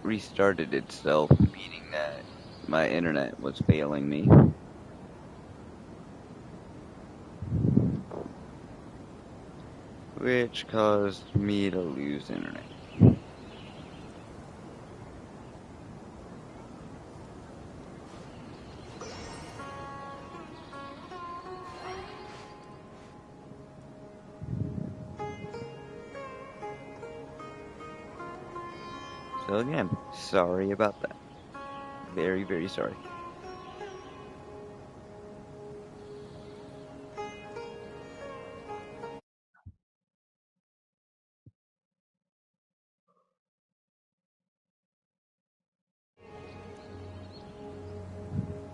restarted itself, meaning that my internet was failing me. Which caused me to lose internet. So again, sorry about that. Very, very sorry.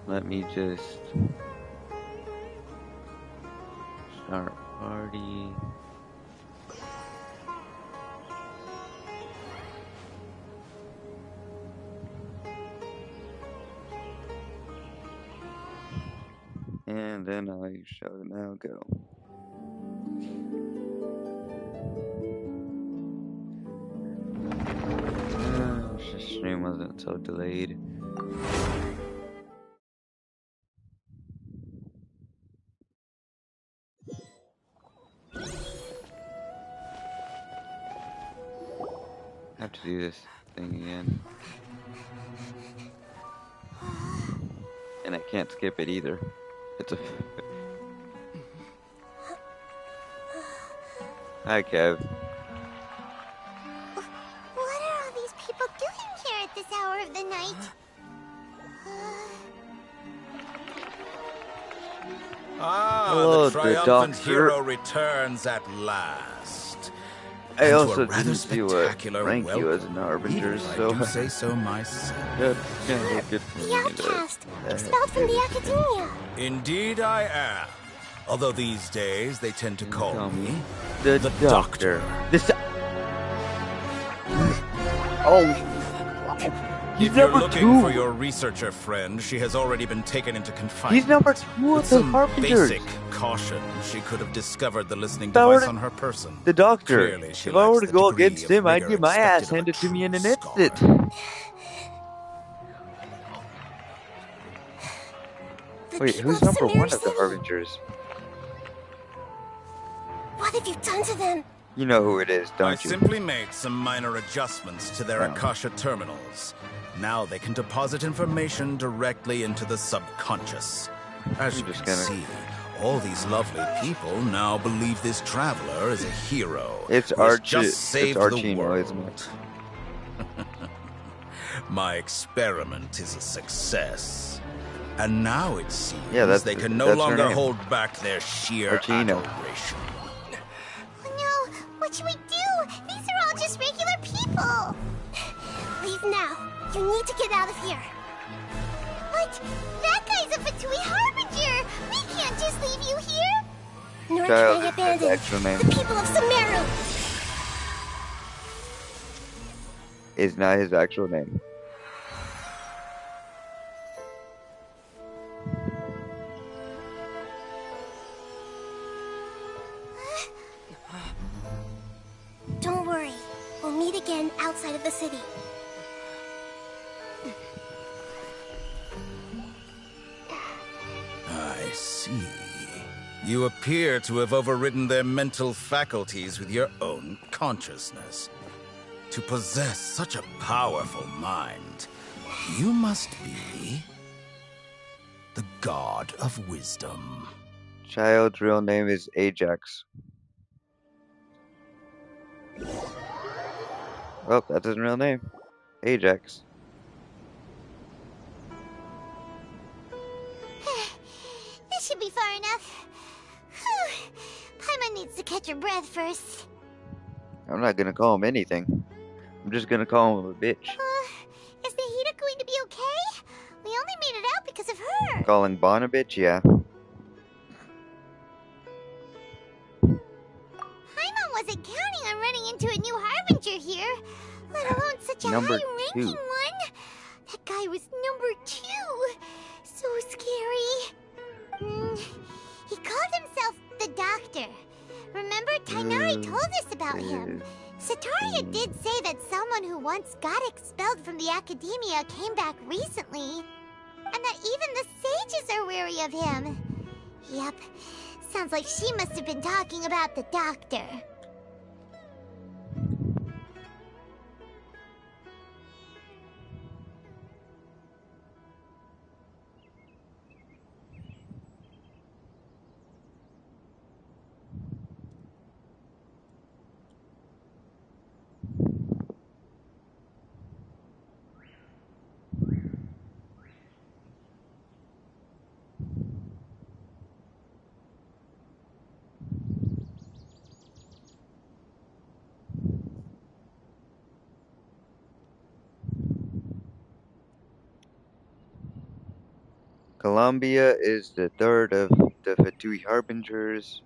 Let me just start party. And then I shall now go. The stream wasn't so delayed. I have to do this thing again. And I can't skip it either. It's a... Hi, Kev. What are all these people doing here at this hour of the night? Hello, the triumphant doctor. hero returns at last. I And also to a rather didn't see what spectacular rank you as welcome, an harbinger, even if so... I do say so myself. That's kind of good for me. The outcast, expelled from the academia. Indeed I am. Although these days they tend to call me the doctor. This... Oh... He's if you're number looking 2. for your researcher friend, she has already been taken into confinement. He's number 2 of With the some harbingers. basic caution, she could have discovered the listening If I were device to- on her person. The doctor. Clearly, she If I were lacks to the go degree against of him, I'd rigor get my ass expected of a handed to me in an true instant. scholar. Wait, who's number 1 of the harbingers? What have you done to them? You know who it is, I don't you? simply made some minor adjustments to their Oh. Akasha terminals. Now they can deposit information directly into the subconscious. As you can see, all these lovely people now believe this traveler is a hero. It's who has Archie. just saved It's the Archino, world. isn't it? My experiment is a success. And now it seems they can no that's her longer name. hold back their sheer Archino. adoration. No, what should we do? These are all just regular people. Leave now. You need to get out of here. What? That guy's a Fatui Harbinger. We can't just leave you here. Nor Child, can I that's the abandon actual name. the people of Sumeru. Is not his actual name. Don't worry. We'll meet again outside of the city. I see. You appear to have overridden their mental faculties with your own consciousness. To possess such a powerful mind, you must be the god of wisdom. Child's real name is Ajax. Well, that's his real name. Ajax. This should be far enough. Whew. Paimon needs to catch her breath first. I'm not gonna call him anything. I'm just gonna call him a bitch. Is Nahida going to be okay? We only made it out because of her. Calling Bon a bitch? Yeah. Paimon wasn't counting on running into a new Harbinger here, let alone such a Number high-ranking 2. one. That guy was number 2. So scary. He called himself the Doctor. Remember, Tainari told us about him. Sataria did say that someone who once got expelled from the academia came back recently. And that even the sages are weary of him. Yep. Sounds like she must have been talking about the doctor. Columbia is the third of the Fatui Harbingers.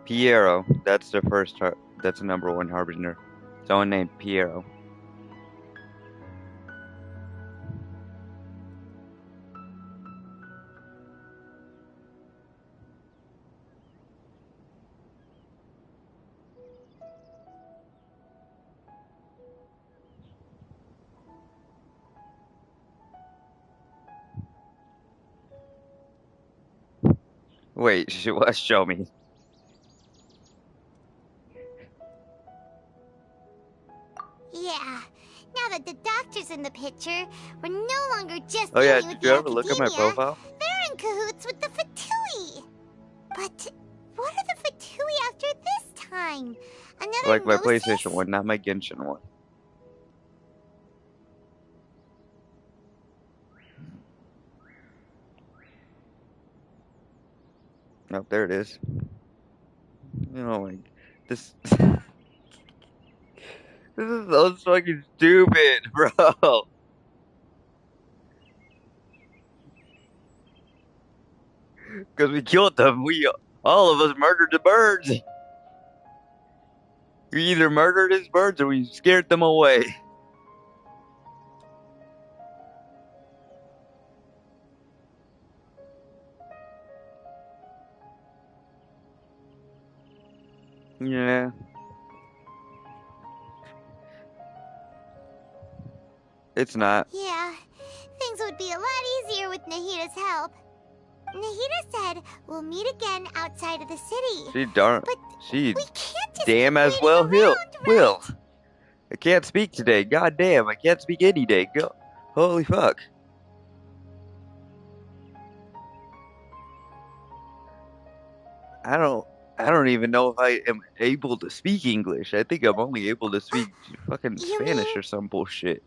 Piero, that's the that's the number one harbinger. Someone named Piero. Wait, show me. Yeah. Now that the doctor's in the picture, we're no longer just Oh yeah, dealing did with you the ever look at my academia. profile? They're in cahoots with the Fatui. But what are the Fatui after this time? Like Another my Gnosis? PlayStation one, not my Genshin one. Oh, there it is. Oh my, this this is so fucking stupid, bro. Because we killed them. All of us murdered the birds. We either murdered his birds or we scared them away. Yeah, it's not. Yeah, things would be a lot easier with Nahida's help. Nahida said we'll meet again outside of the city. But She we can't just damn keep as waiting well around, will. right? I can't speak today. God damn, I can't speak any day. Holy fuck. I don't I don't even know if I am able to speak English. I think I'm only able to speak fucking You Spanish mean... or some bullshit.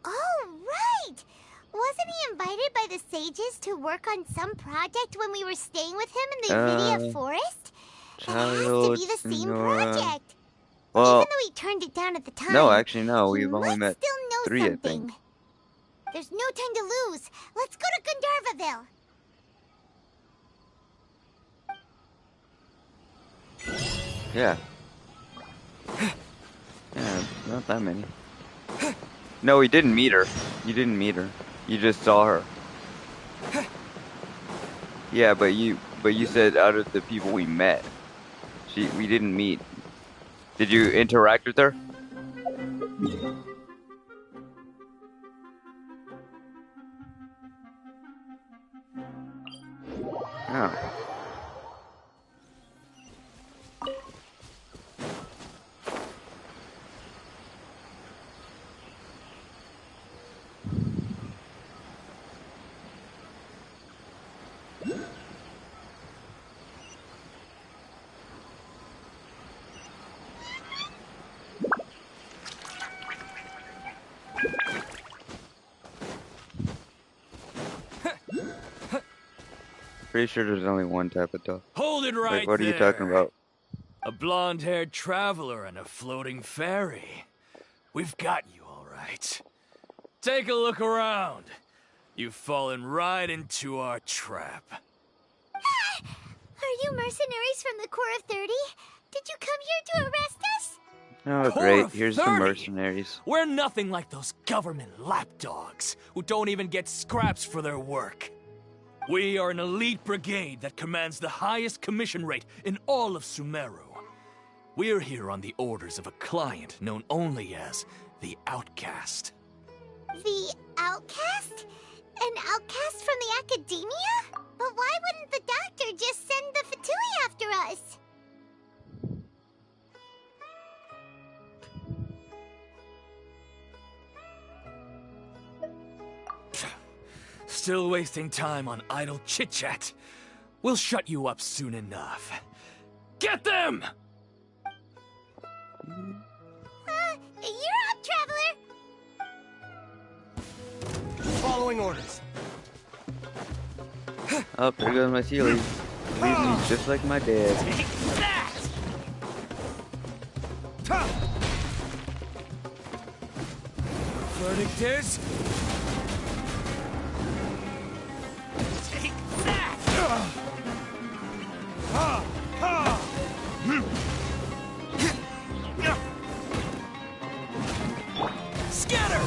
Oh, right! Wasn't he invited by the sages to work on some project when we were staying with him in the Avidia Uh, forest? It has to Child, be the same Senora. project. Even Well, though he turned it down at the no, time, actually, no. he We've only might met still know 3, I think. something. There's no time to lose. Let's go to Gandharvaville. Yeah. Yeah, not that many. No, we didn't meet her. You didn't meet her. You just saw her. Yeah, but you said out of the people we met, we didn't meet. Did you interact with her? Oh. Pretty sure there's only one type of dog. Hold it Like, right what are you talking there. about? A blonde-haired traveler and a floating fairy. We've got you all right. Take a look around. You've fallen right into our trap. Are you mercenaries from the Corps of 30? Did you come here to arrest us? Oh, Corps great. of Here's some 30? mercenaries. We're nothing like those government lapdogs who don't even get scraps for their work. We are an elite brigade that commands the highest commission rate in all of Sumeru. We're here on the orders of a client known only as the Outcast. The outcast? An outcast from the academia? But why wouldn't the doctor just send the Fatui after us? Still wasting time on idle chit-chat. We'll shut you up soon enough. Get them! You're up, traveler! Following orders. Oh, there goes my Sealy. Leave me just like my dad. Take that! Verdict is... Take that! Scatter!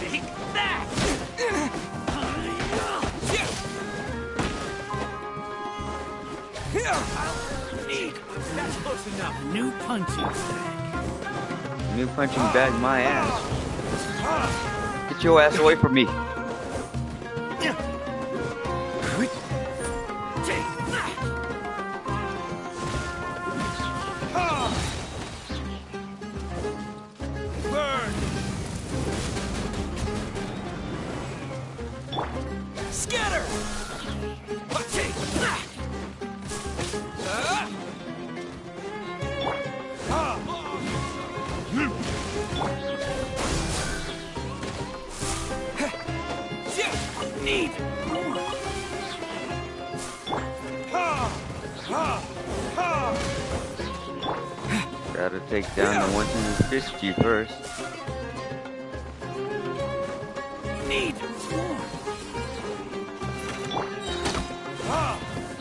Take that! I'll need... That's close enough. New punching bag. New punching bag my ass. Get your ass away from me. Take that! Burn! Scatter! Take that! Need more. Gotta take down the one who fist you first. Need more.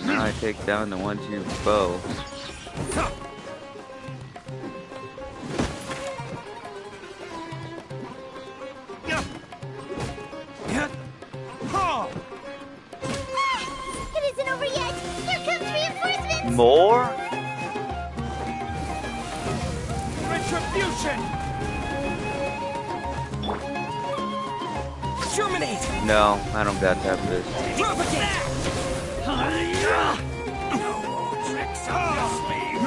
Now I take down the 1-2 bow. It isn't over yet! Here comes reinforcements! More? Retribution! Terminate! No, I don't got time for this. Propagate! No more tricks up your sleeve!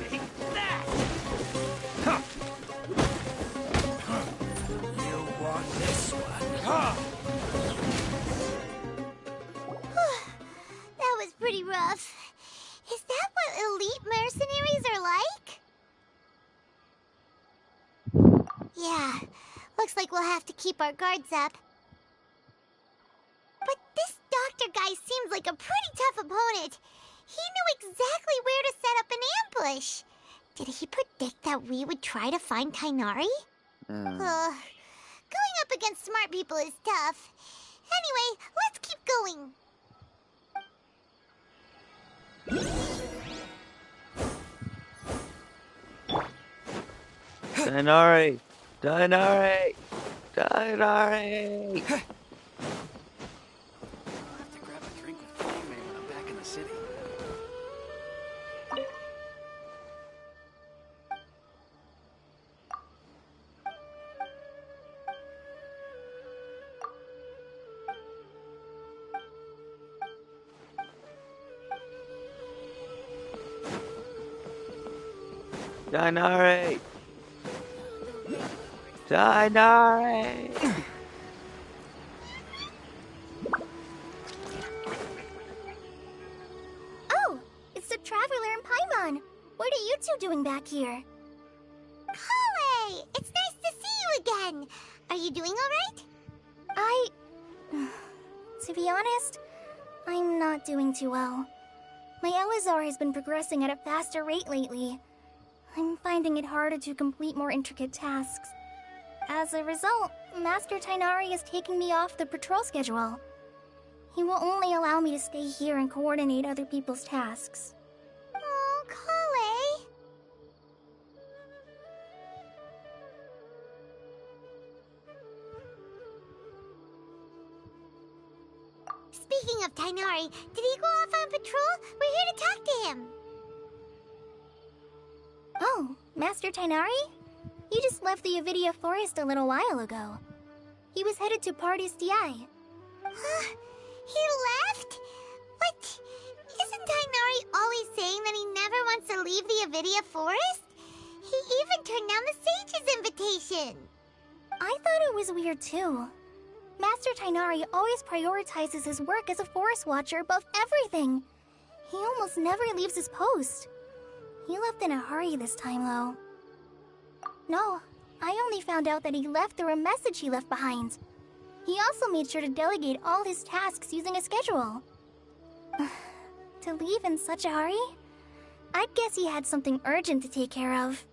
Take that! You want this one? That was pretty rough. Is that what elite mercenaries are like? Yeah, looks like we'll have to keep our guards up. But this doctor guy seems like a pretty tough opponent. He knew exactly where to set up an ambush. Did he predict that we would try to find Kainari? Going up against smart people is tough. Anyway, let's keep going. Dainari! Dainari! Dainari! I'll have to grab a drink with Flame when I'm back in the city. Dainari! Dainari! Oh, it's the Traveler and Paimon. What are you two doing back here? Kale! It's nice to see you again. Are you doing alright? To be honest, I'm not doing too well. My Elazar has been progressing at a faster rate lately. I'm finding it harder to complete more intricate tasks. As a result, Master Tainari is taking me off the patrol schedule. He will only allow me to stay here and coordinate other people's tasks. Oh, Kale. Speaking of Tainari, did he go off on patrol? We're here to talk to him. Oh, Master Tainari? You just left the Avidia Forest a little while ago. He was headed to Party's DI. He left? What? Isn't Tainari always saying that he never wants to leave the Avidia Forest? He even turned down the Sage's invitation. I thought it was weird too. Master Tainari always prioritizes his work as a forest watcher above everything. He almost never leaves his post. He left in a hurry this time, though. No, I only found out that he left through a message he left behind. He also made sure to delegate all his tasks using a schedule. To leave in such a hurry? I'd guess he had something urgent to take care of.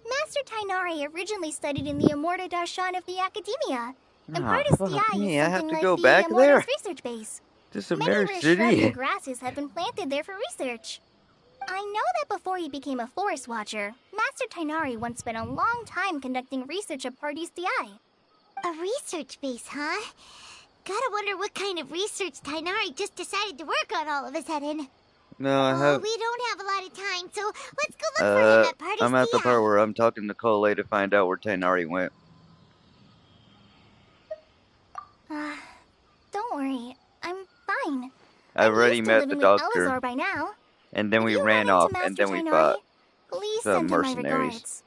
Master Tainari originally studied in the Amorta Darshan of the Academia. And Partis fuck DI me, is I have something to go like back the there? Amorta's research base. This is a Many mere rare shrubs and city. grasses have been planted there for research. I know that before he became a forest watcher, Master Tainari once spent a long time conducting research at Party's DI. A research base, huh? Gotta wonder what kind of research Tainari just decided to work on all of a sudden. No, I have. We don't have a lot of time, so let's go look for him at Party's I'm at the DI. part where I'm talking to Cole to find out where Tainari went. Don't worry, I'm fine. I've I'm already used to met living the with doctor, Elazar by now. and then If we you ran run off, into and Master then we Tainari, fought please some send him my mercenaries. regards.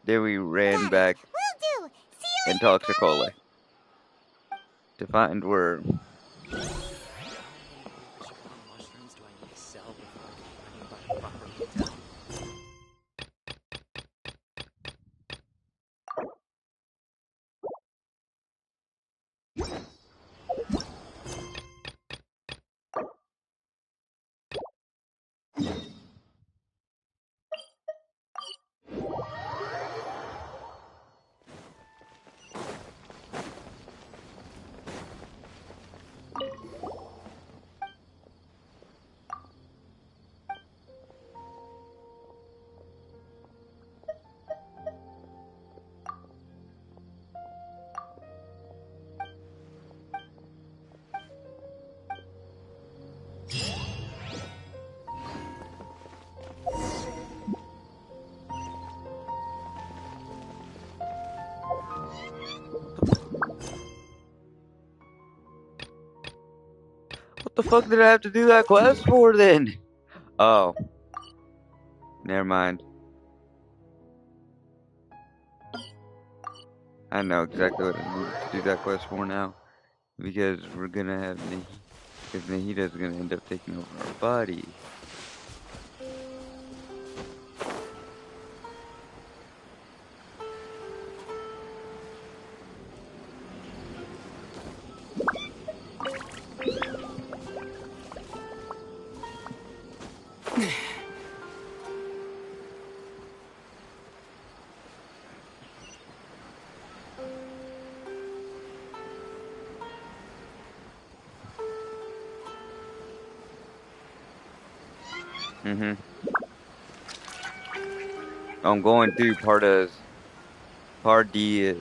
Then we ran Got it. back Will do. See you and later, talked to Kale. Cole to find where. Mushrooms do I need to sell before I can bring anybody properly down? What the fuck did I have to do that quest for then? Oh. Never mind. I know exactly what I need to do that quest for now. Because we're gonna have because Nahida's gonna end up taking over our body. Mm-hmm. I'm going through Pardes de.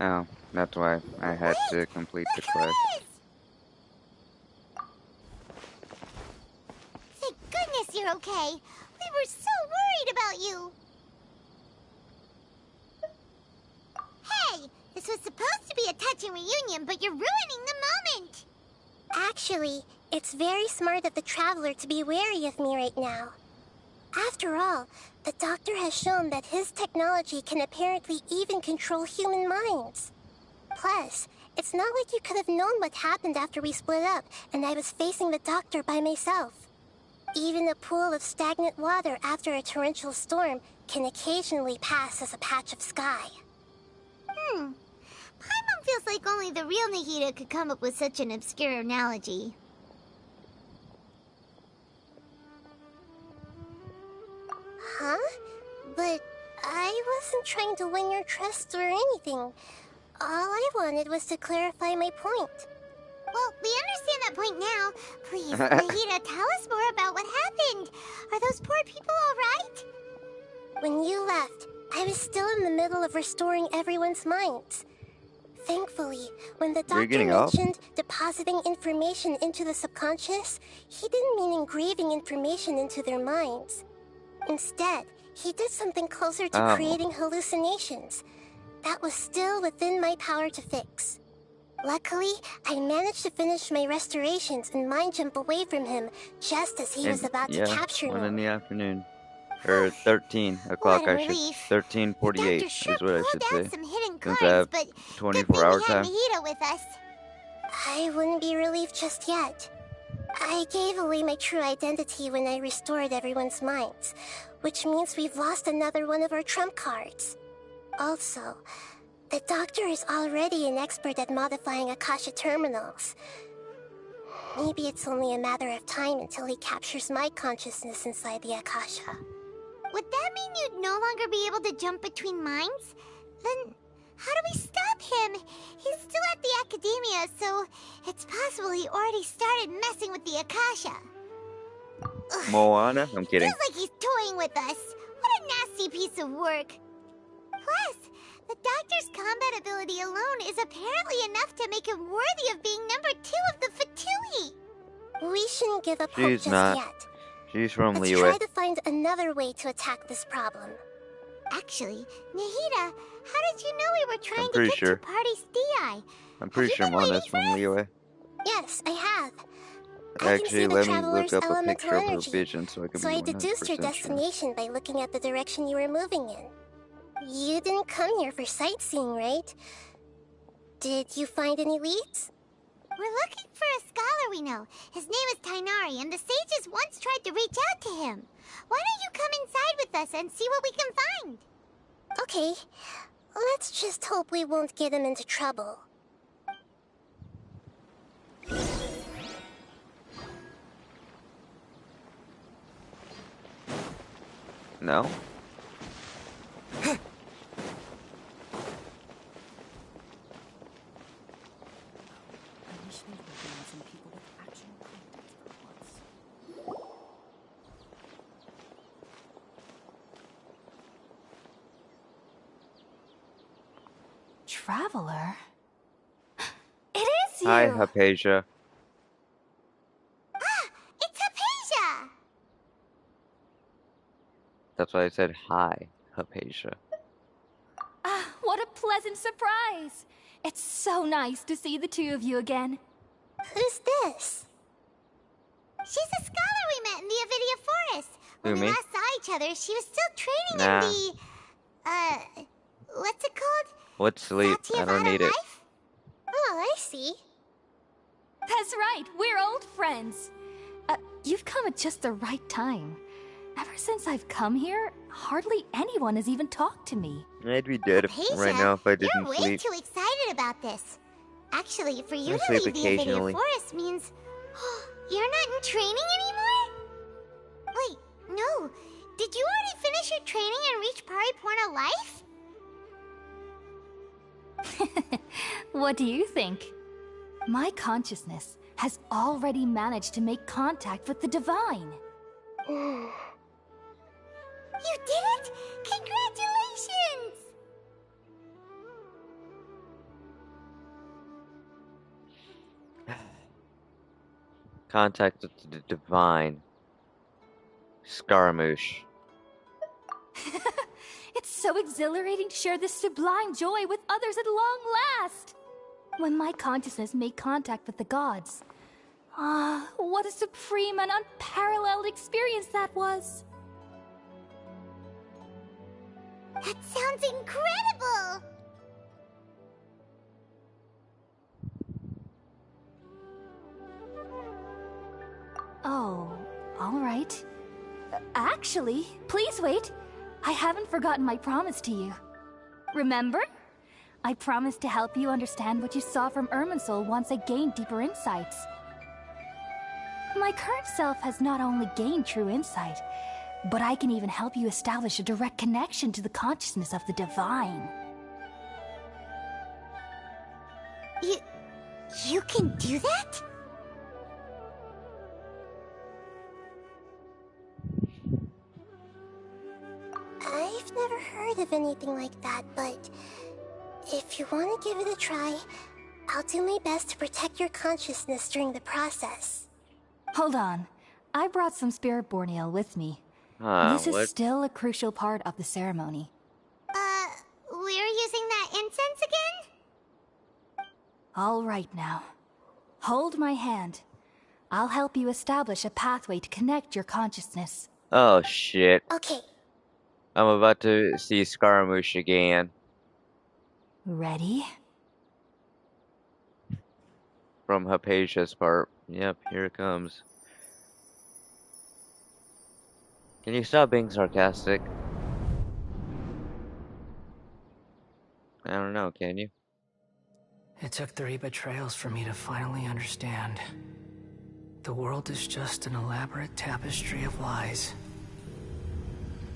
Oh, that's why I had Wait! to complete the Look who quest. it is! Thank goodness you're okay. We were so worried about you. Hey, this was supposed to be a touching reunion, but you're ruining the moment. Actually, it's very smart of the Traveler to be wary of me right now. After all, the Doctor has shown that his technology can apparently even control human minds. Plus, it's not like you could have known what happened after we split up and I was facing the Doctor by myself. Even a pool of stagnant water after a torrential storm can occasionally pass as a patch of sky. Paimon feels like only the real Nahida could come up with such an obscure analogy. Huh? But I wasn't trying to win your trust or anything. All I wanted was to clarify my point. Well, we understand that point now. Please, Nahida, tell us more about what happened. Are those poor people all right? When you left, I was still in the middle of restoring everyone's minds. Thankfully, when the You're doctor getting off? mentioned depositing information into the subconscious, he didn't mean engraving information into their minds. Instead, he did something closer to Oh. creating hallucinations. That was still within my power to fix. Luckily, I managed to finish my restorations and mind jump away from him just as he was And about to yeah, capture 1 in me. the afternoon. Or 13 What o'clock, a I should. relief. The 13:48 doctor sure is what I pulled should out say. some hidden Since I cards, have but good 24 thing hour we had time. Nahida with us. I wouldn't be relieved just yet. I gave away my true identity when I restored everyone's minds, which means we've lost another one of our trump cards. Also, the doctor is already an expert at modifying Akasha terminals. Maybe it's only a matter of time until he captures my consciousness inside the Akasha. Would that mean you'd no longer be able to jump between minds? Then how do we stop him? He's still at the academia, so it's possible he already started messing with the Akasha. Ugh, Moana? I'm kidding. feels like he's toying with us. What a nasty piece of work. Plus, the doctor's combat ability alone is apparently enough to make him worthy of being number 2 of the Fatui. We shouldn't give up hope She's just not. yet. She's from Let's Liyue. try to find another way to attack this problem. Actually, Nahida, how did you know we were trying to pretty get sure. to Party Stei? I'm pretty sure Mona's from Liyue. Yes, I have. I can Actually, see the let me look traveler's up a elemental picture of her energy. vision so I can So be I deduced your 100% sure. destination by looking at the direction you were moving in. You didn't come here for sightseeing, right? Did you find any leads? We're looking for a scholar we know. His name is Tainari, and the sages once tried to reach out to him. Why don't you come inside with us and see what we can find? Okay. Let's just hope we won't get him into trouble. No? Traveler? It is you! Hi, Hypatia. Ah! It's Hypatia! That's why I said hi, Hypatia. Ah, what a pleasant surprise! It's so nice to see the two of you again. Who's this? She's a scholar we met in the Avidia Forest. When Who, we me? last saw each other, she was still training Nah. in the... what's it called? What's sleep? I don't Satyavada need it. life? Oh, I see. That's right, we're old friends. You've come at just the right time. Ever since I've come here, hardly anyone has even talked to me. I'd be dead right Hypatia, now if I you're didn't way sleep. too excited about this. Actually, for you I to sleep leave the Infinite occasionally. Forest means... You're not in training anymore? Wait, no. Did you already finish your training and reach Pariporna life? What do you think? My consciousness has already managed to make contact with the divine. You did it! Congratulations! Contact with the divine. Scaramouche. It's so exhilarating to share this sublime joy with others at long last. When my consciousness made contact with the gods. What a supreme and unparalleled experience that was. That sounds incredible! Oh, all right. Actually, please wait. I haven't forgotten my promise to you. Remember? I promised to help you understand what you saw from Irminsul once I gained deeper insights. My current self has not only gained true insight, but I can even help you establish a direct connection to the consciousness of the divine. You can do that? I've never heard of anything like that, but if you want to give it a try, I'll do my best to protect your consciousness during the process. Hold on. I brought some spirit borneal with me. This is What? still a crucial part of the ceremony. We're using that incense again? All right now. Hold my hand. I'll help you establish a pathway to connect your consciousness. Oh shit. Okay. I'm about to see Scaramouche again. Ready? From Hypatia's part. Yep, here it comes. Can you stop being sarcastic? I don't know, can you? It took 3 betrayals for me to finally understand. The world is just an elaborate tapestry of lies.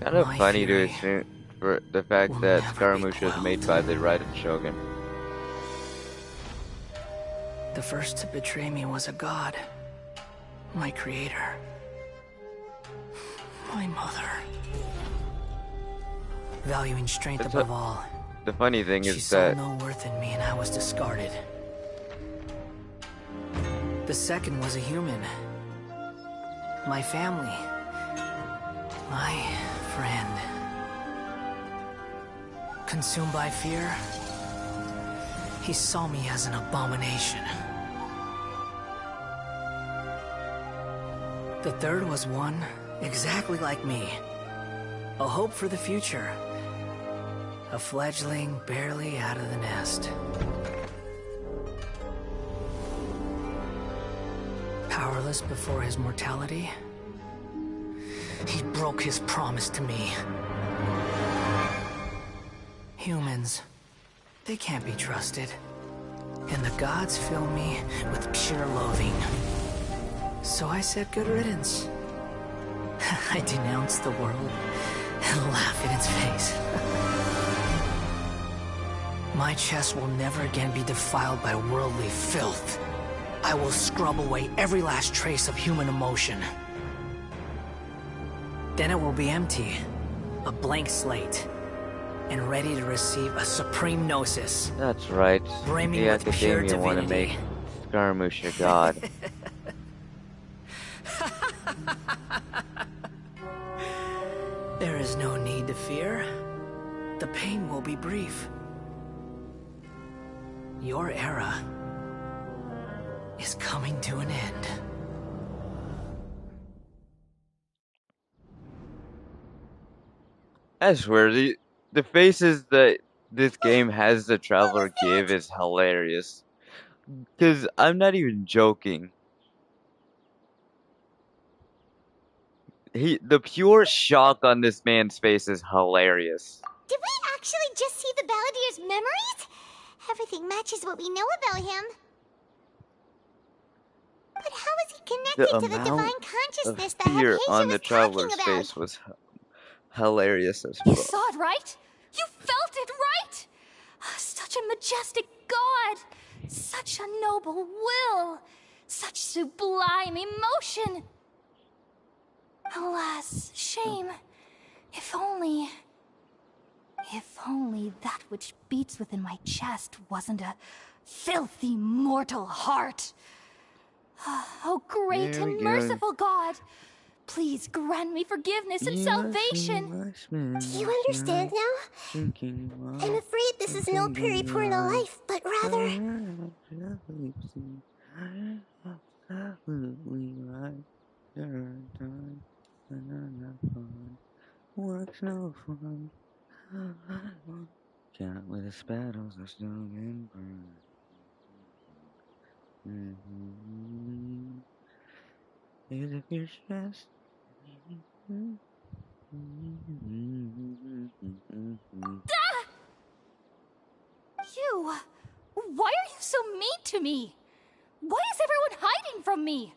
Kind of My funny to fury assume for the fact will that never be Scaramouche was made quelled. by the Raiden Shogun. The first to betray me was a god. My creator. My mother. Valuing strength That's above all. The funny thing She is saw that no worth in me and I was discarded. The second was a human. My family. My friend. Consumed by fear, he saw me as an abomination. The third was one exactly like me. A hope for the future. A fledgling barely out of the nest. Powerless before his mortality, he broke his promise to me. Humans, they can't be trusted. And the gods fill me with pure loathing. So I said good riddance. I denounced the world and laugh in its face. My chest will never again be defiled by worldly filth. I will scrub away every last trace of human emotion. Then it will be empty, a blank slate, and ready to receive a supreme gnosis. that's right. Brimming The with pure Academia want to divinity. make Scaramouche a god. There is no need to fear. The pain will be brief. Your era is coming to an end. I swear, the faces that this game has the Traveler give is hilarious. Because I'm not even joking. The pure shock on this man's face is hilarious. Did we actually just see the Balladier's memories? Everything matches what we know about him. But how is he The connected to the divine amount of consciousness that fear Hypatia on the was talking traveler's about? face was hilarious as You fuck. saw it, right? You felt it, right? Such a majestic god. Such a noble will. Such sublime emotion. Alas, shame. If only that which beats within my chest wasn't a filthy mortal heart. Oh, great There we and go. merciful God. Please grant me forgiveness and salvation. Do you understand now? I'm afraid this is no periportal life, but rather... Works no fun. Count with the spattles are still in burn. Is it your stress? You! Why are you so mean to me? Why is everyone hiding from me?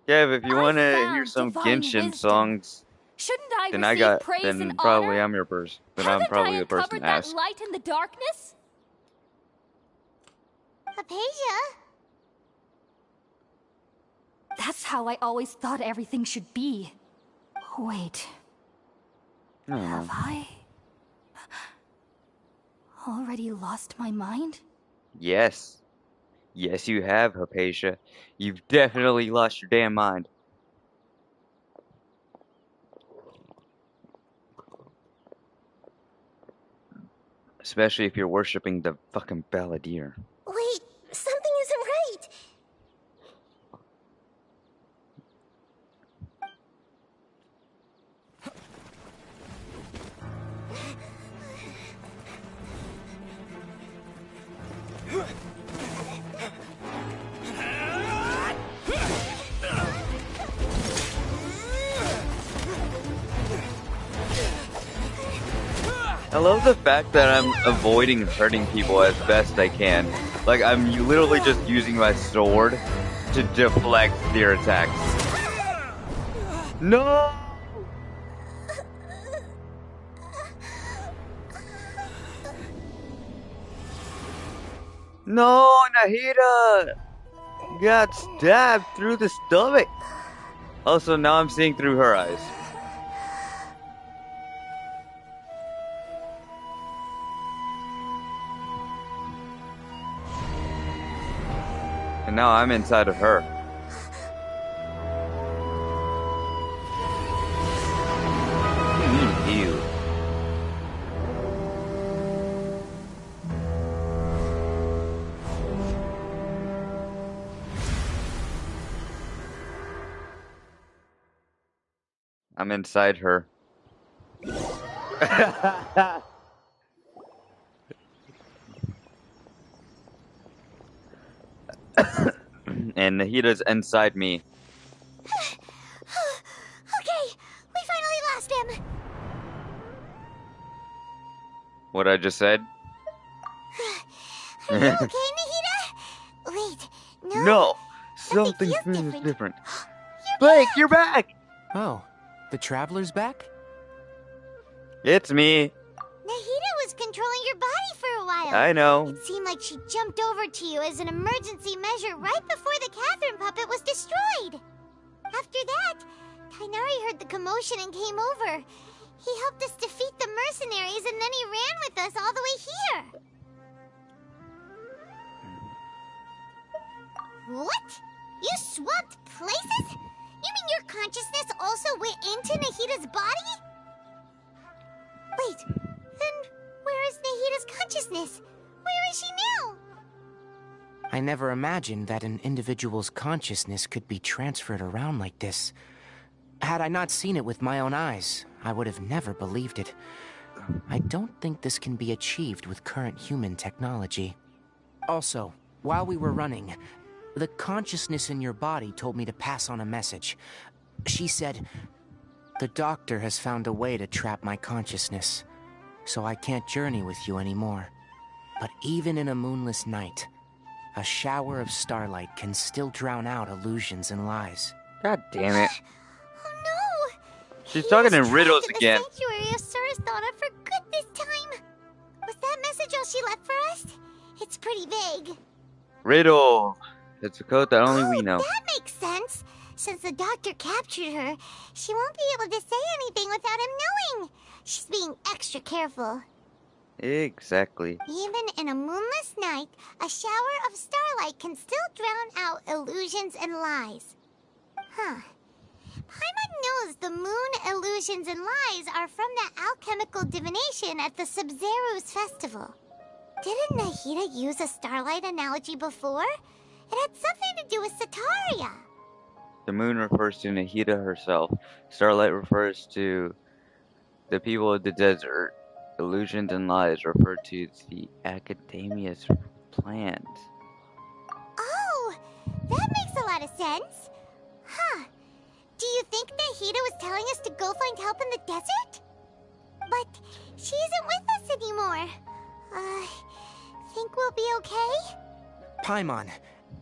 Kev, if you I want to hear found some divine Genshin wisdom. songs, Shouldn't I then receive praise and then probably honor? I'm your person. Then I'm Haven't probably I the person uncovered to that ask. light in the darkness? Hypatia? That's how I always thought everything should be. Wait, I don't have know. I already lost my mind? Yes. Yes, you have, Hypatia. You've definitely lost your damn mind. Especially if you're worshipping the fucking Balladeer. Wait, something isn't right. I love the fact that I'm avoiding hurting people as best I can. Like, I'm literally just using my sword to deflect their attacks. No! No, Nahida got stabbed through the stomach. Also, now I'm seeing through her eyes. And now I'm inside of her. Ew. I'm inside her. And Nahida's inside me. Okay, we finally lost him. What I just said? Are you okay, Nahida? Wait, no. No! Something Something feels feels different. different. You're Blake, back! you're back! Oh, the Traveler's back? It's me. Nahida was controlling your body for a while. I know. It seemed like she jumped over to you as an emergency measure right before the Catherine puppet was destroyed. After that, Tainari heard the commotion and came over. He helped us defeat the mercenaries and then he ran with us all the way here. What? You swapped places? You mean your consciousness also went into Nahida's body? Wait, then where is Nahida's consciousness? Where is she now? I never imagined that an individual's consciousness could be transferred around like this. Had I not seen it with my own eyes, I would have never believed it. I don't think this can be achieved with current human technology. Also, while we were running, the consciousness in your body told me to pass on a message. She said, "The doctor has found a way to trap my consciousness, so I can't journey with you anymore. But even in a moonless night, a shower of starlight can still drown out illusions and lies." God damn it. Oh no! She's He talking was in riddles trapped again. In the sanctuary of Surasthana for good this time. Was that message all she left for us? It's pretty vague. Riddle. It's a code that only we know. That makes sense. Since the doctor captured her, she won't be able to say anything without him knowing. She's being extra careful. Exactly. Even in a moonless night, a shower of starlight can still drown out illusions and lies. Huh. Paimon knows the moon illusions and lies are from the alchemical divination at the Sub-Zero's festival. Didn't Nahida use a starlight analogy before? It had something to do with Sataria. The moon refers to Nahida herself. Starlight refers to the people of the desert. Illusions and lies refer to the Academia's plans. Oh, that makes a lot of sense. Huh. Do you think Nahida was telling us to go find help in the desert? But she isn't with us anymore. Think we'll be okay? Paimon,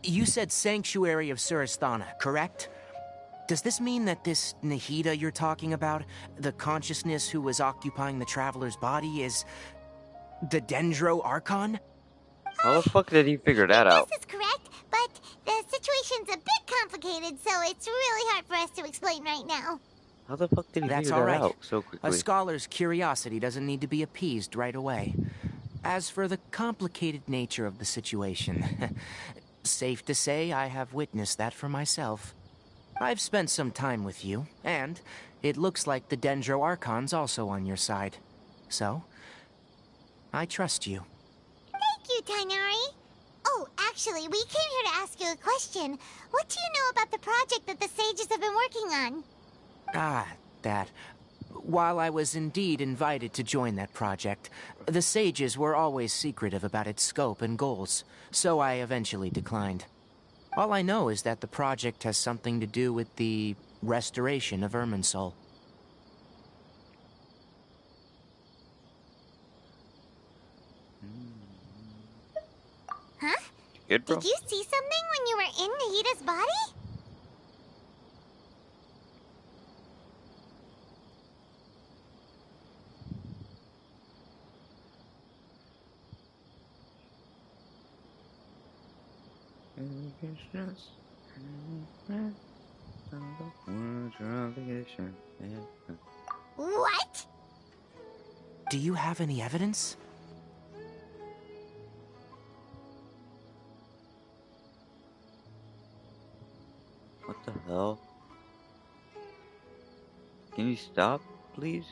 you said Sanctuary of Surasthana, correct? Does this mean that this Nahida you're talking about, the consciousness who was occupying the traveler's body, is the Dendro Archon? How the fuck did he figure that out? This is correct, but the situation's a bit complicated, so it's really hard for us to explain right now. How the fuck did he That's figure all that right. out so A quickly? scholar's curiosity doesn't need to be appeased right away. As for the complicated nature of the situation, safe to say I have witnessed that for myself. I've spent some time with you, and it looks like the Dendro Archon's also on your side. So, I trust you. Thank you, Tainari. Oh, actually, we came here to ask you a question. What do you know about the project that the sages have been working on? That. While I was indeed invited to join that project, the sages were always secretive about its scope and goals, so I eventually declined. All I know is that the project has something to do with the restoration of Irminsul. Huh? Good, bro? Did you see something when you were in Nahida's body? What? Do you have any evidence? What the hell? Can you stop, please?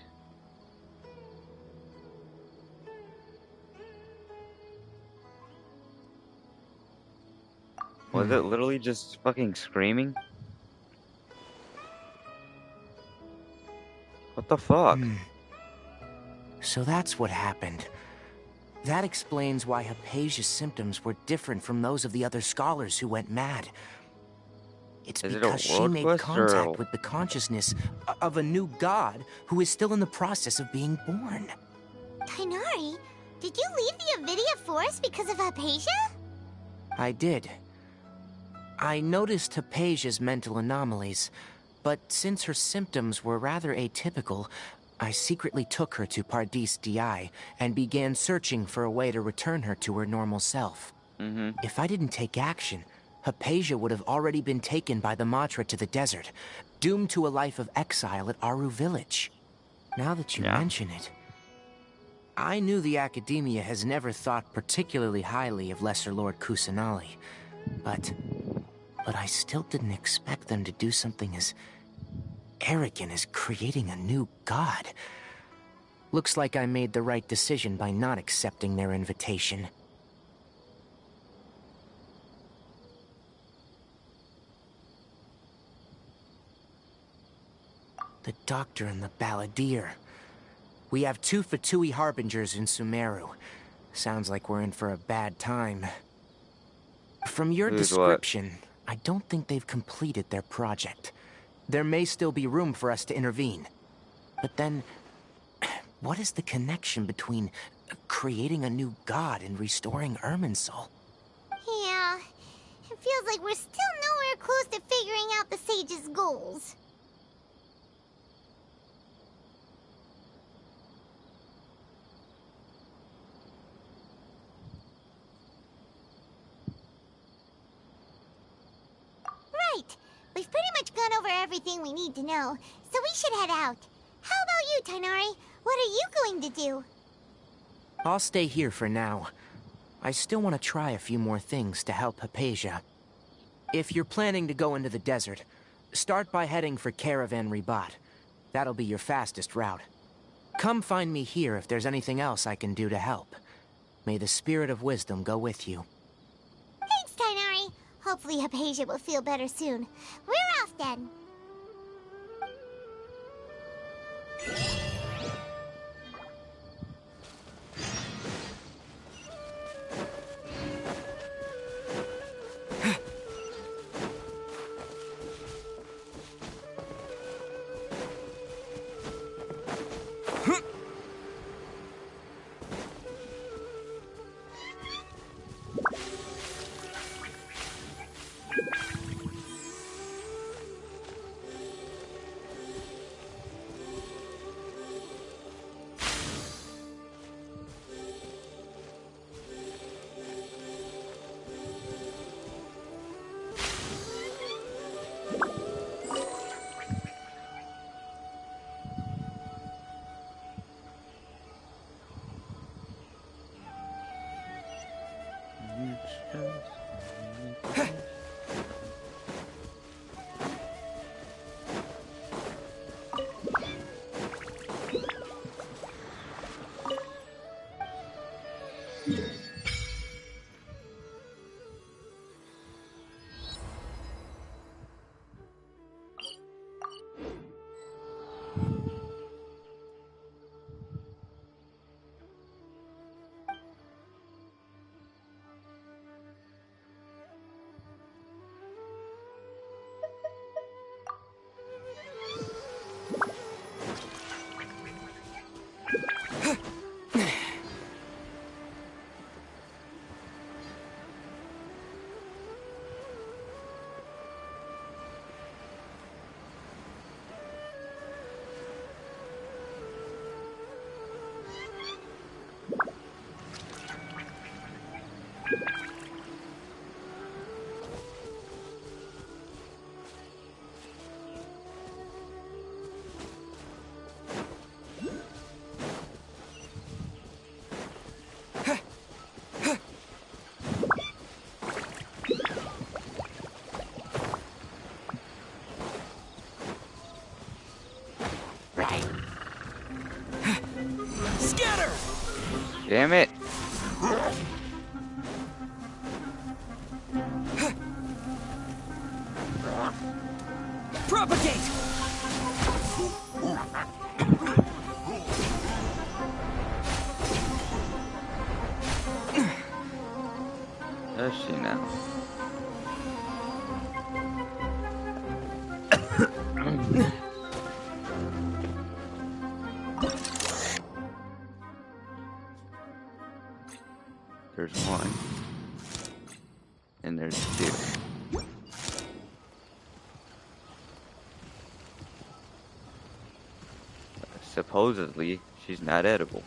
Was it literally just fucking screaming? What the fuck? So that's what happened. That explains why Hypatia's symptoms were different from those of the other scholars who went mad. It's Is it a because she world made quest or- contact with the consciousness of a new god who is still in the process of being born. Tainari, did you leave the Avidia Forest because of Hypatia? I did. I noticed Hypatia's mental anomalies, but since her symptoms were rather atypical, I secretly took her to Pardis Di and began searching for a way to return her to her normal self. If I didn't take action, Hypatia would have already been taken by the Matra to the desert, doomed to a life of exile at Aru Village. Now that you mention it, I knew the Academia has never thought particularly highly of Lesser Lord Kusanali, but I still didn't expect them to do something as arrogant as creating a new god. Looks like I made the right decision by not accepting their invitation. The Doctor and the Balladeer. We have 2 Fatui Harbingers in Sumeru. Sounds like we're in for a bad time. From your Who's what? description, I don't think they've completed their project. There may still be room for us to intervene. But then, what is the connection between creating a new god and restoring Irminsul? Yeah, it feels like we're still nowhere close to figuring out the sage's goals. Right. We've pretty much gone over everything we need to know, so we should head out. How about you, Tainari? What are you going to do? I'll stay here for now. I still want to try a few more things to help Hypatia. If you're planning to go into the desert, start by heading for Caravan Ribat. That'll be your fastest route. Come find me here if there's anything else I can do to help. May the spirit of wisdom go with you. Thanks, Tainari. Hopefully Hypatia will feel better soon. We're off then. Scatter! Damn it! Propagate! Does she now? There's one. And there's two. Supposedly, she's not edible.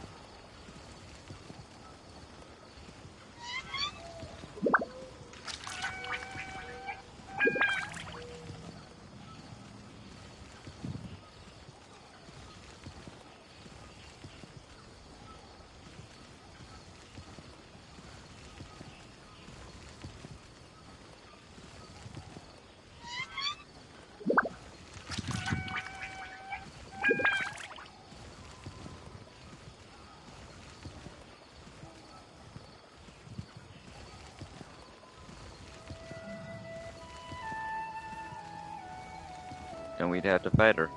Then we'd have to fight her,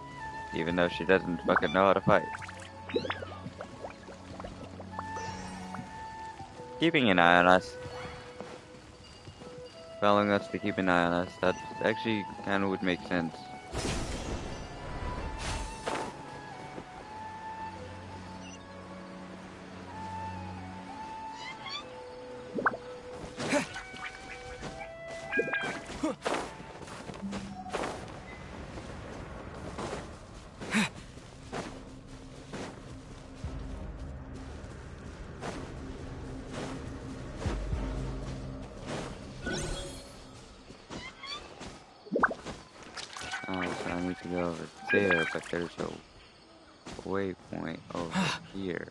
even though she doesn't fucking know how to fight. Keeping an eye on us. following us to keep an eye on us. That actually kind of would make sense. So I need to go over there, but there's a waypoint over here.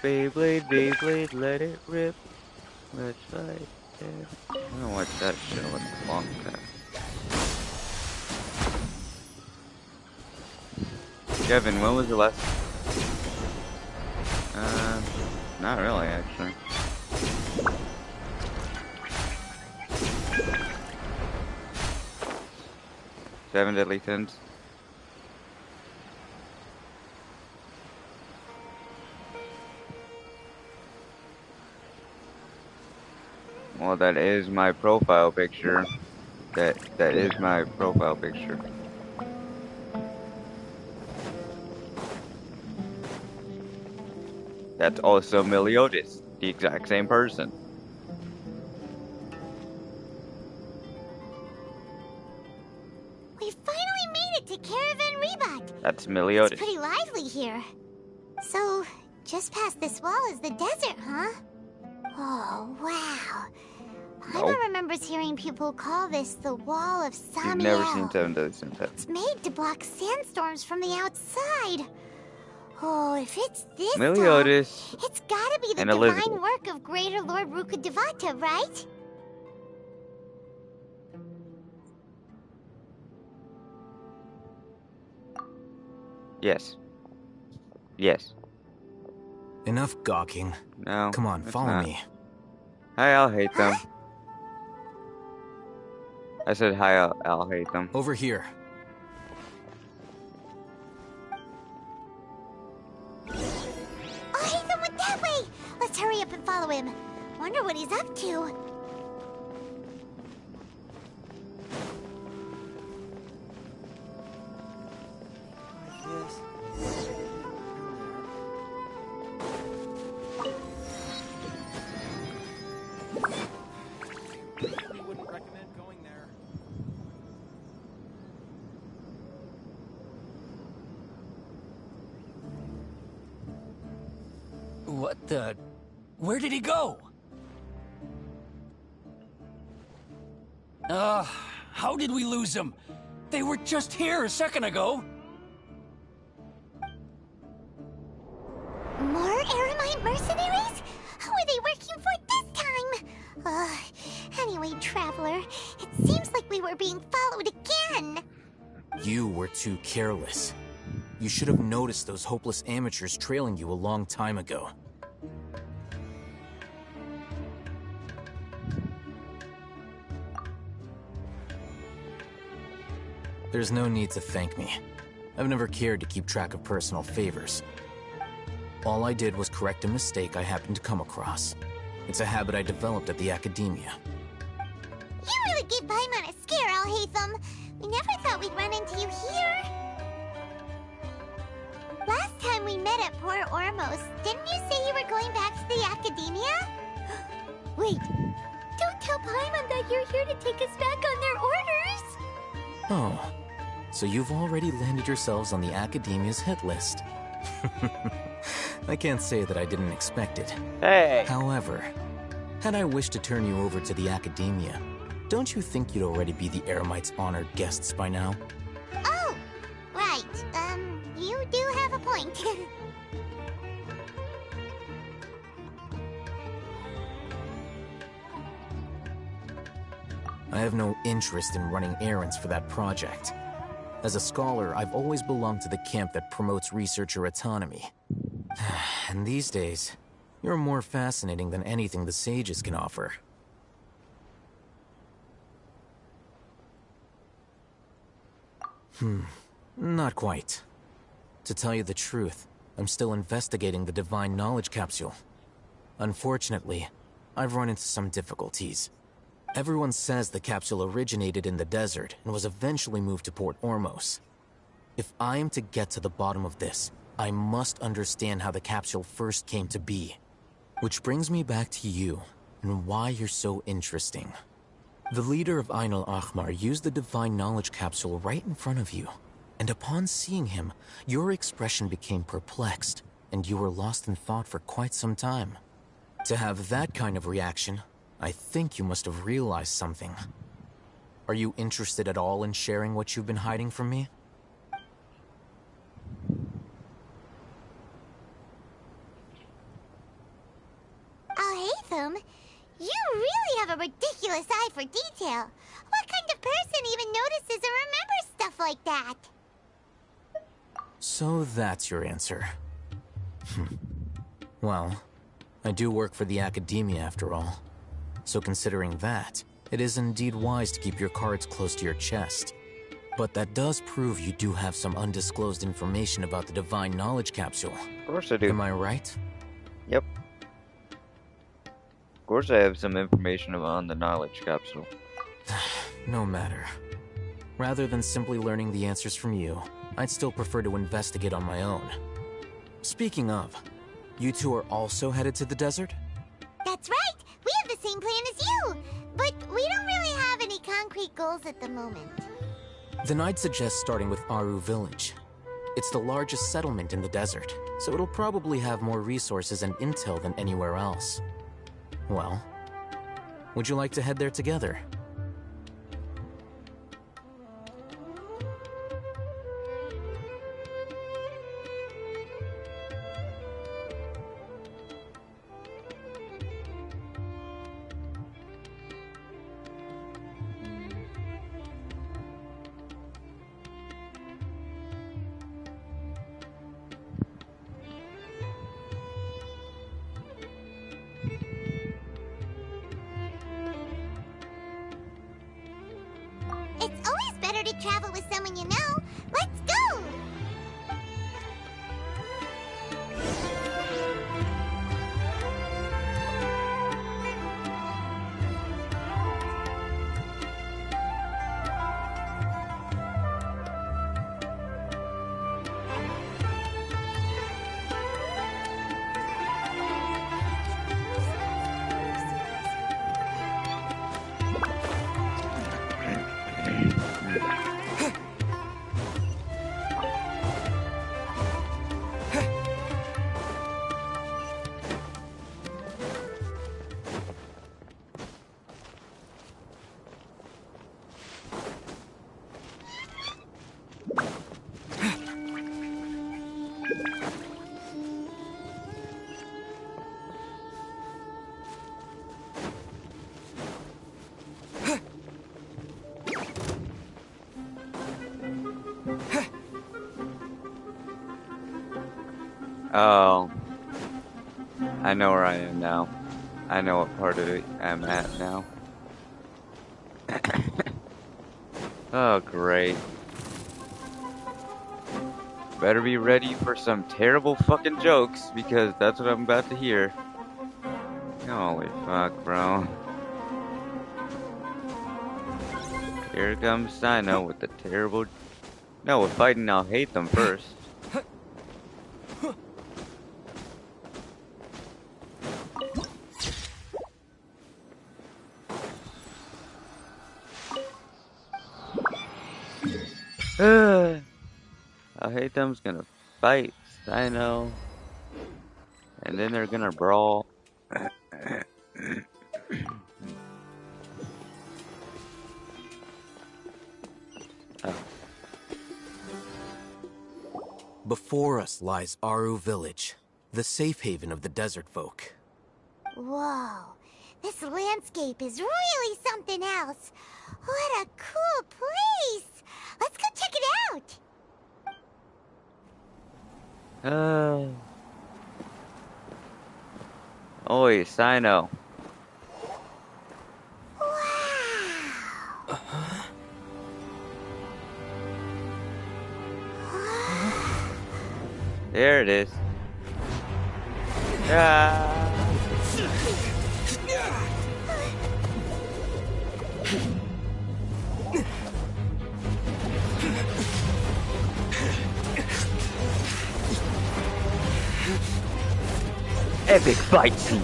Beyblade, Beyblade, let it rip. Let's fight. Yeah. I'm gonna watch that show in a long time. Kevin, when was the last? Not really, actually. Seven Deadly Sins. Well, that is my profile picture. That is my profile picture. That's also Meliodas, the exact same person. We finally made it to Caravan Rebot. That's Meliodas. It's pretty lively here. So, just past this wall is the desert, huh? Oh, wow. Paimon remembers hearing people call this the Wall of Samiel. You've never seen Seven Deadly Sins. It's made to block sandstorms from the outside. Oh, if it's this Meliodas tall, it's gotta be the and divine Elizabeth. work of Greater Lord Rukkhadevata, right? Yes. Yes. Enough gawking. No. Come on, it's follow not. me. Hi, I'll hate them. I said hi, I'll hate them. Over here. Oh, Hatham went that way! Let's hurry up and follow him. Wonder what he's up to. Wouldn't recommend going there. What the? Where did he go? How did we lose him? They were just here a second ago. More Aramite mercenaries? Who are they working for this time? Anyway, Traveler, it seems like we were being followed again. You were too careless. You should have noticed those hopeless amateurs trailing you a long time ago. There's no need to thank me. I've never cared to keep track of personal favors. All I did was correct a mistake I happened to come across. It's a habit I developed at the Academia. You really gave Paimon a scare, Alhaitham. We never thought we'd run into you here. Last time we met at Port Ormos, didn't you say you were going back to the Academia? Wait, don't tell Paimon that you're here to take us back on their orders. Oh, so you've already landed yourselves on the Academia's hit list. I can't say that I didn't expect it. Hey! However, had I wished to turn you over to the Academia, don't you think you'd already be the Eremites' honored guests by now? Oh, right. You do have a point. I have no interest in running errands for that project. As a scholar, I've always belonged to the camp that promotes researcher autonomy. And these days, you're more fascinating than anything the sages can offer. Not quite. To tell you the truth, I'm still investigating the Divine Knowledge Capsule. Unfortunately, I've run into some difficulties. Everyone says the capsule originated in the desert and was eventually moved to Port Ormos. If I am to get to the bottom of this, I must understand how the capsule first came to be. Which brings me back to you, and why you're so interesting. The leader of Ain al-Ahmar used the Divine Knowledge Capsule right in front of you, and upon seeing him, your expression became perplexed, and you were lost in thought for quite some time. To have that kind of reaction, I think you must have realized something. Are you interested at all in sharing what you've been hiding from me? Oh, Hatham, you really have a ridiculous eye for detail. What kind of person even notices or remembers stuff like that? So that's your answer. Well, I do work for the Academia after all. So considering that, it is indeed wise to keep your cards close to your chest. But that does prove you do have some undisclosed information about the Divine Knowledge Capsule. Of course I do. Am I right? Yep. Of course I have some information on the knowledge capsule. No matter. Rather than simply learning the answers from you, I'd still prefer to investigate on my own. Speaking of, you two are also headed to the desert? That's right. We have the same plan as you. But we don't really have any concrete goals at the moment. Then I'd suggest starting with Aru Village. It's the largest settlement in the desert, so it'll probably have more resources and intel than anywhere else. Well, would you like to head there together? It's always better to travel with someone you know. Let's go! Oh, I know where I am now. I know what part of it I'm at now. Oh, great. Better be ready for some terrible fucking jokes, because that's what I'm about to hear. Holy fuck, bro. Here comes Sino with the terrible... No, we're fighting, I'll hate them first. I hate them's gonna fight Sino, and then they're gonna brawl. Before us lies Aru Village, the safe haven of the desert folk. Whoa, this landscape is really something else. What a cool place! Let's go check it out! Oi, Sino. Wow! There it is. Ah. Epic fight scene.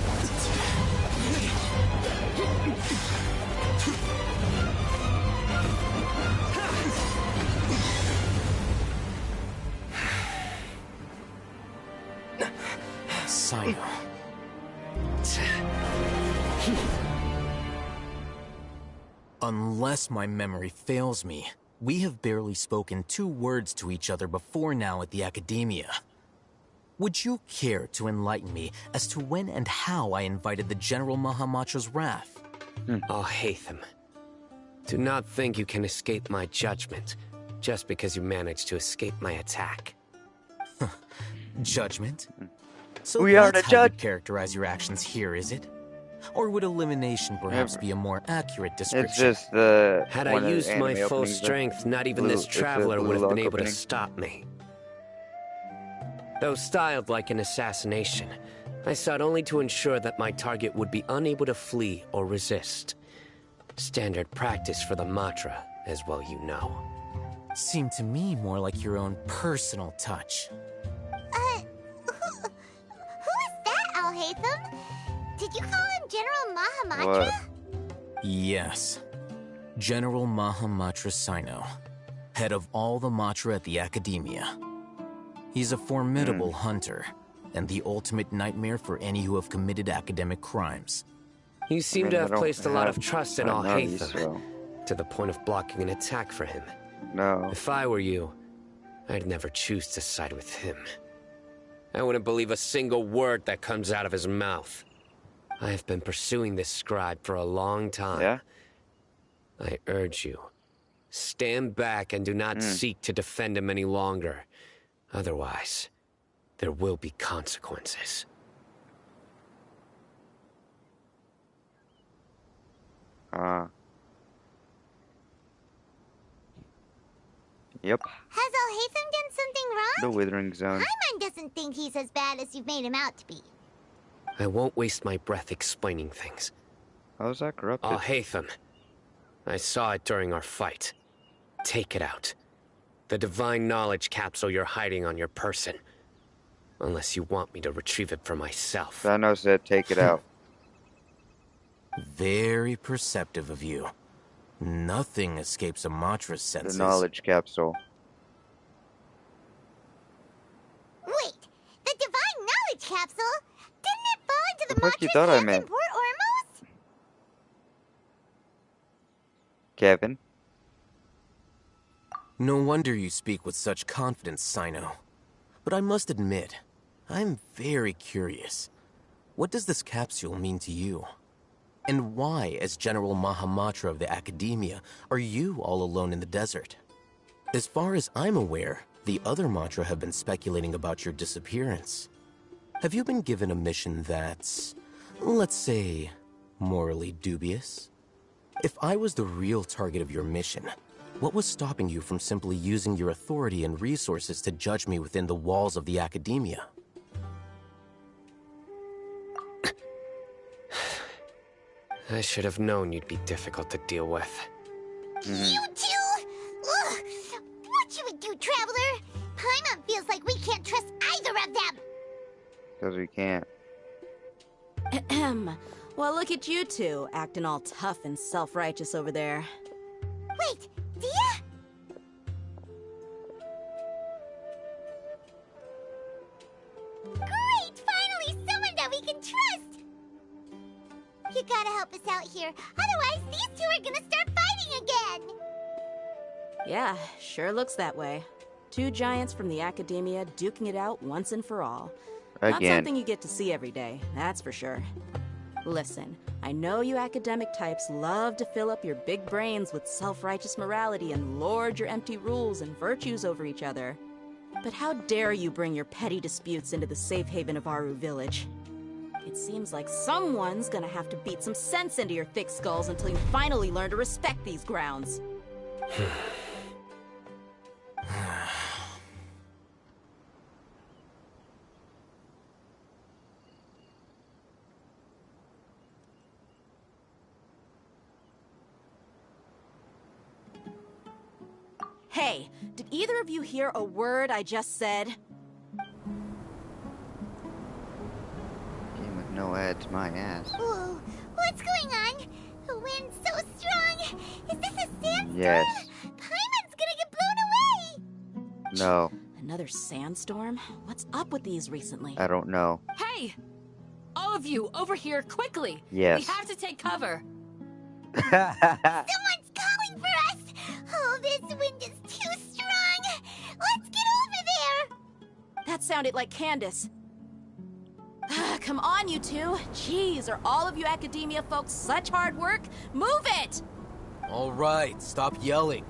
Sino. Unless my memory fails me, we have barely spoken 2 words to each other before now at the Academia. Would you care to enlighten me as to when and how I invited the General Mahamatra's wrath? Oh, Hatham. Do not think you can escape my judgment just because you managed to escape my attack. Judgment? So We are that's the how you judge. characterize your actions here, is it? Or would elimination perhaps be a more accurate description? It's just the. Had I one of the used my anime full openings, strength, not even blue- this it's a traveler blue would have lock been able opening. to stop me. Though styled like an assassination, I sought only to ensure that my target would be unable to flee or resist. Standard practice for the Matra, as well you know. Seemed to me more like your own personal touch. Who is that, Al-Haytham? Did you call him General Mahamatra? What? Yes. General Mahamatra Sino, head of all the Matra at the Academia. He's a formidable hunter, and the ultimate nightmare for any who have committed academic crimes. You seem I to mean, I have don't placed a lot of have trust in priorities, Al-Haytham, so to the point of blocking an attack for him. no. If I were you, I'd never choose to side with him. I wouldn't believe a single word that comes out of his mouth. I have been pursuing this scribe for a long time. Yeah. I urge you, stand back and do not seek to defend him any longer. Otherwise, there will be consequences. Yep. Has Al-Haytham done something wrong? The Withering Zone. Paimon doesn't think he's as bad as you've made him out to be. I won't waste my breath explaining things. How is that corrupted? Al-Haytham, I saw it during our fight. Take it out. The divine knowledge capsule you're hiding on your person. Unless you want me to retrieve it for myself. Thanos said, "Take it out." Very perceptive of you. Nothing escapes a Matra's The senses. knowledge capsule. Wait, the divine knowledge capsule? Didn't it fall into the The fuck you Matra's thought I hands meant? in Port Ormos? Kevin. No wonder you speak with such confidence, Sino. But I must admit, I'm very curious. What does this capsule mean to you? And why, as General Mahamatra of the Academia, are you all alone in the desert? As far as I'm aware, the other Matra have been speculating about your disappearance. Have you been given a mission that's, let's say, morally dubious? If I was the real target of your mission, what was stopping you from simply using your authority and resources to judge me within the walls of the Academia? I should have known you'd be difficult to deal with. You two? Ugh. What should we do, Traveler? Paimon feels like we can't trust either of them. Because we can't. Ahem. Well, look at you two, acting all tough and self-righteous over there. Wait, Dia? Great! Finally, someone that we can trust! You gotta help us out here. Otherwise, these two are gonna start fighting again! Yeah, sure looks that way. 2 giants from the Academia duking it out once and for all. Not Again. something you get to see every day, that's for sure. Listen, I know you academic types love to fill up your big brains with self-righteous morality and lord your empty rules and virtues over each other. But how dare you bring your petty disputes into the safe haven of Aru Village? It seems like someone's gonna have to beat some sense into your thick skulls until you finally learn to respect these grounds. Hey, did either of you hear a word I just said? Game with no ads, my ass. Whoa, what's going on? The wind's so strong. Is this a sandstorm? Yes. Paimon's gonna get blown away. No, Another sandstorm? What's up with these recently? I don't know. Hey! All of you, over here, quickly! Yes. We have to take cover! Someone's calling for us. Oh, this wind is too strong. Let's get over there. That sounded like Candace. Come on, you two. Jeez, are all of you academia folks such hard work? Move it! All right, stop yelling.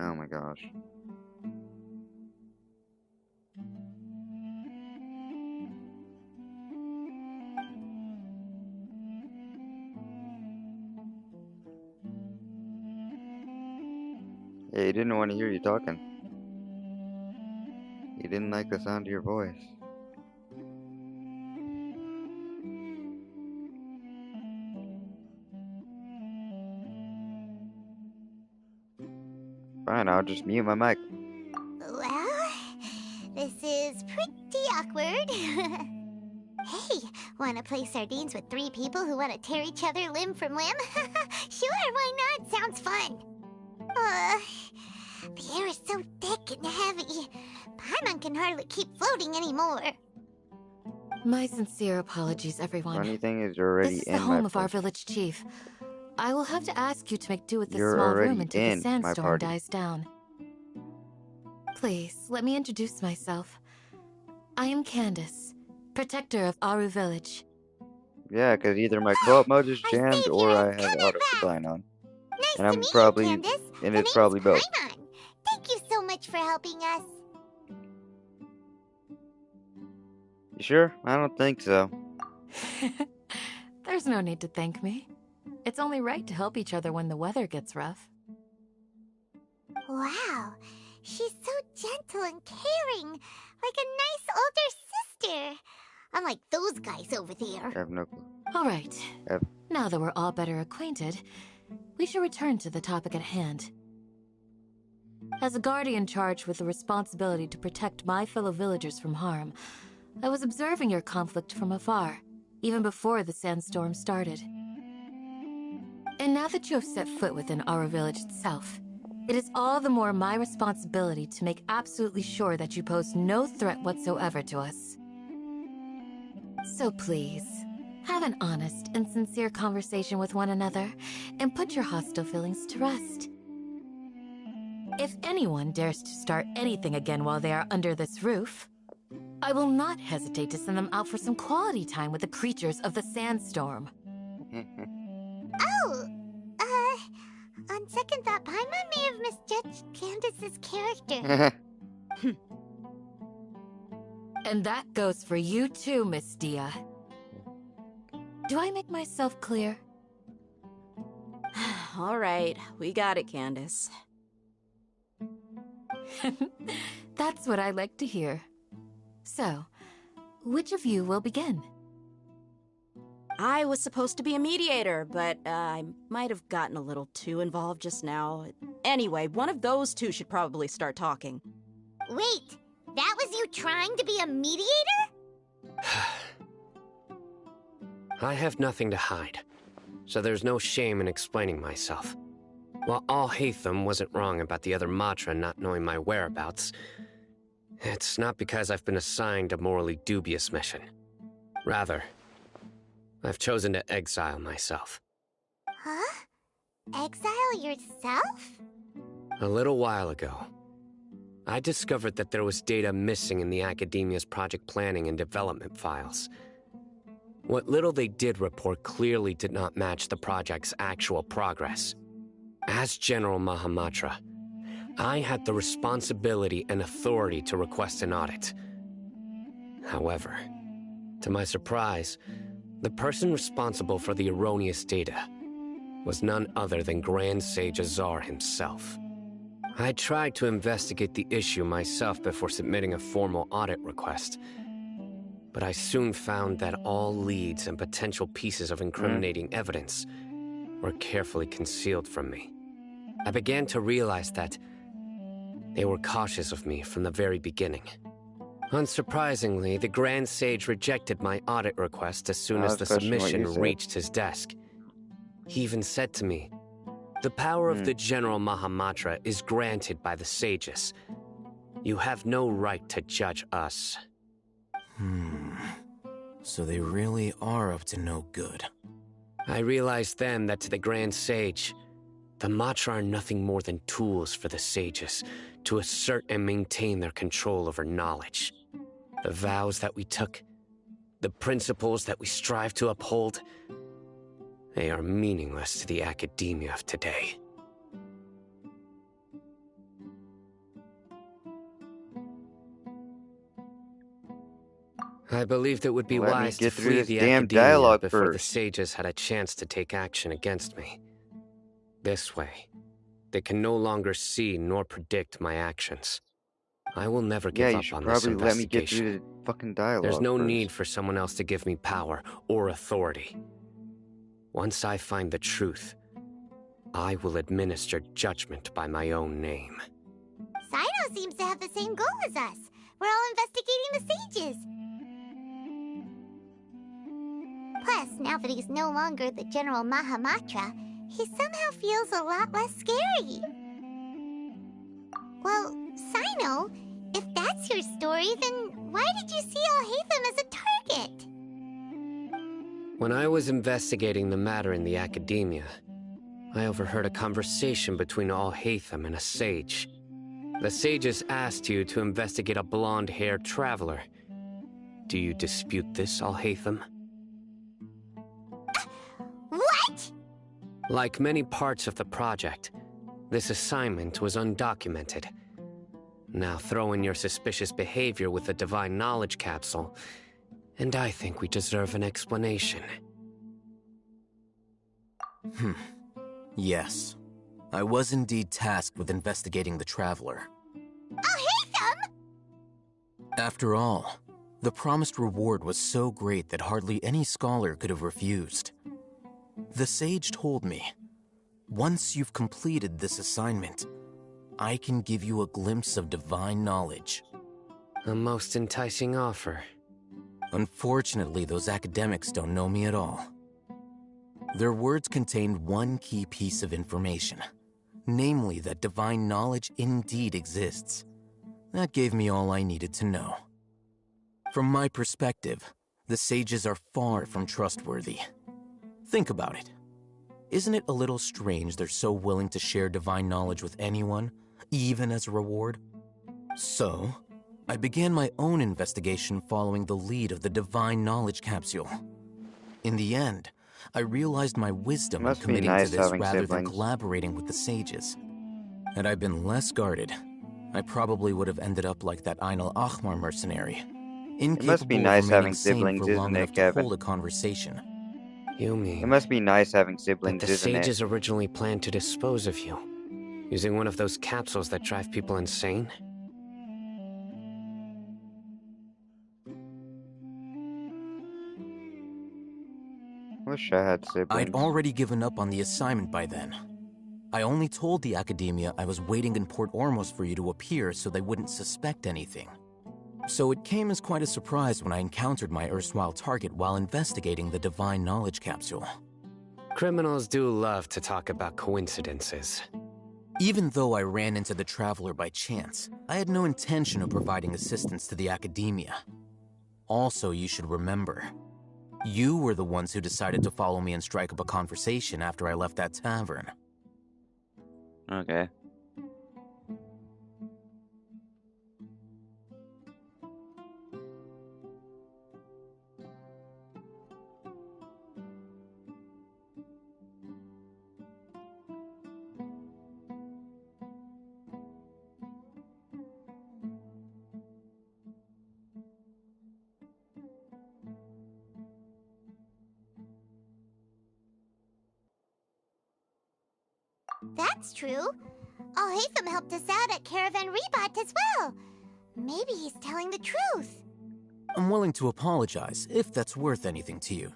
Oh my gosh. Yeah, he didn't want to hear you talking. He didn't like the sound of your voice. Fine, I'll just mute my mic. Well, this is pretty awkward. Hey, wanna play sardines with 3 people who wanna tear each other limb from limb? Sure, why not? Sounds fun. The air is so thick and heavy. Paimon can hardly keep floating anymore. My sincere apologies, everyone. Funny thing is, you're already This is in the home my of our place. village chief. I will have to ask you to make do with this You're small already room until in the my sandstorm party. dies down. Please, let me introduce myself. I am Candace, protector of Aru village. Yeah, because either my co-op mode is Our jammed savior or is I have coming auto back. decline on. Nice And to I'm meet probably, you, Candace. and The it's name's probably both. Paimon. Thank you so much for helping us. You sure? I don't think so. There's no need to thank me. It's only right to help each other when the weather gets rough. Wow, she's so gentle and caring, like a nice older sister. Unlike those guys over I there. have no clue. All right. Yep. Now that we're all better acquainted, we should return to the topic at hand. As a guardian charged with the responsibility to protect my fellow villagers from harm, I was observing your conflict from afar, even before the sandstorm started. And now that you have set foot within our village itself, it is all the more my responsibility to make absolutely sure that you pose no threat whatsoever to us. So please, have an honest and sincere conversation with one another, and put your hostile feelings to rest. If anyone dares to start anything again while they are under this roof, I will not hesitate to send them out for some quality time with the creatures of the sandstorm. Oh, on second thought, Paimon may have misjudged Candace's character. And that goes for you too, Miss Dia. Do I make myself clear? All right, we got it, Candace. That's what I like to hear. So, which of you will begin? I was supposed to be a mediator, but I might have gotten a little too involved just now. Anyway, one of those two should probably start talking. Wait, that was you trying to be a mediator? I have nothing to hide, so there's no shame in explaining myself. While Al-Haytham wasn't wrong about the other Matra not knowing my whereabouts, it's not because I've been assigned a morally dubious mission. Rather, I've chosen to exile myself. Huh? Exile yourself? A little while ago, I discovered that there was data missing in the Academia's project planning and development files. What little they did report clearly did not match the project's actual progress. As General Mahamatra, I had the responsibility and authority to request an audit. However, to my surprise, the person responsible for the erroneous data was none other than Grand Sage Azar himself. I tried to investigate the issue myself before submitting a formal audit request, but I soon found that all leads and potential pieces of incriminating evidence were carefully concealed from me. I began to realize that they were cautious of me from the very beginning. Unsurprisingly, the Grand Sage rejected my audit request as soon as the submission reached his desk. He even said to me, "The power of the General Mahamatra is granted by the sages. You have no right to judge us." So they really are up to no good. I realized then that to the Grand Sage, the Matra are nothing more than tools for the sages to assert and maintain their control over knowledge. The vows that we took, the principles that we strive to uphold, they are meaningless to the academia of today. I believed it would be wise to flee the academia before the sages had a chance to take action against me. This way, they can no longer see nor predict my actions. I will never give up on this investigation. There's no need for someone else to give me power or authority. Once I find the truth, I will administer judgment by my own name. Sino seems to have the same goal as us. We're all investigating the sages. Plus, now that he's no longer the General Mahamatra, he somehow feels a lot less scary. Well, Sino, if that's your story, then why did you see Alhaitham as a target? When I was investigating the matter in the academia, I overheard a conversation between Alhaitham and a sage. The sages asked you to investigate a blonde-haired traveler. Do you dispute this, Alhaitham? What? Like many parts of the project, this assignment was undocumented. Now throw in your suspicious behavior with the Divine Knowledge Capsule, and I think we deserve an explanation. Yes. I was indeed tasked with investigating the Traveler. Alhaitham! After all, the promised reward was so great that hardly any scholar could have refused. The sage told me, once you've completed this assignment, I can give you a glimpse of divine knowledge. A most enticing offer. Unfortunately, those academics don't know me at all. Their words contained one key piece of information, namely that divine knowledge indeed exists. That gave me all I needed to know. From my perspective, the sages are far from trustworthy. Think about it. Isn't it a little strange they're so willing to share divine knowledge with anyone, even as a reward? So, I began my own investigation following the lead of the Divine Knowledge Capsule. In the end, I realized my wisdom in committing to this rather than collaborating with the sages. Had I been less guarded, I probably would have ended up like that Ainul Ahmar mercenary, incapable of remaining sane for long enough to hold a conversation. You mean... It must be nice having siblings, that the isn't it? sages originally planned to dispose of you, using one of those capsules that drive people insane? Wish I had siblings. I'd already given up on the assignment by then. I only told the academia I was waiting in Port Ormos for you to appear so they wouldn't suspect anything. So it came as quite a surprise when I encountered my erstwhile target while investigating the Divine Knowledge Capsule. Criminals do love to talk about coincidences. Even though I ran into the Traveler by chance, I had no intention of providing assistance to the academia. Also, you should remember, you were the ones who decided to follow me and strike up a conversation after I left that tavern. Okay. That's true. Alhaitham helped us out at Caravan Rebot as well. Maybe he's telling the truth. I'm willing to apologize, if that's worth anything to you.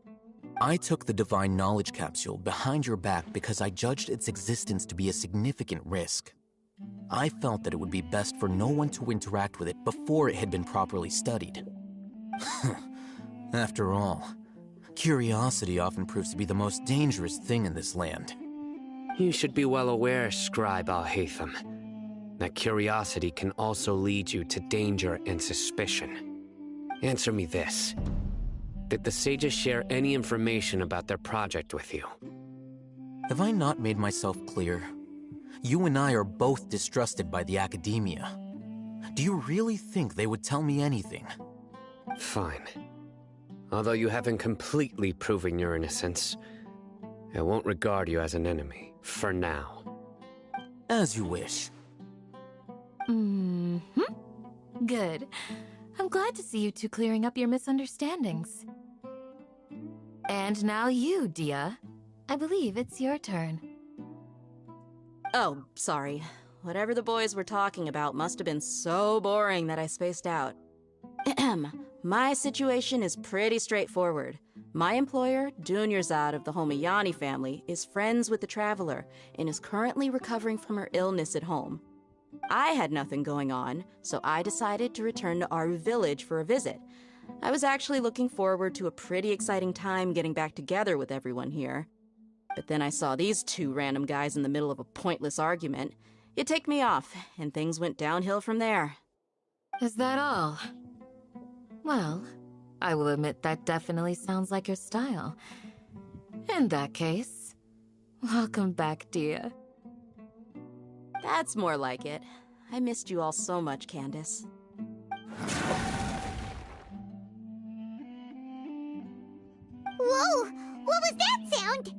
I took the Divine Knowledge Capsule behind your back because I judged its existence to be a significant risk. I felt that it would be best for no one to interact with it before it had been properly studied. After all, curiosity often proves to be the most dangerous thing in this land. You should be well aware, Scribe Alhaitham, that curiosity can also lead you to danger and suspicion. Answer me this. Did the sages share any information about their project with you? Have I not made myself clear? You and I are both distrusted by the academia. Do you really think they would tell me anything? Fine. Although you haven't completely proven your innocence, I won't regard you as an enemy, for now. As you wish. Good. I'm glad to see you two clearing up your misunderstandings. And now you, Dia. I believe it's your turn. Oh, sorry. Whatever the boys were talking about must have been so boring that I spaced out. My situation is pretty straightforward. My employer, Dunyarzad of the Homayani family, is friends with the Traveler and is currently recovering from her illness at home. I had nothing going on, so I decided to return to Aru Village for a visit. I was actually looking forward to a pretty exciting time getting back together with everyone here. But then I saw these two random guys in the middle of a pointless argument. It ticked me off, and things went downhill from there. Is that all? Well, I will admit that definitely sounds like your style. In that case, welcome back, Dia. That's more like it. I missed you all so much, Candace. Whoa! What was that sound?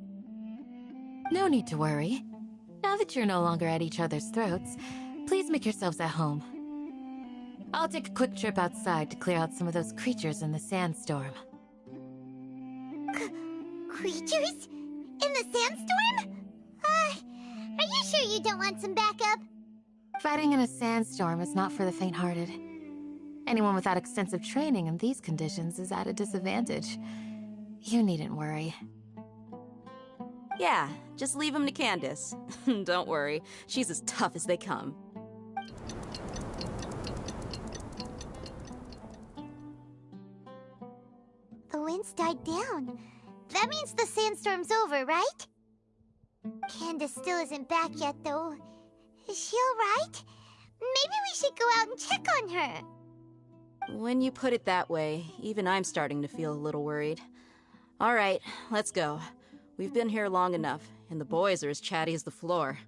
No need to worry. Now that you're no longer at each other's throats, please make yourselves at home. I'll take a quick trip outside to clear out some of those creatures in the sandstorm. Creatures? In the sandstorm? Are you sure you don't want some backup? Fighting in a sandstorm is not for the faint-hearted. Anyone without extensive training in these conditions is at a disadvantage. You needn't worry. Yeah, just leave him to Candace. Don't worry, she's as tough as they come. The wind's died down. That means the sandstorm's over, right? Candace still isn't back yet, though. Is she alright? Maybe we should go out and check on her. When you put it that way, even I'm starting to feel a little worried. All right, let's go. We've been here long enough, and the boys are as chatty as the floor.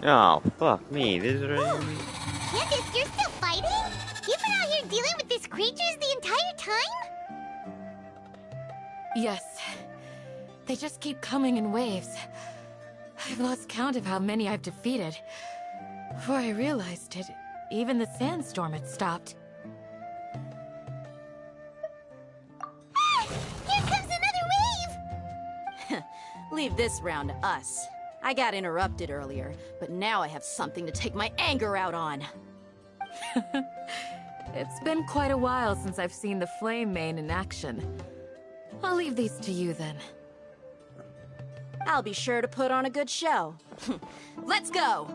Oh, fuck me. This is already me. Candace, you're still fighting? You've been out here dealing with these creatures the entire time? Yes. They just keep coming in waves. I've lost count of how many I've defeated. Before I realized it, even the sandstorm had stopped. Ah! Here comes another wave! Leave this round to us. I got interrupted earlier, but now I have something to take my anger out on. It's been quite a while since I've seen the Flame Mane in action. I'll leave these to you then. I'll be sure to put on a good show. Let's go!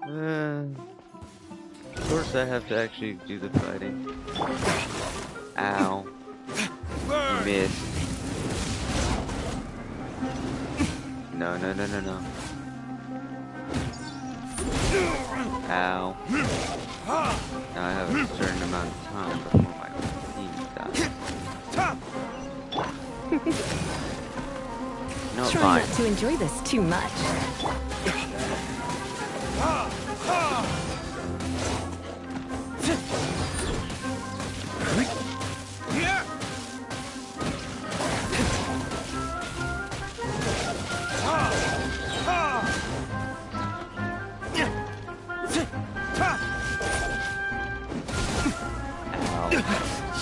Of course I have to actually do the fighting. Ow. Missed. No, no, no, no, no. Ow. Now I have a certain amount of time before my team dies. No, Try fine. not to enjoy this too much.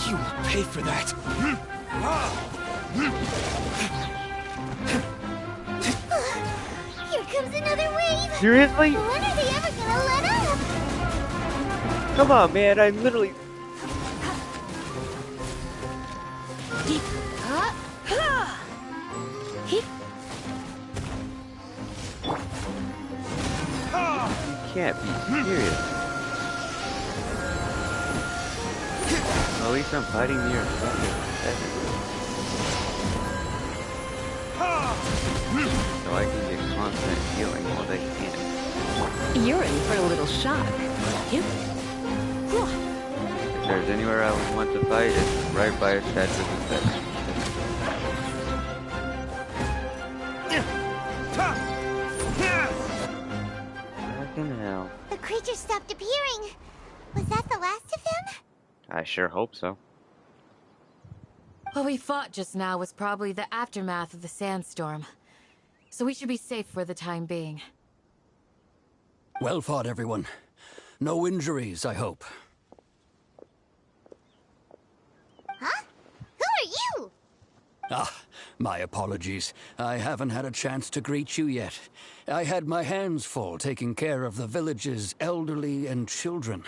You will pay for that. Here comes another wave! Seriously? When are they ever gonna let up? Come on, man. I literally... You can't be serious. Well, at least I'm fighting near something. So I can get constant healing while they can't. You're in for a little shock. Yep. If there's anywhere I would want to fight, it's right by a statue of the desert. Fucking hell. The creature stopped appearing. Was that the last of them? I sure hope so. What we fought just now was probably the aftermath of the sandstorm. So we should be safe for the time being. Well fought, everyone. No injuries, I hope. Huh? Who are you? Ah, my apologies. I haven't had a chance to greet you yet. I had my hands full taking care of the village's elderly and children.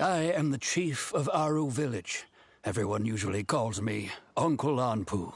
I am the chief of Aru village. Everyone usually calls me Uncle Anpu.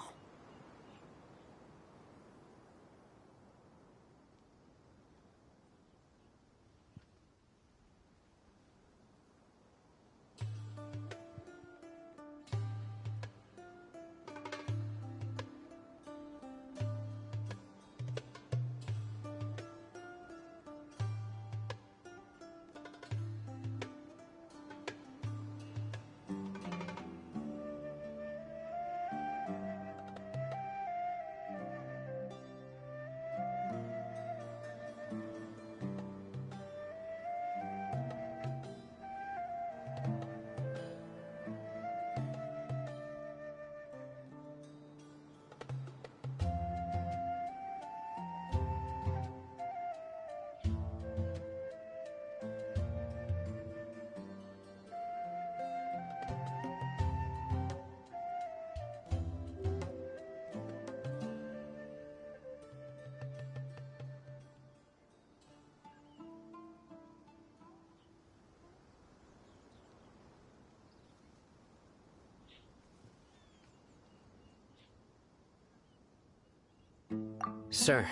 Sir,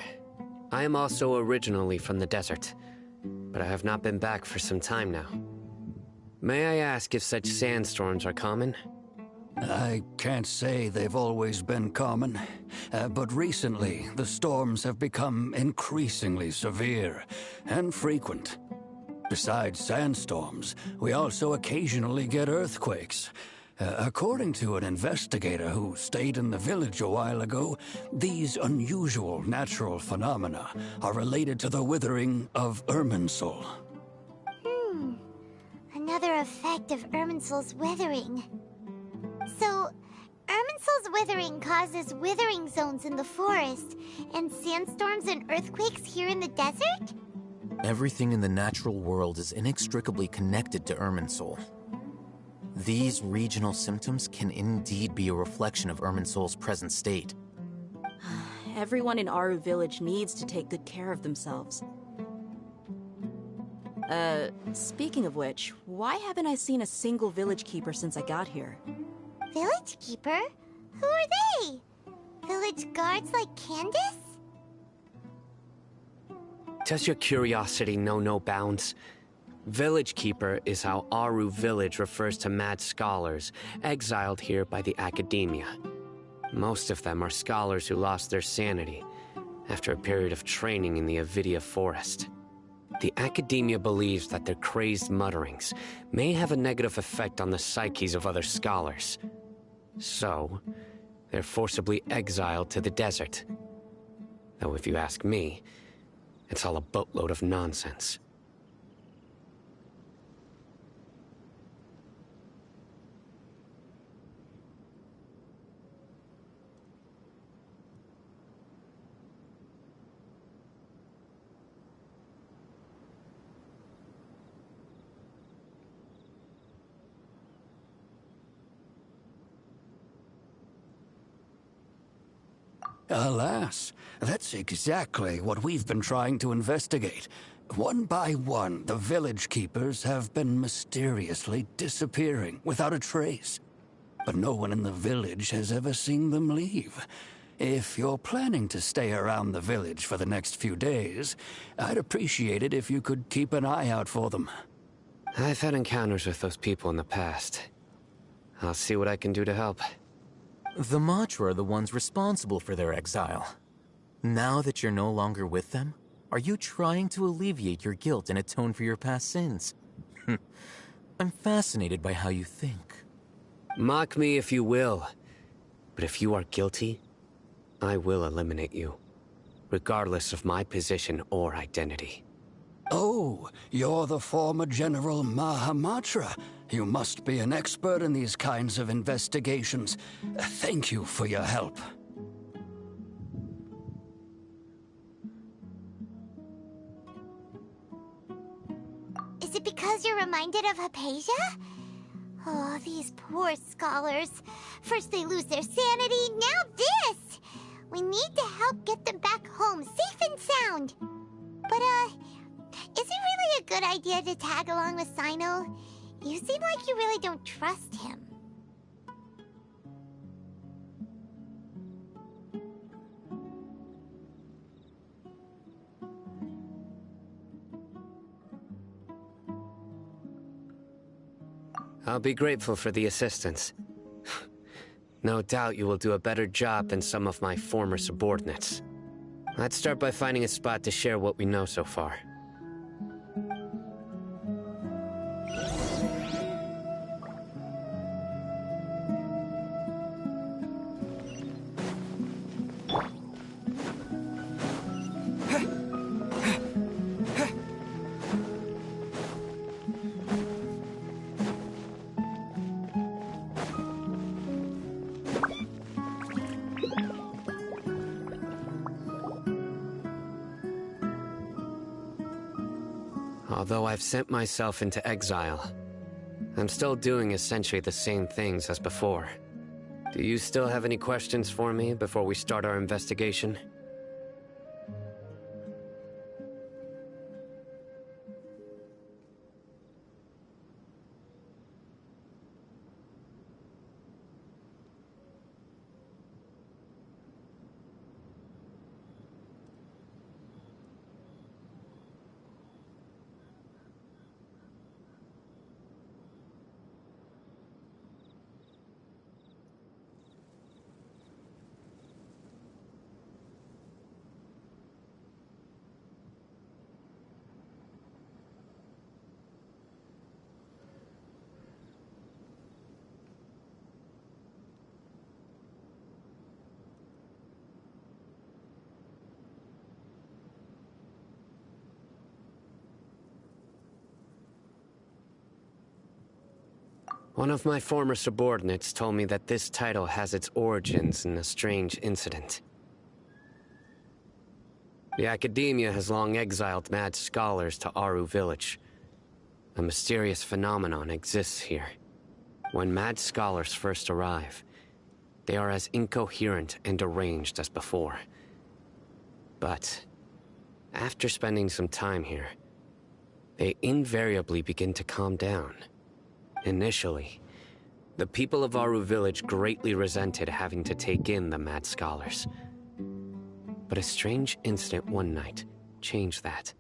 I am also originally from the desert, but I have not been back for some time now. May I ask if such sandstorms are common? I can't say they've always been common, but recently the storms have become increasingly severe and frequent. Besides sandstorms, we also occasionally get earthquakes. According to an investigator who stayed in the village a while ago, these unusual natural phenomena are related to the withering of Irminsul. Another effect of Irminsul's withering. So, Irminsul's withering causes withering zones in the forest, and sandstorms and earthquakes here in the desert? Everything in the natural world is inextricably connected to Irminsul. These regional symptoms can indeed be a reflection of Irminsul's present state. Everyone in Aru village needs to take good care of themselves. Speaking of which, why haven't I seen a single village keeper since I got here? Village keeper? Who are they? Village guards like Candace? Does your curiosity know no bounds? Village Keeper is how Aru village refers to mad scholars exiled here by the academia. Most of them are scholars who lost their sanity after a period of training in the Avidia forest. The academia believes that their crazed mutterings may have a negative effect on the psyches of other scholars. So, they're forcibly exiled to the desert. Though if you ask me, it's all a boatload of nonsense. Alas, that's exactly what we've been trying to investigate. One by one, the village keepers have been mysteriously disappearing without a trace. But no one in the village has ever seen them leave. If you're planning to stay around the village for the next few days, I'd appreciate it if you could keep an eye out for them. I've had encounters with those people in the past. I'll see what I can do to help. The Matra are the ones responsible for their exile. Now that you're no longer with them, are you trying to alleviate your guilt and atone for your past sins? I'm fascinated by how you think. Mock me if you will, but if you are guilty, I will eliminate you, regardless of my position or identity. Oh, you're the former General Mahamatra. You must be an expert in these kinds of investigations. Thank you for your help. Is it because you're reminded of Hypatia? Oh, these poor scholars. First they lose their sanity, now this! We need to help get them back home, safe and sound. But, is it really a good idea to tag along with Sino? You seem like you really don't trust him. I'll be grateful for the assistance. No doubt you will do a better job than some of my former subordinates. Let's start by finding a spot to share what we know so far. Although I've sent myself into exile, I'm still doing essentially the same things as before. Do you still have any questions for me before we start our investigation? One of my former subordinates told me that this title has its origins in a strange incident. The Academia has long exiled mad scholars to Aru Village. A mysterious phenomenon exists here. When mad scholars first arrive, they are as incoherent and deranged as before. But after spending some time here, they invariably begin to calm down. Initially, the people of Aru Village greatly resented having to take in the mad scholars. But a strange incident one night changed that.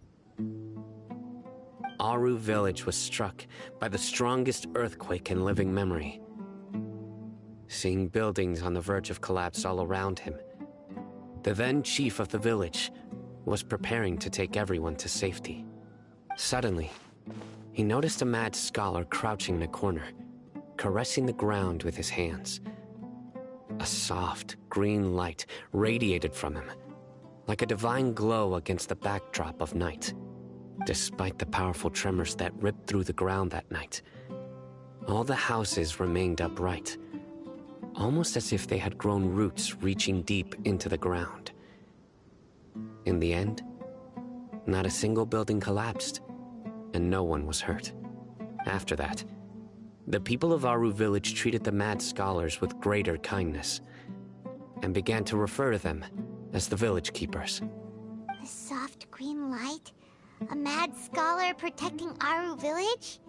Aru Village was struck by the strongest earthquake in living memory. Seeing buildings on the verge of collapse all around him, the then chief of the village was preparing to take everyone to safety. Suddenly, he noticed a mad scholar crouching in a corner, caressing the ground with his hands. A soft, green light radiated from him, like a divine glow against the backdrop of night. Despite the powerful tremors that ripped through the ground that night, all the houses remained upright, almost as if they had grown roots reaching deep into the ground. In the end, not a single building collapsed, and no one was hurt. After that, the people of Aru Village treated the mad scholars with greater kindness, and began to refer to them as the village keepers. A soft green light? A mad scholar protecting Aru Village?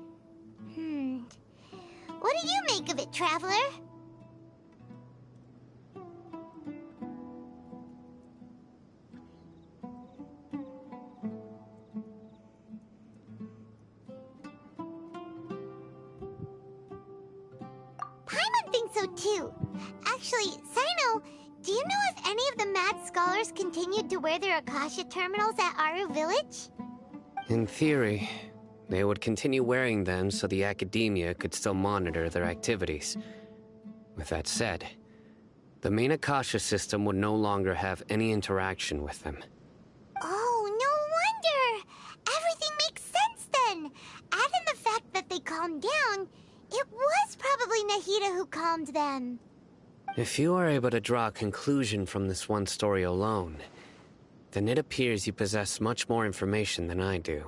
What do you make of it, Traveler? so too. Actually, Sino, do you know if any of the mad scholars continued to wear their Akasha terminals at Aru Village? In theory, they would continue wearing them so the academia could still monitor their activities. With that said, the main Akasha system would no longer have any interaction with them. Oh, no wonder! Everything makes sense then! Add in the fact that they calmed down, it was probably Nahida who calmed them. If you are able to draw a conclusion from this one story alone, then it appears you possess much more information than I do.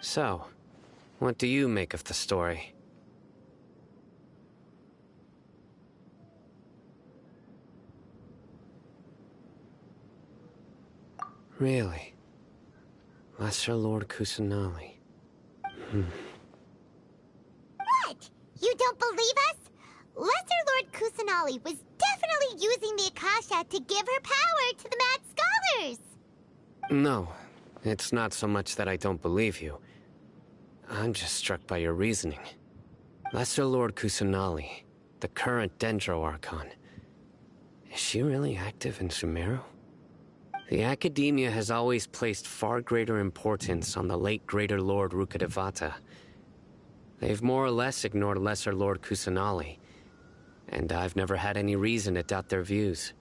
So, what do you make of the story? Really? Lesser Lord Kusanali. What? You don't believe us? Lesser Lord Kusanali was definitely using the Akasha to give her power to the mad scholars! No, it's not so much that I don't believe you. I'm just struck by your reasoning. Lesser Lord Kusanali, the current Dendro Archon. Is she really active in Sumeru? The Academia has always placed far greater importance on the late Greater Lord Rukkhadevata. They've more or less ignored Lesser Lord Kusanali, and I've never had any reason to doubt their views.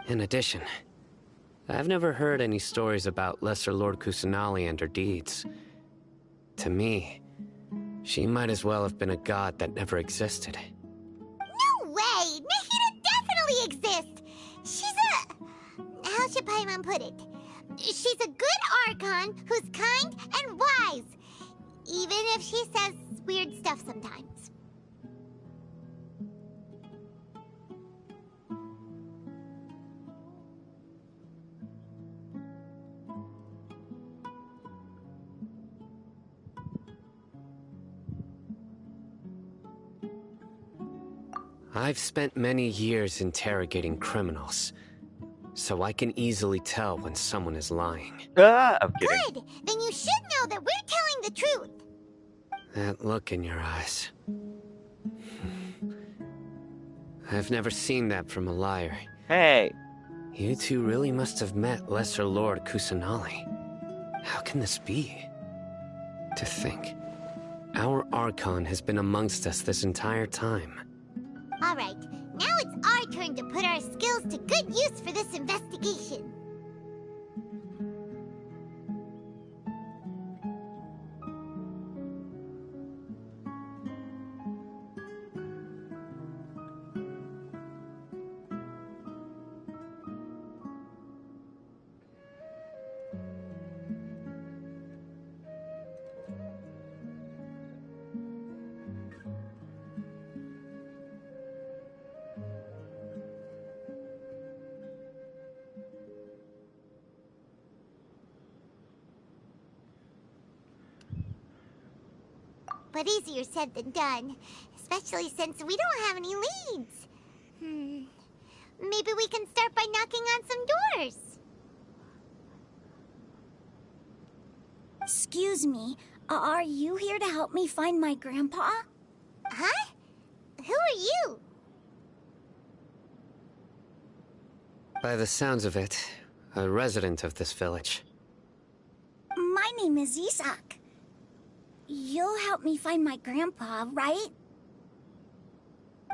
In addition, I've never heard any stories about Lesser Lord Kusanali and her deeds. To me, she might as well have been a god that never existed. No way! Nahida definitely exists! She's a... how should Paimon put it? She's a good Archon who's kind and wise, even if she says weird stuff sometimes. I've spent many years interrogating criminals, so I can easily tell when someone is lying. I'm kidding. Good! Then you should know that we're telling the truth! That look in your eyes. I've never seen that from a liar. Hey! You two really must have met Lesser Lord Kusanali. How can this be? To think, our Archon has been amongst us this entire time. Alright, now it's our turn to put our skills to good use for this investigation. But easier said than done, especially since we don't have any leads. Maybe we can start by knocking on some doors. Excuse me, are you here to help me find my grandpa? Huh? Who are you? By the sounds of it, a resident of this village. My name is Isak. You'll help me find my grandpa, right?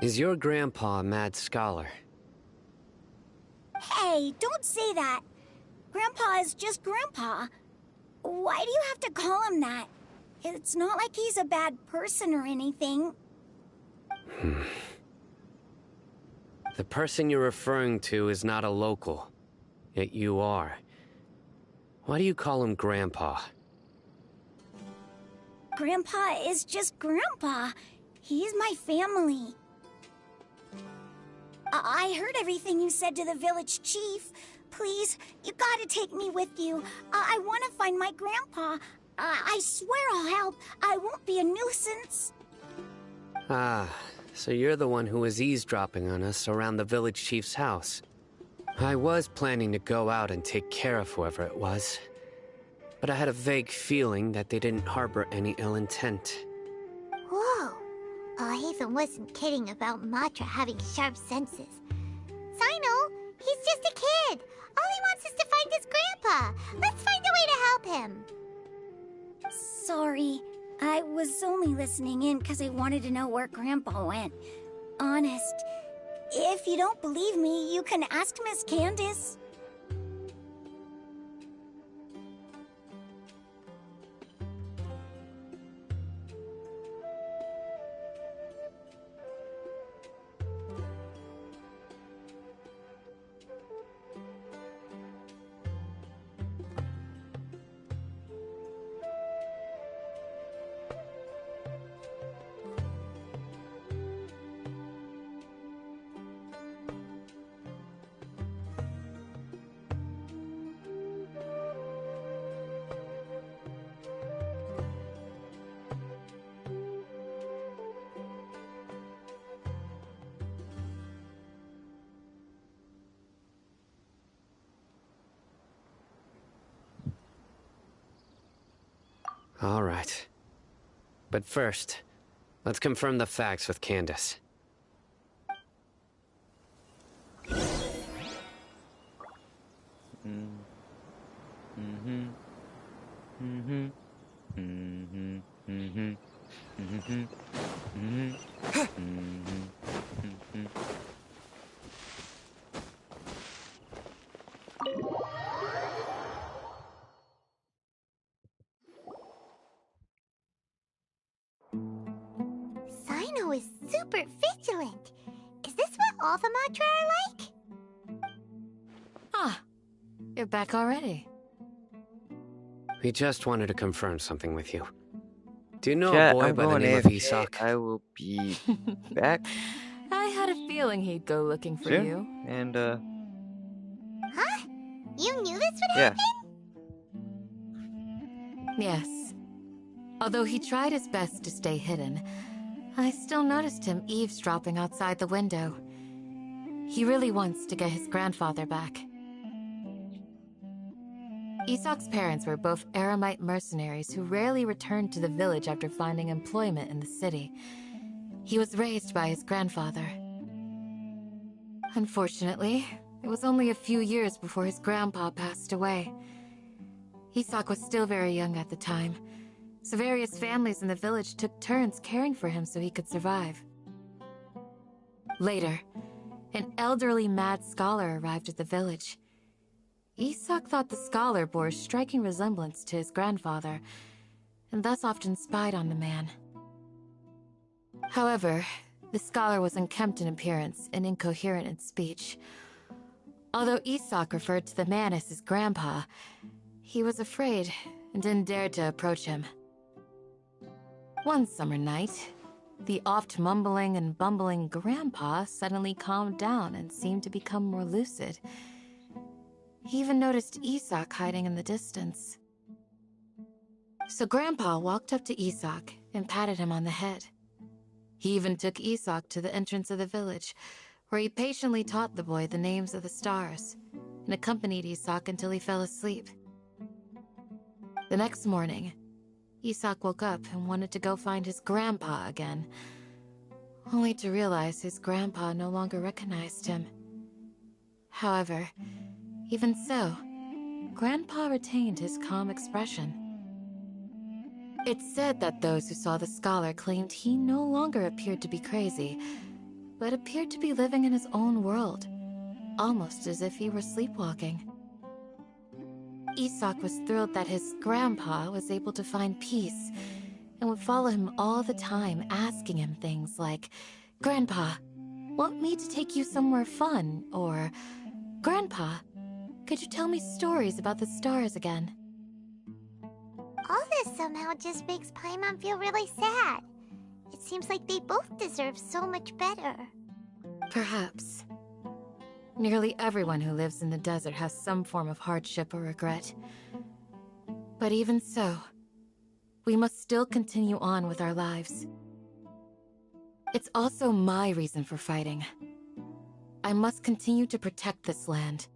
Is your grandpa a mad scholar? Hey, don't say that. Grandpa is just Grandpa. Why do you have to call him that? It's not like he's a bad person or anything. The person you're referring to is not a local, yet you are. Why do you call him Grandpa? Grandpa is just Grandpa. He's my family. I heard everything you said to the village chief. Please, you gotta take me with you. I want to find my grandpa. I swear I'll help. I won't be a nuisance. Ah, so you're the one who was eavesdropping on us around the village chief's house. I was planning to go out and take care of whoever it was, but I had a vague feeling that they didn't harbor any ill intent. Whoa. Even wasn't kidding about Matra having sharp senses. Sino, he's just a kid. All he wants is to find his grandpa. Let's find a way to help him. Sorry, I was only listening in because I wanted to know where Grandpa went. Honest. If you don't believe me, you can ask Miss Candace. All right. But first, let's confirm the facts with Candace. Sino is super vigilant. Is this what all the Matra are like? Ah, you're back already. We just wanted to confirm something with you. Do you know Chat, a boy I'm by the going name of AFK. Isak? I will be back I had a feeling he'd go looking for soon. you. And, Huh? You knew this would yeah. happen? Yes. Although he tried his best to stay hidden, I still noticed him eavesdropping outside the window. He really wants to get his grandfather back. Isak's parents were both Aramite mercenaries who rarely returned to the village after finding employment in the city. He was raised by his grandfather. Unfortunately, it was only a few years before his grandpa passed away. Isak was still very young at the time, so various families in the village took turns caring for him so he could survive. Later, an elderly mad scholar arrived at the village. Isak thought the scholar bore a striking resemblance to his grandfather, and thus often spied on the man. However, the scholar was unkempt in appearance and incoherent in speech. Although Isak referred to the man as his grandpa, he was afraid and didn't dare to approach him. One summer night, the oft mumbling and bumbling grandpa suddenly calmed down and seemed to become more lucid. He even noticed Isak hiding in the distance. So Grandpa walked up to Isak and patted him on the head. He even took Isak to the entrance of the village, where he patiently taught the boy the names of the stars, and accompanied Isak until he fell asleep. The next morning, Isak woke up and wanted to go find his grandpa again, only to realize his grandpa no longer recognized him. However, even so, Grandpa retained his calm expression. It's said that those who saw the scholar claimed he no longer appeared to be crazy, but appeared to be living in his own world, almost as if he were sleepwalking. Isak was thrilled that his grandpa was able to find peace and would follow him all the time, asking him things like, "Grandpa, want me to take you somewhere fun?" Or, "Grandpa, could you tell me stories about the stars again?" All this somehow just makes Paimon feel really sad. It seems like they both deserve so much better. Perhaps. Nearly everyone who lives in the desert has some form of hardship or regret. But even so, we must still continue on with our lives. It's also my reason for fighting. I must continue to protect this land.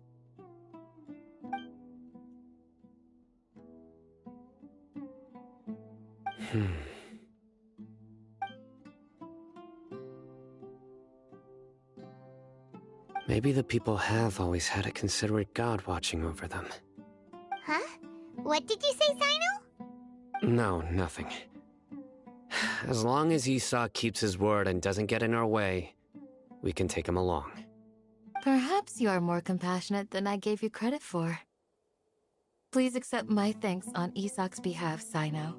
Maybe the people have always had a considerate god watching over them. Huh? What did you say, Sino? No, nothing. As long as Esau keeps his word and doesn't get in our way, we can take him along. Perhaps you are more compassionate than I gave you credit for. Please accept my thanks on Isak's behalf, Sino.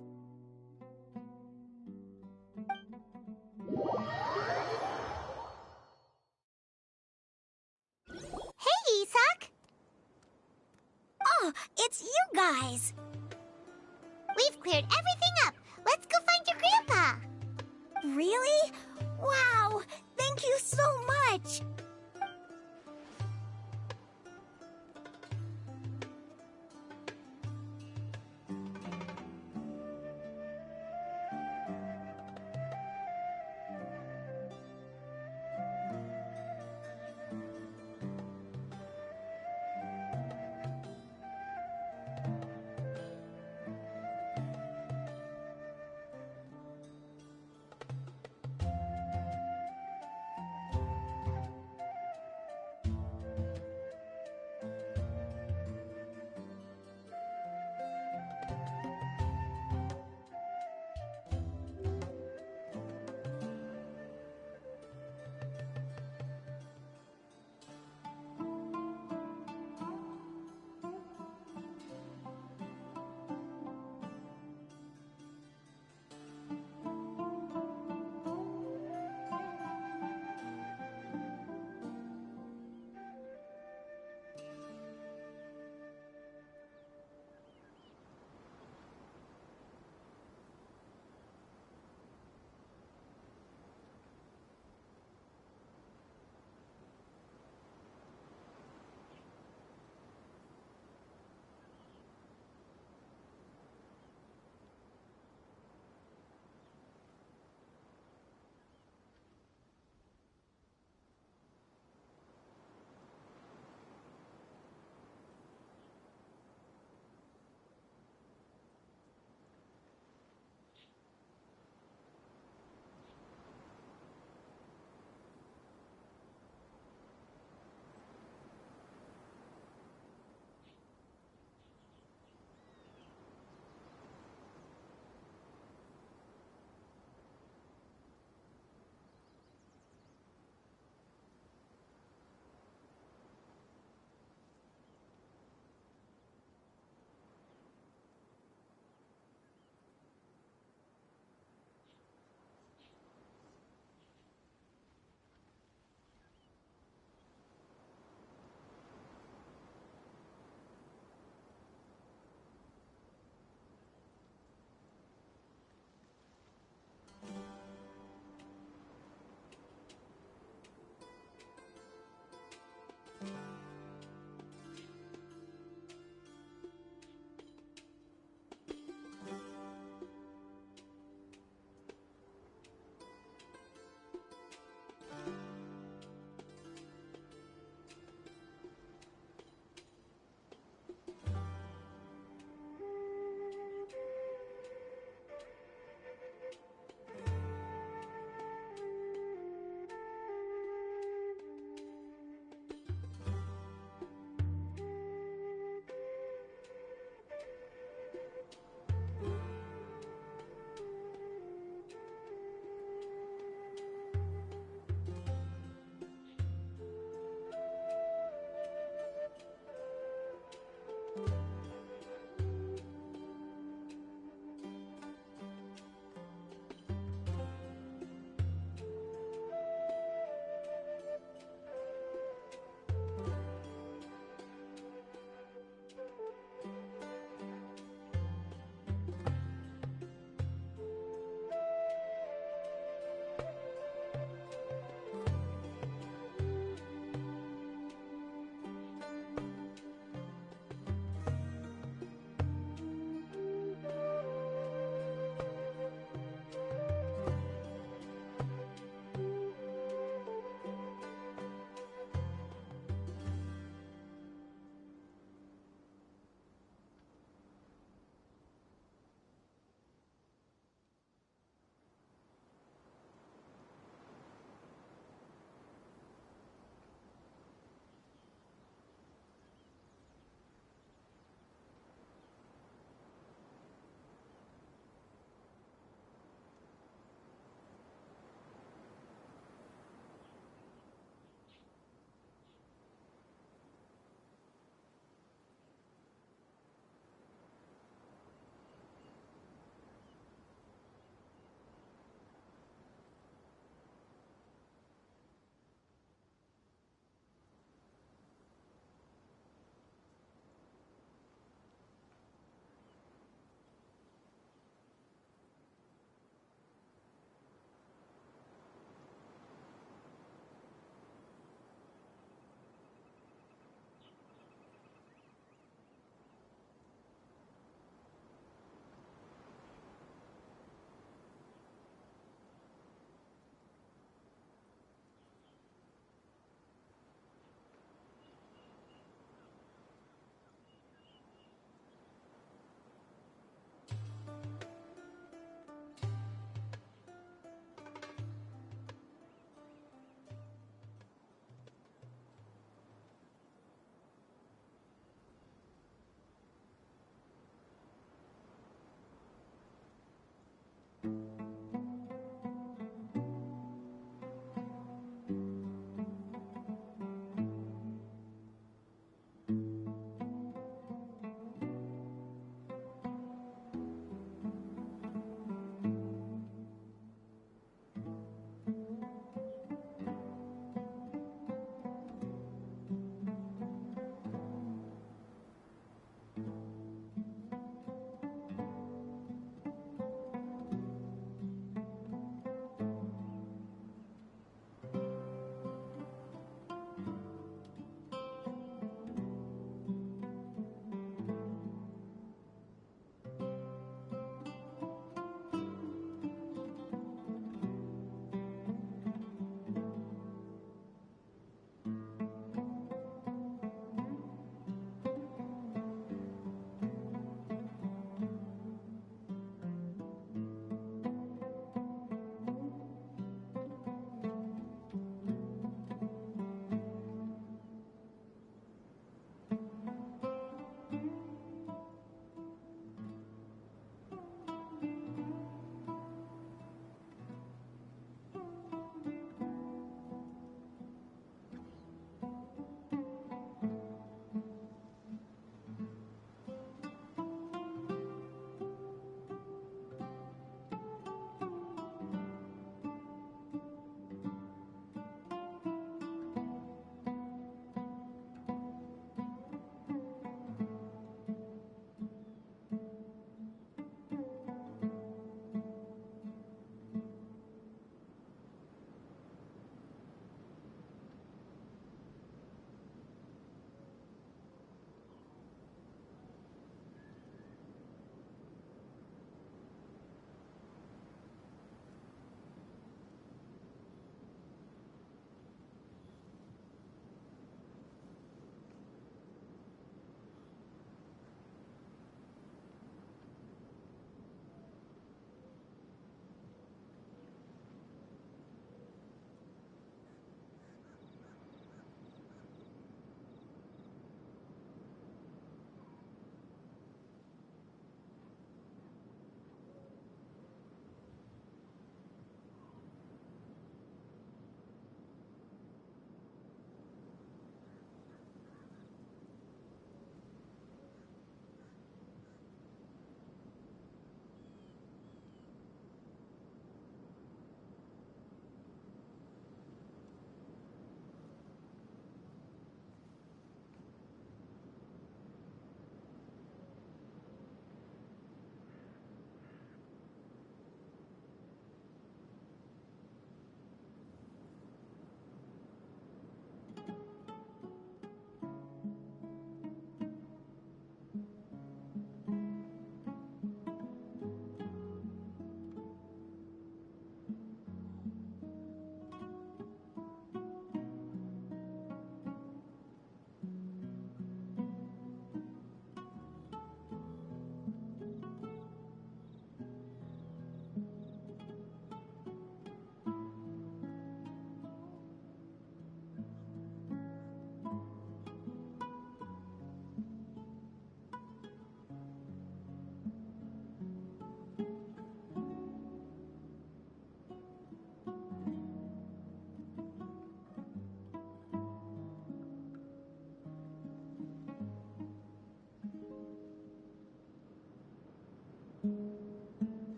Hey, Isak! Oh, it's you guys! We've cleared everything up. Let's go find your grandpa. Really? Wow! Thank you so much!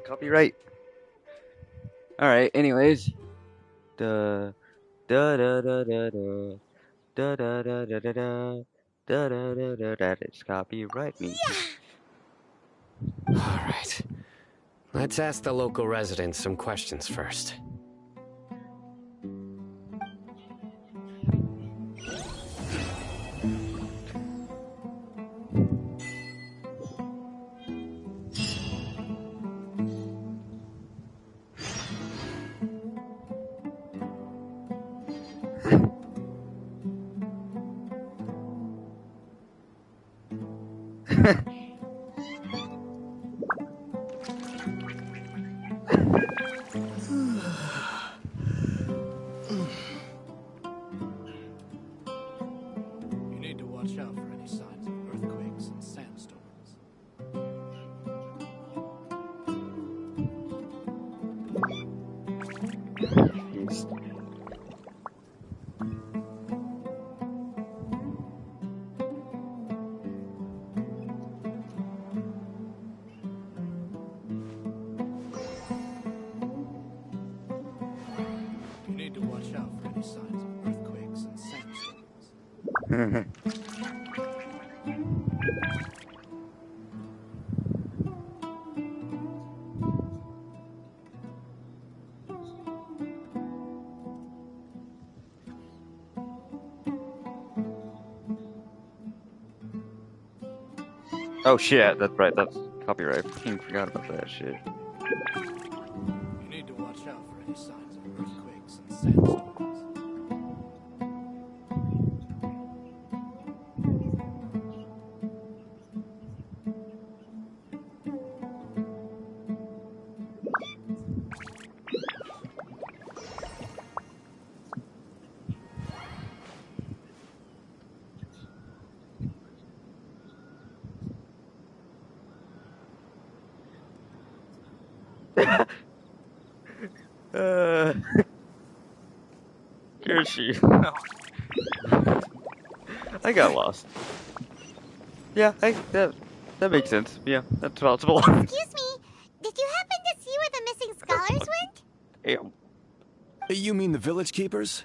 Copyright. Alright, anyways. Da da da da da da da da da da da da da da da da da. It's copyright me. Alright. Let's ask the local residents some questions first. You need to watch out for any signs of earthquakes and sandstorms. You need to watch out for any signs of earthquakes and sandstorms. Oh shit, that's right, that's copyright. I forgot about that shit. You need to watch out for any signs of earthquakes and sandstorms. Here she. I got lost. Yeah, that makes sense. Yeah, that's possible. Excuse me, did you happen to see where the missing scholars went? Damn. You mean the village keepers?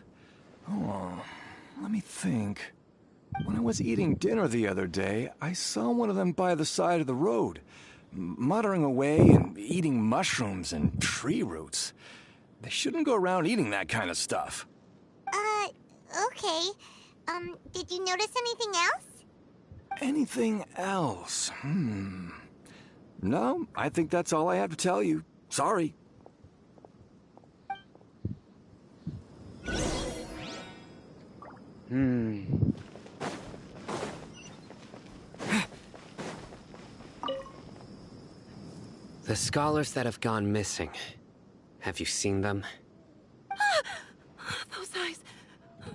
Oh, let me think. When I was eating dinner the other day, I saw one of them by the side of the road, muttering away and eating mushrooms and tree roots. They shouldn't go around eating that kind of stuff. Okay. Did you notice anything else? Anything else? No, I think that's all I have to tell you. Sorry. The scholars that have gone missing. Have you seen them? Those eyes.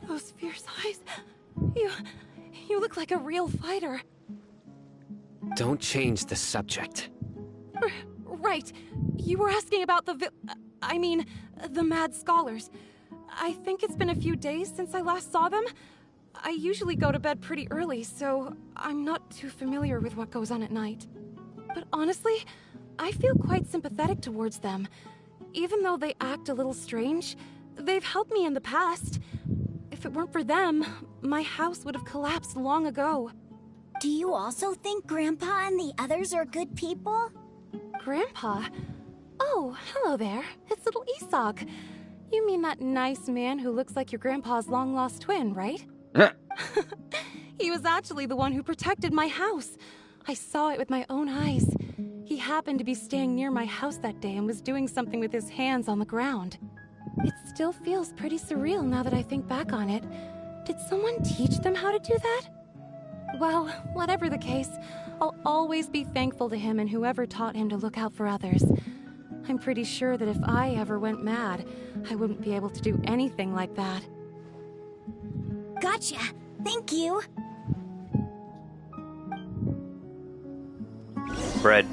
Those fierce eyes. You look like a real fighter. Don't change the subject. Right. You were asking about the mad scholars. I think it's been a few days since I last saw them. I usually go to bed pretty early, so I'm not too familiar with what goes on at night. But honestly, I feel quite sympathetic towards them. Even though they act a little strange, they've helped me in the past. If it weren't for them, my house would have collapsed long ago. Do you also think Grandpa and the others are good people? Grandpa? Oh, hello there. It's little Isak. You mean that nice man who looks like your grandpa's long-lost twin, right? He was actually the one who protected my house. I saw it with my own eyes. He happened to be staying near my house that day and was doing something with his hands on the ground. It still feels pretty surreal now that I think back on it. Did someone teach them how to do that? Well, whatever the case, I'll always be thankful to him and whoever taught him to look out for others. I'm pretty sure that if I ever went mad, I wouldn't be able to do anything like that. Gotcha. Thank you. Bread.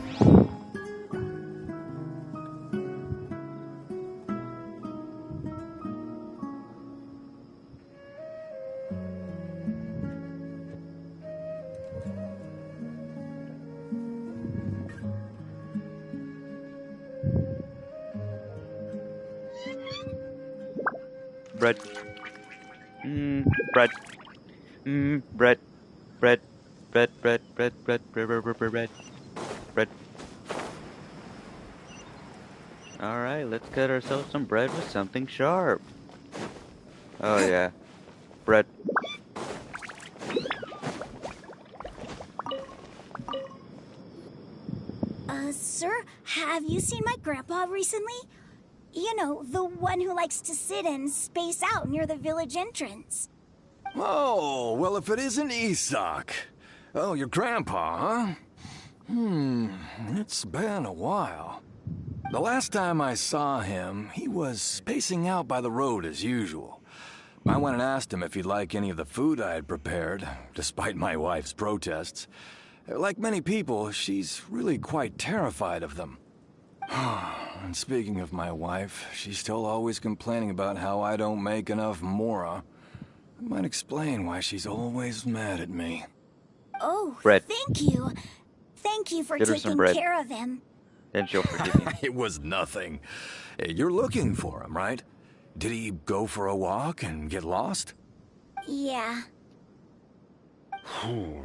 bread. Bread. Bread. Bread. Bread. Bread. Bread. Bread. Bread. Bread. Bread. Bread. Alright, let's cut ourselves some bread with something sharp. Oh yeah. Bread. Sir, have you seen my grandpa recently? You know, the one who likes to sit and space out near the village entrance. Oh, well, if it isn't Isak. Oh, your grandpa, huh? It's been a while. The last time I saw him, he was spacing out by the road as usual. I went and asked him if he'd like any of the food I had prepared, despite my wife's protests. Like many people, she's really quite terrified of them. And speaking of my wife, she's still always complaining about how I don't make enough mora. That might explain why she's always mad at me. Oh, bread. Thank you. Thank you for Get her some taking bread. care of him. Then she'll forgive me. It was nothing. You're looking for him, right? Did he go for a walk and get lost? Yeah.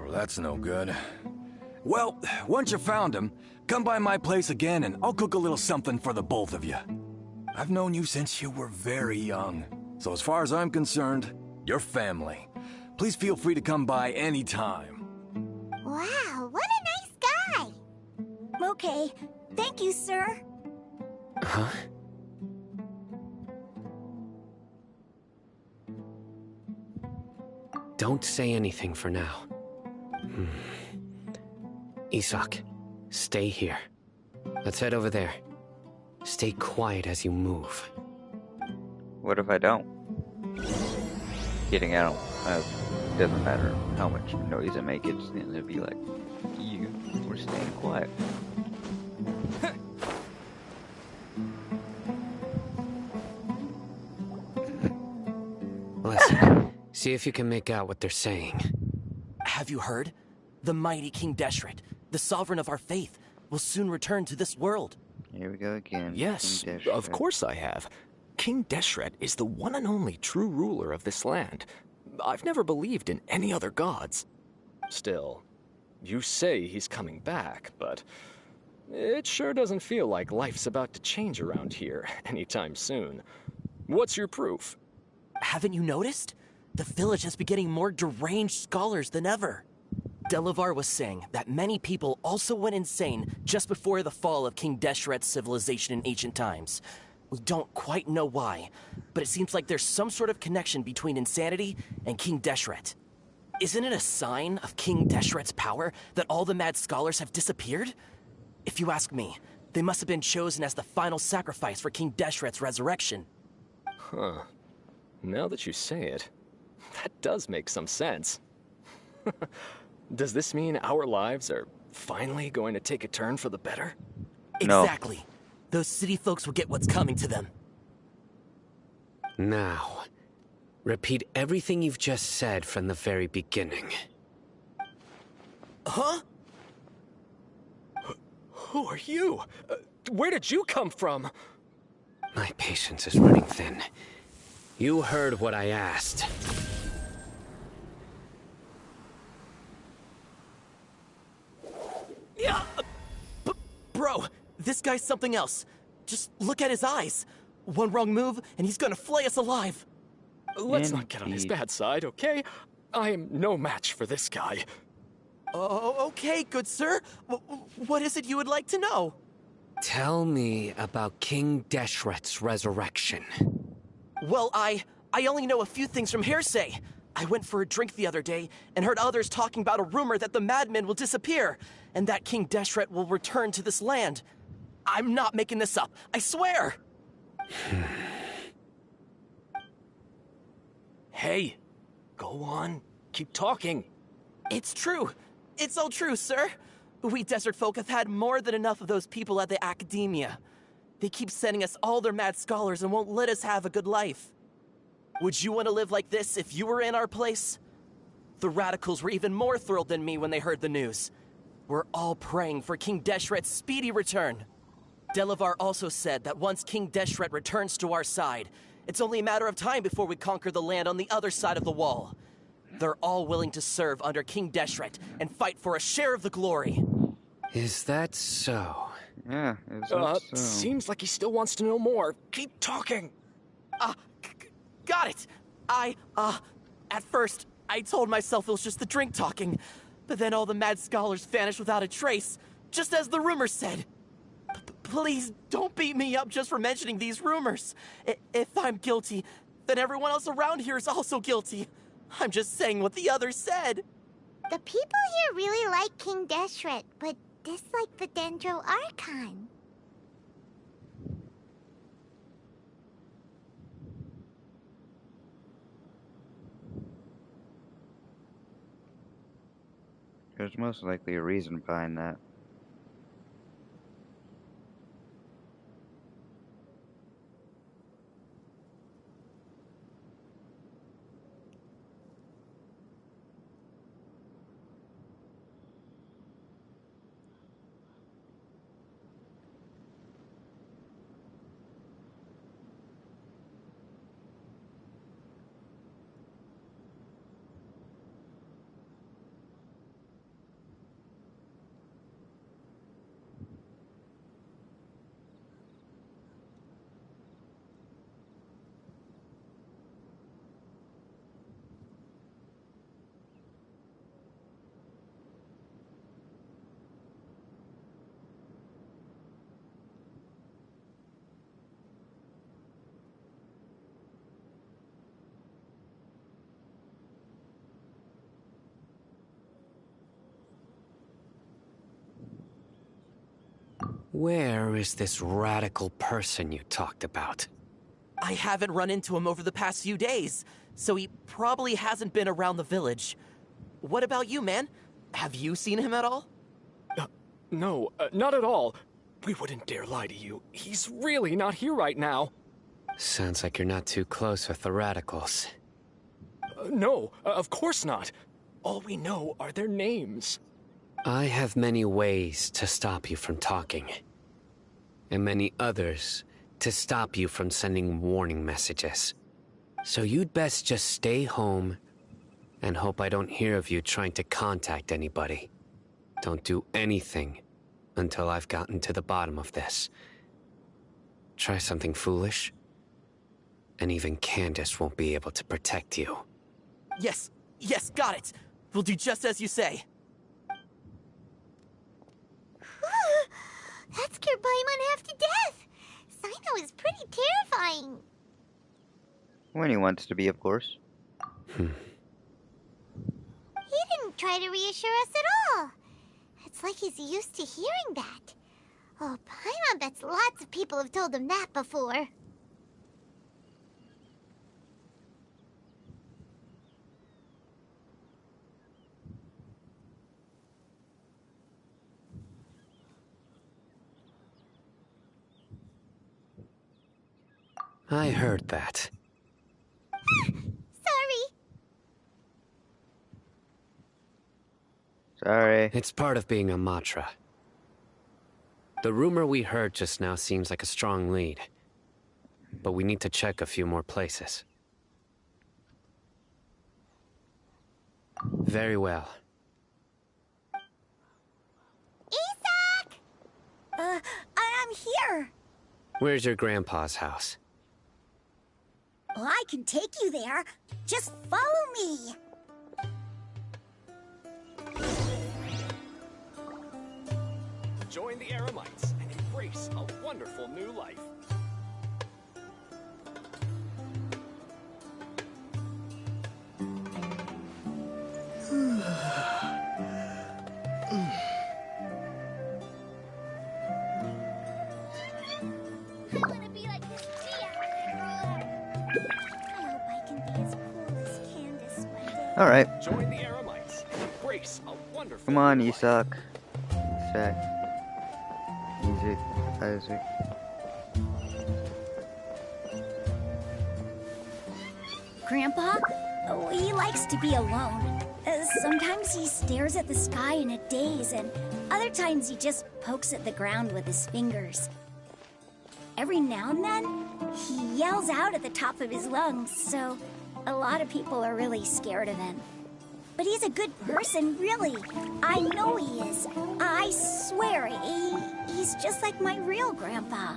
That's no good. Well, once you found him, come by my place again and I'll cook a little something for the both of you. I've known you since you were very young, so as far as I'm concerned, you're family. Please feel free to come by anytime. Wow, what a nice guy! Okay, thank you, sir. Huh? Don't say anything for now. Isak, stay here. Let's head over there. Stay quiet as you move. What if I don't? Kidding, I don't. Doesn't matter how much noise I make, it's gonna be like, you were staying quiet. Listen, see if you can make out what they're saying. Have you heard? The mighty King Deshret, the sovereign of our faith, will soon return to this world. Here we go again. Yes, King of Deshret. course I have. King Deshret is the one and only true ruler of this land. I've never believed in any other gods. Still, you say he's coming back, but it sure doesn't feel like life's about to change around here anytime soon. What's your proof? Haven't you noticed? The village has been getting more deranged scholars than ever. Delavar was saying that many people also went insane just before the fall of King Deshret's civilization in ancient times. We don't quite know why, but it seems like there's some sort of connection between insanity and King Deshret. Isn't it a sign of King Deshret's power that all the mad scholars have disappeared? If you ask me, they must have been chosen as the final sacrifice for King Deshret's resurrection. Huh. Now that you say it, that does make some sense. Does this mean our lives are finally going to take a turn for the better? No. Exactly. Those city folks will get what's coming to them. Now, repeat everything you've just said from the very beginning. Huh? Who are you? Where did you come from? My patience is running thin. You heard what I asked. Yeah, bro, this guy's something else. Just look at his eyes. One wrong move, and he's gonna flay us alive. Let's not get on his bad side, okay? I am no match for this guy. Oh, okay, good sir. What is it you would like to know? Tell me about King Deshret's resurrection. Well, I only know a few things from hearsay. I went for a drink the other day and heard others talking about a rumor that the madmen will disappear and that King Deshret will return to this land. I'm not making this up, I swear! Hey, go on. Keep talking. It's true. It's all true, sir. We desert folk have had more than enough of those people at the academia. They keep sending us all their mad scholars and won't let us have a good life. Would you want to live like this if you were in our place? The radicals were even more thrilled than me when they heard the news. We're all praying for King Deshret's speedy return. Delavar also said that once King Deshret returns to our side, It's only a matter of time before we conquer the land on the other side of the wall. They're all willing to serve under King Deshret and fight for a share of the glory. Is that so? Yeah, is that so? Seems like he still wants to know more. Keep talking. Got it. At first, I told myself it was just the drink talking, but then all the mad scholars vanished without a trace, just as the rumors said. Please don't beat me up just for mentioning these rumors. If I'm guilty, then everyone else around here is also guilty. I'm just saying what the others said. The people here really like King Deshret, but dislike the Dendro Archon. There's most likely a reason behind that. Where is this radical person you talked about? I haven't run into him over the past few days, so he probably hasn't been around the village. What about you, man? Have you seen him at all? No, not at all. We wouldn't dare lie to you. He's really not here right now. Sounds like you're not too close with the radicals. No, of course not. All we know are their names. I have many ways to stop you from talking. And many others to stop you from sending warning messages. So you'd best just stay home and hope I don't hear of you trying to contact anybody. Don't do anything until I've gotten to the bottom of this. Try something foolish, and even Candace won't be able to protect you. Yes, got it. We'll do just as you say. That scared Paimon half to death. Sino is pretty terrifying. When he wants to be, of course. He didn't try to reassure us at all. It's like he's used to hearing that. Oh, Paimon bets lots of people have told him that before. I heard that. Sorry. It's part of being a Matra. The rumor we heard just now seems like a strong lead. But we need to check a few more places. Very well. Isak! I'm here. Where's your grandpa's house? Well, I can take you there. Just follow me. Join the Eremites and embrace a wonderful new life. All right. Join the Eremites and embrace a wonderful. Come on, Isak. Isak. Isaac. Grandpa? Oh, he likes to be alone. Sometimes he stares at the sky in a daze, and other times he just pokes at the ground with his fingers. Every now and then, he yells out at the top of his lungs, so a lot of people are really scared of him. But he's a good person, really. I know he is. I swear, he's just like my real grandpa.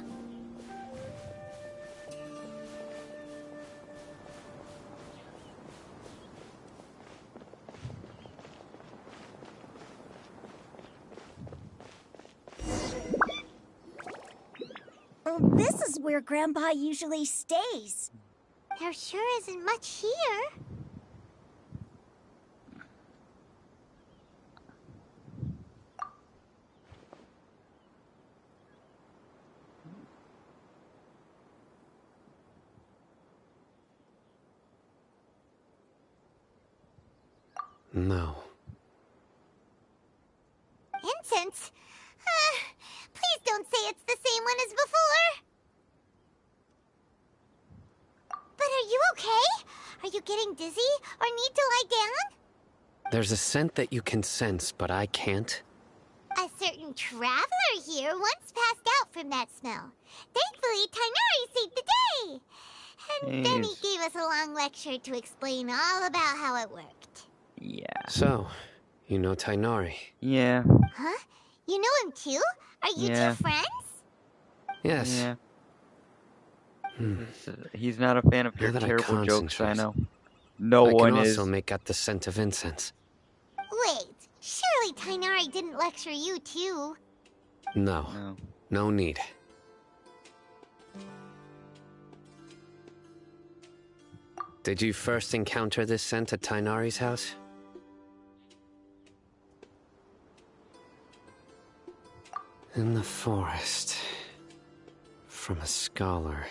Well, this is where Grandpa usually stays. There sure isn't much here. No. Incense? Please don't say it's the same one as before. But are you okay? Are you getting dizzy or need to lie down? There's a scent that you can sense, but I can't. A certain traveler here once passed out from that smell. Thankfully, Tainari saved the day. And then he gave us a long lecture to explain all about how it worked. Yeah. So, you know Tainari? Yeah. Huh? You know him too? Are you Yeah. two friends? Yes. Yeah. He's not a fan of your Now that I terrible jokes, I concentrate, know. No I one can is. also make out the scent of incense. Wait, surely Tainari didn't lecture you too. No. No need. Did you first encounter this scent at Tainari's house? In the forest. From a scholar.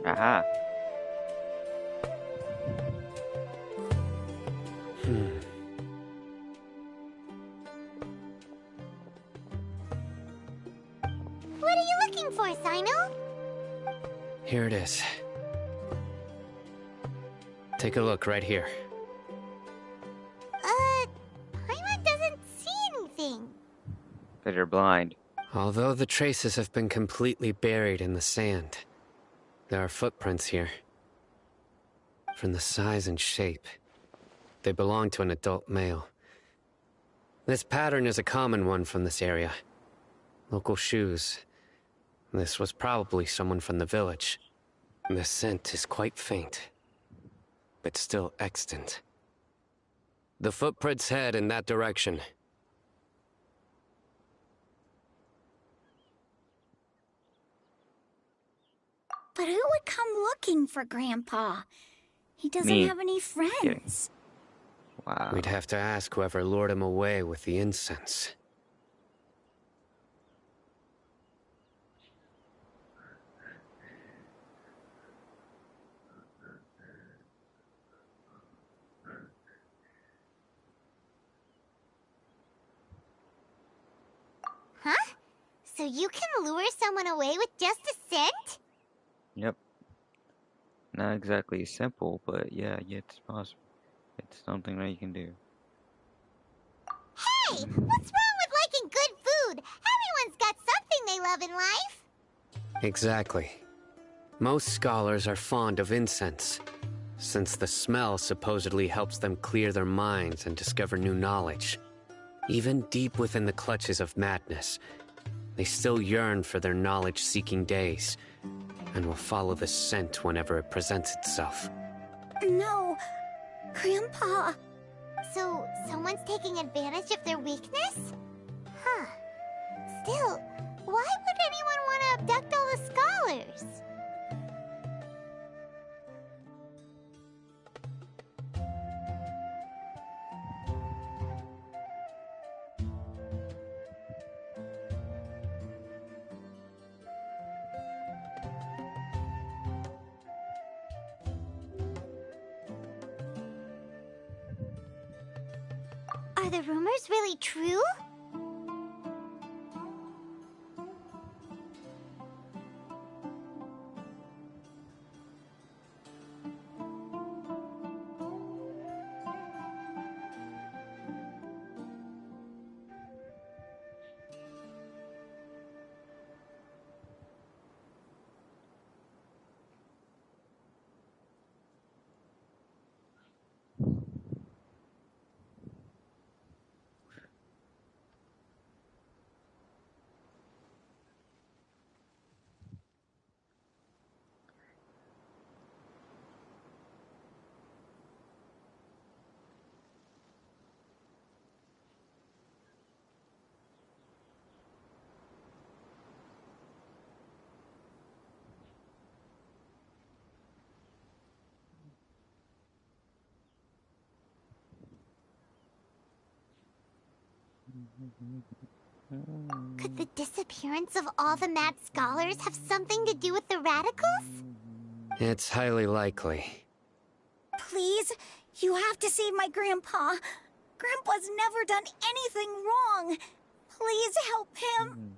Aha. What are you looking for, Sino? Here it is. Take a look right here. Paimon doesn't see anything. Because you're blind. Although the traces have been completely buried in the sand, there are footprints here. From the size and shape, they belong to an adult male. This pattern is a common one from this area. Local shoes. This was probably someone from the village. The scent is quite faint, but still extant. The footprints head in that direction. But who would come looking for Grandpa? He doesn't Me. have any friends. Wow. We'd have to ask whoever lured him away with the incense. Huh? So you can lure someone away with just a scent? Yep. Not exactly simple, but yeah, it's possible. It's something that you can do. Hey, what's wrong with liking good food? Everyone's got something they love in life. Exactly. Most scholars are fond of incense, since the smell supposedly helps them clear their minds and discover new knowledge. Even deep within the clutches of madness, they still yearn for their knowledge-seeking days, and will follow the scent whenever it presents itself. No, Grandpa. So, someone's taking advantage of their weakness? Huh. Still, why would anyone want to abduct all the scholars? Are the rumors really true? Could the disappearance of all the mad scholars have something to do with the radicals? It's highly likely. Please, you have to save my grandpa. Grandpa's never done anything wrong. Please help him.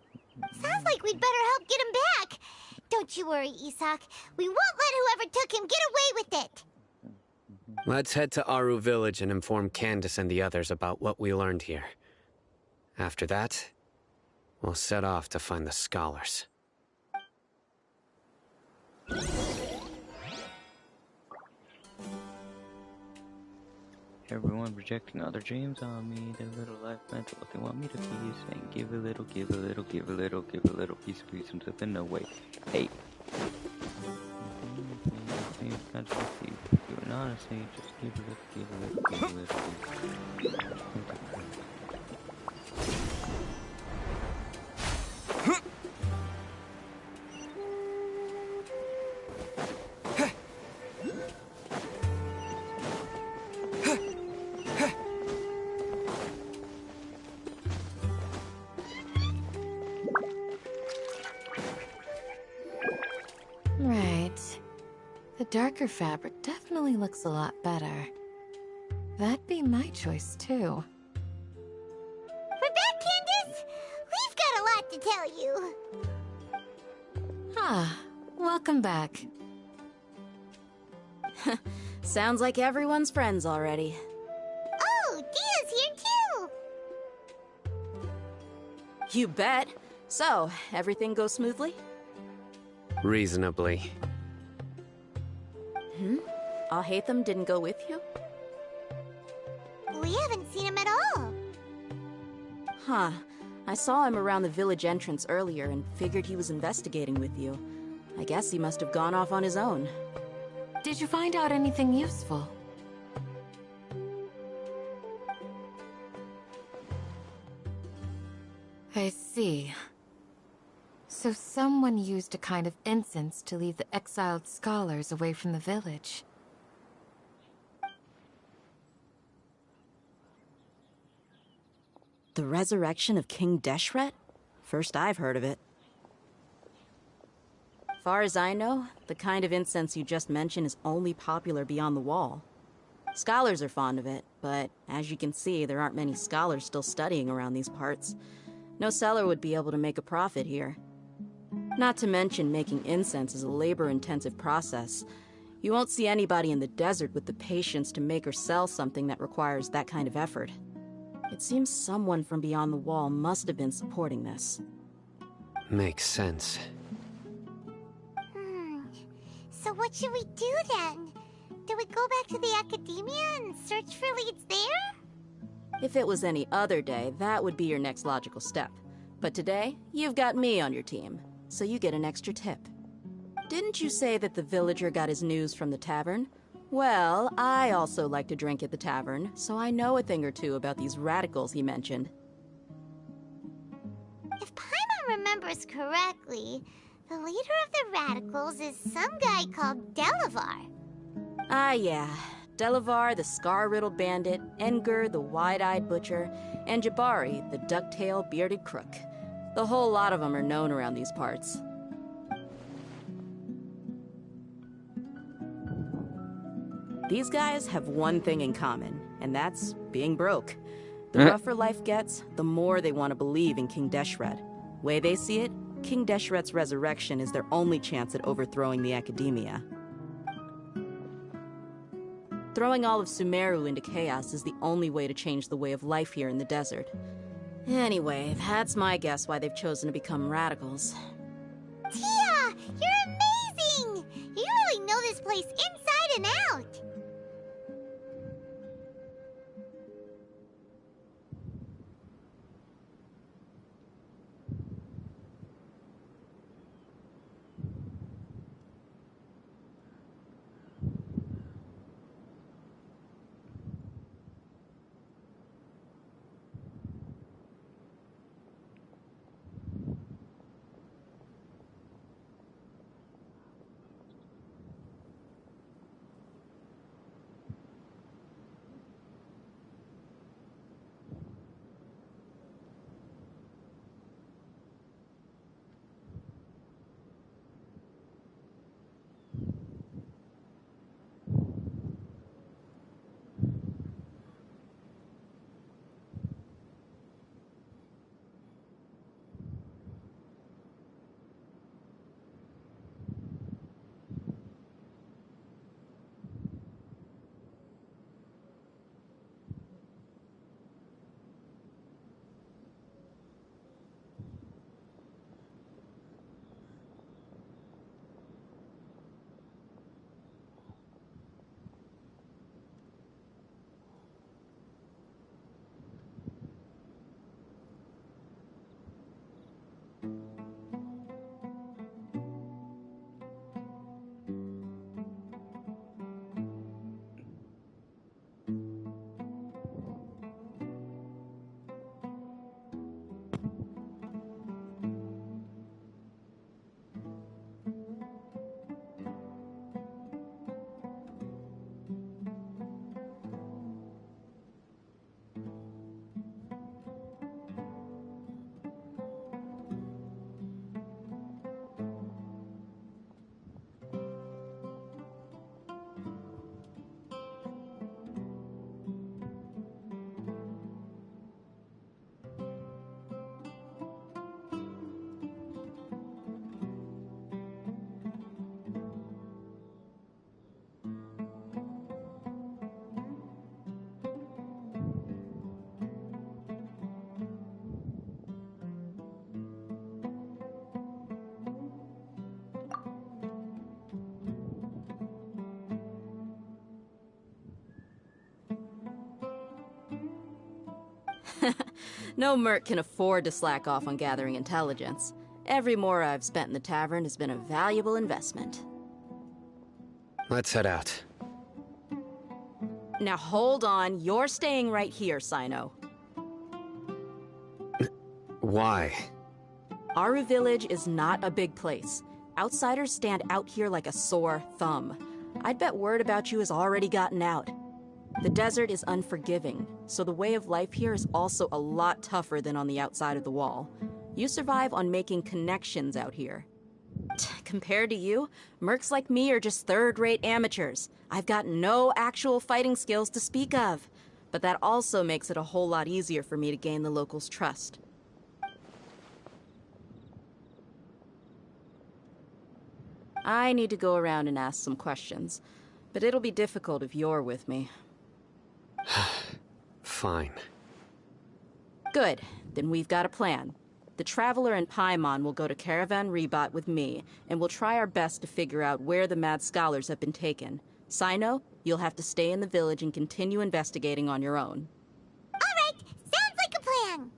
Sounds like we'd better help get him back. Don't you worry, Isak. We won't let whoever took him get away with it. Let's head to Aru Village and inform Candace and the others about what we learned here. After that, we'll set off to find the scholars. Everyone projecting other dreams on me, their little life meant what they want me to be, saying give a little, give a little, give a little, give a little, piece of peace until then, no way. Hey. And honestly, just give a little, give a little, give a little, give a little. Right. The darker fabric definitely looks a lot better. That'd be my choice, too. We're back, Candace! We've got a lot to tell you. Ah, welcome back. Sounds like everyone's friends already. Oh, Dia's here too! You bet. So, everything goes smoothly? Reasonably. Alhaitham didn't go with you? We haven't seen him at all. Huh. I saw him around the village entrance earlier and figured he was investigating with you. I guess he must have gone off on his own. Did you find out anything useful? I see. So someone used a kind of incense to lead the exiled scholars away from the village. The resurrection of King Deshret? First I've heard of it. Far as I know, the kind of incense you just mentioned is only popular beyond the wall. Scholars are fond of it, but as you can see, there aren't many scholars still studying around these parts. No seller would be able to make a profit here. Not to mention, making incense is a labor-intensive process. You won't see anybody in the desert with the patience to make or sell something that requires that kind of effort. It seems someone from beyond the wall must have been supporting this. Makes sense. So what should we do then? Do we go back to the academia and search for leads there? If it was any other day, that would be your next logical step. But today, you've got me on your team, so you get an extra tip. Didn't you say that the villager got his news from the tavern? Well, I also like to drink at the tavern, so I know a thing or two about these radicals he mentioned. If Paimon remembers correctly, the leader of the radicals is some guy called Delavar. Ah, yeah. Delavar, the scar-riddled bandit, Enger, the wide-eyed butcher, and Jabari, the duck-tailed bearded crook. The whole lot of them are known around these parts. These guys have one thing in common, and that's being broke. The rougher life gets, the more they want to believe in King Deshret. Way they see it, King Deshret's resurrection is their only chance at overthrowing the Academia. Throwing all of Sumeru into chaos is the only way to change the way of life here in the desert. Anyway, that's my guess why they've chosen to become radicals. Tia! You're amazing! You really know this place inside and out! No merc can afford to slack off on gathering intelligence. Every mora I've spent in the tavern has been a valuable investment. Let's head out. Now hold on, you're staying right here, Sino. Why? Aru Village is not a big place. Outsiders stand out here like a sore thumb. I'd bet word about you has already gotten out. The desert is unforgiving, so the way of life here is also a lot tougher than on the outside of the wall. You survive on making connections out here. Compared to you, mercs like me are just third-rate amateurs. I've got no actual fighting skills to speak of. But that also makes it a whole lot easier for me to gain the locals' trust. I need to go around and ask some questions, but it'll be difficult if you're with me. Fine. Good. Then we've got a plan. The Traveler and Paimon will go to Caravan Rebat with me, and we'll try our best to figure out where the mad scholars have been taken. Sino, you'll have to stay in the village and continue investigating on your own. All right, sounds like a plan.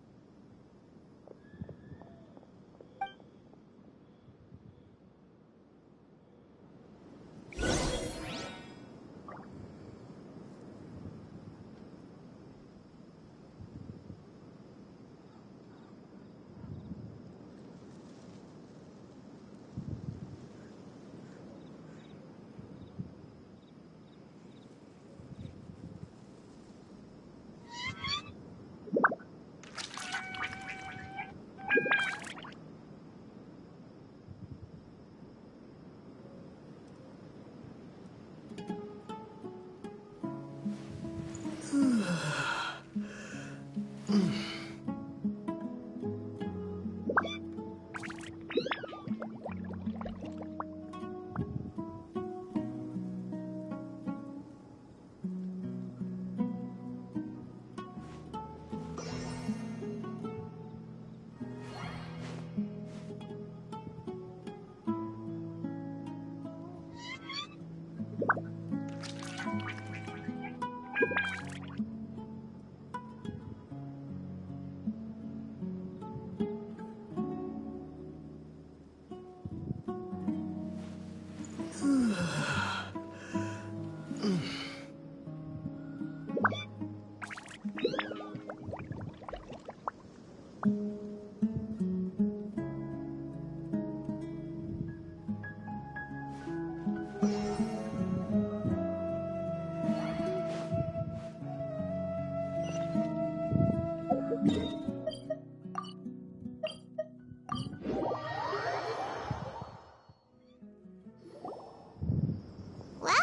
Well,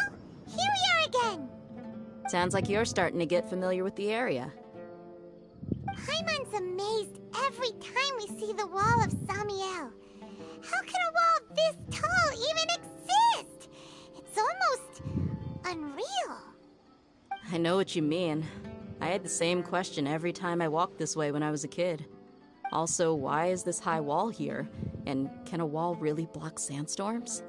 here we are again. Sounds like you're starting to get familiar with the area. Paimon's amazed every time we see the wall of Samiel. How can a wall this tall even exist? It's almost unreal. I know what you mean. I had the same question every time I walked this way when I was a kid. Also, why is this high wall here? And can a wall really block sandstorms?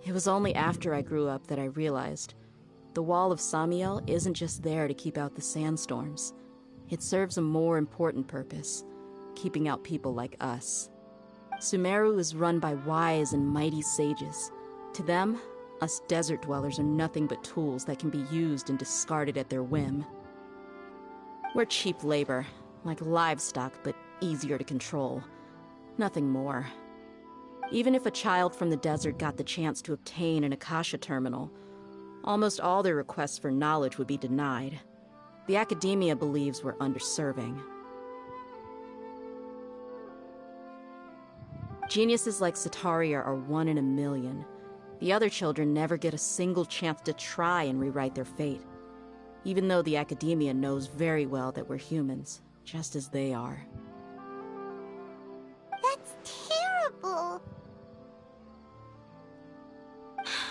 It was only after I grew up that I realized the Wall of Samiel isn't just there to keep out the sandstorms. It serves a more important purpose, keeping out people like us. Sumeru is run by wise and mighty sages. To them, us desert dwellers are nothing but tools that can be used and discarded at their whim. We're cheap labor, like livestock, but easier to control. Nothing more. Even if a child from the desert got the chance to obtain an Akasha terminal, almost all their requests for knowledge would be denied. The academia believes we're underserving. Geniuses like Sataria are 1 in a million. The other children never get a single chance to try and rewrite their fate, even though the academia knows very well that we're humans, just as they are. That's terrible.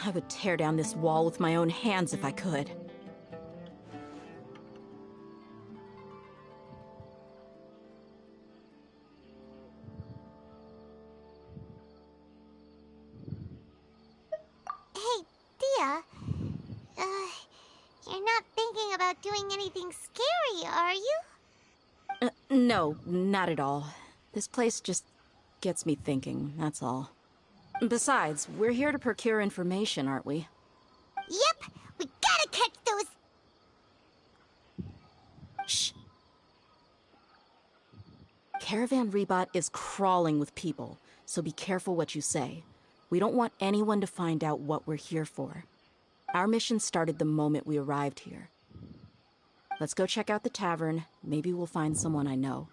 I would tear down this wall with my own hands if I could. Hey, Dia. You're not thinking about doing anything scary, are you? No, not at all. This place just gets me thinking, that's all. Besides, we're here to procure information, aren't we? Yep, we gotta catch those... Shh. Caravan Rebot is crawling with people, so be careful what you say. We don't want anyone to find out what we're here for. Our mission started the moment we arrived here. Let's go check out the tavern. Maybe we'll find someone I know.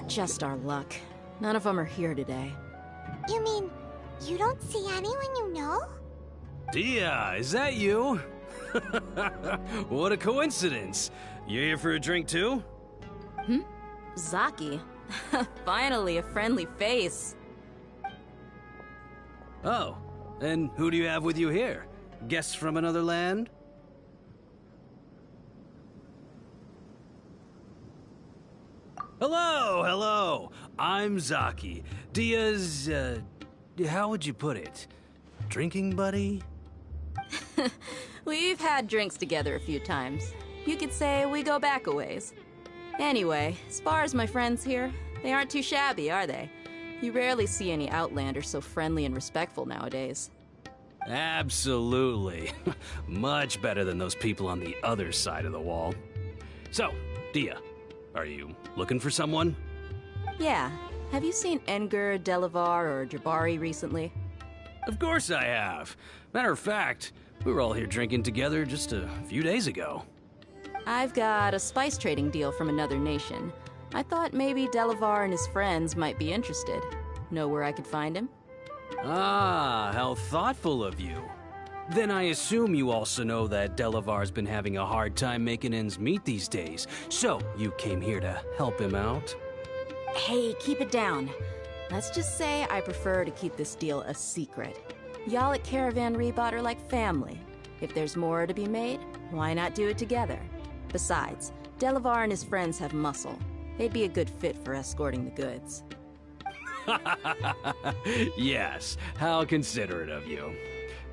Just our luck. None of them are here today. You mean, you don't see anyone you know? Dia, is that you? What a coincidence. You here for a drink too? Zaki. Finally, a friendly face. Oh, and who do you have with you here? Guests from another land? Hello, hello. I'm Zaki. Dia's, how would you put it? Drinking buddy? We've had drinks together a few times. You could say we go back a ways. Anyway, as far as my friends here, they aren't too shabby, are they? You rarely see any Outlanders so friendly and respectful nowadays. Absolutely. Much better than those people on the other side of the wall. So, Dia, are you looking for someone? Yeah. Have you seen Edgar, Delavar, or Jabari recently? Of course I have. Matter of fact, we were all here drinking together just a few days ago. I've got a spice trading deal from another nation. I thought maybe Delavar and his friends might be interested. Know where I could find him? Ah, how thoughtful of you. Then I assume you also know that Delavar's been having a hard time making ends meet these days, so you came here to help him out? Hey, keep it down. Let's just say I prefer to keep this deal a secret. Y'all at Caravan Rebot are like family. If there's more to be made, why not do it together? Besides, Delavar and his friends have muscle. They'd be a good fit for escorting the goods. Yes, how considerate of you.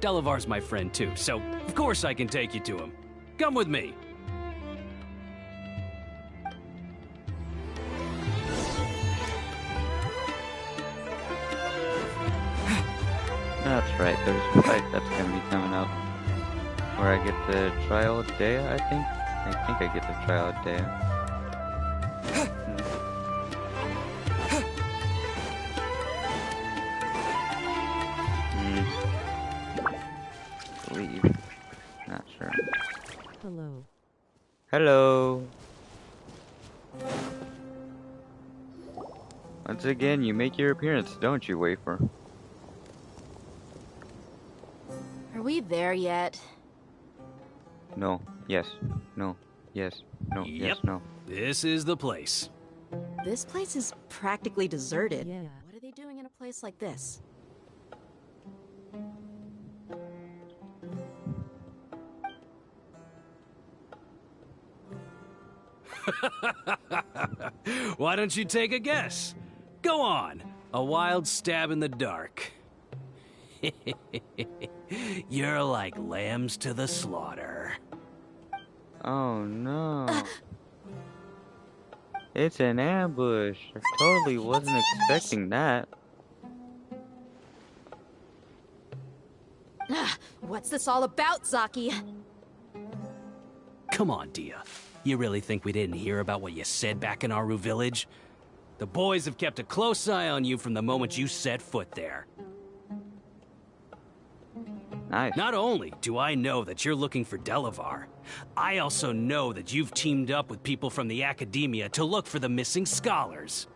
Delavar's my friend too, so of course I can take you to him. Come with me. That's right, there's a fight that's gonna be coming up. Where I get the trial day, I think? I think I get the trial day. Believe. Not sure. Hello. Hello. Once again, you make your appearance, don't you, Wafer? Are we there yet? No. Yes. No. Yes. No. Yes. No. This is the place. This place is practically deserted. Yeah. What are they doing in a place like this? Why don't you take a guess? Go on. A wild stab in the dark. You're like lambs to the slaughter. Oh no. It's an ambush. I totally wasn't expecting that. What's this all about, Zaki? Come on, Dia. You really think we didn't hear about what you said back in Aru village? The boys have kept a close eye on you from the moment you set foot there. Nice. Not only do I know that you're looking for Delavar, I also know that you've teamed up with people from the Academia to look for the missing scholars.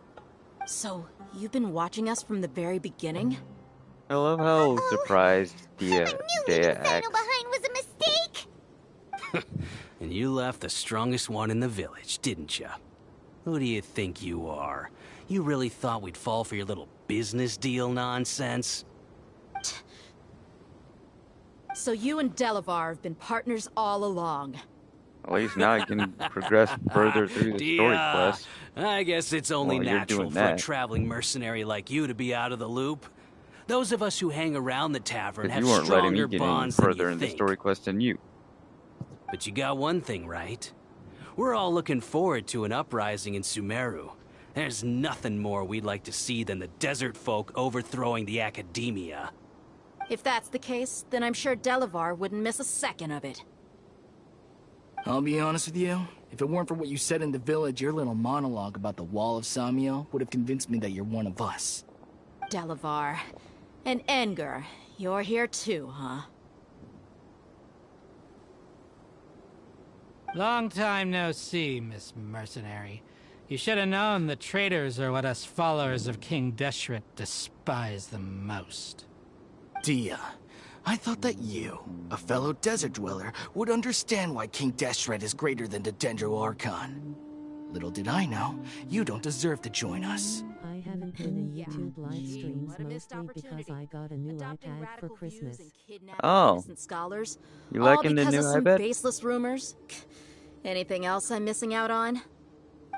So, you've been watching us from the very beginning? I love how surprised Dia acts. behind was a mistake! And you left the strongest one in the village, didn't you? Who do you think you are? You really thought we'd fall for your little business deal nonsense? So you and Delavar have been partners all along. At least now I can progress further through the story quest. I guess it's only Well, you're natural doing for a that. traveling mercenary like you to be out of the loop. Those of us who hang around the tavern But have you weren't letting me stronger get any bonds than further you in the think. story quest than you. But you got one thing right. We're all looking forward to an uprising in Sumeru. There's nothing more we'd like to see than the desert folk overthrowing the Academia. If that's the case, then I'm sure Delavar wouldn't miss a second of it. I'll be honest with you. If it weren't for what you said in the village, your little monologue about the Wall of Samiel would have convinced me that you're one of us. Delavar. And Edgar, you're here too, huh? Long time no see, Miss Mercenary. You should have known the traitors are what us followers of King Deshret despise the most. Dia, I thought that you, a fellow desert dweller, would understand why King Deshret is greater than the Dendro Archon. Little did I know, you don't deserve to join us. I haven't been in YouTube live streams mostly because I got a new iPad for Christmas. Oh. Scholars, You all liking the because new of some iPad? baseless rumors? Anything else I'm missing out on?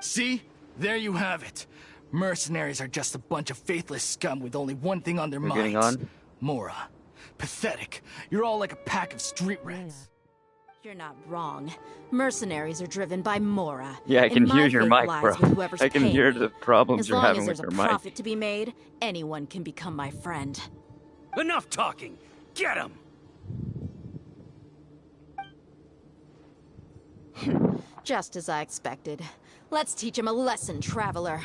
See? There you have it. Mercenaries are just a bunch of faithless scum with only one thing on their We're minds. getting on? Mora. Pathetic. You're all like a pack of street rats. You're not wrong. Mercenaries are driven by Mora. Yeah, I can and my hear your faith mic, lies bro. with whoever's I can paying hear me. the problems As you're long having as with there's your a mic. profit to be made, anyone can become my friend. Enough talking! Get him! Just as I expected. Let's teach him a lesson, traveler.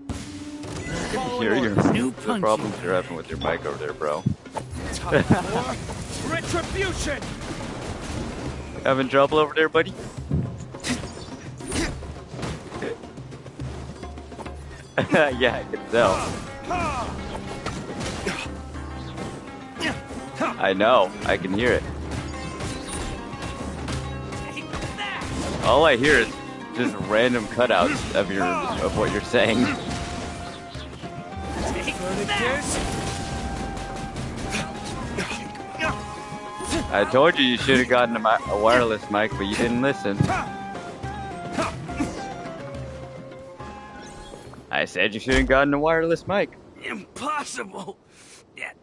I can hear the problems you're having with your mic over there, bro. Retribution! Having trouble over there, buddy? Yeah, I can tell. I know, I can hear it. All I hear is just random cutouts of what you're saying. I told you should have gotten a wireless mic, but you didn't listen. I said you should have gotten a wireless mic. Impossible!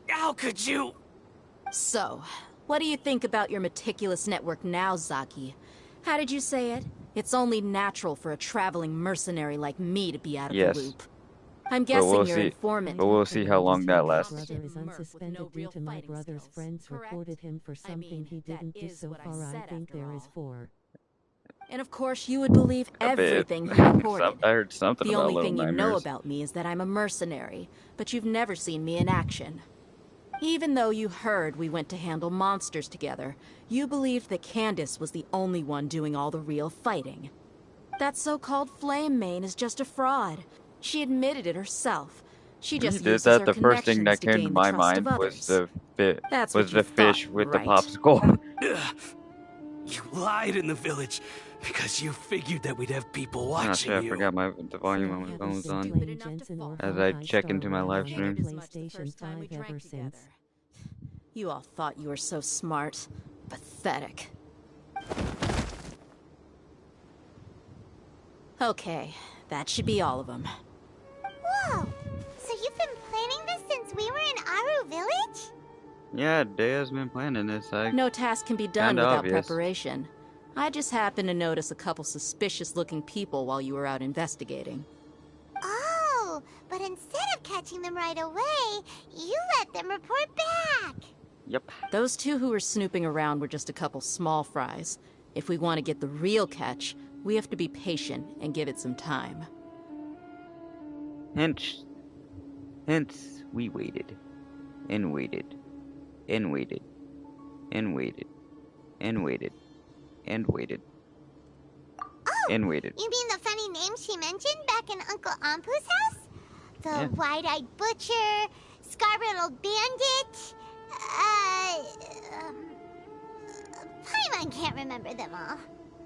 How could you? So, what do you think about your meticulous network now, Zaki? How did you say it? It's only natural for a traveling mercenary like me to be out of Yes. the loop. I'm guessing your informant. But we'll see how long that lasts. My brother is unsuspended due to my brother's friends reported him for something he didn't do. So far, I think there is 4. And of course, you would believe A bit. everything he reported. I heard something The about only Little thing you know Nightmares. about me is that I'm a mercenary, but you've never seen me in action. Even though you heard we went to handle monsters together, you believed that Candace was the only one doing all the real fighting. That so-called Flame Mane is just a fraud. She admitted it herself. She just Did uses that her the first thing that connections to came to gain my the trust mind of was others. That's what you fish thought, with right? the popsicle. You lied in the village because you figured that we'd have people Oh watching shit, I you. forgot the volume on my phone was on. Genshin or As I Hawkeye check Star into my Rail live on stream. PlayStation 5 ever since. You all thought you were so smart. Pathetic. Okay, that should be all of them. Whoa! So you've been planning this since we were in Aru Village? Yeah, Dea's been planning this. No task can be done Kinda without obvious. preparation. I just happened to notice a couple suspicious-looking people while you were out investigating. Oh, but instead of catching them right away, you let them report back. Yep. Those two who were snooping around were just a couple small fries. If we want to get the real catch, we have to be patient and give it some time. Hence, we waited, and waited, and waited, and waited, and waited, and waited, and waited. You mean the funny name she mentioned back in Uncle Ampu's house? The Yeah. wide-eyed butcher, scar-riddled bandit, Paimon can't remember them all.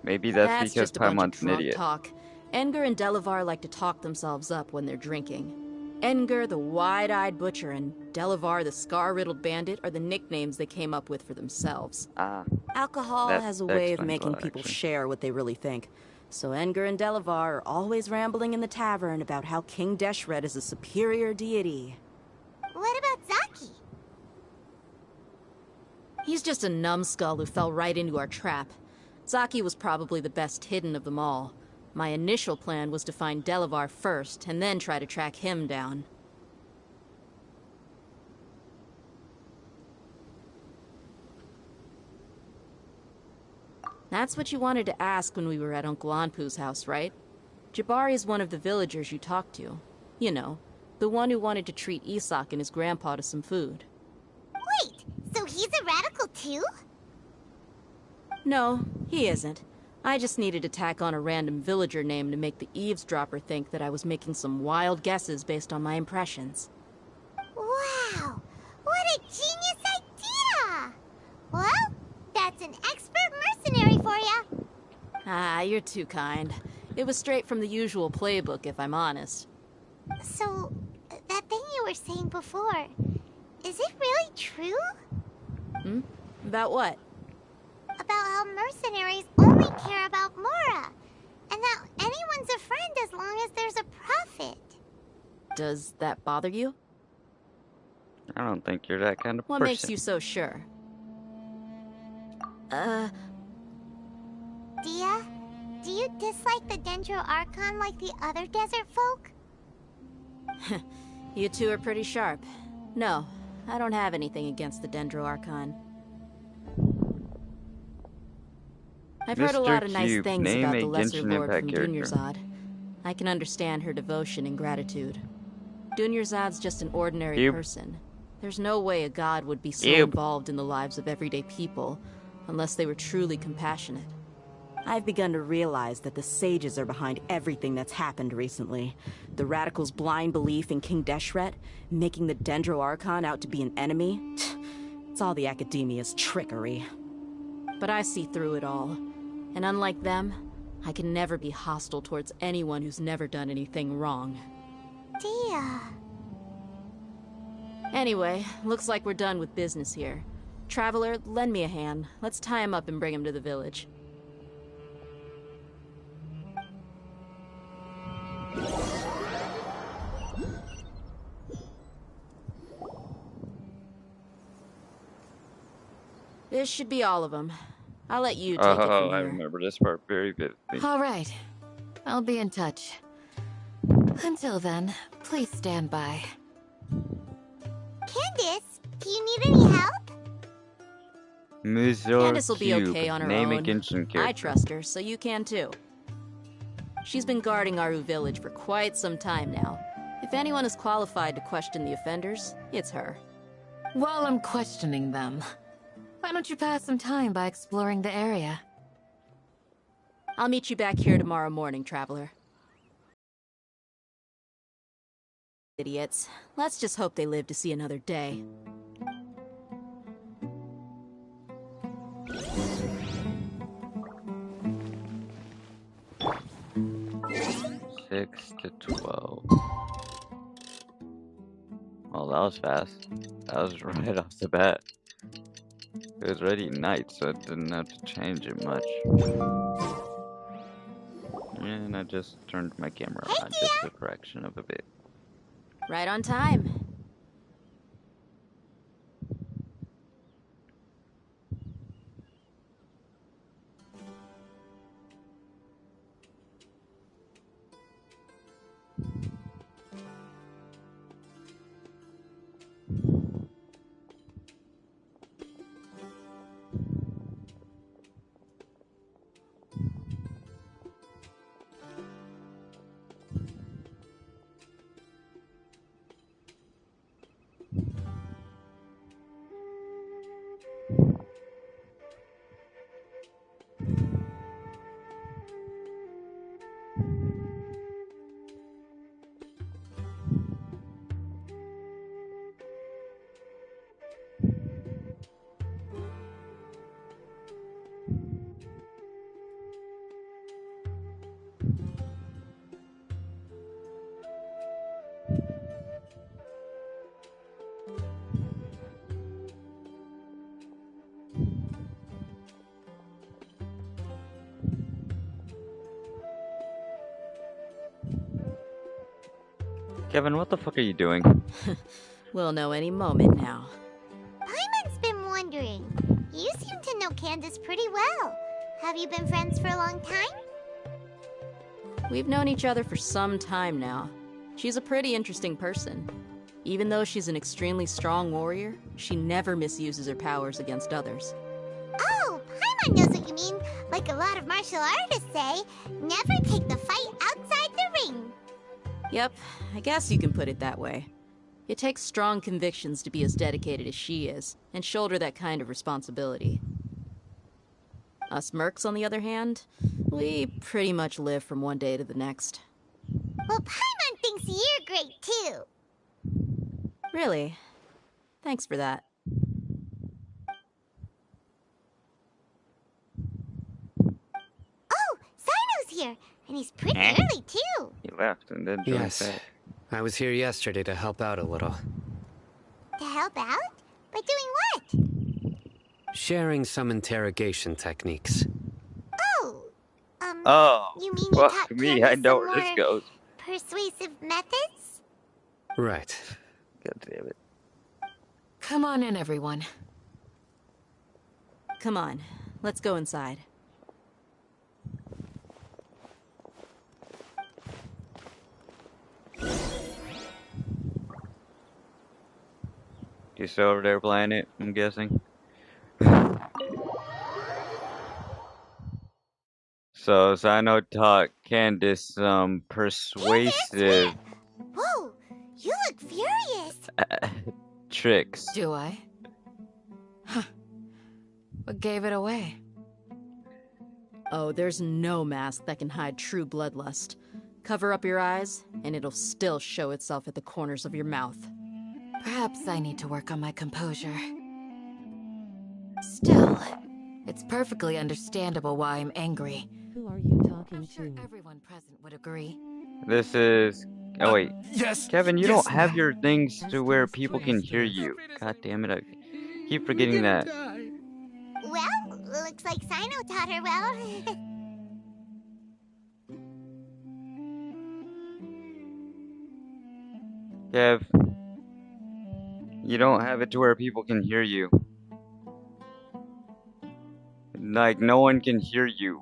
Maybe that's because just a bunch of Paimon's an drunk idiot. talk. Enger and Delavar like to talk themselves up when they're drinking. Enger, the wide-eyed butcher, and Delavar, the scar-riddled bandit, are the nicknames they came up with for themselves. Alcohol has a way of explains a making lot, people actually. share what they really think. So Enger and Delavar are always rambling in the tavern about how King Deshret is a superior deity. What about Zaki? He's just a numbskull who fell right into our trap. Zaki was probably the best hidden of them all. My initial plan was to find Delavar first, and then try to track him down. That's what you wanted to ask when we were at Uncle Anpu's house, right? Jabari is one of the villagers you talked to. You know, the one who wanted to treat Isak and his grandpa to some food. Wait, so he's a radical too? No, he isn't. I just needed to tack on a random villager name to make the eavesdropper think that I was making some wild guesses based on my impressions. Wow, what a genius idea! Well, that's an expert mercenary for you. Ah, you're too kind. It was straight from the usual playbook, if I'm honest. So, that thing you were saying before, is it really true? About what? About how mercenaries only care about Mora. Does that bother you? I don't think you're that kind of What person. makes you so sure? Dia, do you dislike the Dendro Archon like the other desert folk? You two are pretty sharp. No, I don't have anything against the Dendro Archon. I've heard a lot of nice Cube, things name about a the Lesser Genshin Lord Impact from character. Dunyarzad. I can understand her devotion and gratitude. Dunyarzad's just an ordinary Cube. person. There's no way a god would be so Cube. involved in the lives of everyday people unless they were truly compassionate. I've begun to realize that the sages are behind everything that's happened recently. The radicals' blind belief in King Deshret, making the Dendro Archon out to be an enemy. It's all the academia's trickery. But I see through it all. And unlike them, I can never be hostile towards anyone who's never done anything wrong. Dia. Anyway, looks like we're done with business here. Traveler, lend me a hand. Let's tie him up and bring him to the village. This should be all of them. I'll let you take it Oh, from I here. remember this part very vividly. All right. I'll be in touch. Until then, please stand by. Candace, do you need any help? Candace will be okay on her name own. a Genshin character. I trust her, so you can too. She's been guarding Aru village for quite some time now. If anyone is qualified to question the offenders, it's her. While I'm questioning them, why don't you pass some time by exploring the area? I'll meet you back here tomorrow morning, Traveler. Idiots. Let's just hope they live to see another day. Six to 12. Well, that was fast. That was right off the bat. It was already night, so it didn't have to change it much. And I just turned my camera on just a fraction of a bit. Right on time. Kevin, what the fuck are you doing? We'll know any moment now. Paimon's been wondering. You seem to know Candace pretty well. Have you been friends for a long time? We've known each other for some time now. She's a pretty interesting person. Even though she's an extremely strong warrior, she never misuses her powers against others. Oh, Paimon knows what you mean. Like a lot of martial artists say, never take the fight outside the ring. Yep, I guess you can put it that way. It takes strong convictions to be as dedicated as she is, and shoulder that kind of responsibility. Us mercs, on the other hand, we pretty much live from one day to the next. Well, Paimon thinks you're great too. Really? Thanks for that. Oh, Sino's here, and he's pretty early too. He left and then joined Yes. back. I was here yesterday to help out a little. To help out? By doing what? Sharing some interrogation techniques. Oh, you mean you fuck taught me, Candace I know some where this more goes. persuasive methods? Right. God damn it. Come on in, everyone. Come on, let's go inside. You still over there playing it, I'm guessing? So, Sino taught Candace some persuasive Whoa, you look furious. tricks. Do I? Huh. What gave it away? Oh, there's no mask that can hide true bloodlust. Cover up your eyes, and it'll still show itself at the corners of your mouth. Perhaps I need to work on my composure. Still, it's perfectly understandable why I'm angry. Who are you talking to? Everyone present would agree. This is... Oh, wait. Yes. Kevin, you yes, don't have ma'am. your things to where people can hear you. God damn it, I keep forgetting that. Well, looks like Sino taught her well. Kev, you don't have it to where people can hear you. Like, no one can hear you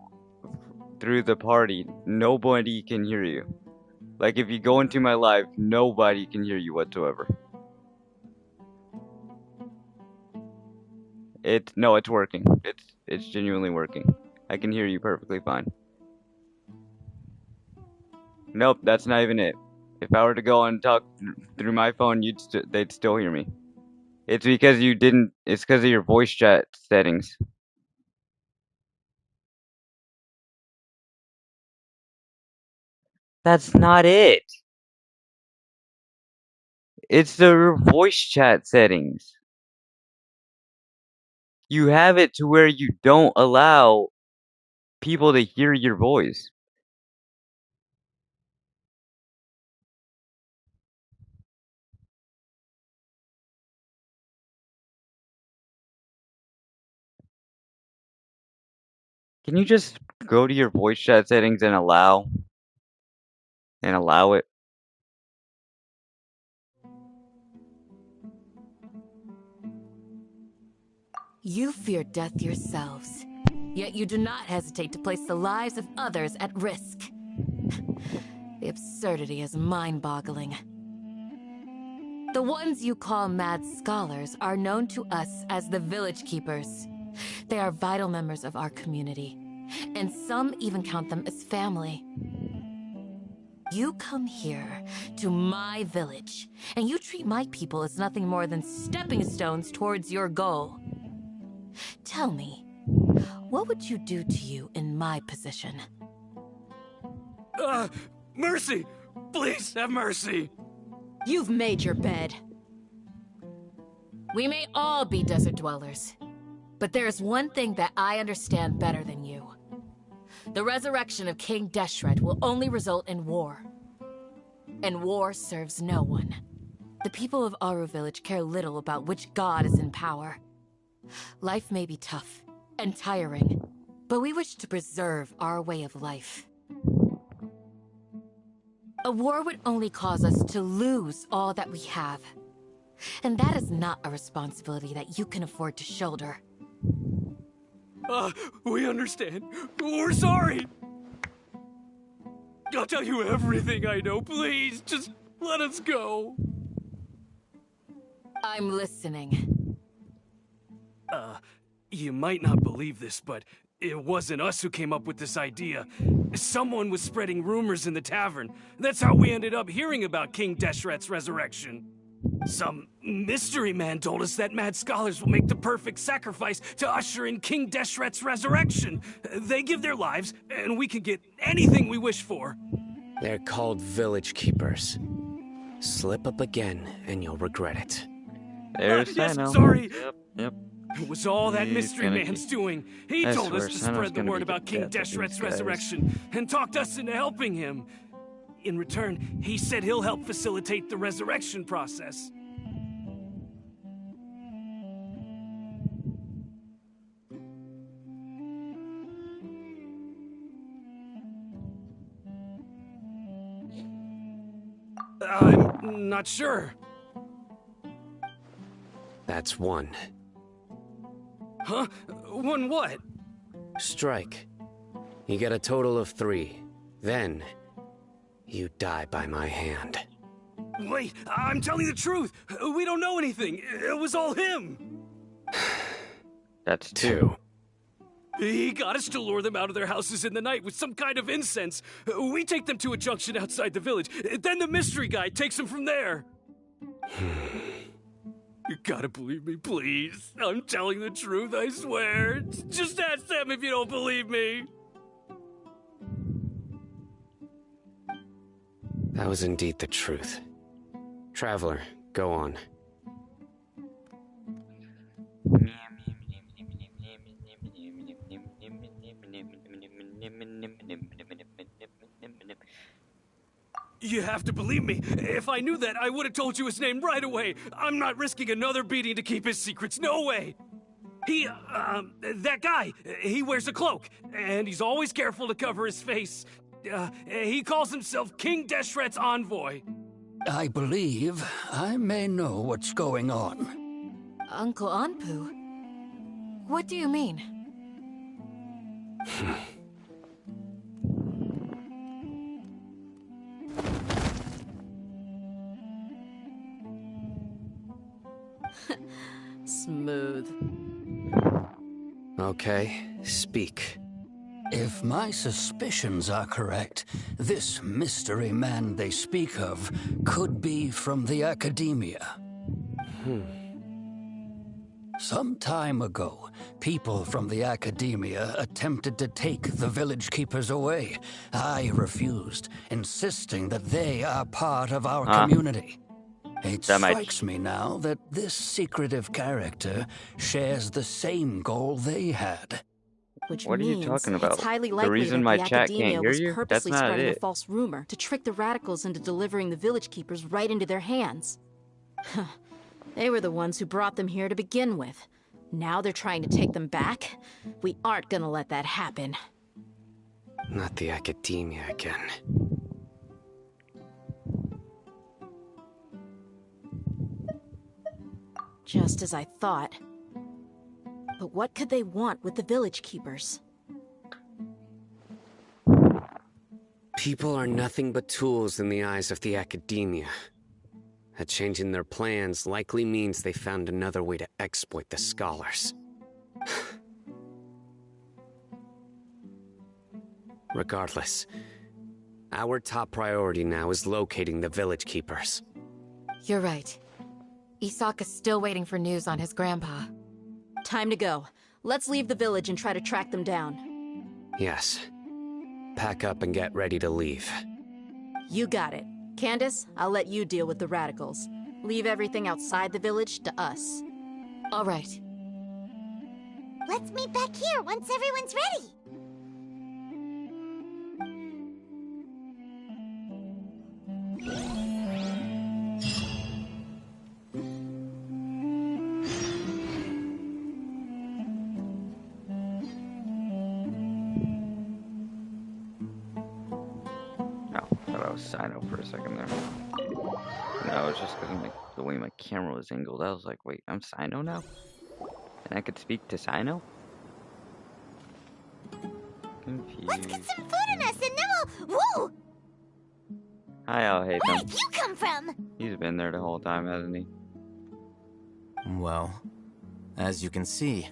through the party. Nobody can hear you. Like, if you go into my live, nobody can hear you whatsoever. No, it's working. It's genuinely working. I can hear you perfectly fine. Nope, that's not even it. If I were to go and talk through my phone, they'd still hear me. It's because you didn't. It's because of your voice chat settings. That's not it. It's the voice chat settings. You have it to where you don't allow people to hear your voice. Can you just go to your voice chat settings and allow it? You fear death yourselves, yet you do not hesitate to place the lives of others at risk. The absurdity is mind-boggling. The ones you call mad scholars are known to us as the Village Keepers. They are vital members of our community, and some even count them as family. You come here, to my village, and you treat my people as nothing more than stepping stones towards your goal. Tell me, what would you do to you in my position? Mercy! Please have mercy! You've made your bed. We may all be desert dwellers, but there is one thing that I understand better than you. The resurrection of King Deshret will only result in war. And war serves no one. The people of Aru Village care little about which god is in power. Life may be tough and tiring, but we wish to preserve our way of life. A war would only cause us to lose all that we have. And that is not a responsibility that you can afford to shoulder. We understand. We're sorry! I'll tell you everything I know, please. Just let us go. I'm listening. You might not believe this, but it wasn't us who came up with this idea. Someone was spreading rumors in the tavern. That's how we ended up hearing about King Deshret's resurrection. Some mystery man told us that mad scholars will make the perfect sacrifice to usher in King Deshret's resurrection. They give their lives, and we can get anything we wish for. They're called Village Keepers. Slip up again, and you'll regret it. There's Yes, Sino. sorry. Yep. It was all that He's mystery gonna man's be- doing. He I told us swear to Sino's spread the gonna word be the about King death of these Deshret's guys. resurrection and talked us into helping him. In return, he said he'll help facilitate the resurrection process. I'm Not sure. That's one. Huh? One what? Strike. You get a total of 3. Then, you die by my hand. Wait, I'm telling the truth. We don't know anything. It was all him. That's 2. He got us to lure them out of their houses in the night with some kind of incense. We take them to a junction outside the village. Then the mystery guy takes them from there. You gotta believe me, please. I'm telling the truth, I swear. Just ask them if you don't believe me. That was indeed the truth. Traveler, go on. You have to believe me. If I knew that, I would have told you his name right away. I'm not risking another beating to keep his secrets. No way. That guy, he wears a cloak, and he's always careful to cover his face. He calls himself King Deshret's envoy. I believe I may know what's going on. Uncle Anpu? What do you mean? Smooth. Okay, speak. If my suspicions are correct, this mystery man they speak of could be from the Academia. Some time ago, people from the Academia attempted to take the village keepers away. I refused, insisting that they are part of our community. It strikes me now that this secretive character shares the same goal they had. Which What are you means talking about? it's highly The likely reason that my the chat Academia can't hear was you? purposely That's not spreading it. a false rumor to trick the radicals into delivering the village keepers right into their hands. They were the ones who brought them here to begin with. Now they're trying to take them back? We aren't gonna let that happen. Not the Academia again. Just as I thought. But what could they want with the village keepers? People are nothing but tools in the eyes of the Academia. A change in their plans likely means they found another way to exploit the scholars. Regardless, our top priority now is locating the village keepers. You're right. Isak is still waiting for news on his grandpa. Time to go. Let's leave the village and try to track them down. Yes. Pack up and get ready to leave. You got it. Candace, I'll let you deal with the radicals. Leave everything outside the village to us. All right. Let's meet back here once everyone's ready. Sino for a second there. No, it's just because the way my camera was angled. I was like, wait, I'm Sino now? And I could speak to Sino? Confused. Let's get some food in us and then we'll... Whoa! Hi, I'll hate Where them. did you come from? He's been there the whole time, hasn't he? Well, as you can see,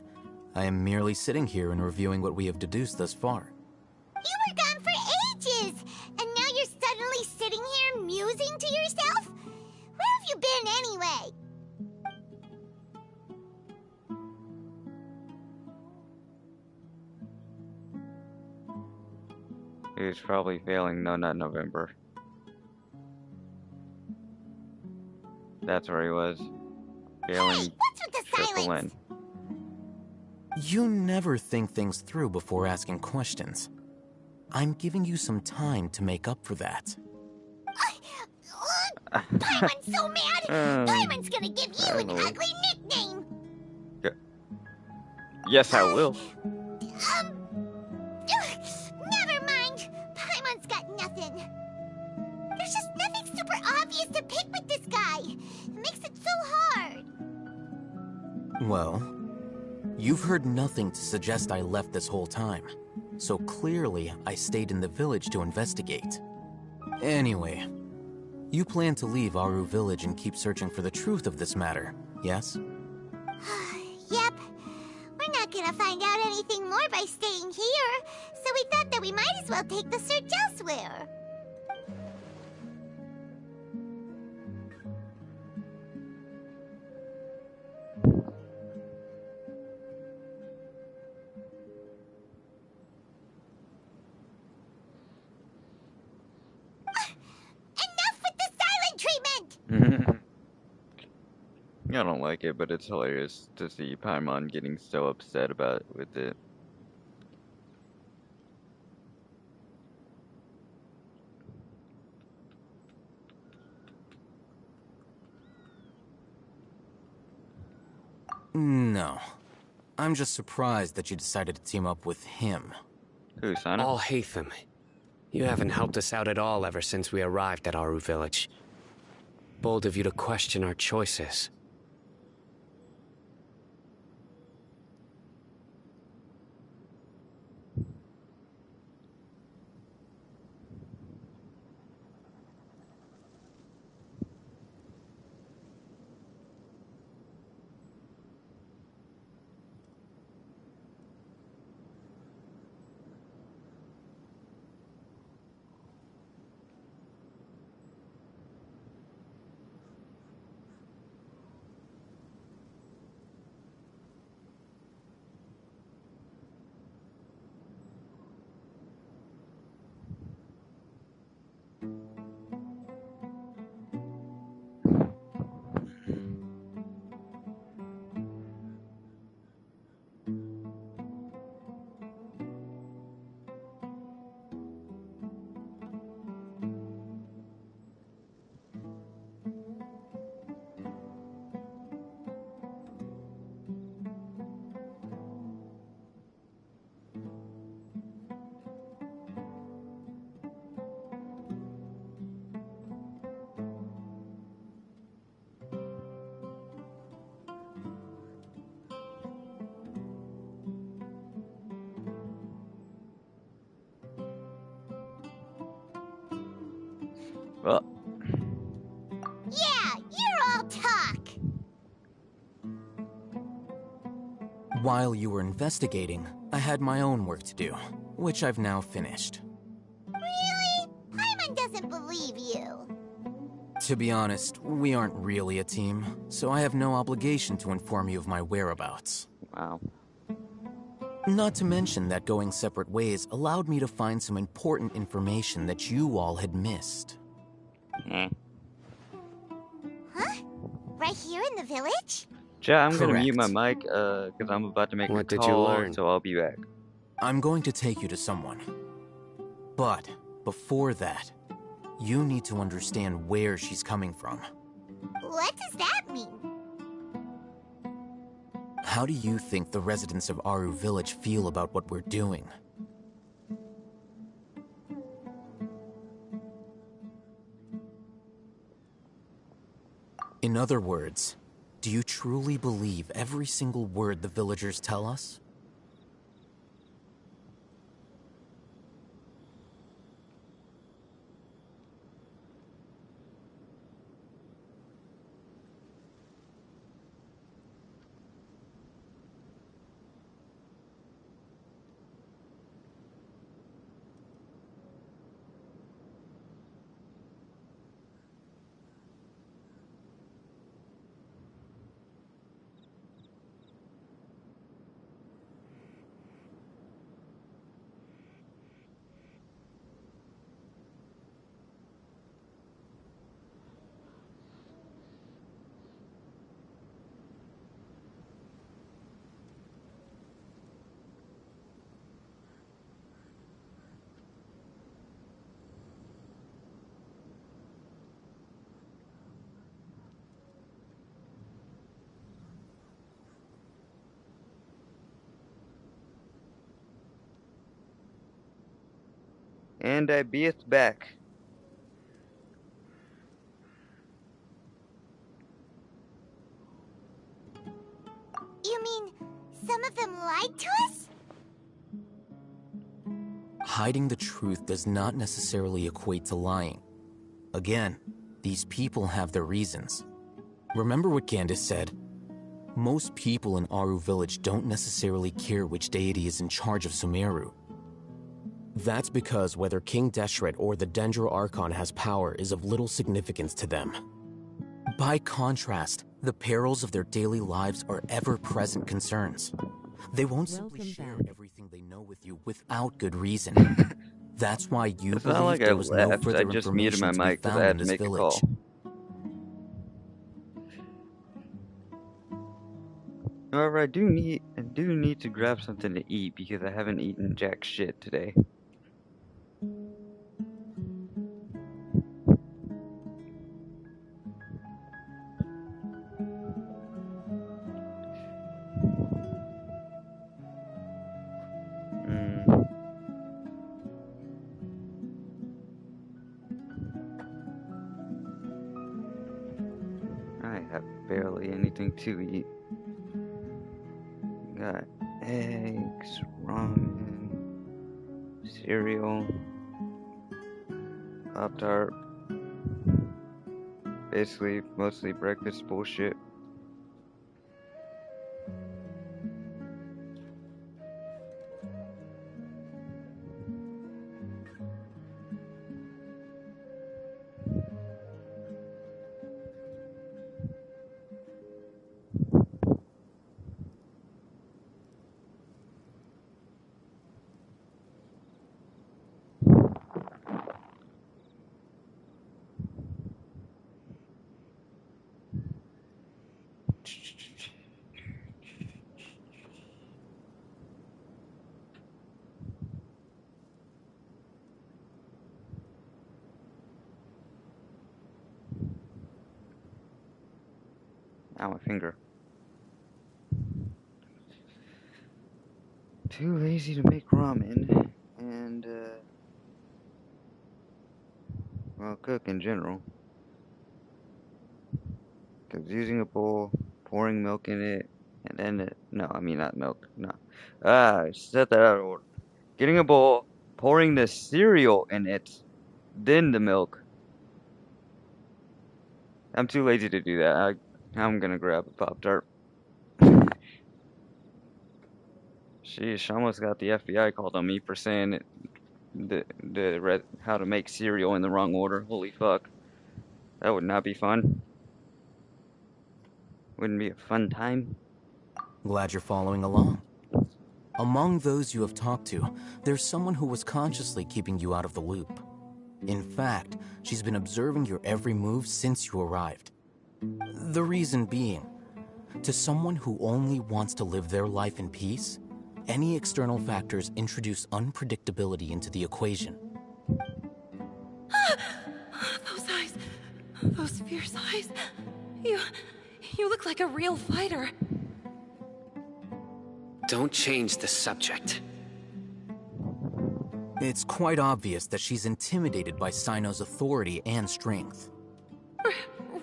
I am merely sitting here and reviewing what we have deduced thus far. You were gone for ages, and now you're suddenly sitting here musing to yourself? Where have you been anyway? He was probably failing No Nut November. That's where he was. Failing Hey, what's with the Triple silence? N. You never think things through before asking questions. I'm giving you some time to make up for that. Paimon's so mad! Paimon's gonna give you an ugly nickname! Yes, I will. Never mind. Paimon's got nothing. There's just nothing super obvious to pick with Well, you've heard nothing to suggest I left this whole time. So clearly, I stayed in the village to investigate. Anyway, you plan to leave Aru Village and keep searching for the truth of this matter, yes? Yep. We're not gonna find out anything more by staying here, so we thought that we might as well take the search elsewhere. Enough with the silent treatment! I don't like it, but it's hilarious to see Paimon getting so upset about with it. No. I'm just surprised that you decided to team up with him. Who, Sana? All Hatham. You haven't helped us out at all ever since we arrived at Aru Village. Bold of you to question our choices. Well. Yeah, you're all talk! While you were investigating, I had my own work to do, which I've now finished. Really? Paimon doesn't believe you. To be honest, we aren't really a team, so I have no obligation to inform you of my whereabouts. Wow. Not to mention that going separate ways allowed me to find some important information that you all had missed. Huh? Right here in the village? Chat, I'm gonna mute Correct. my mic, because I'm about to make a What did call, you learn? so I'll be back. I'm going to take you to someone. But, before that, you need to understand where she's coming from. What does that mean? How do you think the residents of Aru Village feel about what we're doing? In other words, do you truly believe every single word the villagers tell us? And I beeth back. lied to us? Hiding the truth does not necessarily equate to lying. Again, these people have their reasons. Remember what Gandis said? Most people in Aru village don't necessarily care which deity is in charge of Sumeru. That's because whether King Deshret or the Dendro Archon has power is of little significance to them. By contrast, the perils of their daily lives are ever-present concerns. They won't simply share everything they know with you without good reason. That's why you It's not believe like I there was no left. further I just muted information my to be mic because I found had in to this make a village. call. However, I do need to grab something to eat because I haven't eaten jack shit today. I have barely anything to eat. Got eggs, ramen, cereal, Pop-Tart. Basically, mostly breakfast bullshit. Ow, my finger. Too lazy to make ramen, and, well, cook in general. Because using a bowl, pouring milk in it, and then no, I mean not milk, no. Set that out of order. Getting a bowl, pouring the cereal in it, then the milk. I'm too lazy to do that. I'm gonna grab a Pop-Tart. Sheesh, almost got the FBI called on me for saying how to make cereal in the wrong order. Holy fuck. That would not be fun. Wouldn't be a fun time. Glad you're following along. Among those you have talked to, there's someone who was consciously keeping you out of the loop. In fact, she's been observing your every move since you arrived. The reason being, to someone who only wants to live their life in peace, any external factors introduce unpredictability into the equation. Those eyes. Those fierce eyes. You look like a real fighter. Don't change the subject. It's quite obvious that she's intimidated by Sino's authority and strength.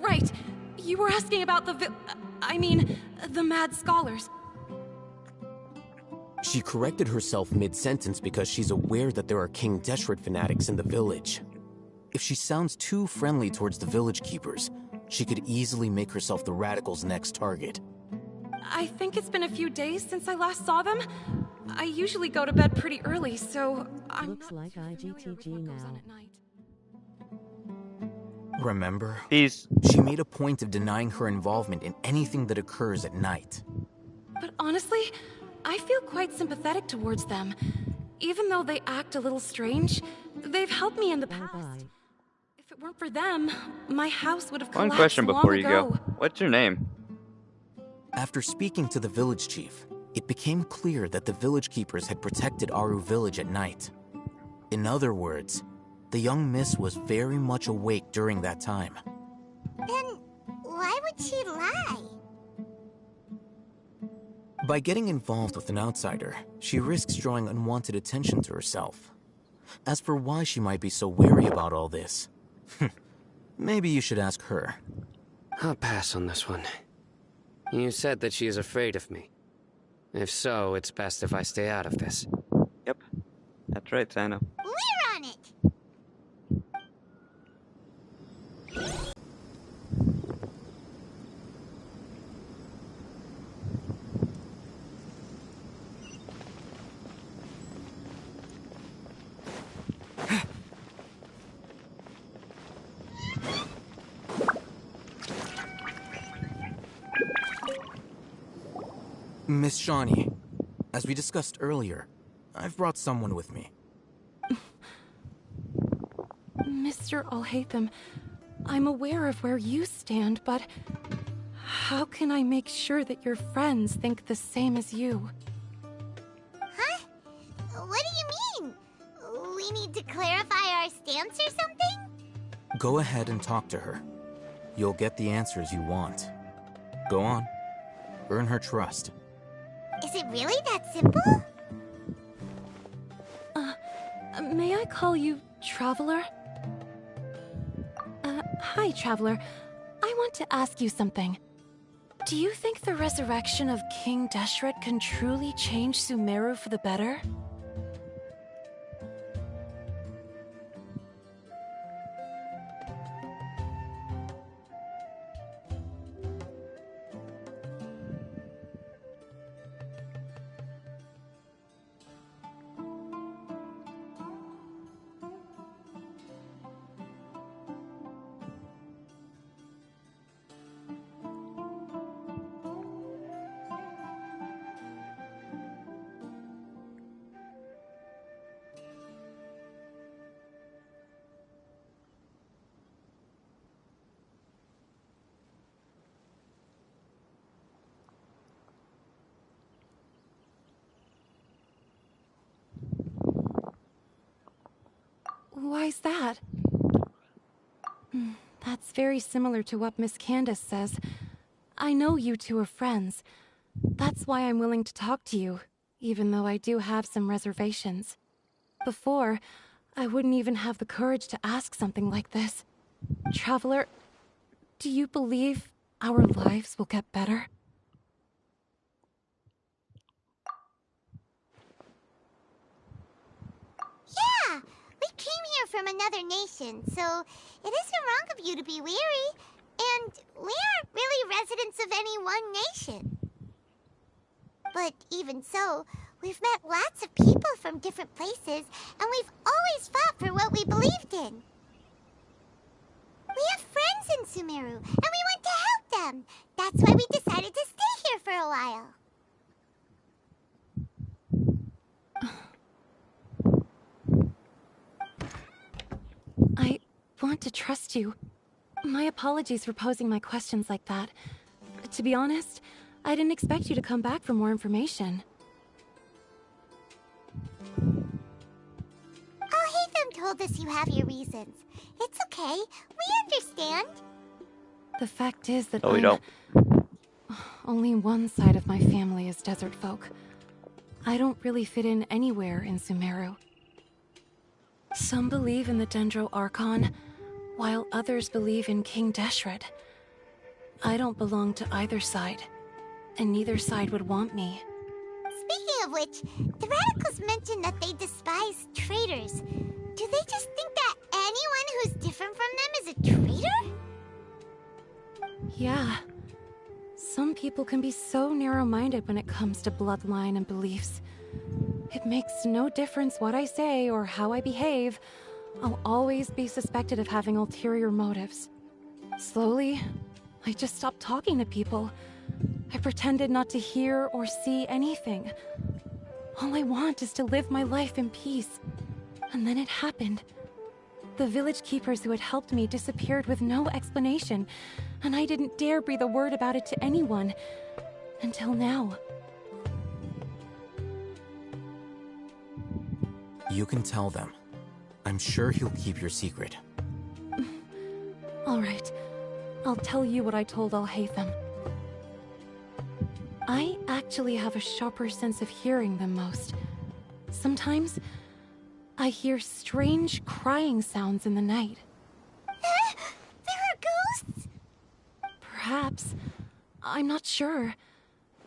Right. You were asking about the mad scholars. She corrected herself mid-sentence because she's aware that there are King Deshret fanatics in the village. If she sounds too friendly towards the village keepers, she could easily make herself the radicals' next target. I think it's been a few days since I last saw them. I usually go to bed pretty early, so I'm Looks like IGTG now. Remember? Peace. She made a point of denying her involvement in anything that occurs at night. But honestly, I feel quite sympathetic towards them. Even though they act a little strange, they've helped me in the past. If it weren't for them, my house would have collapsed One question before long you ago. go. What's your name? After speaking to the village chief, it became clear that the village keepers had protected Aru village at night. In other words, the young miss was very much awake during that time. Then why would she lie? By getting involved with an outsider, she risks drawing unwanted attention to herself. As for why she might be so wary about all this, maybe you should ask her. I'll pass on this one. You said that she is afraid of me. If so, it's best if I stay out of this. Yep. That's right, Santa. We're on it! Miss Shawnee, as we discussed earlier, I've brought someone with me. Mr. Alhaitham, I'm aware of where you stand, but how can I make sure that your friends think the same as you? Huh? What do you mean? We need to clarify our stance or something? Go ahead and talk to her. You'll get the answers you want. Go on. Earn her trust. Is it really that simple? May I call you Traveler? Hi, Traveler. I want to ask you something. Do you think the resurrection of King Deshret can truly change Sumeru for the better? Why's that? That's very similar to what Miss Candace says. I know you two are friends. That's why I'm willing to talk to you, even though I do have some reservations. Before, I wouldn't even have the courage to ask something like this. Traveler, do you believe our lives will get better? Yeah! We came here from another nation, so it isn't wrong of you to be weary. And we aren't really residents of any one nation. But even so, we've met lots of people from different places, and we've always fought for what we believed in. We have friends in Sumeru, and we want to help them. That's why we decided to stay here for a while. I want to trust you. My apologies for posing my questions like that. To be honest, I didn't expect you to come back for more information. Alhaitham told us you have your reasons. It's okay. We understand. The fact is that we don't. Only one side of my family is desert folk. I don't really fit in anywhere in Sumeru. Some believe in the Dendro Archon, while others believe in King Deshret. I don't belong to either side, and neither side would want me. Speaking of which, the radicals mentioned that they despise traitors. Do they just think that anyone who's different from them is a traitor? Yeah. Some people can be so narrow-minded when it comes to bloodline and beliefs. It makes no difference what I say or how I behave. I'll always be suspected of having ulterior motives. Slowly, I just stopped talking to people. I pretended not to hear or see anything. All I want is to live my life in peace. And then it happened. The village keepers who had helped me disappeared with no explanation, and I didn't dare breathe a word about it to anyone. Until now. You can tell them. I'm sure he'll keep your secret. All right. I'll tell you what I told Alhaitham. I actually have a sharper sense of hearing than most. Sometimes, I hear strange crying sounds in the night. There are ghosts? Perhaps. I'm not sure.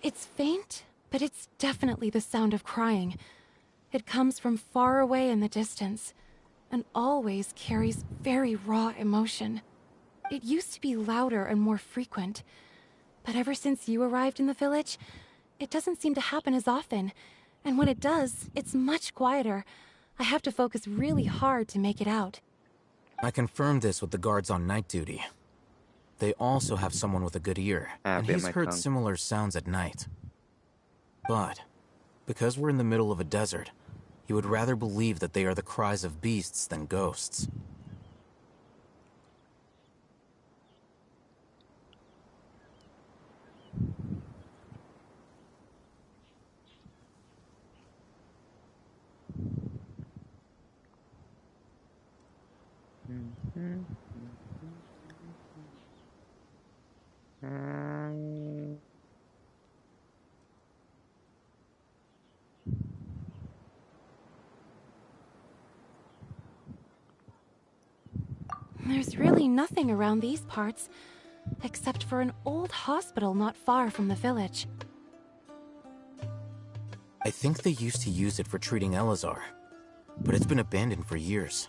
It's faint, but it's definitely the sound of crying. It comes from far away in the distance, and always carries very raw emotion. It used to be louder and more frequent, but ever since you arrived in the village, it doesn't seem to happen as often, and when it does, it's much quieter. I have to focus really hard to make it out. I confirmed this with the guards on night duty. They also have someone with a good ear, and he's heard similar sounds at night. But, because we're in the middle of a desert, he would rather believe that they are the cries of beasts than ghosts. There's really nothing around these parts, except for an old hospital not far from the village. I think they used to use it for treating Elazar, but it's been abandoned for years.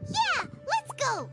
Yeah, let's go!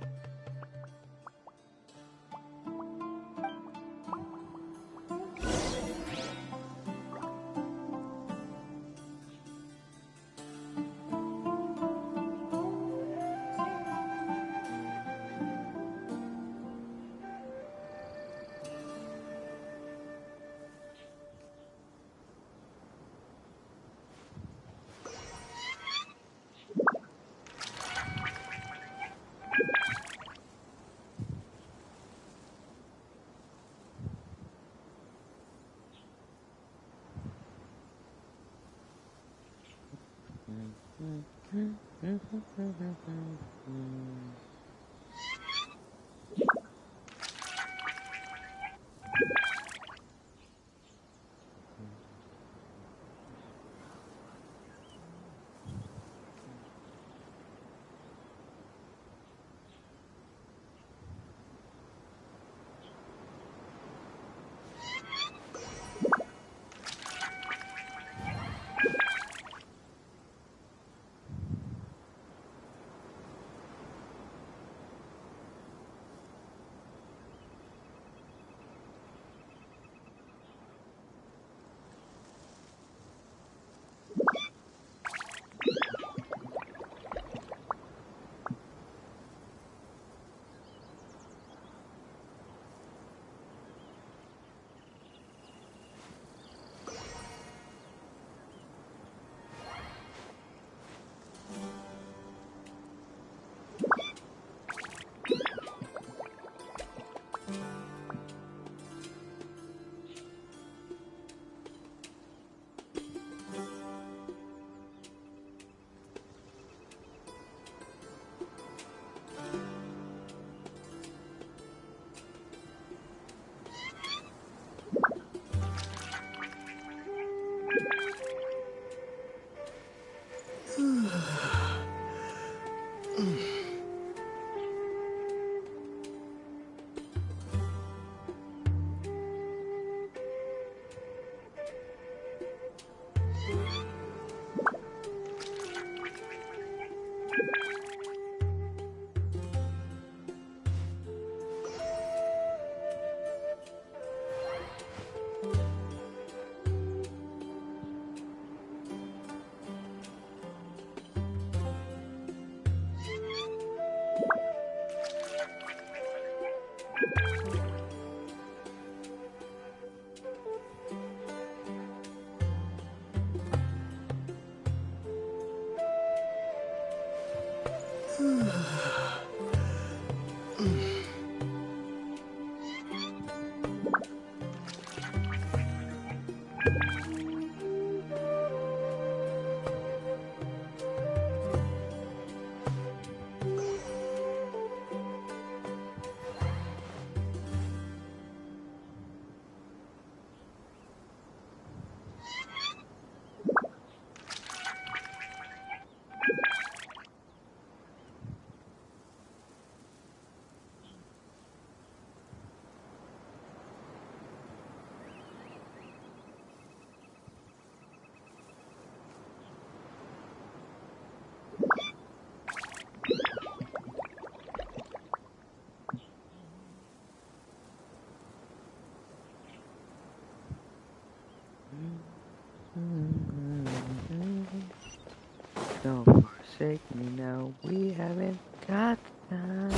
take me now. We haven't got time.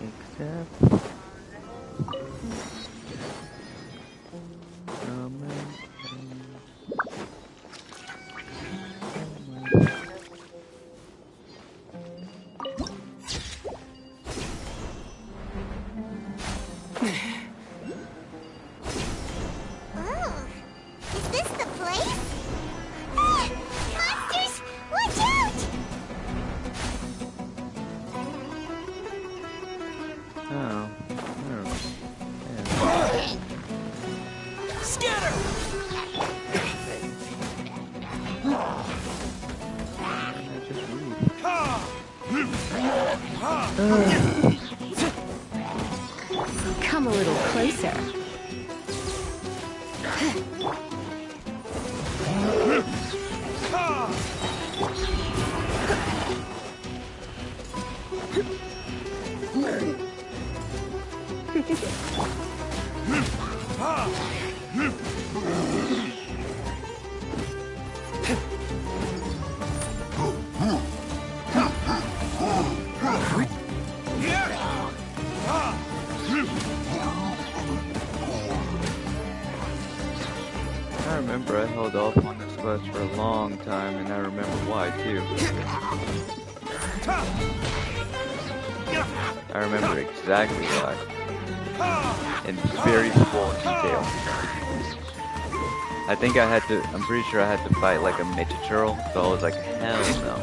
Except Oh, is this the place? Ah, monsters! Watch out! oh. Scatter! Come a little closer. I remember I held off on this quest for a long time, and I remember why too. I remember exactly why. In very full detail. I think I'm pretty sure I had to fight like a midget turtle, so I was like, hell no.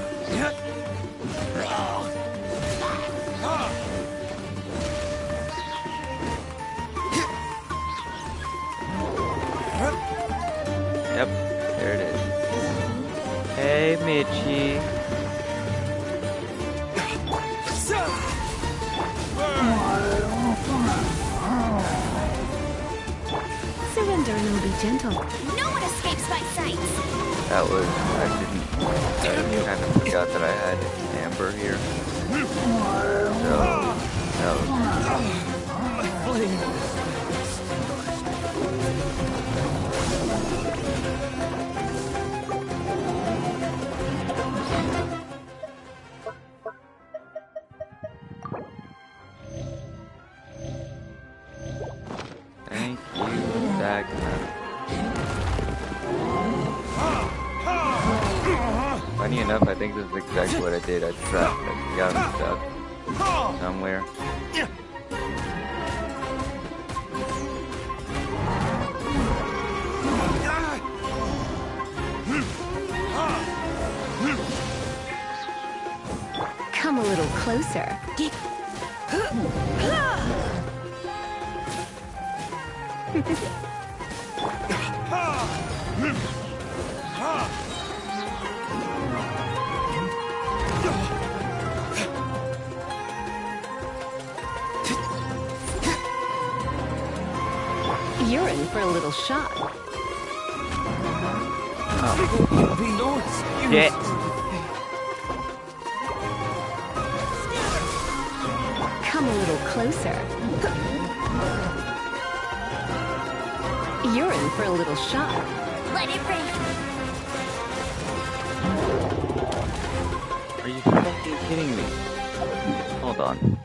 Yep, there it is. Hey, Mitchie. Surrender and I'll be gentle. No one escapes my sight! I kind of forgot that I had Amber here. Thank you, Zagna. Funny enough, I think this is exactly what I did. I trapped, like, got him stuck somewhere. Come a little closer. You're in for a little shock. Shit. Come a little closer. You're in for a little shock. Let it rain! Are you fucking kidding me? Hold on.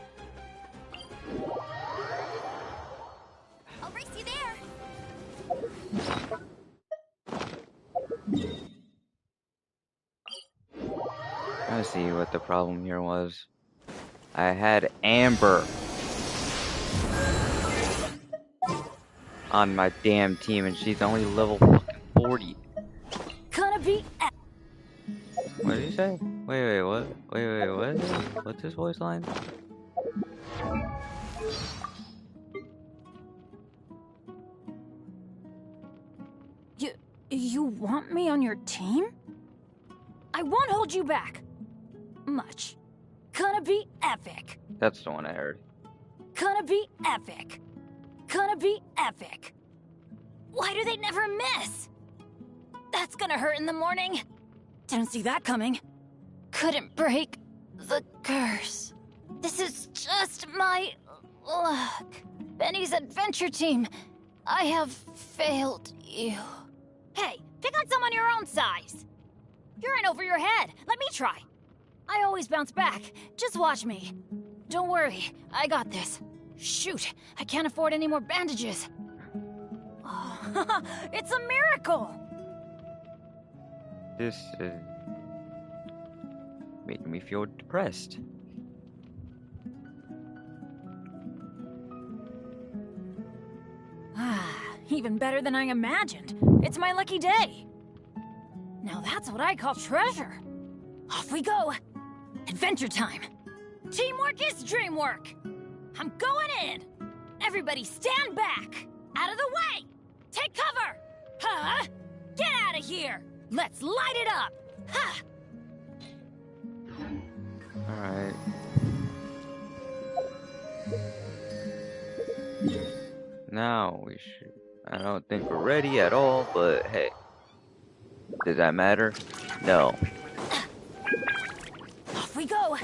I'll race you there! Let's see what the problem here was. I had Amber on my damn team, and she's only level fucking 40. Gonna be. What did you say? Wait, what? Wait, what? What's his voice line? You want me on your team? I won't hold you back. Much. Gonna be epic. That's the one I heard. Gonna be epic. Gonna be epic. Why do they never miss? That's gonna hurt in the morning. Didn't see that coming. couldn't break the curse. This is just my luck. Benny's adventure team, I have failed you. Hey, pick on someone your own size. You're in over your head. Let me try. I always bounce back. Just watch me. Don't worry, I got this. Shoot, I can't afford any more bandages. Oh, it's a miracle! This is making me feel depressed. Even better than I imagined. It's my lucky day. Now that's what I call treasure. Off we go. Adventure time. Teamwork is dreamwork. I'm going in. Everybody stand back. Out of the way. Take cover. Huh? Get out of here. Let's light it up. Ha! Alright. Now we should... I don't think we're ready at all, but hey. Does that matter? No. Off we go.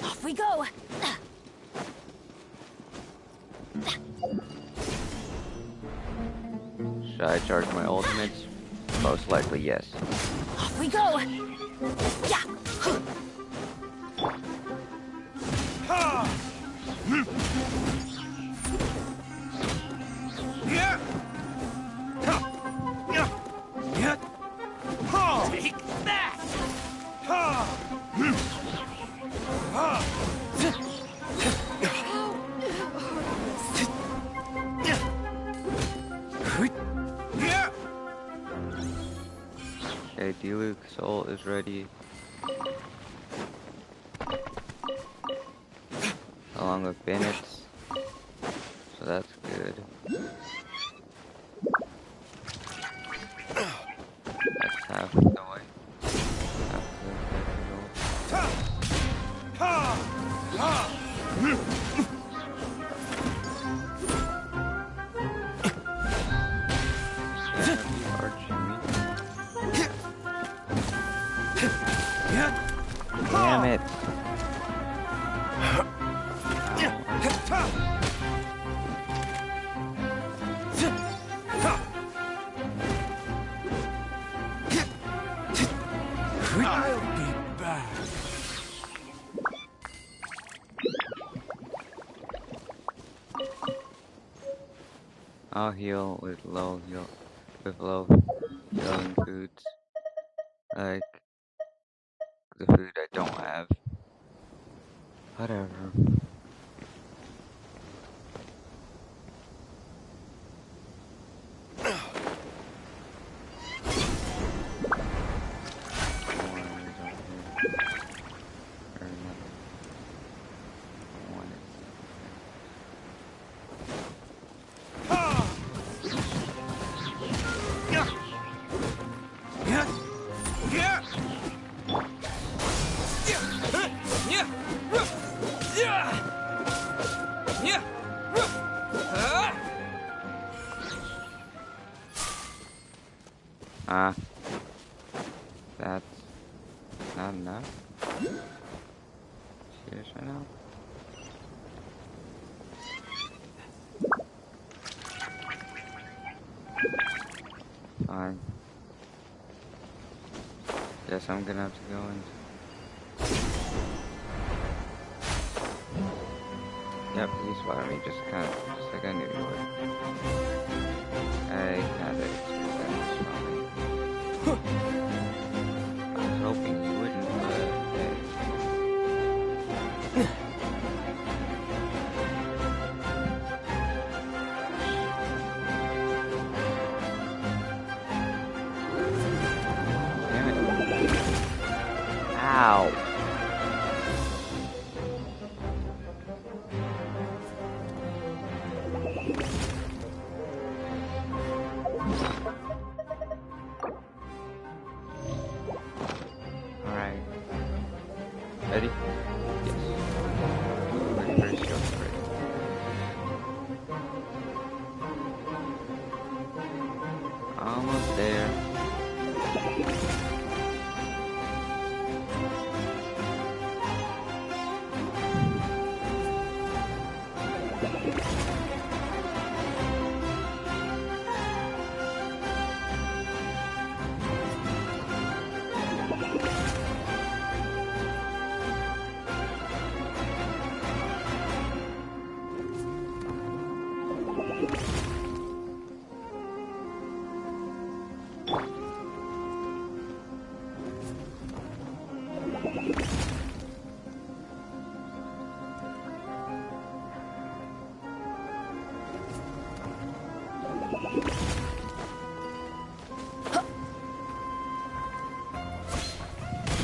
Off we go. Should I charge my ultimates? Most likely, yes. Off we go. Yeah. Take that! Okay, D-Luke's ult is ready. Along with Bennett's. So that's good. That's half the way. Half Damn it. I'll be back. I'll heal with low healing foods. Like the food I don't have. Whatever. That's not enough. Serious right now? Fine. Guess I'm gonna have to go in. Yep, he spotted me just like I knew he would. I kind of expected that probably. I was hoping he wouldn't, but hey. Damn it. Ow. Alright. Ready? Yes. Ready for his shot, ready. Almost there.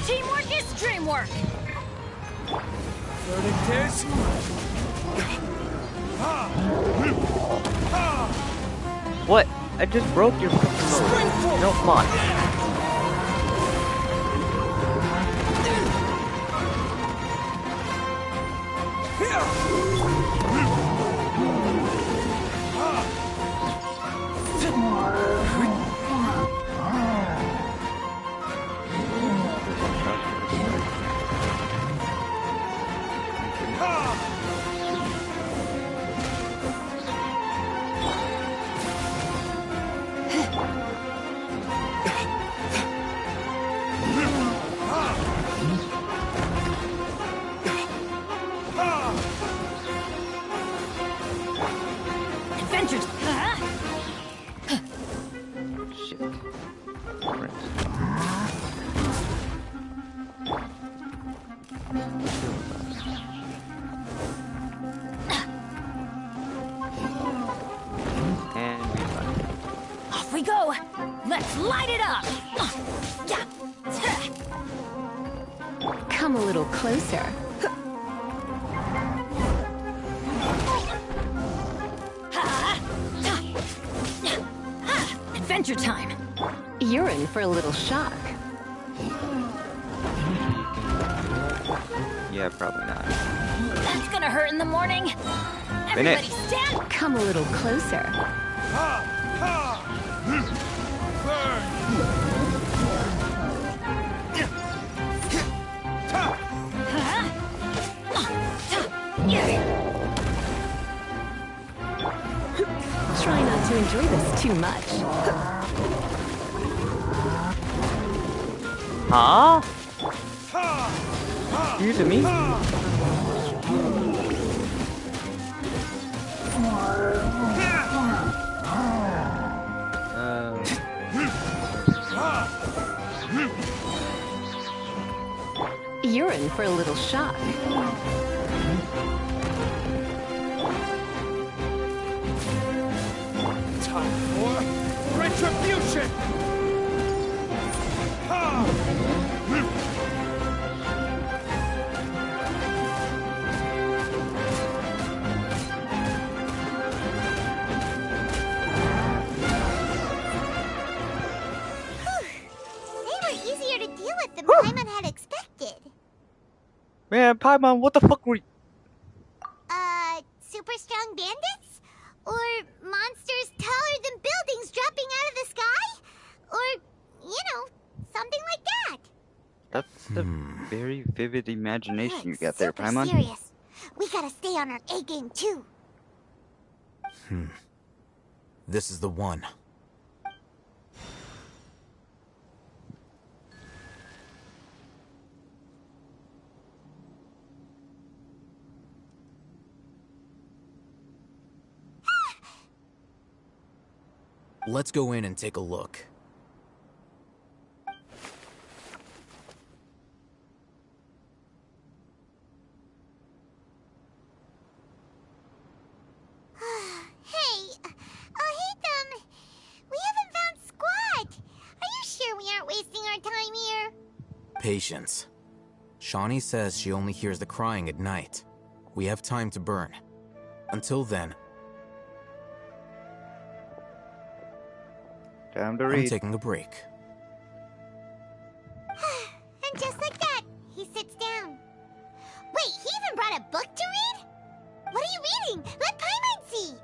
Teamwork is dreamwork! Verdict is... What? I just broke your fucking motor. No fun. Adventures! Shit. And we run. Off we go! Let's light it up! Come a little closer. Adventure time! You're in for a little shock. Yeah, probably not. That's gonna hurt in the morning! Everybody stand! Come a little closer. Try not to enjoy this too much. Huh? You to me? You're in for a little shock. Time for retribution! They were easier to deal with than Paimon had expected. Man, Paimon, what the fuck were you? Super strong bandits? Or monsters taller than buildings dropping out of the sky? Or, something like that. That's the very vivid imagination you got there, Super Paimon. serious. We gotta stay on our A game too. This is the one. Let's go in and take a look. Hey, we haven't found Squat. Are you sure we aren't wasting our time here? Patience. Shawnee says she only hears the crying at night. We have time to burn. Until then, time to I'm read. taking a break. And just like that, he sits down. Wait, he even brought a book to read? What are you reading? Let Paimon see.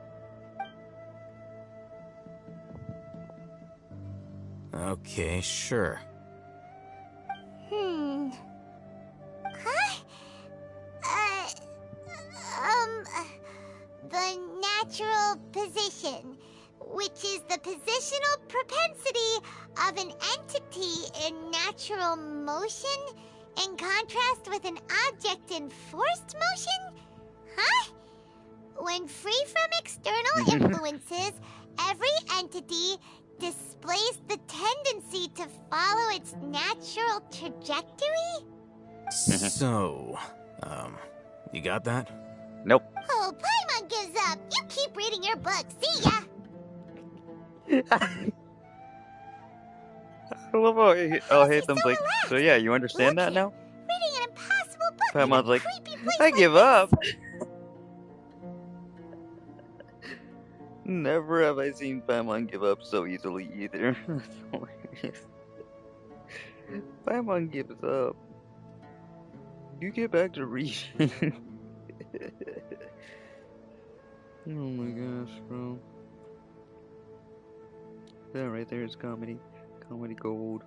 Okay, sure. The natural position, which is the positional propensity of an entity in natural motion in contrast with an object in forced motion? Huh? When free from external influences, every entity displays the tendency to follow its natural trajectory? So, you got that? Nope. Oh, Paimon gives up. You keep reading your book. See ya. I love how I'll hate them like, so yeah, you understand that now? Reading an impossible book in a Paimon's like, creepy place I like give this. up. Never have I seen Paimon give up so easily either. That's hilarious. Paimon gives up. You get back to reading. Oh my gosh, bro. That right there is comedy. Comedy gold.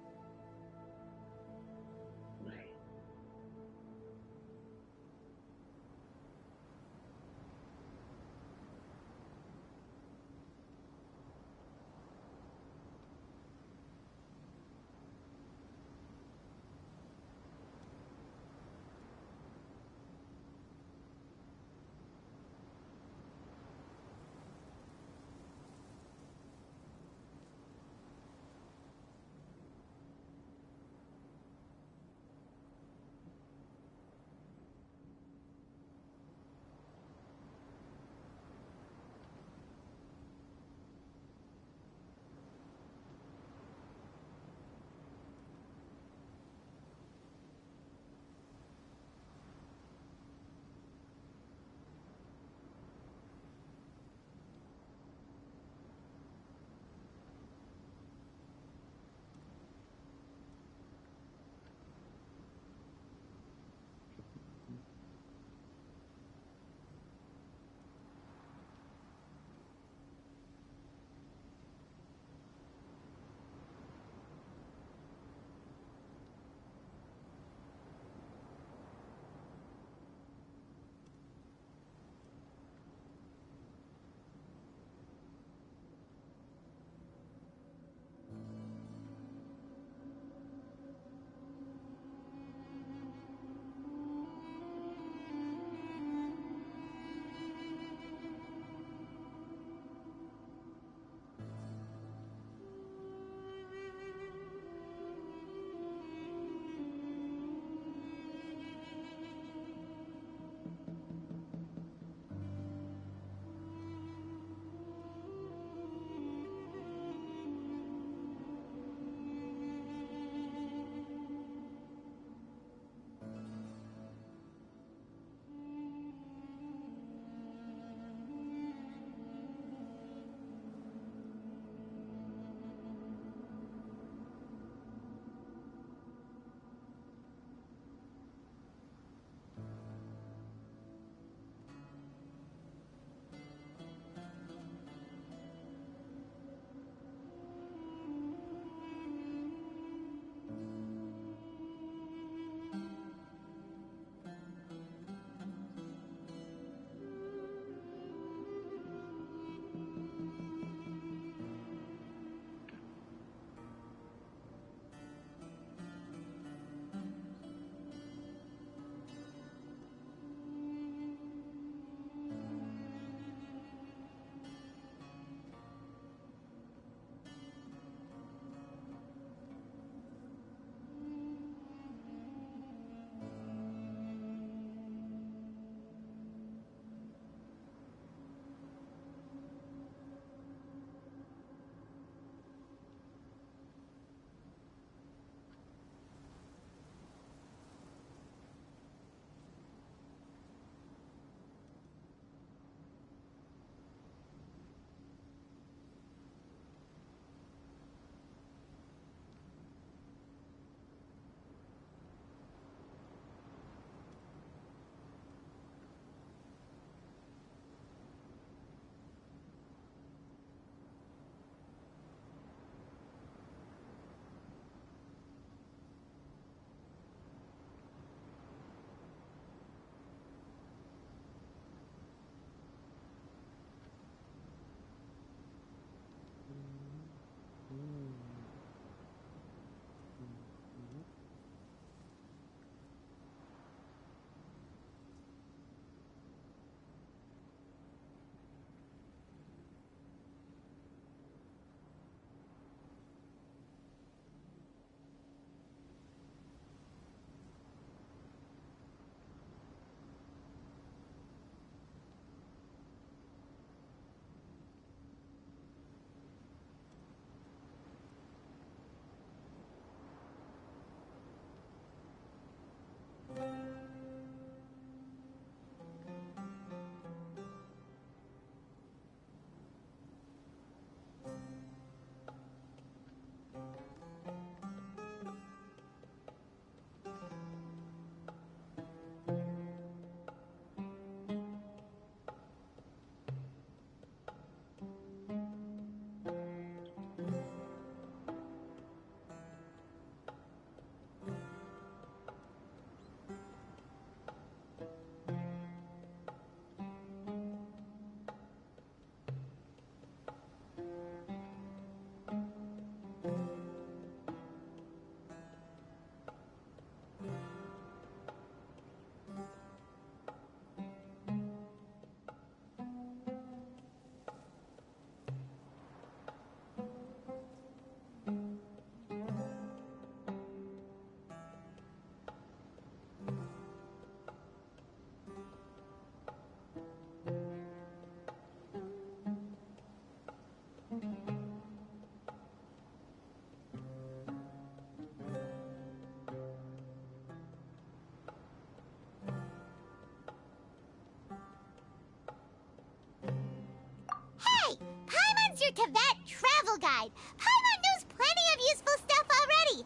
your Kavat travel guide. Paimon knows plenty of useful stuff already.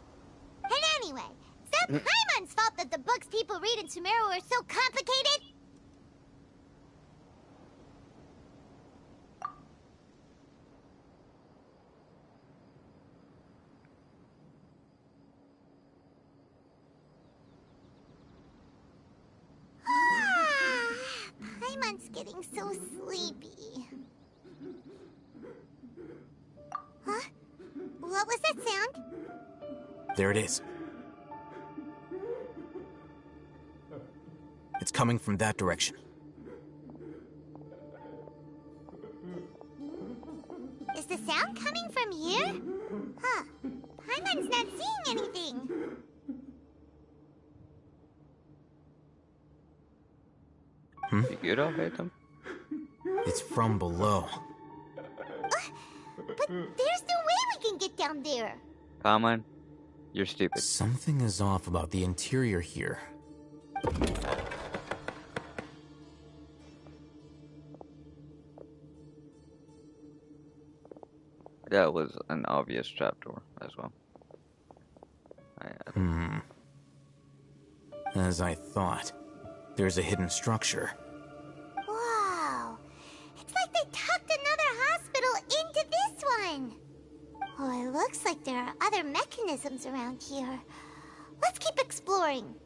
And anyway, is that Paimon's fault that the books people read in Sumeru are so complicated? Paimon's getting so sleepy. Huh? What was that sound? There it is. It's coming from that direction. Is the sound coming from here? Huh. Paimon's not seeing anything. It's from below. But there's no way we can get down there. Paimon, you're stupid. Something is off about the interior here. That was an obvious trapdoor as well. As I thought. There's a hidden structure. Wow. It's like they tucked another hospital into this one. Oh, it looks like there are other mechanisms around here. Let's keep exploring.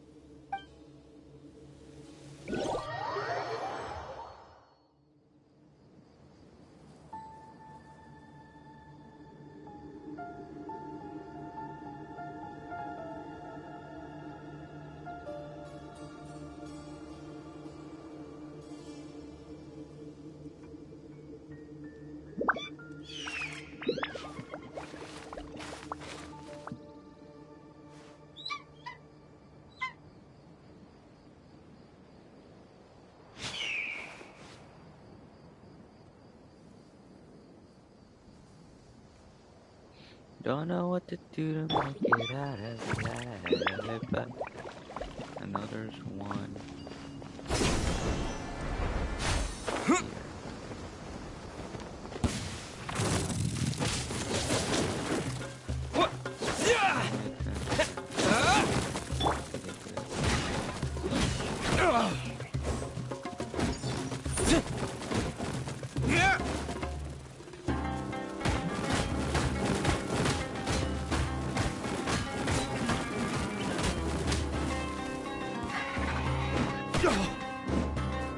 Don't know what to do to make it out of life, but I know there's one.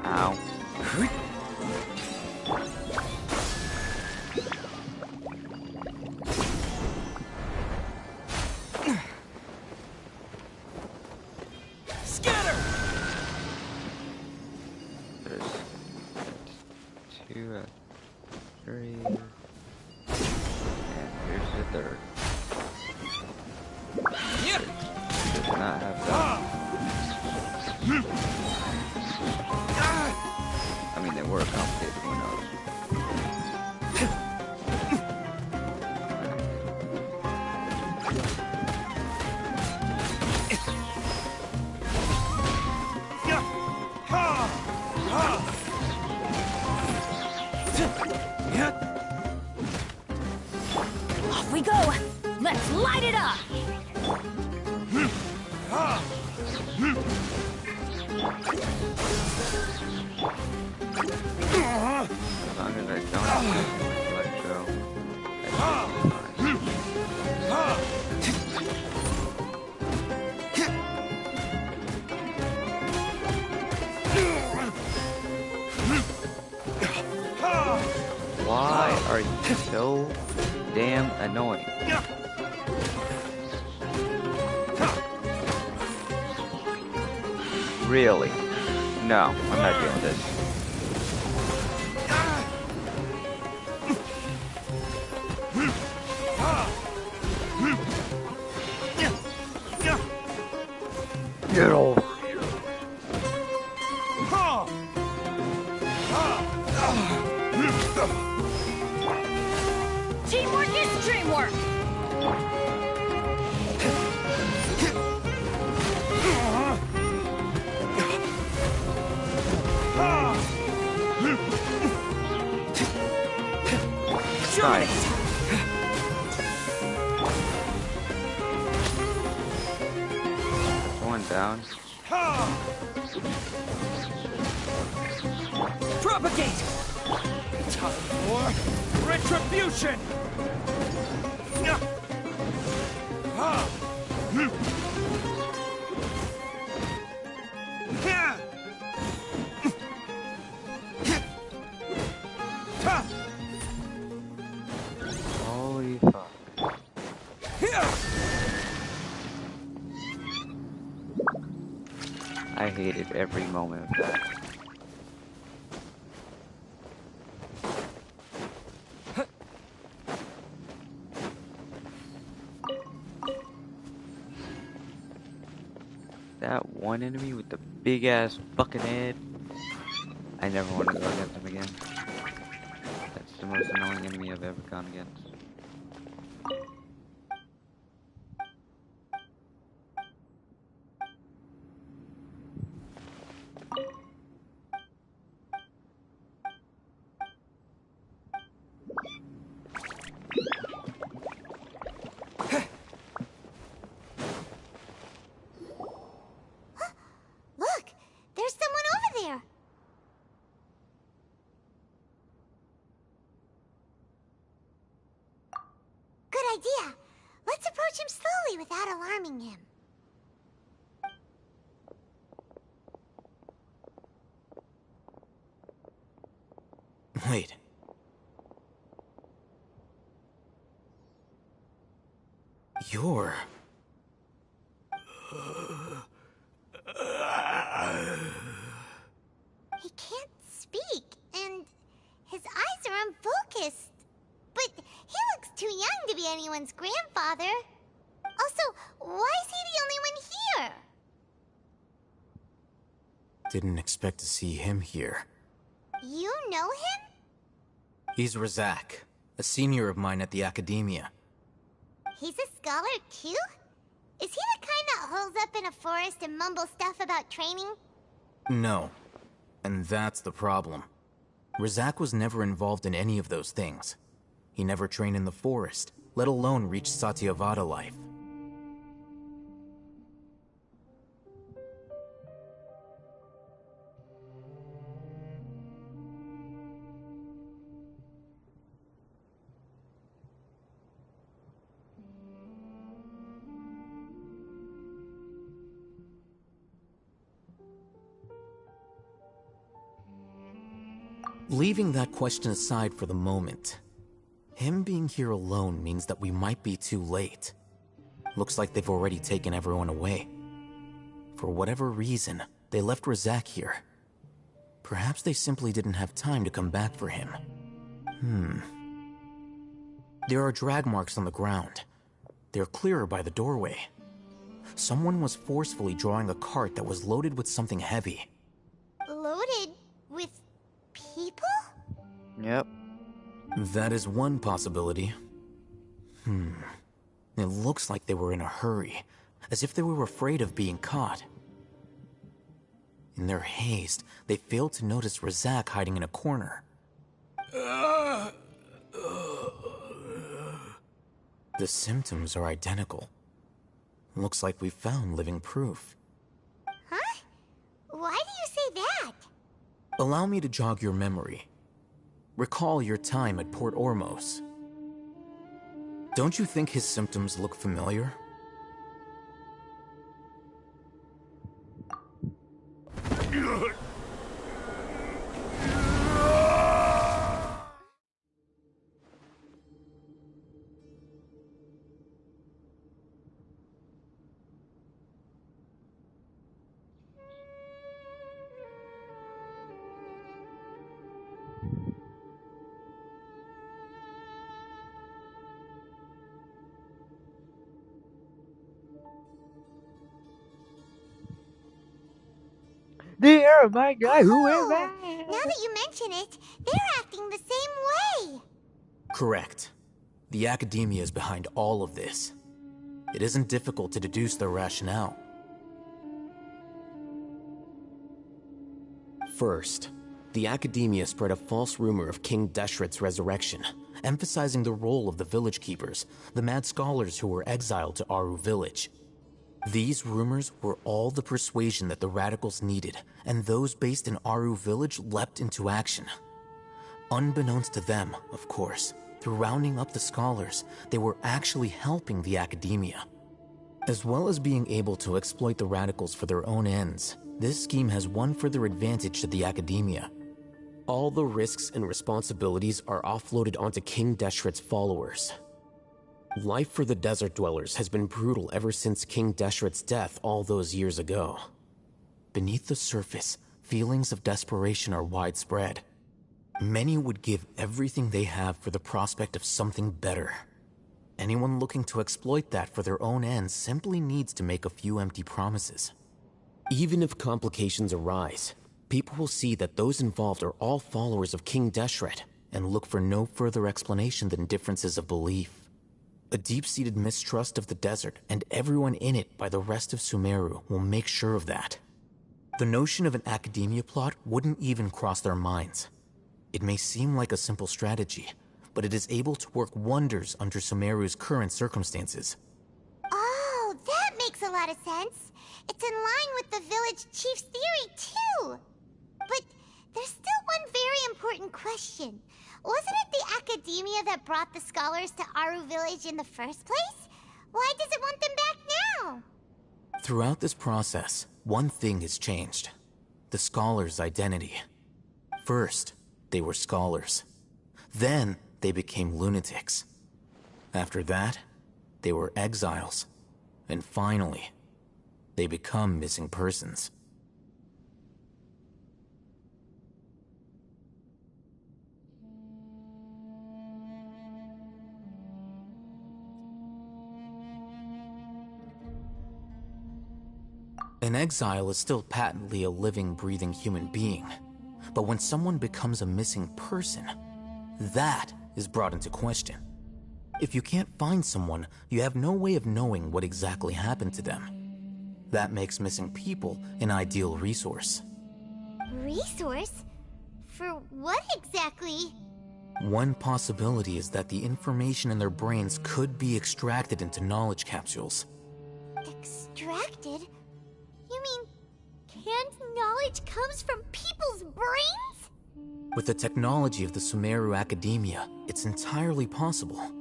Ow. Scatter! There's 2, 3, and here's the third. Does not have that. I mean, they were complicated, who knows? Off we go! Let's light it up! As long as I don't let go, I should be fine. Why are you so damn annoying? Really? No, I'm not doing this. Get over here. Teamwork is dreamwork! Rejuvenate! One down. Propagate! Time for retribution! Holy fuck. I hated every moment of that. That one enemy with the big ass fucking head. I never want to go against him again. That's the most annoying enemy I've ever gone against. Look, there's someone over there. Good idea. Let's approach him slowly without alarming him. Wait. You're... He can't speak, and his eyes are unfocused. But he looks too young to be anyone's grandfather. Also, why is he the only one here? Didn't expect to see him here. You know him? He's Razak, a senior of mine at the Academia. He's a scholar too? Is he the kind that holes up in a forest and mumbles stuff about training? No. And that's the problem. Razak was never involved in any of those things. He never trained in the forest, let alone reach Satyavada life. Leaving that question aside for the moment, him being here alone means that we might be too late. Looks like they've already taken everyone away. For whatever reason, they left Razak here. Perhaps they simply didn't have time to come back for him. There are drag marks on the ground. They're clearer by the doorway. Someone was forcefully drawing a cart that was loaded with something heavy. Loaded with people? Yep. That is one possibility. It looks like they were in a hurry, as if they were afraid of being caught. In their haste, they failed to notice Razak hiding in a corner. The symptoms are identical. Looks like we found living proof. Huh? Why do you say that? Allow me to jog your memory. Recall your time at Port Ormos. Don't you think his symptoms look familiar? Dear my guy, who is that? Now that you mention it, they're acting the same way. Correct. The Academia is behind all of this. It isn't difficult to deduce their rationale. First, the Academia spread a false rumor of King Deshret's resurrection, emphasizing the role of the village keepers, the mad scholars who were exiled to Aru village. These rumors were all the persuasion that the radicals needed, and those based in Aru village leapt into action. Unbeknownst to them, of course, through rounding up the scholars, they were actually helping the Academia. As well as being able to exploit the radicals for their own ends, this scheme has one further advantage to the Academia. All the risks and responsibilities are offloaded onto King Deshret's followers. Life for the desert dwellers has been brutal ever since King Deshret's death all those years ago. Beneath the surface, feelings of desperation are widespread. Many would give everything they have for the prospect of something better. Anyone looking to exploit that for their own ends simply needs to make a few empty promises. Even if complications arise, people will see that those involved are all followers of King Deshret and look for no further explanation than differences of belief. A deep-seated mistrust of the desert and everyone in it by the rest of Sumeru will make sure of that. The notion of an Academia plot wouldn't even cross their minds. It may seem like a simple strategy, but it is able to work wonders under Sumeru's current circumstances. Oh, that makes a lot of sense. It's in line with the village chief's theory, too. But there's still one very important question. Wasn't it the Academia that brought the scholars to Aru village in the first place? Why does it want them back now? Throughout this process, one thing has changed. The scholars' identity. First, they were scholars. Then, they became lunatics. After that, they were exiles. And finally, they become missing persons. An exile is still patently a living, breathing human being. But when someone becomes a missing person, that is brought into question. If you can't find someone, you have no way of knowing what exactly happened to them. That makes missing people an ideal resource. Resource? For what exactly? One possibility is that the information in their brains could be extracted into knowledge capsules. Extracted? You mean canned knowledge comes from people's brains? With the technology of the Sumeru Academia, it's entirely possible.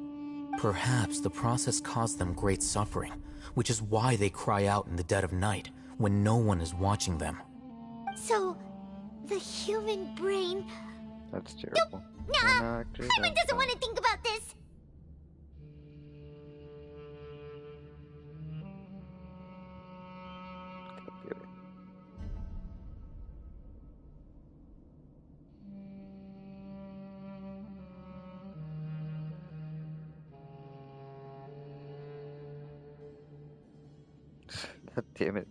Perhaps the process caused them great suffering, which is why they cry out in the dead of night when no one is watching them. So, the human brain... That's terrible. Nah, Paimon doesn't want to think about this. God damn it.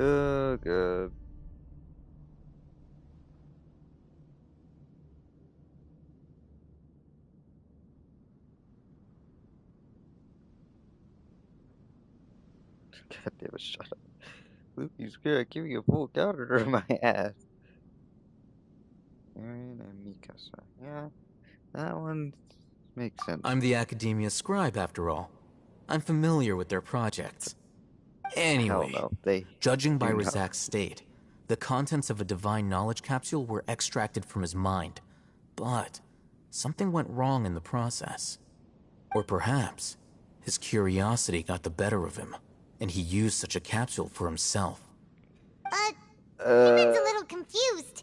Oh, God. God damn it, shut up. Luke, you scared. Give you a full counter to my ass. Aaron and Mikasa. Yeah, that one makes sense. I'm the Academia scribe, after all. I'm familiar with their projects. Anyway, judging by Razak's state, the contents of a divine knowledge capsule were extracted from his mind. But something went wrong in the process. Or perhaps his curiosity got the better of him, and he used such a capsule for himself. Paimon's a little confused.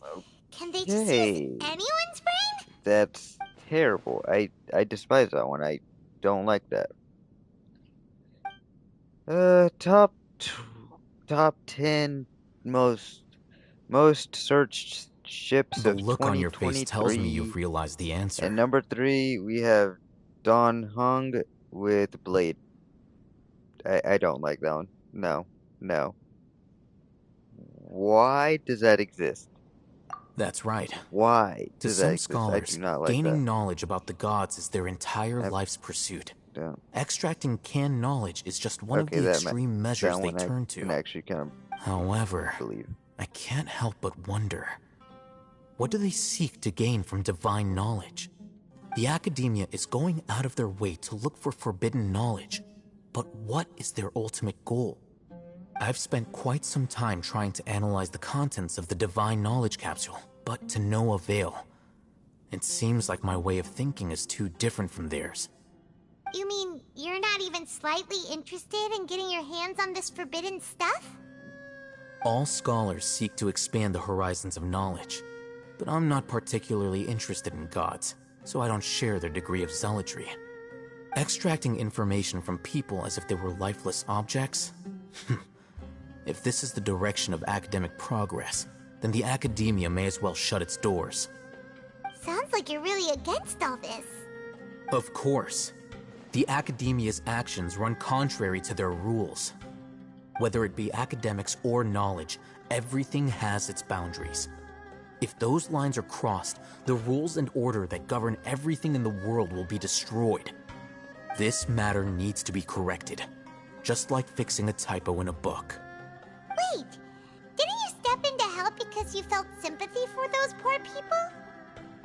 Can they just use anyone's brain? That's terrible. I despise that one. I don't like that. Top 10 most searched ships The of 2023. look on your face tells me you've realized the answer. And number 3, we have Don Hung with Blade. I don't like that one. No. Why does that exist? That's right. Why To does some that exist? scholars, I do not like gaining that. knowledge about the gods is their entire life's pursuit. Extracting canned knowledge is just one of the extreme measures they turn to. Actually kind of However, I can't help but wonder, What do they seek to gain from divine knowledge? The academia is going out of their way to look for forbidden knowledge, but what is their ultimate goal? I've spent quite some time trying to analyze the contents of the divine knowledge capsule, but to no avail. It seems like my way of thinking is too different from theirs. You mean you're not even slightly interested in getting your hands on this forbidden stuff? All scholars seek to expand the horizons of knowledge, but I'm not particularly interested in gods, so I don't share their degree of zealotry. Extracting information from people as if they were lifeless objects? If this is the direction of academic progress, then the academia may as well shut its doors. Sounds like you're really against all this. Of course. The academia's actions run contrary to their rules. Whether it be academics or knowledge, everything has its boundaries. If those lines are crossed, the rules and order that govern everything in the world will be destroyed. This matter needs to be corrected, just like fixing a typo in a book. Wait, didn't you step in to help because you felt sympathy for those poor people?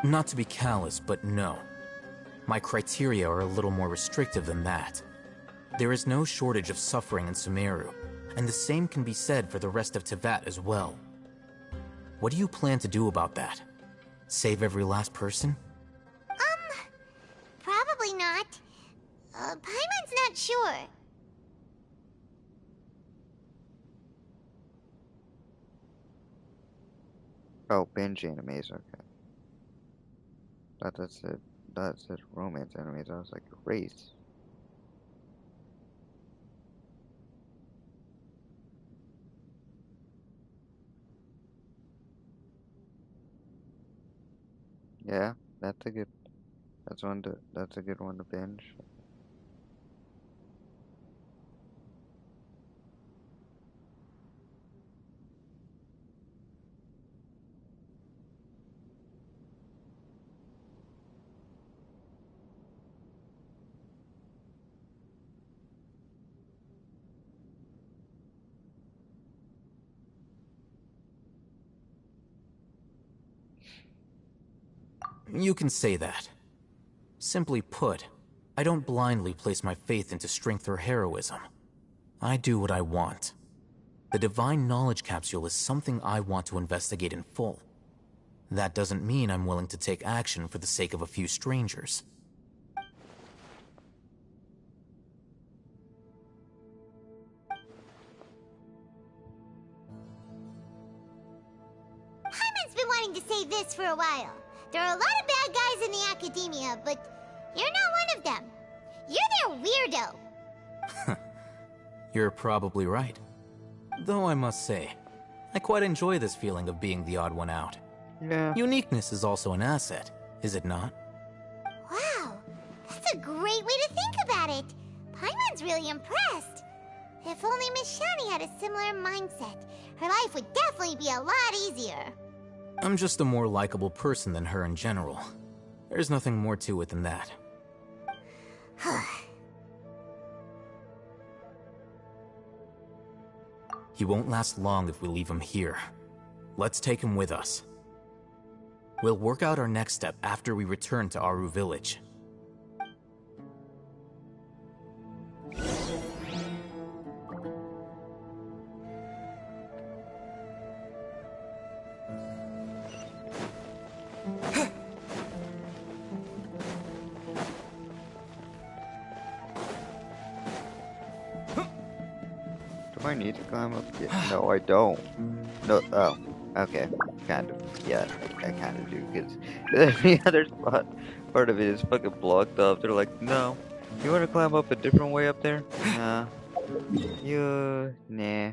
Not to be callous, but no. My criteria are a little more restrictive than that. There is no shortage of suffering in Sumeru, and the same can be said for the rest of Teyvat as well. What do you plan to do about that? Save every last person? Probably not. Paimon's not sure. Oh, binge animes, okay. That's it, romance animes. I was like, race. Yeah, that's a good, that's a good one to binge. You can say that. Simply put, I don't blindly place my faith into strength or heroism. I do what I want. The divine knowledge capsule is something I want to investigate in full. That doesn't mean I'm willing to take action for the sake of a few strangers. Paimon's been wanting to say this for a while. There are a lot of bad guys in the academia, but you're not one of them. You're their weirdo. You're probably right. Though I must say, I quite enjoy this feeling of being the odd one out. Yeah. Uniqueness is also an asset, is it not? Wow, that's a great way to think about it. Paimon's really impressed. If only Miss Shani had a similar mindset, her life would definitely be a lot easier. I'm just a more likable person than her in general. There's nothing more to it than that. He won't last long if we leave him here. Let's take him with us. We'll work out our next step after we return to Aru village. Do I need to climb up? Yeah, no, I don't. No, oh, okay. Kind of, yeah, I kind of do, because the other part of it is fucking blocked off. They're like, no, you want to climb up a different way up there? Nah. Nah.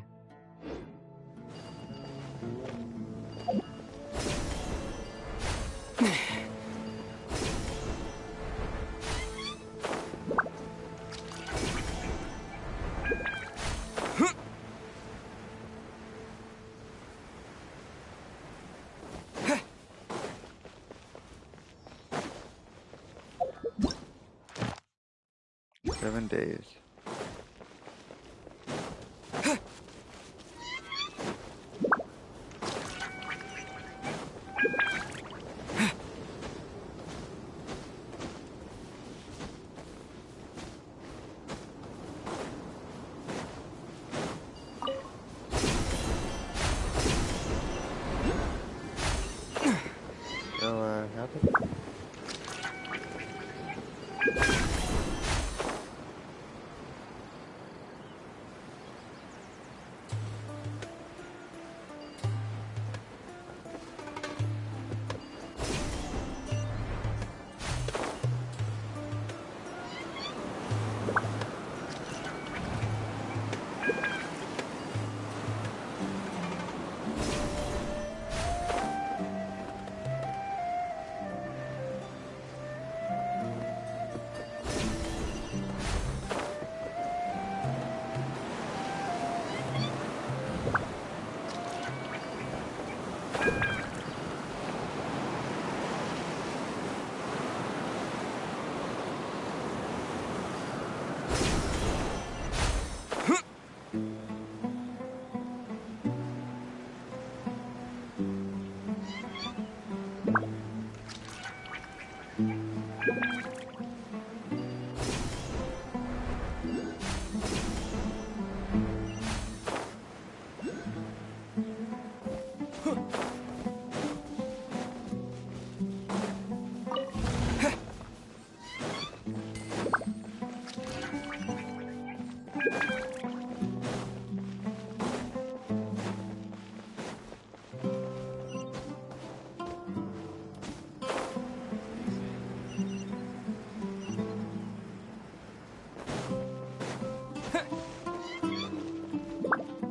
Seven days.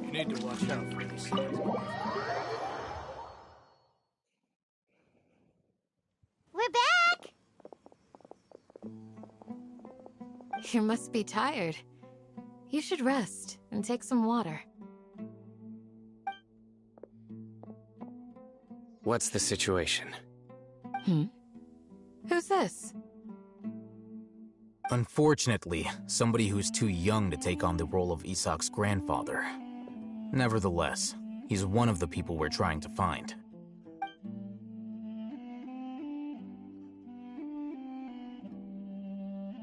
You need to watch out for any signs of We're back! You must be tired. You should rest and take some water. What's the situation? Who's this? Unfortunately, somebody who's too young to take on the role of Isak's grandfather. Nevertheless, he's one of the people we're trying to find.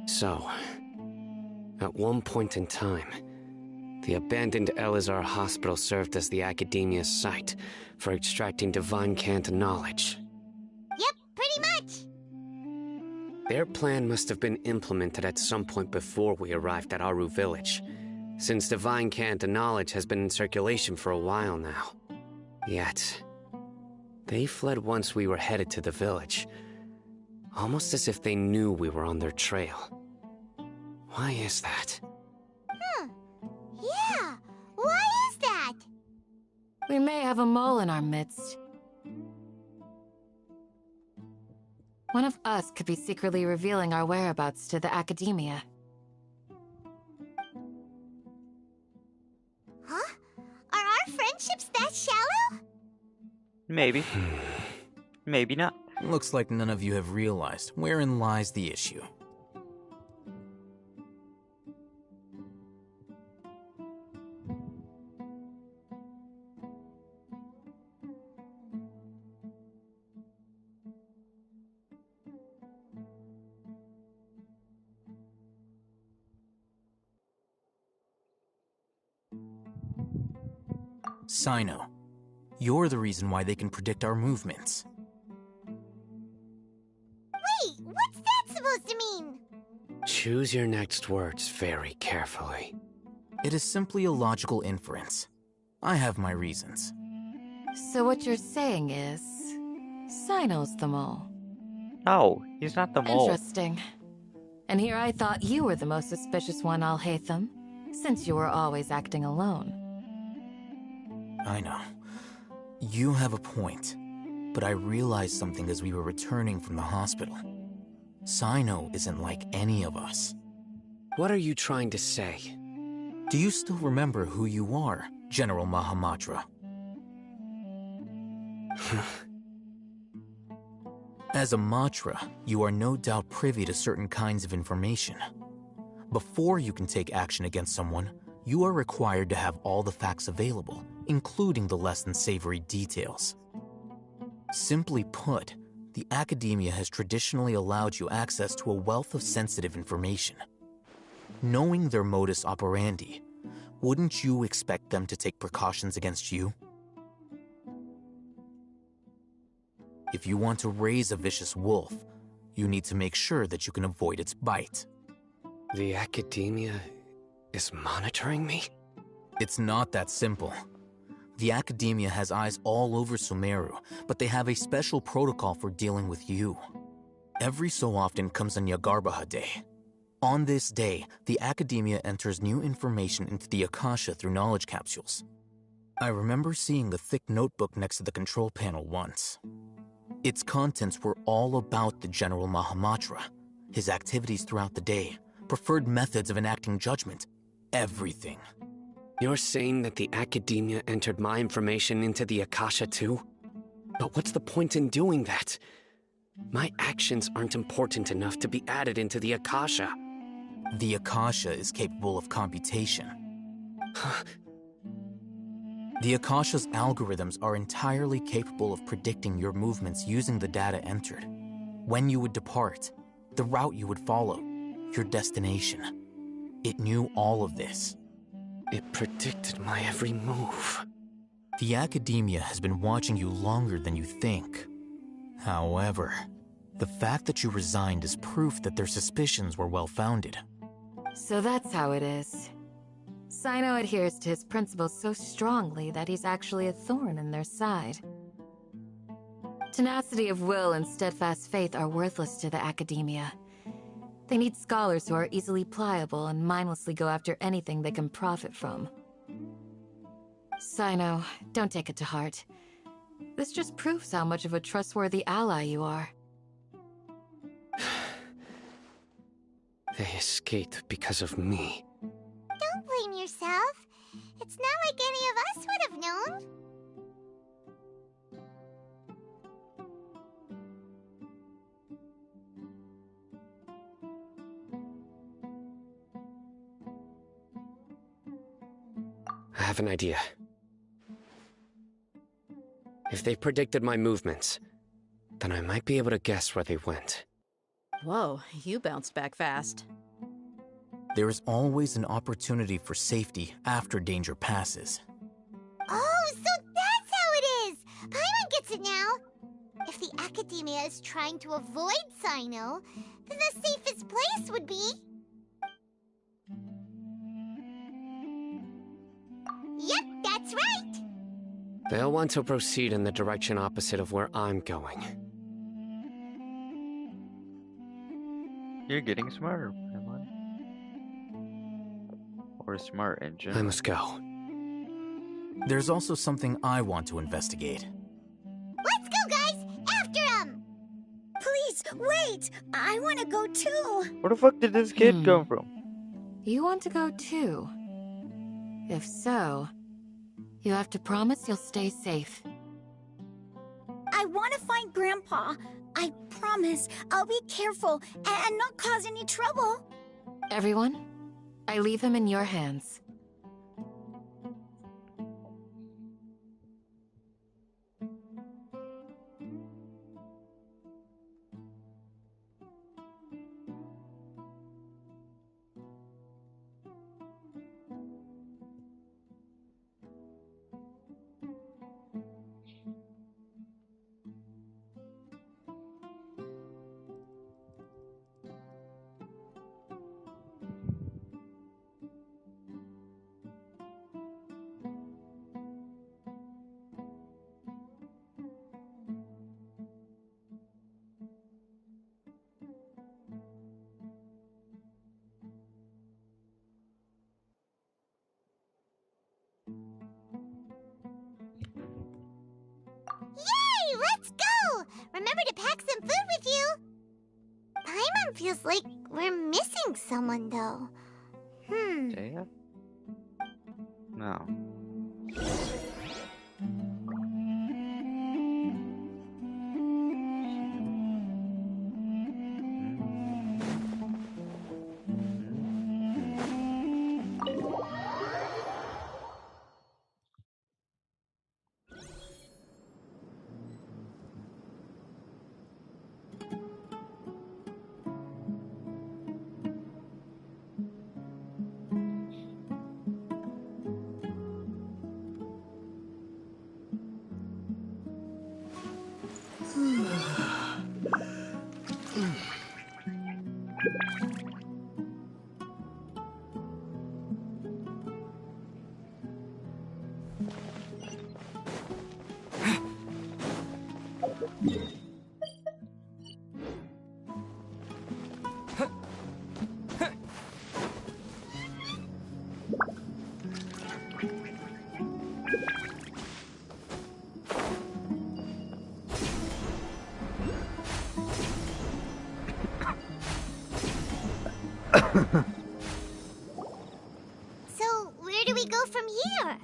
So, at one point in time, the abandoned Elazar hospital served as the Academia's site for extracting divine cant knowledge. Yep, pretty much. Their plan must have been implemented at some point before we arrived at Aru village, since divine cant knowledge has been in circulation for a while now. Yet, they fled once we were headed to the village, almost as if they knew we were on their trail. Why is that? Yeah, why is that? We may have a mole in our midst. One of us could be secretly revealing our whereabouts to the Academia. Huh? Are our friendships that shallow? Maybe. Maybe not. Looks like none of you have realized wherein lies the issue. Sino, you're the reason why they can predict our movements. Wait, what's that supposed to mean? Choose your next words very carefully. It is simply a logical inference. I have my reasons. So what you're saying is... Sino's the mole. No, he's not the mole. Interesting. And here I thought you were the most suspicious one, Alhaitham, since you were always acting alone. I know. You have a point, but I realized something as we were returning from the hospital. Sino isn't like any of us. What are you trying to say? Do you still remember who you are, General Mahamatra? As a Matra, you are no doubt privy to certain kinds of information. Before you can take action against someone, you are required to have all the facts available, including the less than savory details. Simply put, the Academia has traditionally allowed you access to a wealth of sensitive information. Knowing their modus operandi, wouldn't you expect them to take precautions against you? If you want to raise a vicious wolf, you need to make sure that you can avoid its bite. The Academia is monitoring me? It's not that simple. The Academia has eyes all over Sumeru, but they have a special protocol for dealing with you. Every so often comes a Nyagarbaha Day. On this day, the Academia enters new information into the Akasha through knowledge capsules. I remember seeing a thick notebook next to the control panel once. Its contents were all about the General Mahamatra, his activities throughout the day, preferred methods of enacting judgment, everything. You're saying that the Academia entered my information into the Akasha too? But what's the point in doing that? My actions aren't important enough to be added into the Akasha. The Akasha is capable of computation. The Akasha's algorithms are entirely capable of predicting your movements using the data entered. When you would depart, the route you would follow, your destination. It knew all of this. It predicted my every move. The Academia has been watching you longer than you think. However, the fact that you resigned is proof that their suspicions were well-founded. So that's how it is. Sino adheres to his principles so strongly that he's actually a thorn in their side. Tenacity of will and steadfast faith are worthless to the Academia. They need scholars who are easily pliable and mindlessly go after anything they can profit from. Sino, don't take it to heart. This just proves how much of a trustworthy ally you are. They escaped because of me. Don't blame yourself. It's not like any of us would have known. I have an idea. If they predicted my movements, then I might be able to guess where they went. Whoa, you bounced back fast. There is always an opportunity for safety after danger passes. Oh, so that's how it is! Paimon gets it now! If the Academia is trying to avoid Sino, then the safest place would be... Yep, that's right! They'll want to proceed in the direction opposite of where I'm going. You're getting smarter, Paimon. Or smart in general. I must go. There's also something I want to investigate. Let's go, guys! After him! Please, wait! I want to go too! Where the fuck did this kid come from? You want to go too? If so, you have to promise you'll stay safe. I want to find Grandpa. I promise I'll be careful and not cause any trouble. Everyone, I leave him in your hands. Yay! Let's go! Remember to pack some food with you! Paimon feels like we're missing someone, though. Daya? No. So, where do we go from here?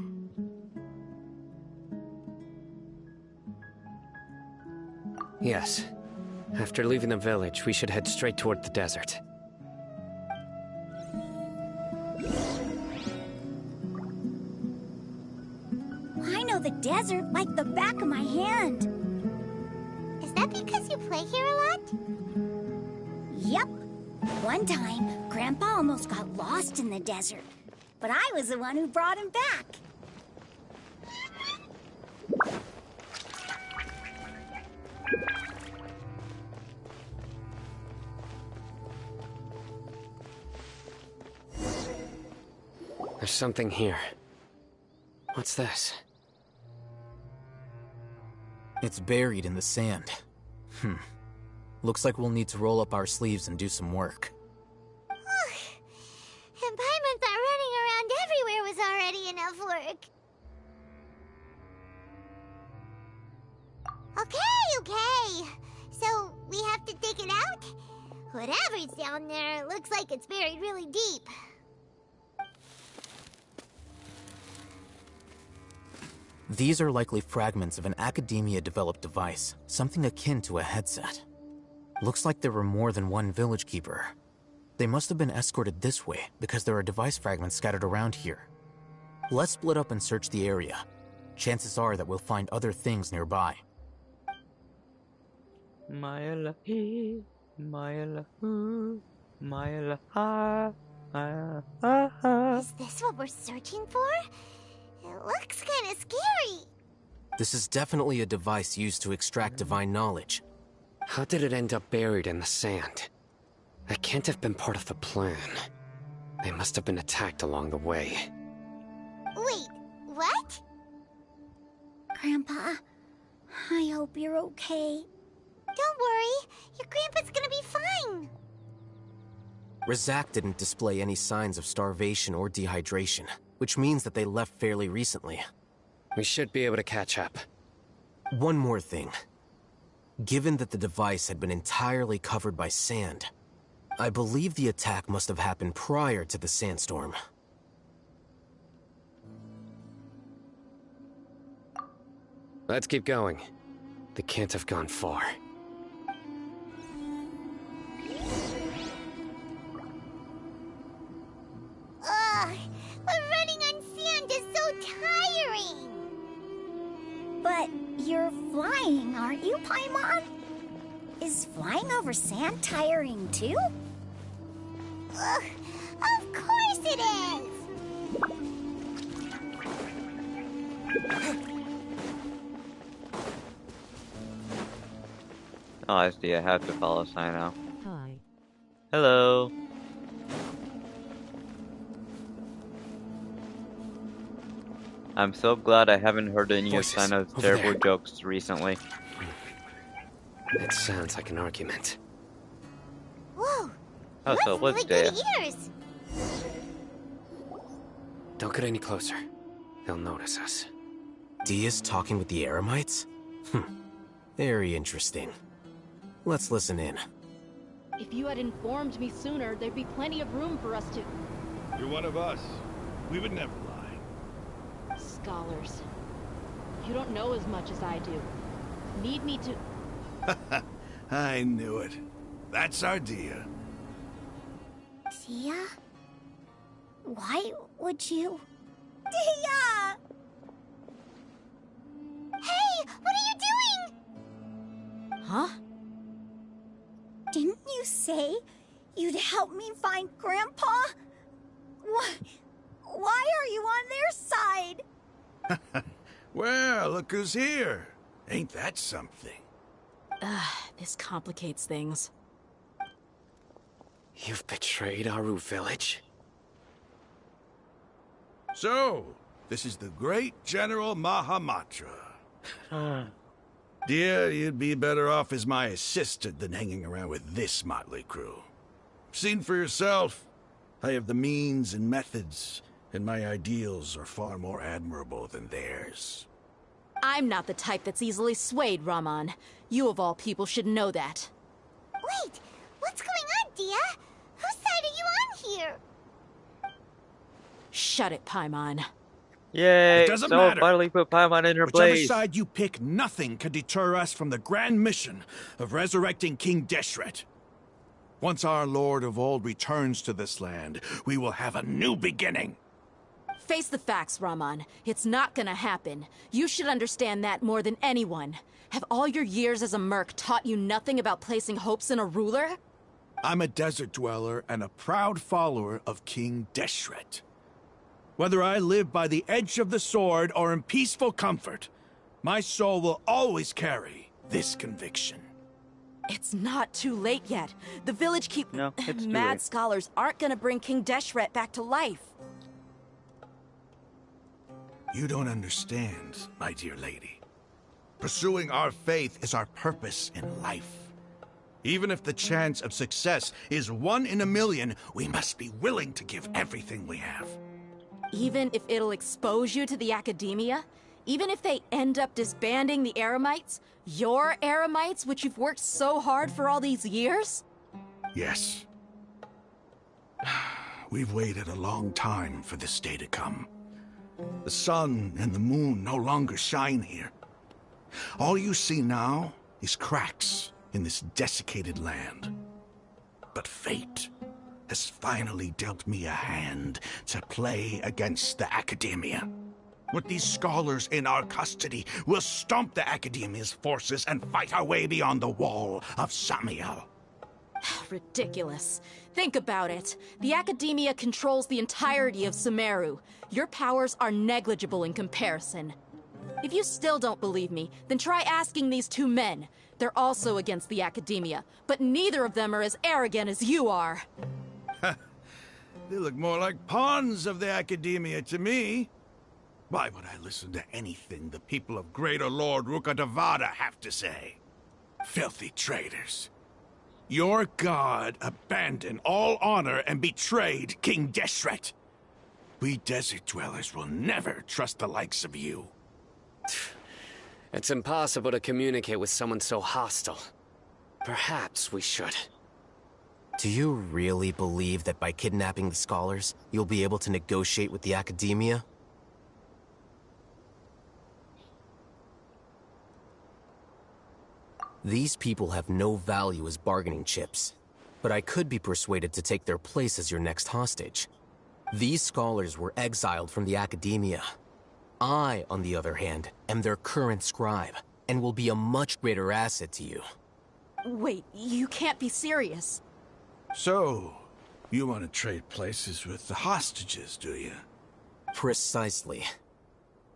Yes. After leaving the village, we should head straight toward the desert. I know the desert like the back of my hand. Is that because you play here a lot? Yep. One time, Grandpa almost got lost in the desert, but I was the one who brought him back. There's something here. What's this? It's buried in the sand. Looks like we'll need to roll up our sleeves and do some work. And Paimon thought running around everywhere was already enough work. Okay. So, we have to dig it out? Whatever's down there, it looks like it's buried really deep. These are likely fragments of an Academia-developed device, something akin to a headset. Looks like there were more than one village keeper. They must have been escorted this way because there are device fragments scattered around here. Let's split up and search the area. Chances are that we'll find other things nearby. Is this what we're searching for? It looks kind of scary. This is definitely a device used to extract divine knowledge. How did it end up buried in the sand? That can't have been part of the plan. They must have been attacked along the way. Wait, what? Grandpa, I hope you're okay. Don't worry, your grandpa's gonna be fine. Razak didn't display any signs of starvation or dehydration, which means that they left fairly recently. We should be able to catch up. One more thing. Given that the device had been entirely covered by sand, I believe the attack must have happened prior to the sandstorm. Let's keep going. They can't have gone far. Ugh, but running on sand is so tiring. But you're flying, aren't you, Paimon? Is flying over sand tiring too? Ugh, of course it is. Oh, I see. I have to follow sign now. Hi. Hello. I'm so glad I haven't heard any of Voices, Sino's over terrible there. jokes recently. It sounds like an argument. Whoa, Oh, so that's what's really there? good ears. Don't get any closer. They'll notice us. Dia's talking with the Eremites? Very interesting. Let's listen in. If you had informed me sooner, there'd be plenty of room for us to... You're one of us. We would never lie. Scholars. You don't know as much as I do. Need me to... I knew it. That's our Dia. Dia? Why would you... Dia! Hey, what are you doing? Huh? Didn't you say you'd help me find Grandpa? Why are you on their side? Well, look who's here. Ain't that something? This complicates things. You've betrayed Aru village? So, this is the great General Mahamatra. Dear, you'd be better off as my assistant than hanging around with this motley crew. Seen for yourself, I have the means and methods, and my ideals are far more admirable than theirs. I'm not the type that's easily swayed, Raman. You of all people should know that. Wait, what's going on, Dia? Whose side are you on here? Shut it, Paimon. Yay! It doesn't so matter. finally put Paimon in her Whichever place. side you pick, nothing can deter us from the grand mission of resurrecting King Deshret. Once our Lord of Old returns to this land, we will have a new beginning. Face the facts, Raman. It's not gonna happen. You should understand that more than anyone. Have all your years as a merc taught you nothing about placing hopes in a ruler? I'm a desert dweller and a proud follower of King Deshret. Whether I live by the edge of the sword or in peaceful comfort, my soul will always carry this conviction. It's not too late yet. The village keep... No, it's too Mad late. scholars aren't gonna bring King Deshret back to life. You don't understand, my dear lady. Pursuing our faith is our purpose in life. Even if the chance of success is 1 in a million, we must be willing to give everything we have. Even if it'll expose you to the academia? Even if they end up disbanding the Eremites? Your Eremites, which you've worked so hard for all these years? Yes. We've waited a long time for this day to come. The sun and the moon no longer shine here. All you see now is cracks in this desiccated land. But fate has finally dealt me a hand to play against the Academia. With these scholars in our custody, we'll stomp the Academia's forces and fight our way beyond the wall of Samiel. Ridiculous. Think about it. The Academia controls the entirety of Sumeru. Your powers are negligible in comparison. If you still don't believe me, then try asking these 2 men. They're also against the Academia, but neither of them are as arrogant as you are. They look more like pawns of the Academia to me. Why would I listen to anything the people of Greater Lord Rukkhadevada have to say? Filthy traitors. Your god abandoned all honor and betrayed King Deshret. We desert dwellers will never trust the likes of you. It's impossible to communicate with someone so hostile. Perhaps we should. Do you really believe that by kidnapping the scholars, you'll be able to negotiate with the Academia? These people have no value as bargaining chips, but I could be persuaded to take their place as your next hostage. These scholars were exiled from the Academia. I, on the other hand, am their current scribe, and will be a much greater asset to you. Wait, you can't be serious. So, you want to trade places with the hostages, do you? Precisely.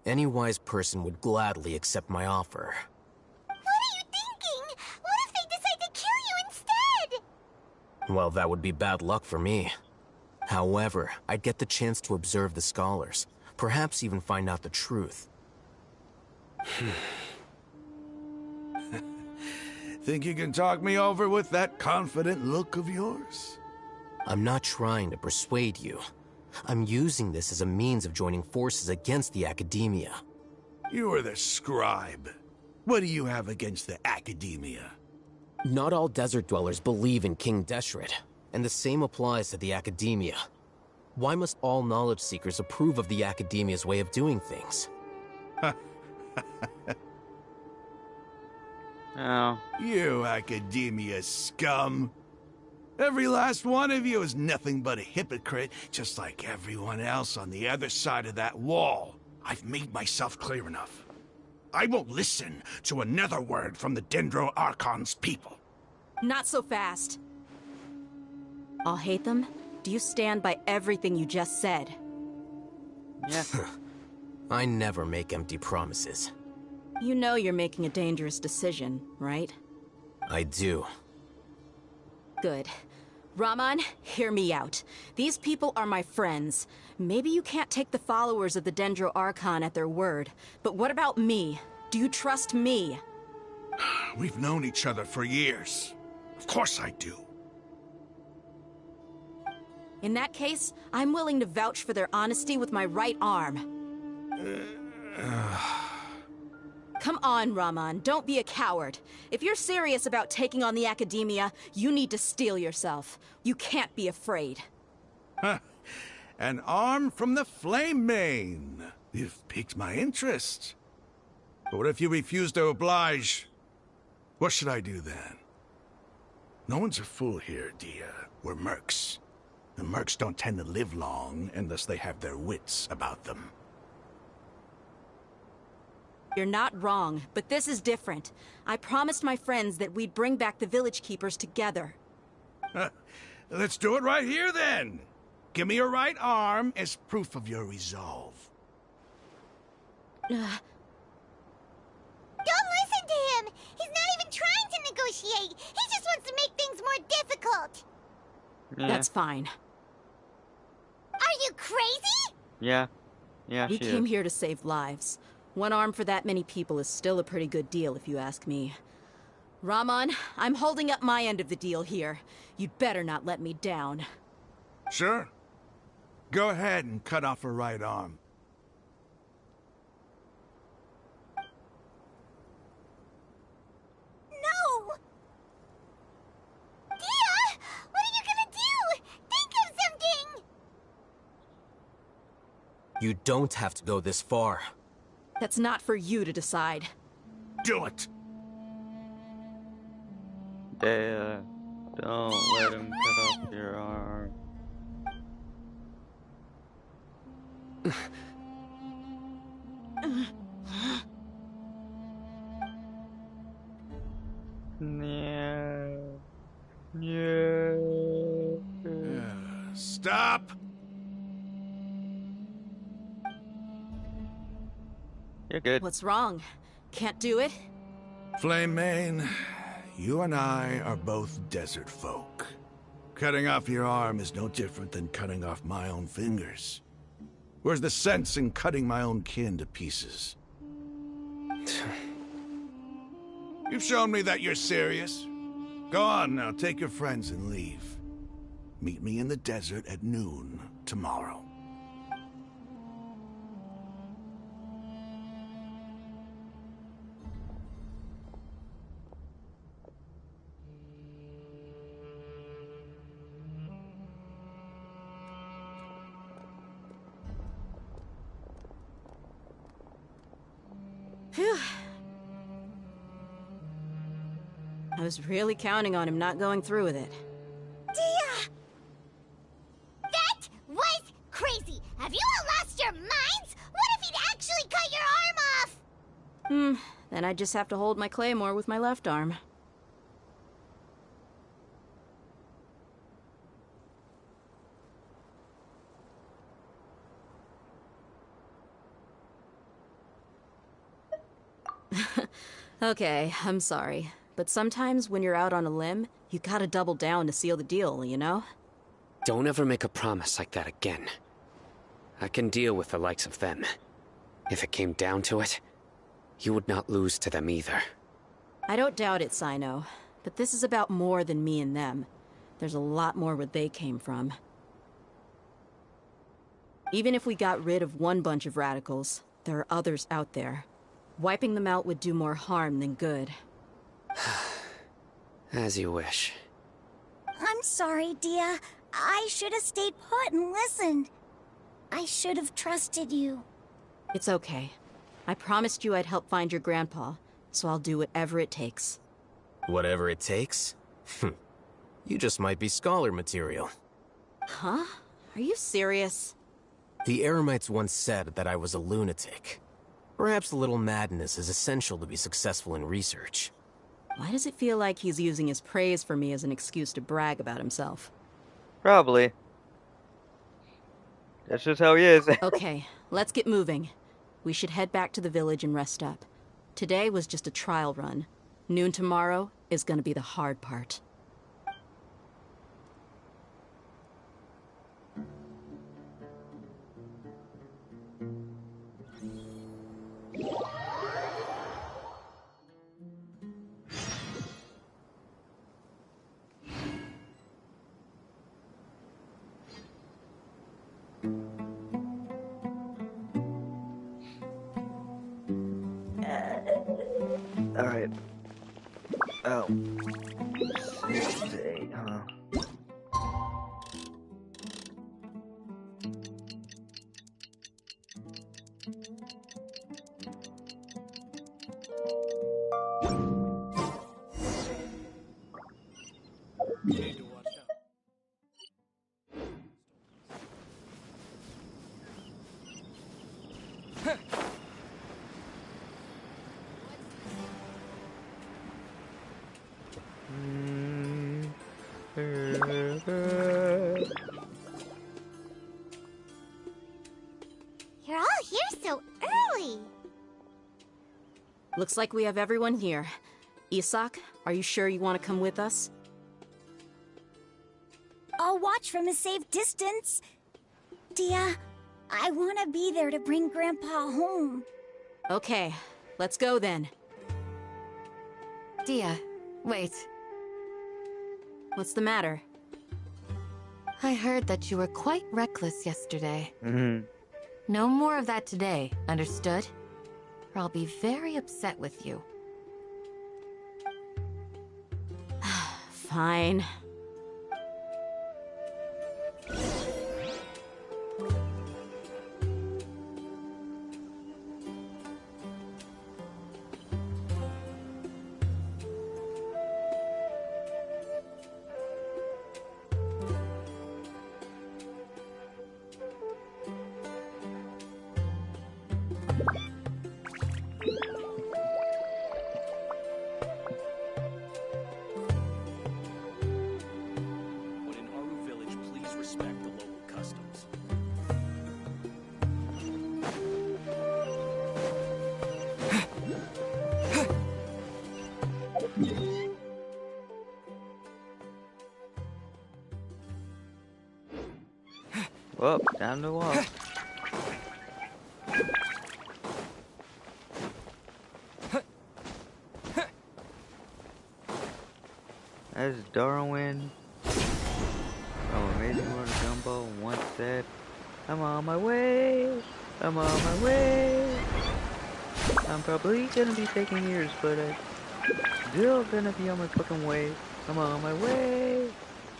Any wise person would gladly accept my offer. What are you thinking? What if they decide to kill you instead? Well, that would be bad luck for me. However, I'd get the chance to observe the scholars, perhaps even find out the truth. Think you can talk me over with that confident look of yours? I'm not trying to persuade you. I'm using this as a means of joining forces against the Academia. You are the scribe. What do you have against the Academia? Not all desert dwellers believe in King Deshret, and the same applies to the Academia. Why must all knowledge seekers approve of the Academia's way of doing things? Oh. You Academia scum. Every last one of you is nothing but a hypocrite, just like everyone else on the other side of that wall. I've made myself clear enough. I won't listen to another word from the Dendro Archon's people. Not so fast. I'll hate them. Do you stand by everything you just said? Yeah. I never make empty promises. You know you're making a dangerous decision, right? I do. Good. Raman, hear me out. These people are my friends. Maybe you can't take the followers of the Dendro Archon at their word, but what about me? Do you trust me? We've known each other for years. Of course I do. In that case, I'm willing to vouch for their honesty with my right arm. Come on, Raman, don't be a coward. If you're serious about taking on the Academia, you need to steel yourself. You can't be afraid. Huh. An arm from the Flame Mane. You've piqued my interest. But what if you refuse to oblige? What should I do then? No one's a fool here, Dia. We're mercs. And mercs don't tend to live long unless they have their wits about them. You're not wrong, but this is different. I promised my friends that we'd bring back the village keepers together. Let's do it right here, then. Give me your right arm as proof of your resolve. Don't listen to him! He's not even trying to negotiate! He just wants to make things more difficult! Yeah. That's fine. Are you crazy? Yeah. Yeah, We she came is. here to save lives. One arm for that many people is still a pretty good deal, if you ask me. Rahman, I'm holding up my end of the deal here. You'd better not let me down. Sure. Go ahead and cut off her right arm. No! Dia! What are you gonna do? Think of something! You don't have to go this far. That's not for you to decide. Do it! Dea, don't let him cut off your arm. Yeah. Yeah. Stop! You're good. What's wrong? Can't do it? Flame Mane, you and I are both desert folk. Cutting off your arm is no different than cutting off my own fingers. Where's the sense in cutting my own kin to pieces? You've shown me that you're serious. Go on now, take your friends and leave. Meet me in the desert at noon tomorrow. Phew. I was really counting on him not going through with it. Dia! That was crazy! Have you all lost your minds? What if he'd actually cut your arm off? Then I just have to hold my claymore with my left arm. Okay, I'm sorry. But sometimes when you're out on a limb, you gotta double down to seal the deal, you know? Don't ever make a promise like that again. I can deal with the likes of them. If it came down to it, you would not lose to them either. I don't doubt it, Sino. But this is about more than me and them. There's a lot more where they came from. Even if we got rid of one bunch of radicals, there are others out there. Wiping them out would do more harm than good. As you wish. I'm sorry, Dia. I should have stayed put and listened. I should have trusted you. It's okay. I promised you I'd help find your grandpa, so I'll do whatever it takes. Whatever it takes? You just might be scholar material. Huh? Are you serious? The Eremites once said that I was a lunatic. Perhaps a little madness is essential to be successful in research. Why does it feel like he's using his praise for me as an excuse to brag about himself? Probably. That's just how he is. Okay, let's get moving. We should head back to the village and rest up. Today was just a trial run. Noon tomorrow is gonna be the hard part. Alright. Oh. 6 to 8, huh? You need to watch out. You're all here so early. Looks like we have everyone here. Isak, are you sure you want to come with us? I'll watch from a safe distance. Dia, I want to be there to bring Grandpa home. Okay, let's go then. Dia, wait. What's the matter? I heard that you were quite reckless yesterday. Mm-hmm. No more of that today, understood? Or I'll be very upset with you. Fine. When in Haru Village, please respect the local customs. Well, time to walk. As Darwin from Amazing World of Gumball once said, I'm on my way, I'm on my way. I'm probably gonna be taking years, but I'm still gonna be on my fucking way. I'm on my way,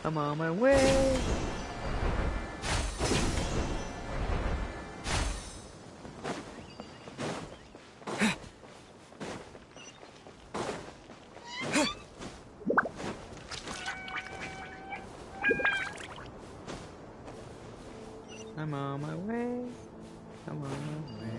I'm on my way. I'm on my way. I'm on my way.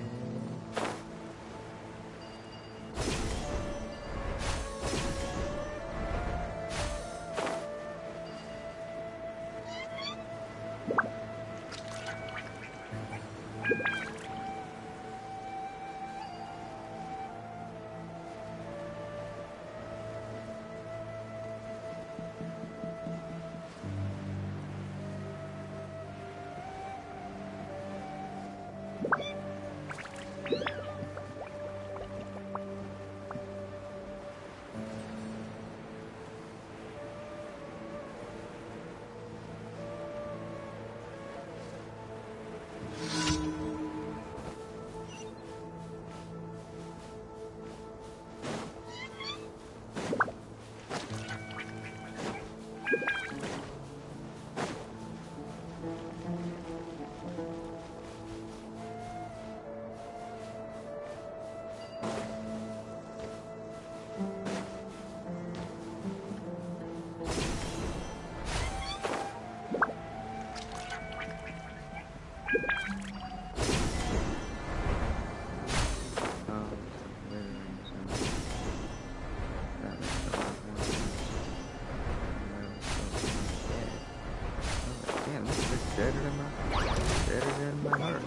Damn, this is better than my heart.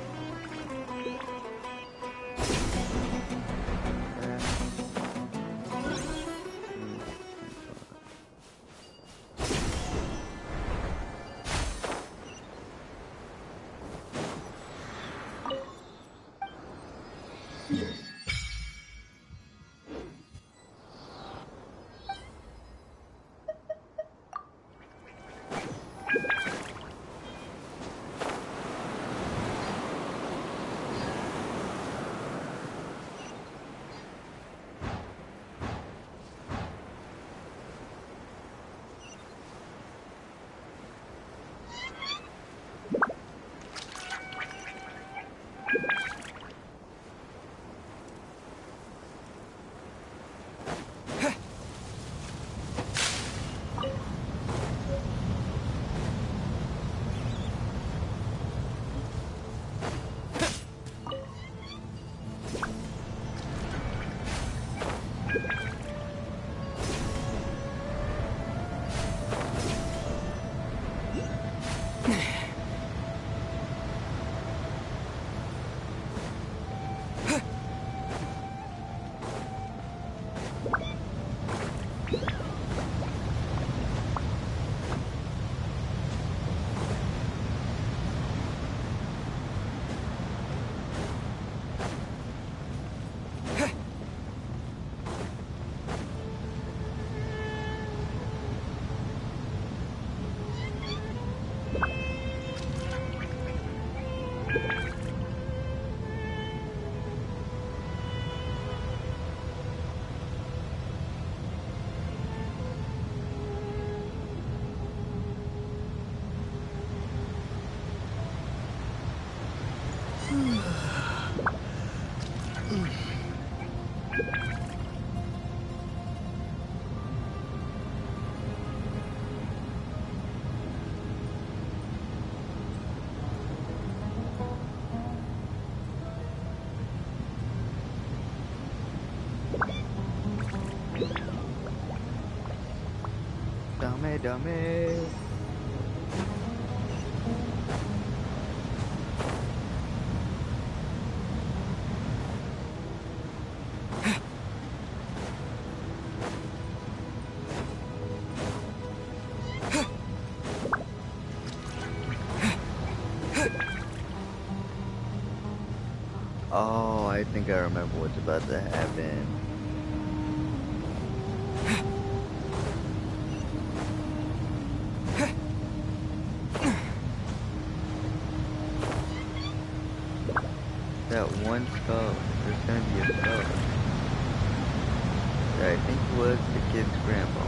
Dame, dame. Oh, I think I remember what's about to happen. That one skull, there's gonna be a skull. That I think was the kid's grandpa.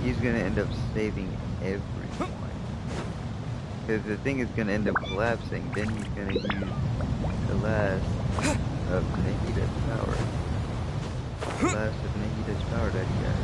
He's gonna end up saving everyone. Because the thing is gonna end up collapsing, then he's gonna use the last of Nahida's power. The last of Nahida's power that he has.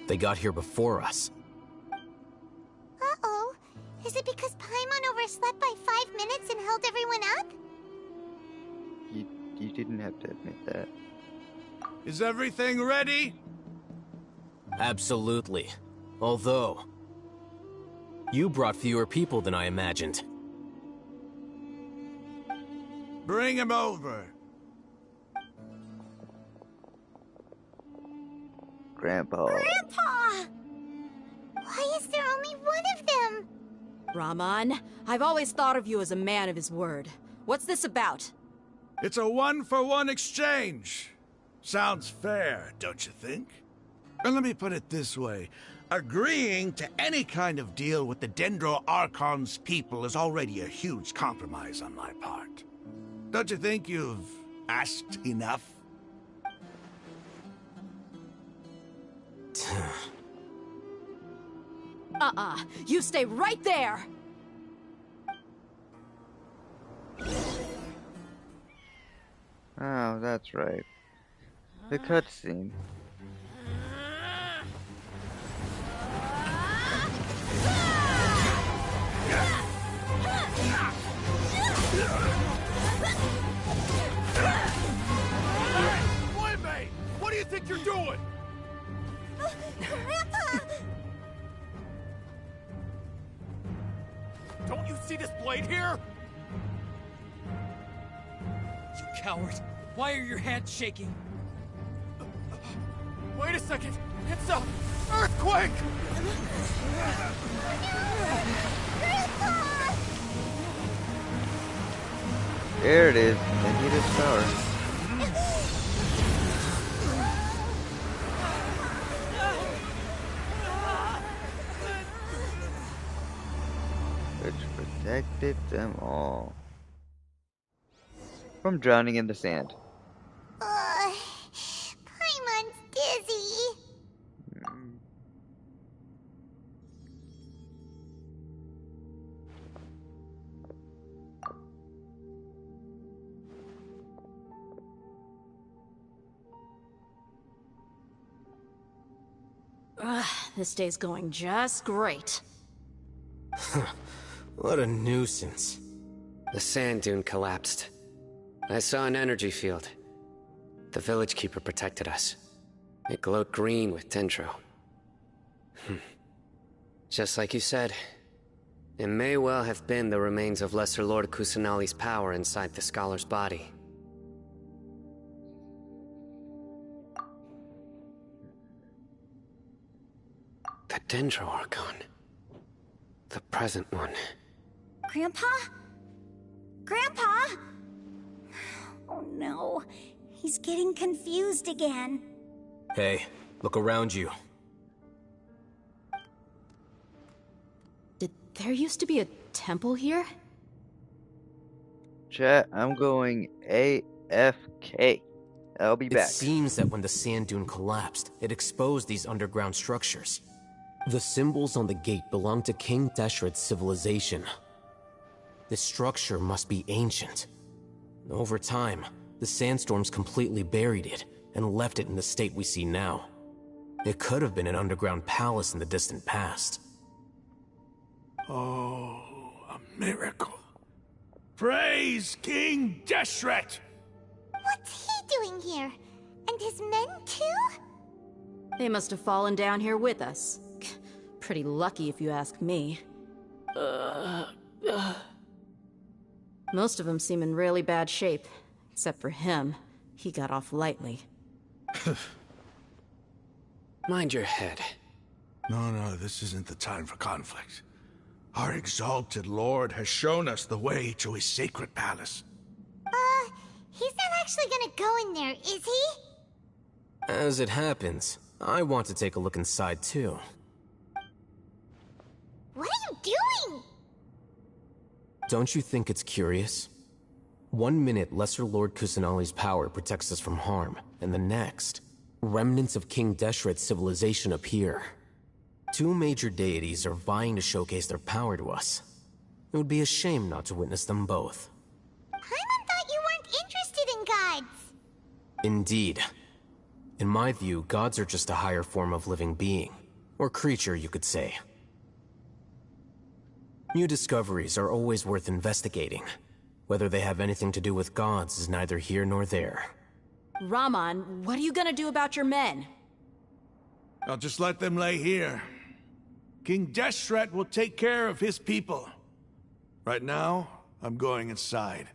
They got here before us. Uh-oh. Is it because Paimon overslept by 5 minutes and held everyone up? You didn't have to admit that. Is everything ready? Absolutely. Although, you brought fewer people than I imagined. Bring him over. Grandpa. Grandpa! Why is there only one of them? Raman, I've always thought of you as a man of his word. What's this about? It's a 1-for-1 exchange. Sounds fair, don't you think? And let me put it this way. Agreeing to any kind of deal with the Dendro Archon's people is already a huge compromise on my part. Don't you think you've asked enough? You stay right there! Oh, that's right. The cutscene. Wait, what do you think you're doing? Grandpa! Don't you see this blade here? You coward! Why are your hands shaking? Wait a second! It's a earthquake! Grandpa! There it is. Nahida's power. Which protected them all from drowning in the sand. Paimon's dizzy. This day's going just great. What a nuisance. The sand dune collapsed. I saw an energy field. The village keeper protected us. It glowed green with dendro. Just like you said, it may well have been the remains of Lesser Lord Kusanali's power inside the scholar's body. The Dendro Archon. The present one. Grandpa? Grandpa? Oh no, he's getting confused again. Hey, look around you. There used to be a temple here? Chat, I'm going AFK. I'll be It back. seems that when the sand dune collapsed, it exposed these underground structures. The symbols on the gate belong to King Deshret's civilization. This structure must be ancient. Over time, the sandstorms completely buried it and left it in the state we see now. It could have been an underground palace in the distant past. Oh, a miracle. Praise King Deshret! What's he doing here? And his men too? They must have fallen down here with us. Pretty lucky if you ask me. Most of them seem in really bad shape. Except for him. He got off lightly. Mind your head. No, this isn't the time for conflict. Our exalted lord has shown us the way to his sacred palace. He's not actually gonna go in there, is he? As it happens, I want to take a look inside too. What are you doing? Don't you think it's curious? 1 minute, Lesser Lord Kusanali's power protects us from harm, and the next, remnants of King Deshret's civilization appear. Two major deities are vying to showcase their power to us. It would be a shame not to witness them both. Paimon thought you weren't interested in gods. Indeed. In my view, gods are just a higher form of living being. Or creature, you could say. New discoveries are always worth investigating. Whether they have anything to do with gods is neither here nor there. Raman, what are you gonna do about your men? I'll just let them lay here. King Deshret will take care of his people. Right now, I'm going inside.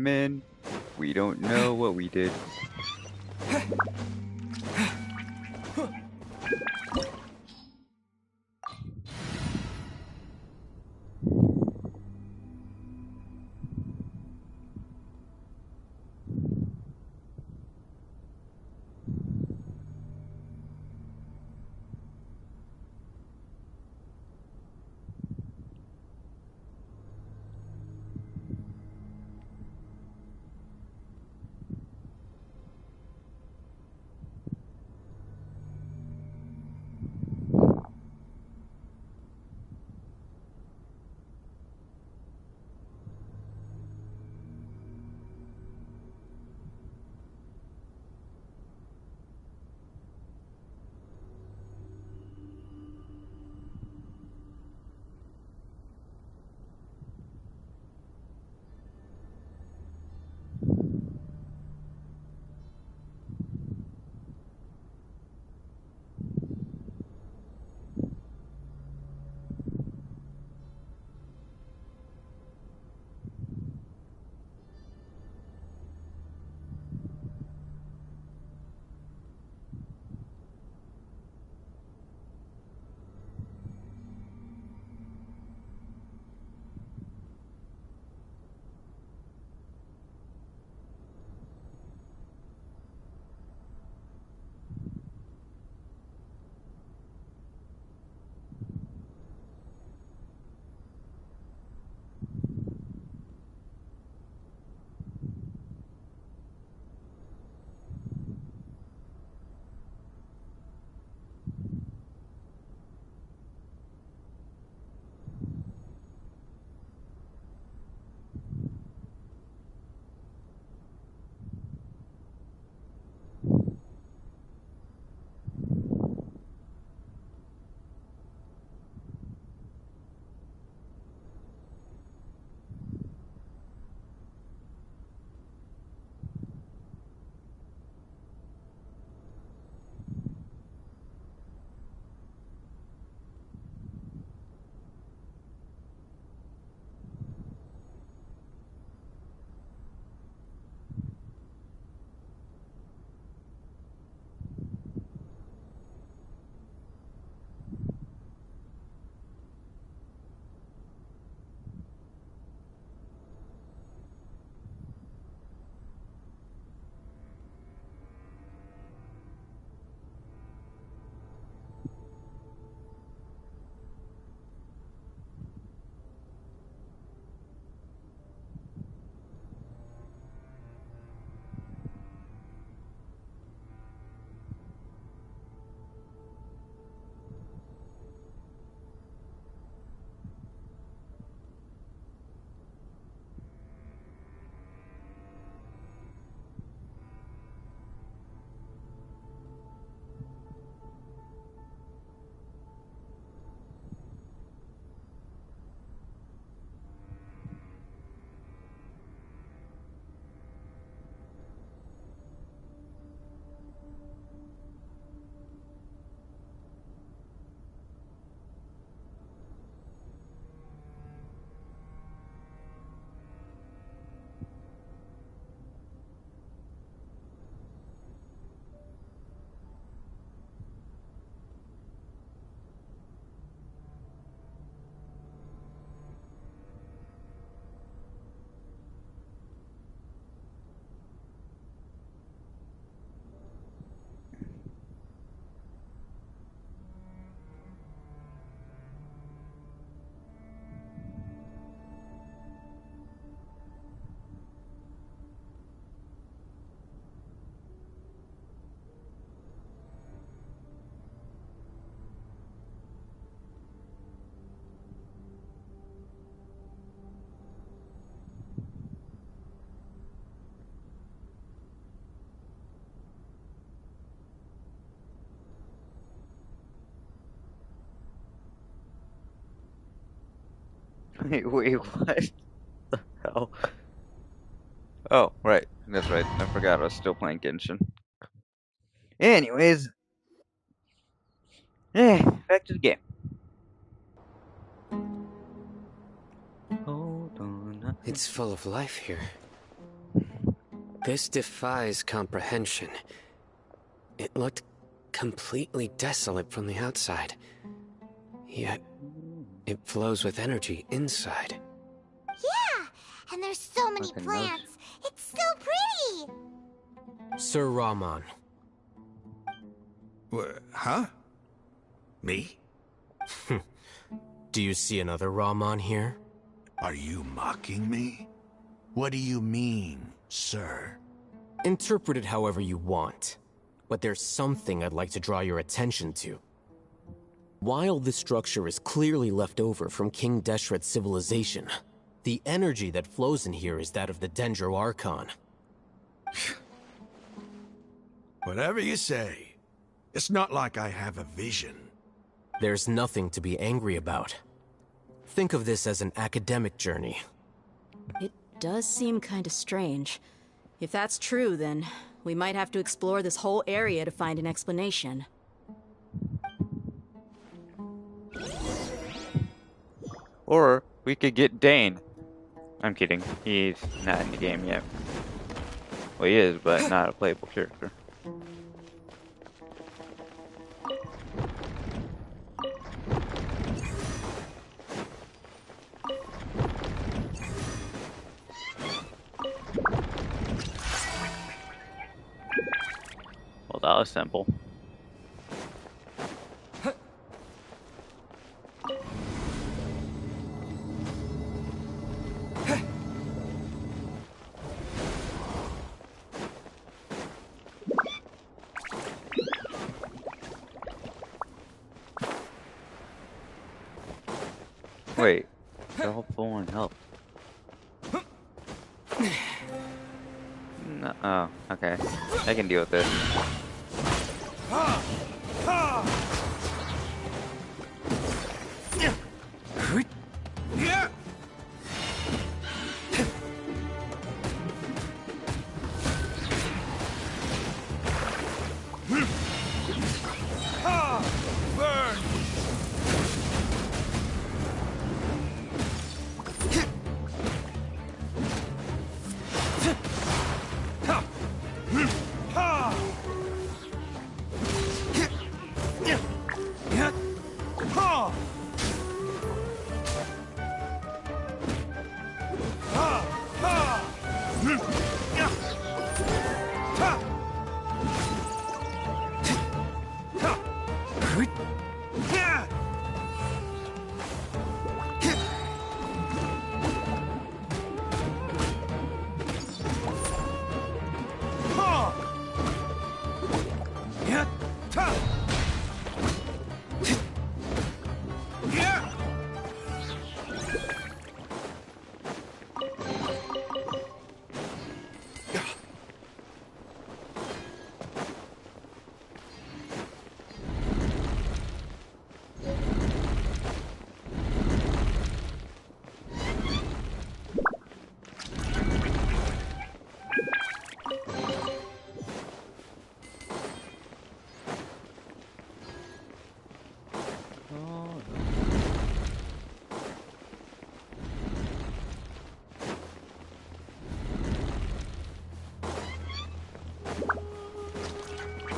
Men, we don't know what we did. Wait, what the hell? Oh, right. That's right. I forgot I was still playing Genshin. Anyways, back to the game. Hold on. It's full of life here. This defies comprehension. It looked completely desolate from the outside. Yet, it flows with energy inside. Yeah, and there's so many plants. It's so pretty. Sir Rahman. Huh? Me? Do you see another Rahman here? Are you mocking me? What do you mean, sir? Interpret it however you want. But there's something I'd like to draw your attention to. While this structure is clearly left over from King Deshret's civilization, the energy that flows in here is that of the Dendro Archon. Whatever you say. It's not like I have a vision. There's nothing to be angry about. Think of this as an academic journey. It does seem kinda strange. If that's true, then we might have to explore this whole area to find an explanation. Or we could get Dane. I'm kidding. He's not in the game yet. Well, he is, but not a playable character. Well, that was simple. Wait, they're all full on health. No, oh, okay. I can deal with this.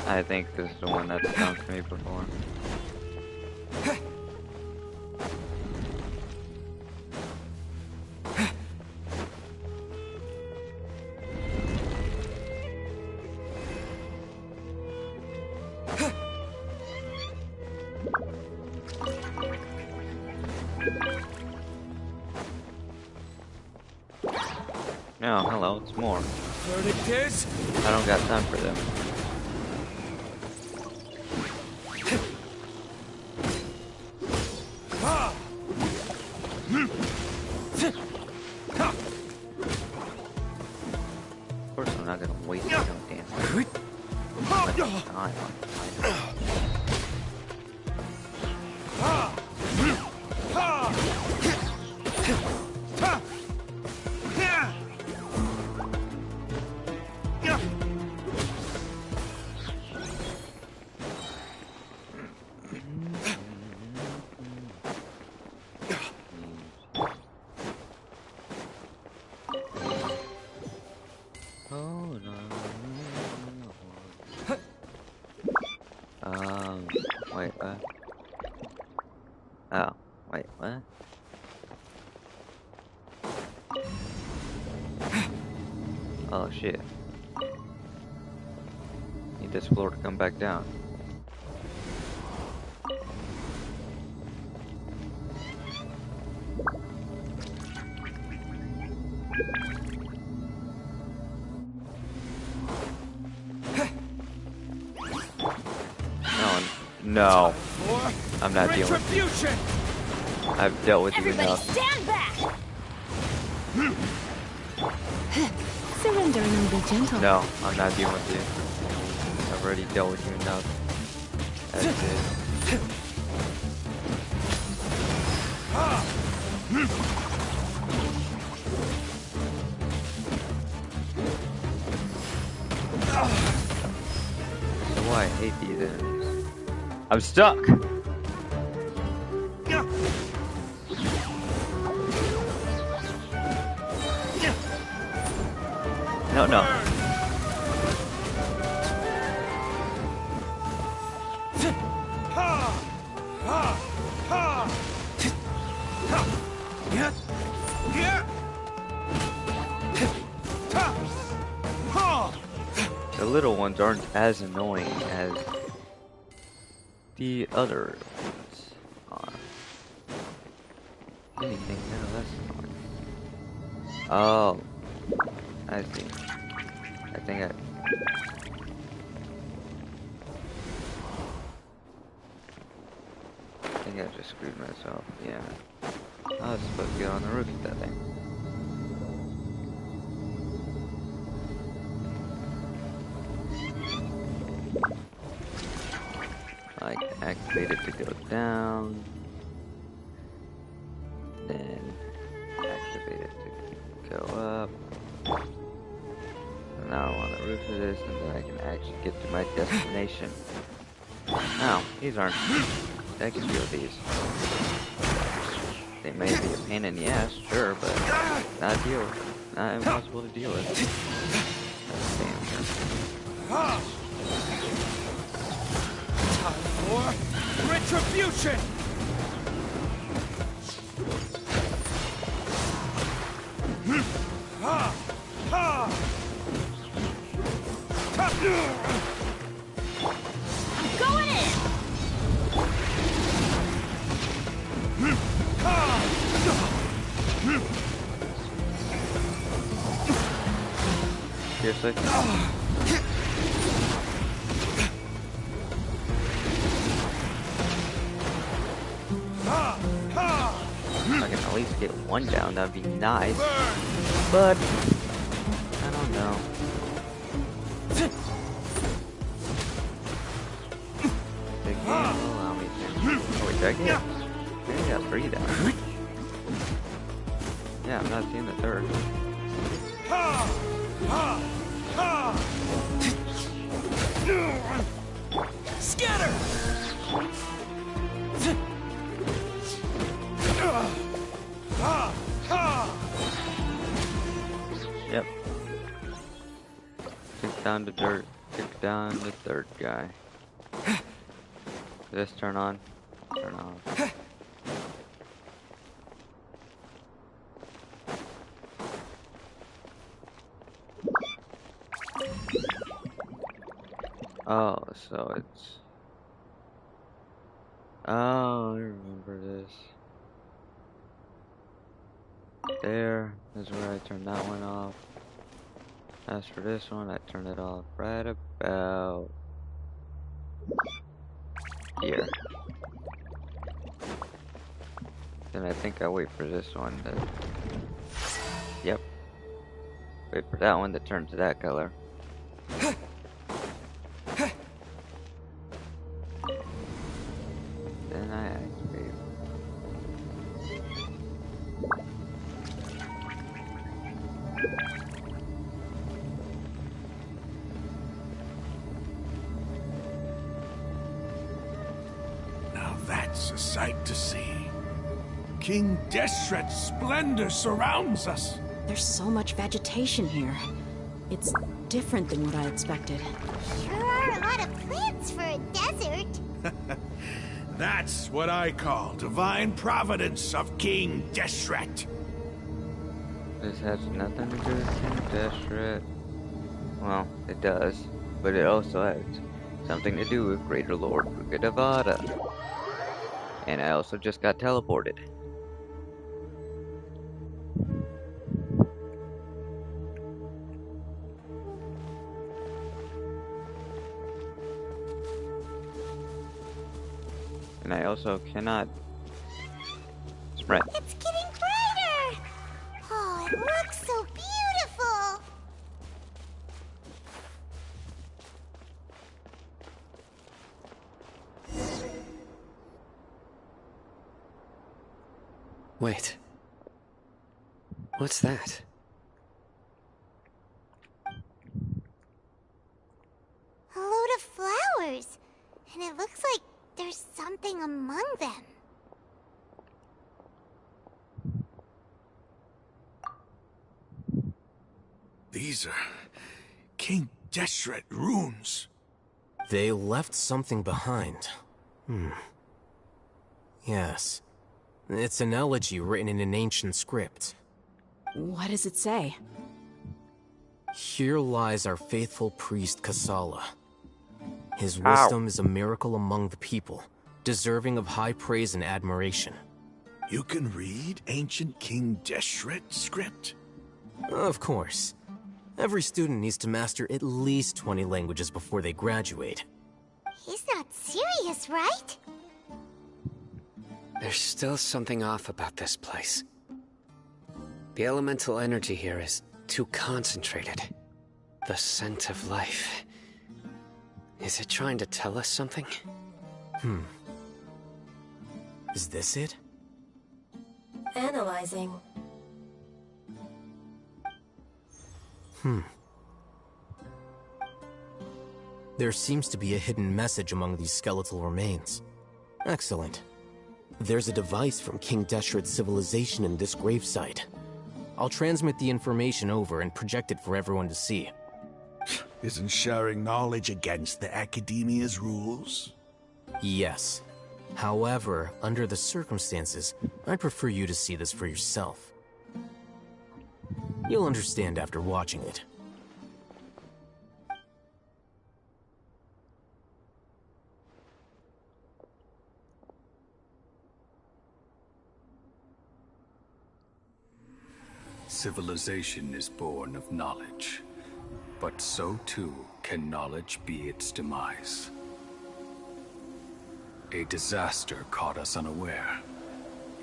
I think this is the one that's come to me before. No, hello, it's more. Verdict is? I don't got time for them. Of course, I'm not gonna waste no damn time on shit. Need this floor to come back down. No. I'm not dealing with you. I've dealt with you enough. Stand back! Surrender and be gentle. No, I'm not dealing with you. I've already dealt with you enough. That's it. That's why I hate these enemies. I'm stuck! No, no. The little ones aren't as annoying as the other ones are. Anything less annoying. Oh, I see. I think I just screwed myself. Yeah, I was supposed to get on the roof of that thing. I can activate it to go down, then activate it to go up. And now I'm on the roof of this, and then I can actually get to my destination. Now, these aren't. I can deal with these. They may be a pain in the ass, sure, but not impossible to deal with. Time for retribution! I'm going in! Seriously? If I can at least get one down, that'd be nice. But I don't know. The game will allow me to. Oh wait, did I get? I got 3 down. Yeah, I'm not seeing the 3rd. Scatter! Yep. Kick down the dirt. Kick down the 3rd guy. Did this turn on? Turn off. Oh, so it's... Oh, I remember this. There is where I turned that one off. As for this one, I turned it off right about here. Then I think I wait for this one to... Yep. Wait for that one to turn to that color. Then I activate. Now that's a sight to see. King Deshret's splendor surrounds us. There's so much vegetation here. It's different than what I expected. Sure are a lot of plants for a desert. That's what I call divine providence of King Deshret. This has nothing to do with King Deshret. Well, it does, but it also has something to do with Greater Lord Rukadevada. And I also just got teleported. And I also cannot sprint. It's getting brighter! Oh, it looks so beautiful! Wait. What's that? A load of flowers. And it looks like there's something among them. These are King Deshret runes. They left something behind. Yes. It's an elegy written in an ancient script. What does it say? Here lies our faithful priest Kasala. His wisdom is a miracle among the people, deserving of high praise and admiration. You can read ancient King Deshret script? Of course. Every student needs to master at least 20 languages before they graduate. He's not serious, right? There's still something off about this place. The elemental energy here is too concentrated. The scent of life. Is it trying to tell us something? Is this it? Analyzing. There seems to be a hidden message among these skeletal remains. Excellent. There's a device from King Deshret's civilization in this gravesite. I'll transmit the information over and project it for everyone to see. Isn't sharing knowledge against the Academia's rules? Yes. However, under the circumstances, I'd prefer you to see this for yourself. You'll understand after watching it. Civilization is born of knowledge, but so too can knowledge be its demise. A disaster caught us unaware.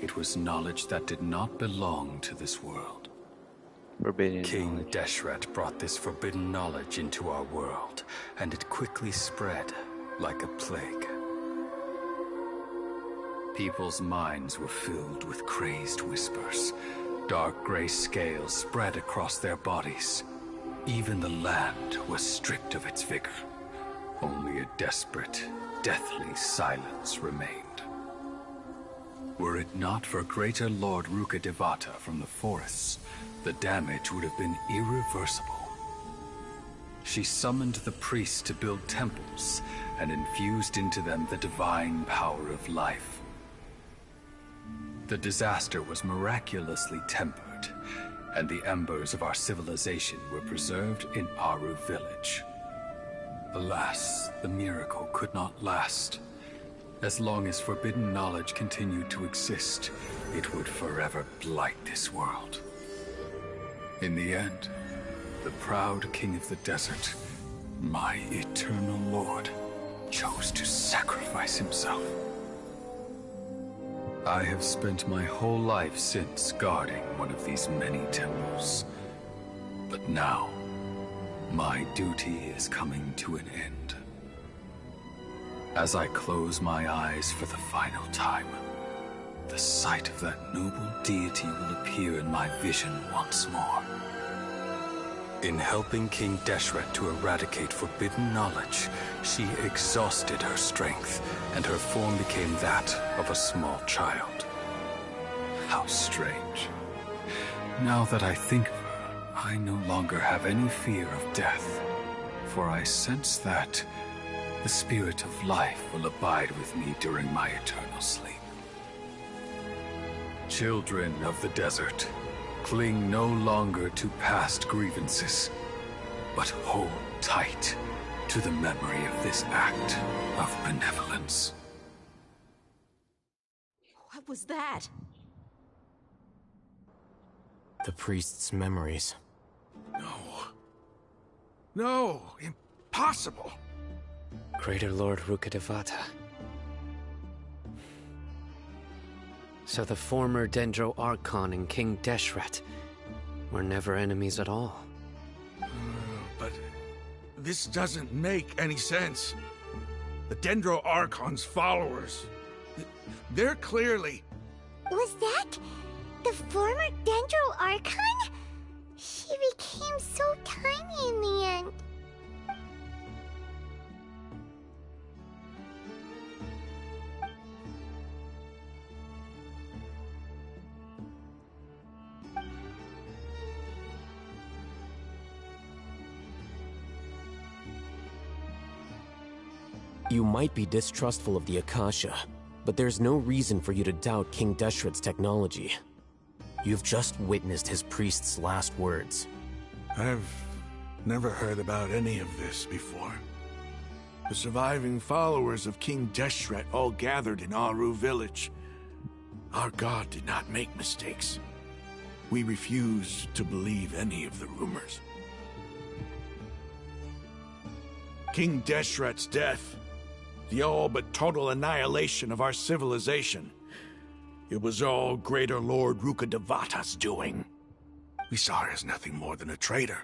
It was knowledge that did not belong to this world. Forbidden King knowledge. Deshret brought this forbidden knowledge into our world, and it quickly spread like a plague. People's minds were filled with crazed whispers. Dark gray scales spread across their bodies. Even the land was stripped of its vigor. Only a desperate, deathly silence remained. Were it not for Greater Lord Rukadevata from the forests, the damage would have been irreversible. She summoned the priests to build temples and infused into them the divine power of life. The disaster was miraculously tempered, and the embers of our civilization were preserved in Aru village. Alas, the miracle could not last. As long as forbidden knowledge continued to exist, it would forever blight this world. In the end, the proud king of the desert, my eternal lord, chose to sacrifice himself. I have spent my whole life since guarding one of these many temples. But now, my duty is coming to an end. As I close my eyes for the final time, the sight of that noble deity will appear in my vision once more. In helping King Deshret to eradicate forbidden knowledge, she exhausted her strength, and her form became that of a small child. How strange. Now that I think of her, I no longer have any fear of death, for I sense that the spirit of life will abide with me during my eternal sleep. Children of the desert, cling no longer to past grievances. but hold tight to the memory of this act of benevolence. What was that? The priest's memories. No, impossible. Greater Lord Rukkhadevata. So the former Dendro Archon and King Deshret were never enemies at all. But this doesn't make any sense. The Dendro Archon's followers, they're clearly... Was that the former Dendro Archon? She became so tiny in the end. You might be distrustful of the Akasha, but there's no reason for you to doubt King Deshret's technology. You've just witnessed his priest's last words. I've never heard about any of this before. The surviving followers of King Deshret all gathered in Aru village. Our god did not make mistakes. We refuse to believe any of the rumors. King Deshret's death, the all but total annihilation of our civilization, it was all Greater Lord Rukkhadevata's doing. We saw her as nothing more than a traitor,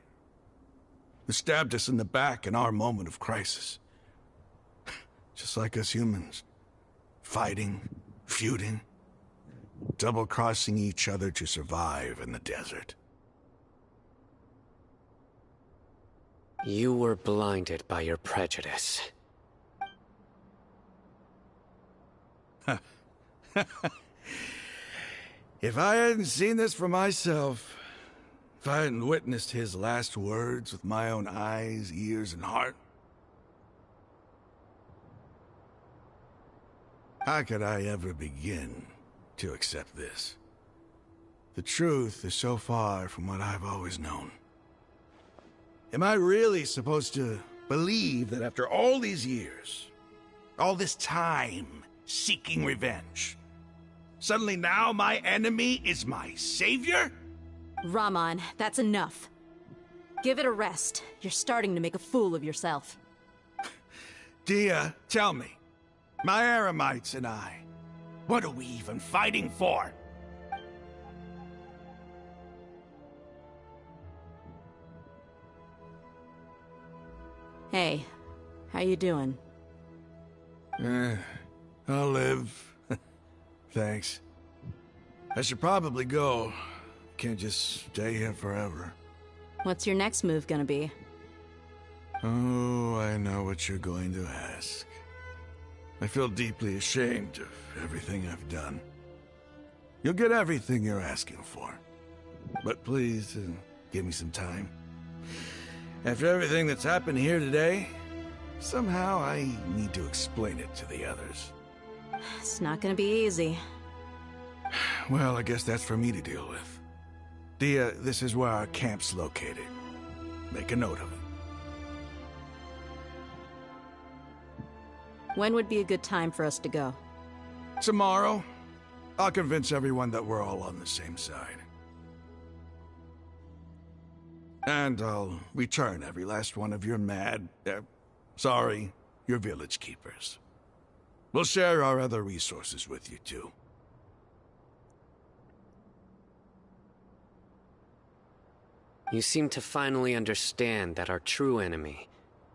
who stabbed us in the back in our moment of crisis. Just like us humans. Fighting, feuding, double-crossing each other to survive in the desert. You were blinded by your prejudice. If I hadn't seen this for myself, if I hadn't witnessed his last words with my own eyes, ears, and heart, how could I ever begin to accept this? The truth is so far from what I've always known. Am I really supposed to believe that after all these years, all this time seeking revenge, suddenly now my enemy is my savior? Raman, that's enough. Give it a rest. You're starting to make a fool of yourself. Dia, tell me, my Eremites and I, what are we even fighting for? Hey, how you doing? I'll live. Thanks. I should probably go. Can't just stay here forever. What's your next move gonna be? Oh, I know what you're going to ask. I feel deeply ashamed of everything I've done. You'll get everything you're asking for. But please, give me some time. After everything that's happened here today, somehow I need to explain it to the others. It's not gonna be easy. Well, I guess that's for me to deal with. Dia, this is where our camp's located. Make a note of it. When would be a good time for us to go? Tomorrow, I'll convince everyone that we're all on the same side. And I'll return every last one of your your village keepers. We'll share our other resources with you, too. You seem to finally understand that our true enemy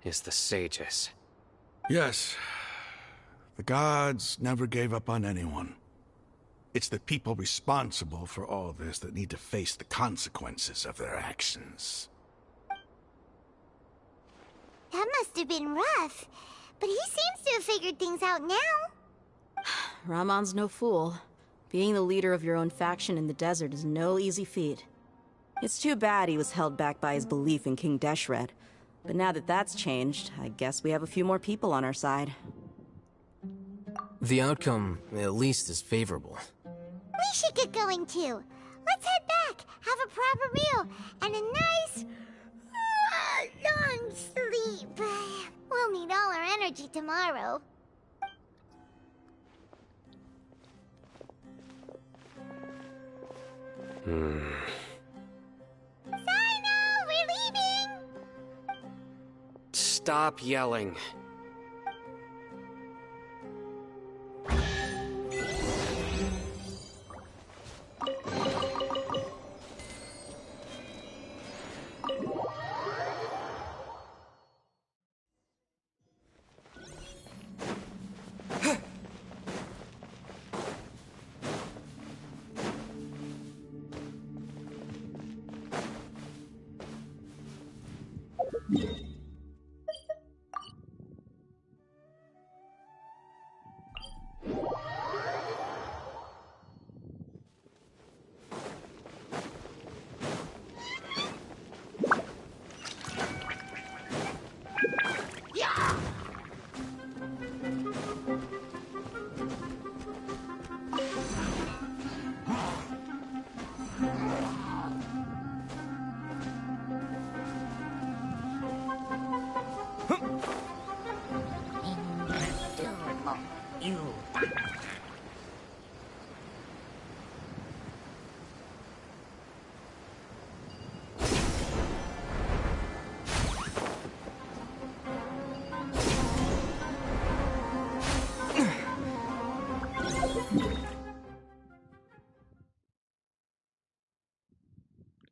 is the sages. Yes. The gods never gave up on anyone. It's the people responsible for all this that need to face the consequences of their actions. That must have been rough, but he seems to have figured things out now. Raman's no fool. Being the leader of your own faction in the desert is no easy feat. It's too bad he was held back by his belief in King Deshret. But now that that's changed, I guess we have a few more people on our side. The outcome, at least, is favorable. We should get going too. Let's head back, have a proper meal, and a nice long sleep. We'll need all our energy tomorrow. Sino, we're leaving! Stop yelling.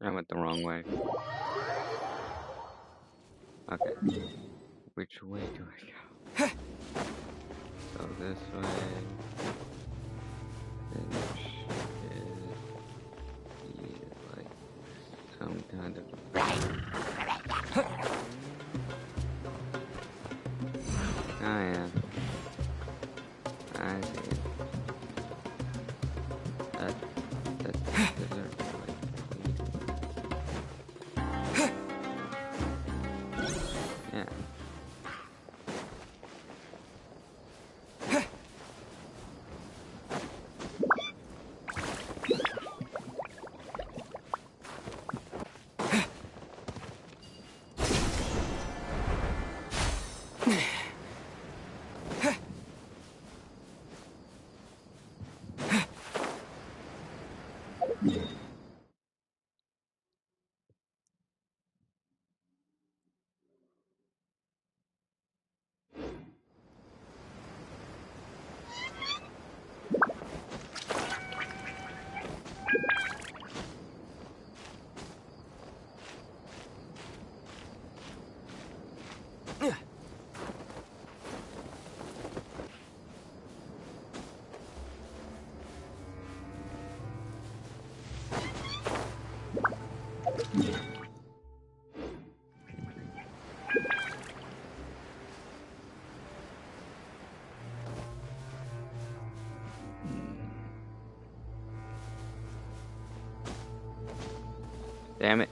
I went the wrong way. Okay. Which way do I go? Go this way. Which is like some kind of. Oh yeah. I see. That's desert. Yeah. Damn it.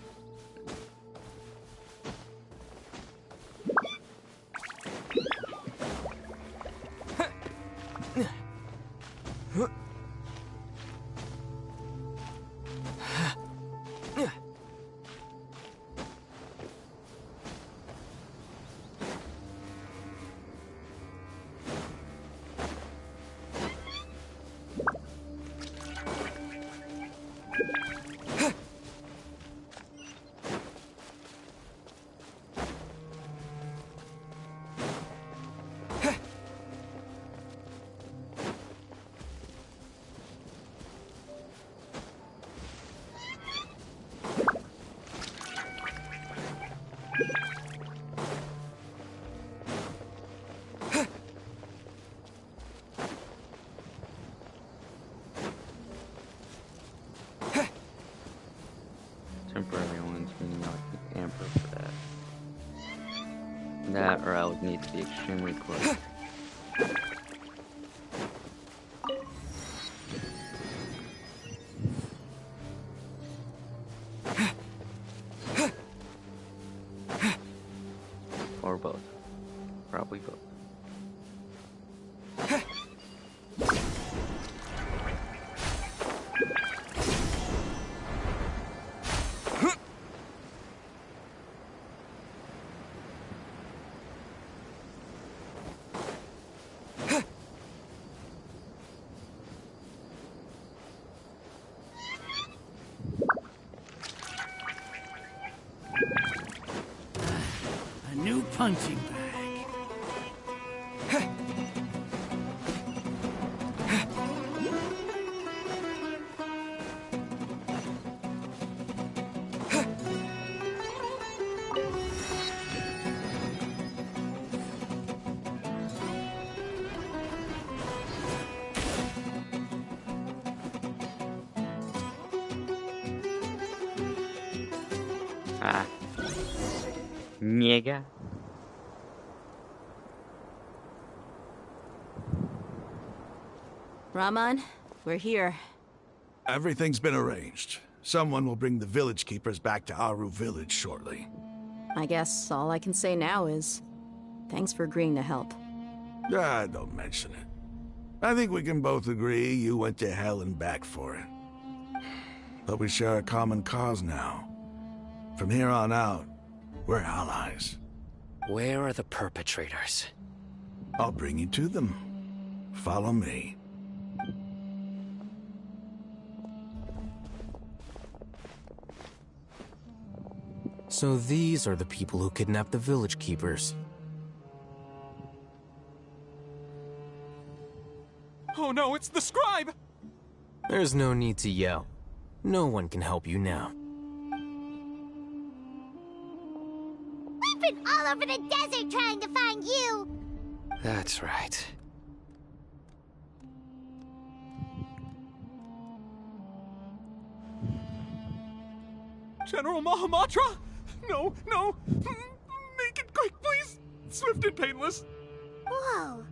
Temporary ones, meaning I would pick Amber for that. That, or I would need to be extremely close. Or both. Probably both. punching bag. Ah. Niega. Raman, we're here. Everything's been arranged. Someone will bring the village keepers back to Aru village shortly. I guess all I can say now is thanks for agreeing to help. Ah, don't mention it. I think we can both agree you went to hell and back for it. But we share a common cause now. From here on out, we're allies. Where are the perpetrators? I'll bring you to them. Follow me. So these are the people who kidnapped the village keepers. Oh no, it's the scribe! There's no need to yell. No one can help you now. We've been all over the desert trying to find you! That's right. General Mahamatra? No, no! Make it quick, please! Swift and painless! Whoa.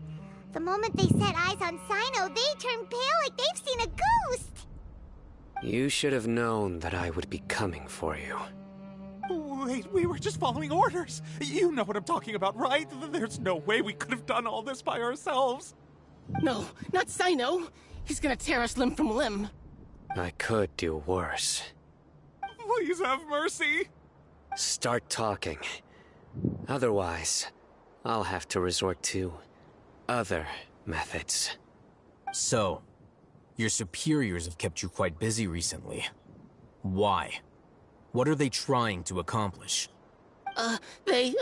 The moment they set eyes on Sino, they turn pale like they've seen a ghost! You should have known that I would be coming for you. Wait, we were just following orders! You know what I'm talking about, right? There's no way we could have done all this by ourselves! No, not Sino! He's gonna tear us limb from limb! I could do worse. Please have mercy! Start talking. Otherwise, I'll have to resort to other methods. So, your superiors have kept you quite busy recently. Why? What are they trying to accomplish? They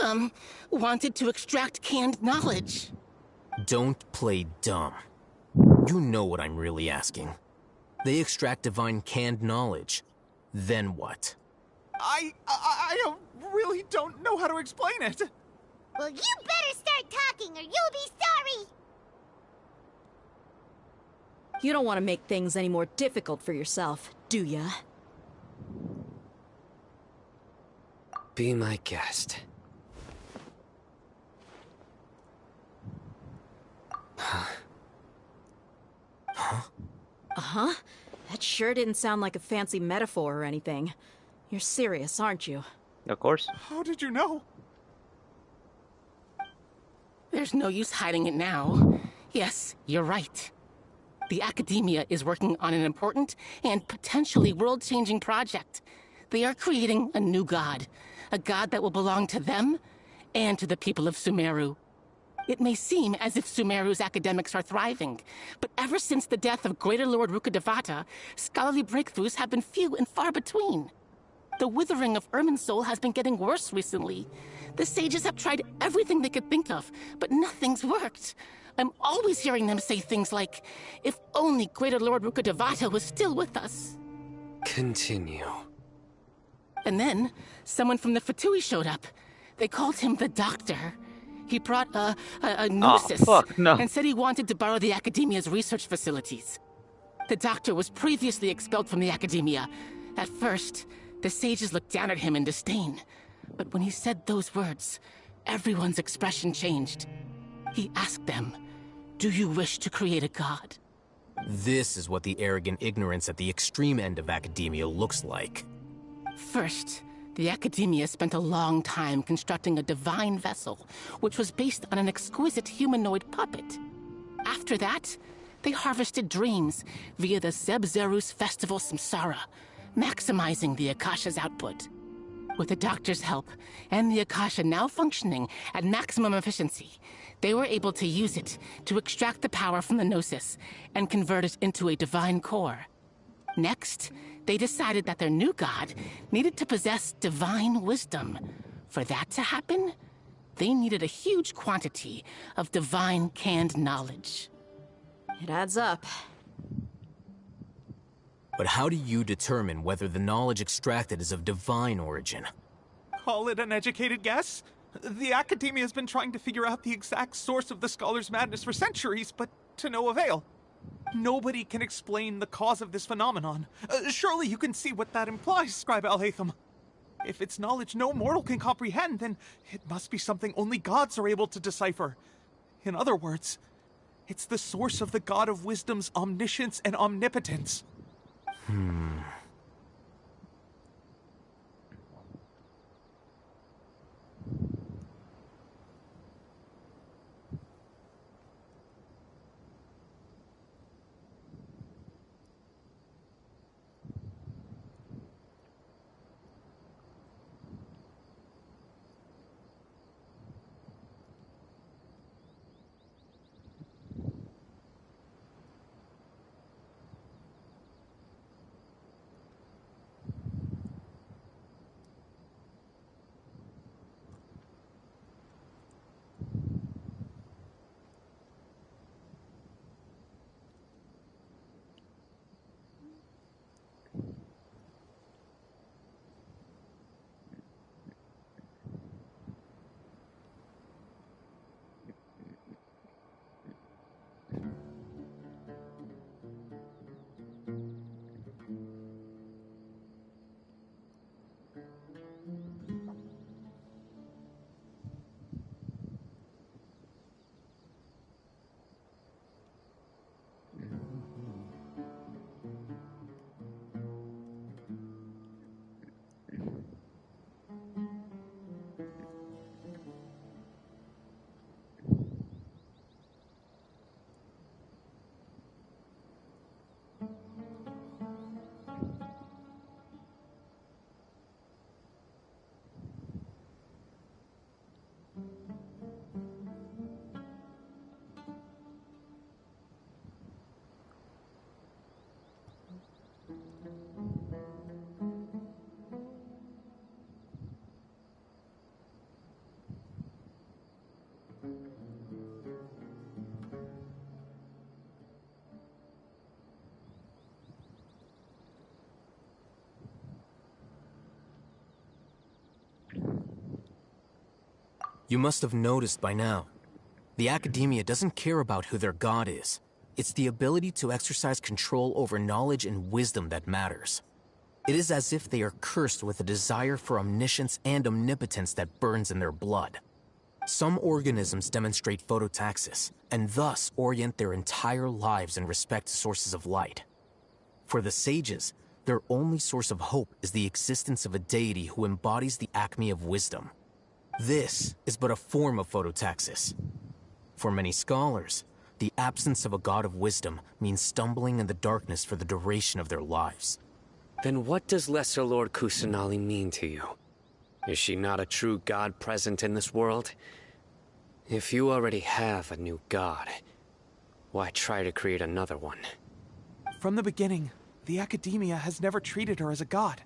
wanted to extract canned knowledge. Don't play dumb. You know what I'm really asking. They extract divine canned knowledge. Then what? I really don't know how to explain it. Well, you better start talking or you'll be sorry! You don't want to make things any more difficult for yourself, do ya? Be my guest. Huh? Uh-huh. That sure didn't sound like a fancy metaphor or anything. You're serious, aren't you? Of course. How did you know? There's no use hiding it now. Yes, you're right. The Academia is working on an important and potentially world-changing project. They are creating a new god. A god that will belong to them and to the people of Sumeru. It may seem as if Sumeru's academics are thriving, but ever since the death of Greater Lord Rukkhadevata, scholarly breakthroughs have been few and far between. The withering of Irminsul has been getting worse recently. The sages have tried everything they could think of, but nothing's worked. I'm always hearing them say things like, if only Greater Lord Rukkhadevata was still with us. Continue. And then, someone from the Fatui showed up. They called him the Doctor. He brought a gnosis and said he wanted to borrow the Academia's research facilities. The Doctor was previously expelled from the Academia. At first, the sages looked down at him in disdain. But when he said those words, everyone's expression changed. He asked them, "Do you wish to create a god?" This is what the arrogant ignorance at the extreme end of academia looks like. First, the Academia spent a long time constructing a divine vessel, which was based on an exquisite humanoid puppet. After that, they harvested dreams via the Zeb-Zerus Festival Samsara, maximizing the Akasha's output. With the Doctor's help, and the Akasha now functioning at maximum efficiency, they were able to use it to extract the power from the Gnosis and convert it into a divine core. Next, they decided that their new god needed to possess divine wisdom. For that to happen, they needed a huge quantity of divine canned knowledge. It adds up. But how do you determine whether the knowledge extracted is of divine origin? Call it an educated guess? The Academia has been trying to figure out the exact source of the Scholar's madness for centuries, but to no avail. Nobody can explain the cause of this phenomenon. Surely you can see what that implies, Scribe Alhaitham. If it's knowledge no mortal can comprehend, then it must be something only gods are able to decipher. In other words, it's the source of the God of Wisdom's omniscience and omnipotence. You must have noticed by now. The Academia doesn't care about who their god is. It's the ability to exercise control over knowledge and wisdom that matters. It is as if they are cursed with a desire for omniscience and omnipotence that burns in their blood. Some organisms demonstrate phototaxis, and thus orient their entire lives in respect to sources of light. For the sages, their only source of hope is the existence of a deity who embodies the acme of wisdom. This is but a form of phototaxis. For many scholars, the absence of a god of wisdom means stumbling in the darkness for the duration of their lives. Then what does Lesser Lord Kusanali mean to you? Is she not a true god present in this world? If you already have a new god, why try to create another one? From the beginning, the Academia has never treated her as a god.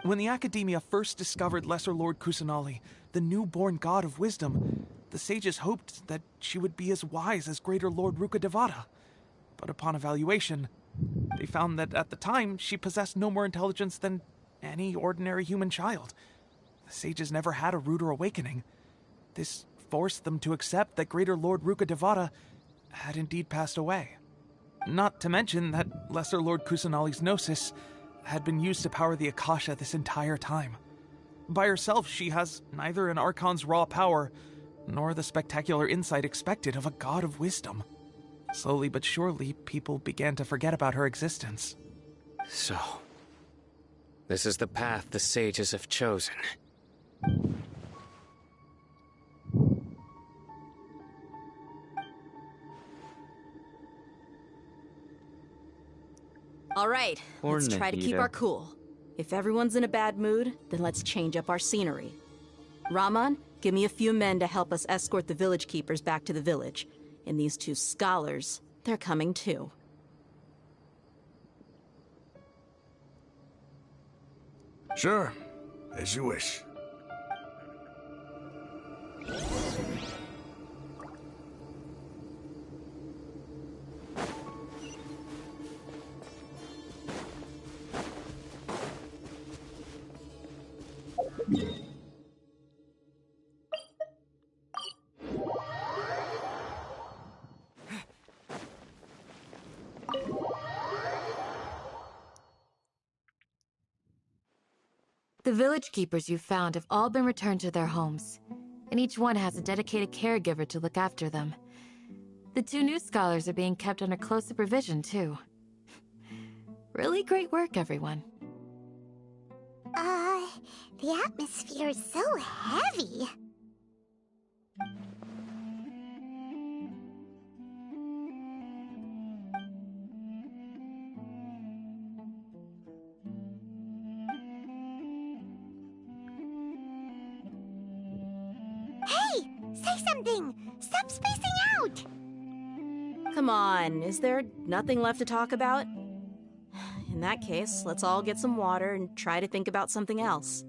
When the Academia first discovered Lesser Lord Kusanali, the newborn god of wisdom, the sages hoped that she would be as wise as Greater Lord Rukkhadevata. But upon evaluation, they found that at the time she possessed no more intelligence than any ordinary human child. The sages never had a ruder awakening. This forced them to accept that Greater Lord Rukkhadevata had indeed passed away. Not to mention that Lesser Lord Kusanali's gnosis had been used to power the Akasha this entire time. By herself, she has neither an Archon's raw power, nor the spectacular insight expected of a god of wisdom. Slowly but surely, people began to forget about her existence. So, this is the path the sages have chosen. All right, let's try to keep our cool. If everyone's in a bad mood, then let's change up our scenery. Raman, give me a few men to help us escort the village keepers back to the village. And these two scholars, they're coming too. Sure, as you wish. The village keepers you found have all been returned to their homes, and each one has a dedicated caregiver to look after them. The 2 new scholars are being kept under close supervision, too. Really great work, everyone. The atmosphere is so heavy. Hey! Say something! Stop spacing out! Come on, is there nothing left to talk about? In that case, let's all get some water and try to think about something else.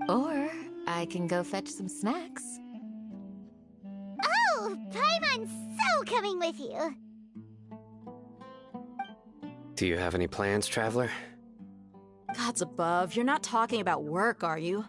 Or I can go fetch some snacks. Oh, Paimon's so coming with you. Do you have any plans, Traveler? Gods above, you're not talking about work, are you?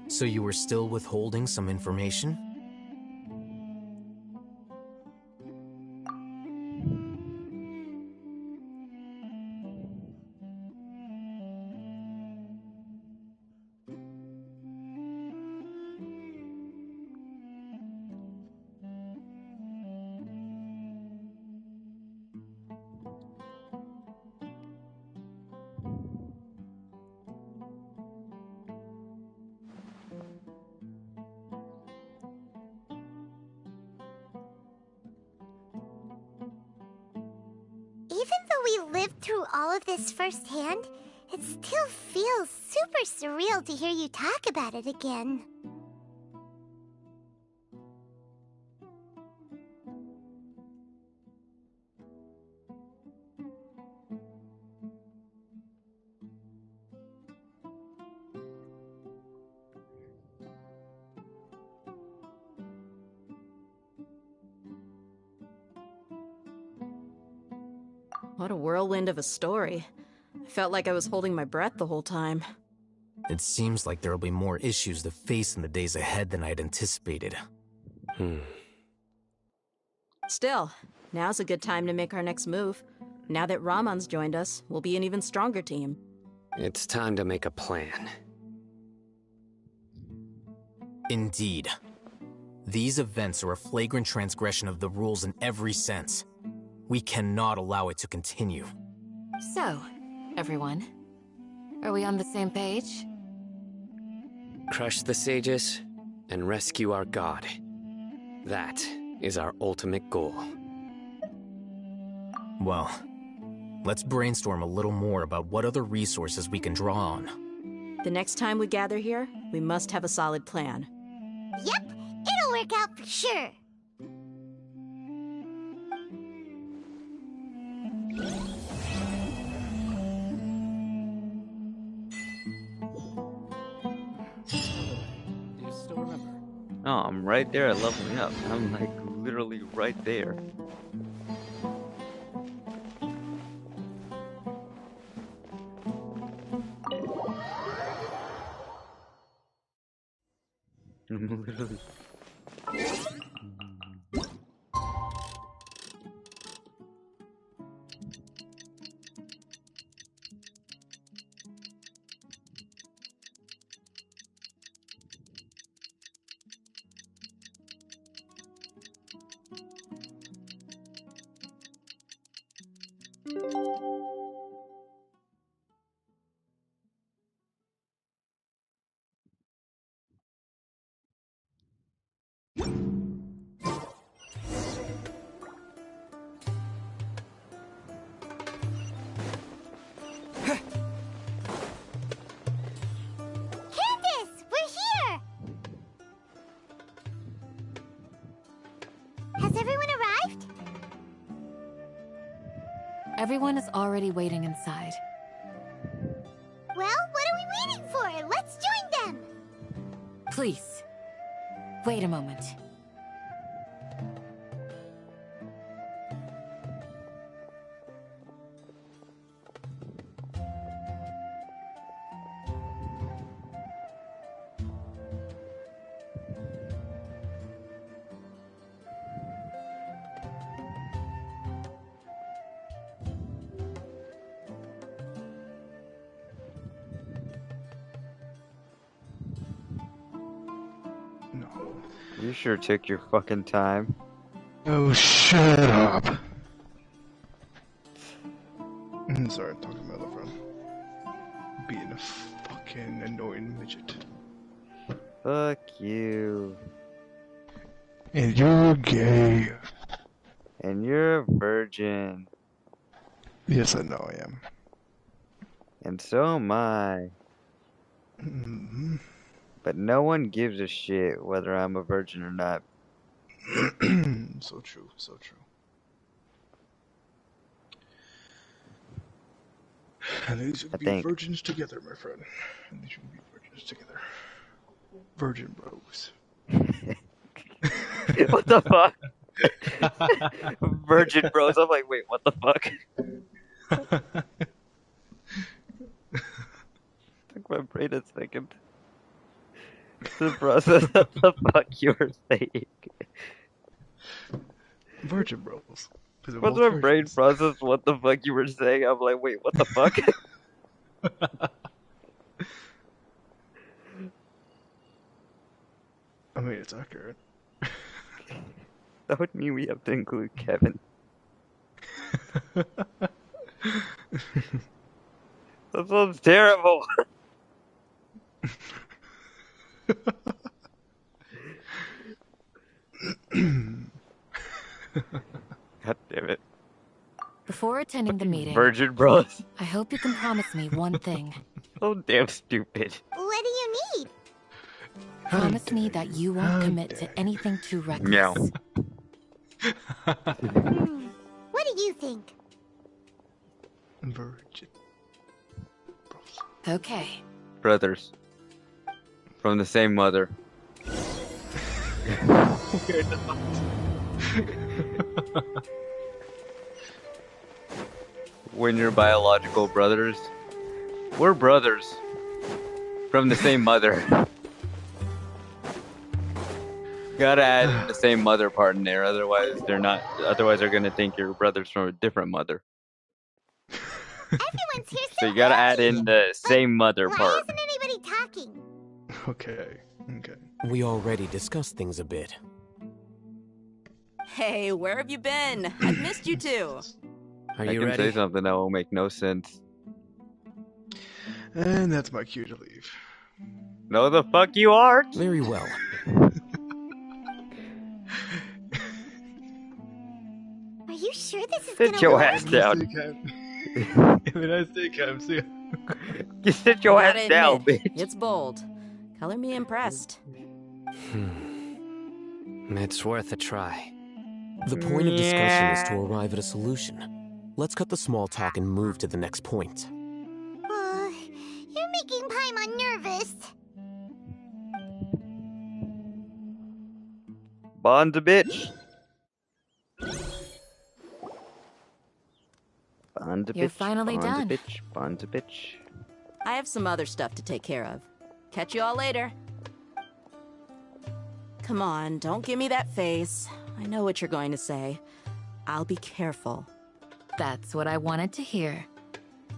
So you were still withholding some information? Even though we lived through all of this firsthand, it still feels super surreal to hear you talk about it again. What a whirlwind of a story. I felt like I was holding my breath the whole time. It seems like there'll be more issues to face in the days ahead than I'd anticipated. Still, now's a good time to make our next move. Now that Ramon's joined us, we'll be an even stronger team. It's time to make a plan. Indeed. These events are a flagrant transgression of the rules in every sense. We cannot allow it to continue. So, everyone, are we on the same page? Crush the sages and rescue our god. That is our ultimate goal. Well, let's brainstorm a little more about what other resources we can draw on. The next time we gather here, we must have a solid plan. Yep, it'll work out for sure. Do you still remember? Oh, I'm right there at leveling up. I'm like literally right there. I'm literally. Candace, we're here! Has everyone arrived? Everyone is already waiting inside. Well, what are we waiting for? Let's join them! Please, wait a moment. You sure took your fucking time. Oh, shut up. Sorry, I'm talking about my other friend. Being a fucking annoying midget. Fuck you. And you're gay. And you're a virgin. Yes, I know I am. And so am I. But no one gives a shit whether I'm a virgin or not. So true, so true. And these should be virgins together, my friend. And these should be virgins together. Virgin bros. What the fuck? Virgin bros. I'm like, wait, what the fuck? Took my brain a second to process what the fuck you were saying. Virgin bros. Once my brain processed what the fuck you were saying, I'm like, wait, what the fuck? I mean, it's accurate. That would mean we have to include Kevin. That sounds terrible. God damn it. Before attending the meeting, Virgin bros. I hope you can promise me one thing. So damn stupid. What do you need? Promise me that you won't commit to anything too reckless. Meow. What do you think? Virgin. Okay. Brothers. From the same mother. When you're biological brothers, we're brothers from the same mother. Gotta add the same mother part in there, otherwise they're not. Otherwise they're gonna think you're brothers from a different mother. Everyone's here So you gotta add in the same mother Why part. isn't anybody talking? Okay, okay. We already discussed things a bit. Hey, where have you been? I've missed you too. Are I you can ready? say something that will make no sense. And that's my cue to leave. No, the fuck you aren't. Very well. Are you sure this is Sit gonna your work? ass down. When I say come, see. You sit your I ass gotta down, admit, bitch. it's bold. Color me impressed. It's worth a try. The point of discussion is to arrive at a solution. Let's cut the small talk and move to the next point. You're making Paimon nervous. Bond's a bitch. Bond's a bitch. You're finally Bond's a done. bitch. Bond's a bitch. I have some other stuff to take care of. Catch you all later. Come on, don't give me that face. I know what you're going to say. I'll be careful. That's what I wanted to hear.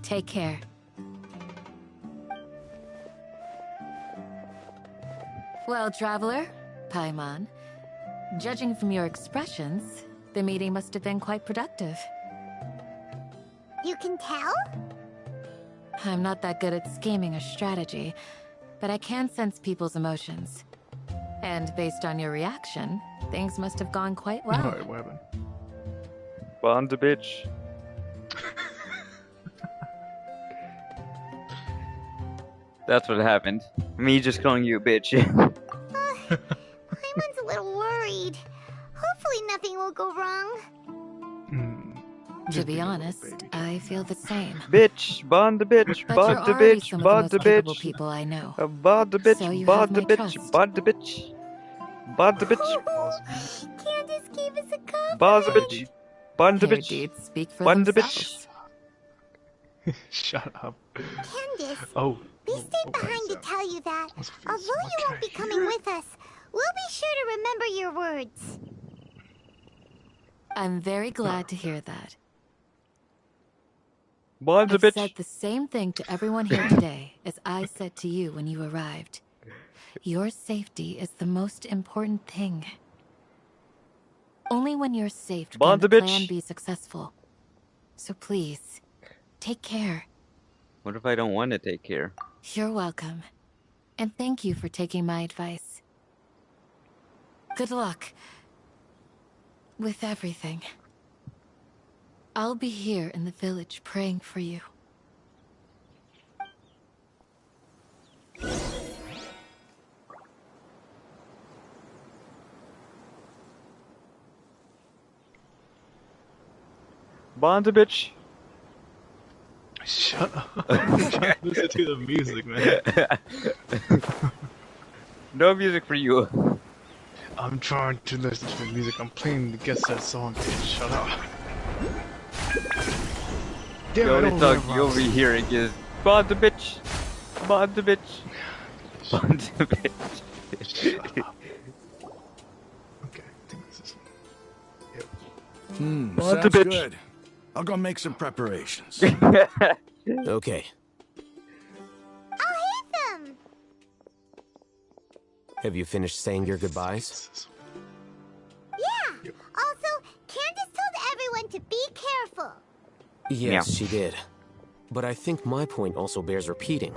Take care. Well, traveler, Paimon, judging from your expressions, the meeting must have been quite productive. You can tell? I'm not that good at scheming or strategy, but I can sense people's emotions. And based on your reaction, things must have gone quite well. Alright, what happened? Bond the bitch. That's what happened. Me just calling you a bitch. Paimon's a little worried. Hopefully nothing will go wrong. To be honest, I feel the same. Bitch, bond the bitch, But bond you're the already bitch, some of the bond most the capable bitch. people I know. Bond the bitch, So you bond have the my bitch, trust. bond the bitch. Bond the bitch, Candace gave us a compliment. bond the bitch. Bond the Their bitch. deeds speak for Bond the themselves. bitch. Shut up. Candace, Oh. we stayed behind to tell you that, although you won't be coming with us, we'll be sure to remember your words. I'm very glad to hear that. Bond the I've bitch. said the same thing to everyone here today as I said to you when you arrived. Your safety is the most important thing. Only when you're safe can Bond the the plan bitch. be successful. So please, take care. What if I don't want to take care? You're welcome. And thank you for taking my advice. Good luck with everything. I'll be here in the village praying for you. Bond the bitch. Shut up. Listen to the music, man. No music for you. I'm trying to listen to the music. I'm playing to guess that song. Shut up. Damn, The I only don't song remember. you'll be hearing is Bond the bitch. Bond the bitch. Bond the bitch. Shut up. Okay, I think this is. Yep. Bond the sounds bitch. good. I'll go make some preparations. Okay. I'll hit them. Have you finished saying your goodbyes? Yeah. Also, Candace told everyone to be careful. Yes, she did. But I think my point also bears repeating.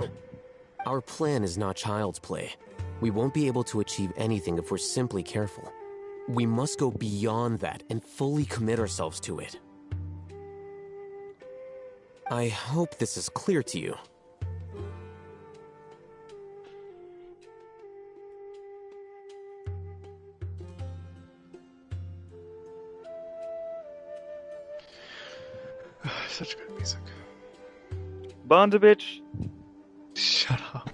Our plan is not child's play. We won't be able to achieve anything if we're simply careful. We must go beyond that and fully commit ourselves to it. I hope this is clear to you. Such good music. Bond the bitch. Shut up.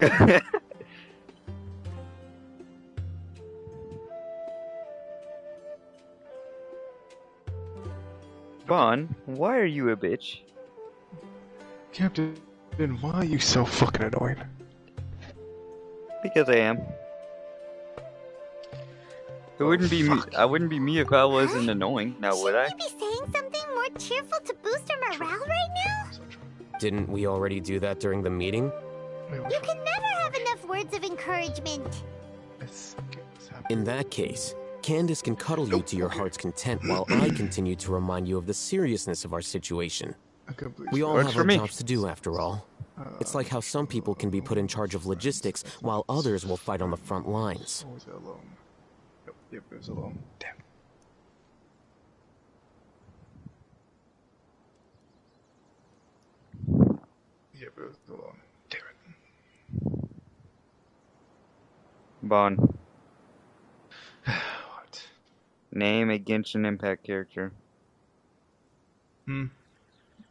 Bond, why are you a bitch? Captain, why are you so fucking annoying? Because I am. It wouldn't be me. I wouldn't be me if I wasn't annoying. Now would I? Should we be saying something more cheerful to boost our morale right now? Didn't we already do that during the meeting? You can never have enough words of encouragement. In that case, Candace can cuddle you to your heart's content while I continue to remind you of the seriousness of our situation. We all have our jobs to do after all. It's like how some people can be put in charge of logistics while others will fight on the front lines. Or was it alone? Yep, it was alone. Damn. Yep, it was alone. Damn it. Bond. What? Name a Genshin Impact character. Name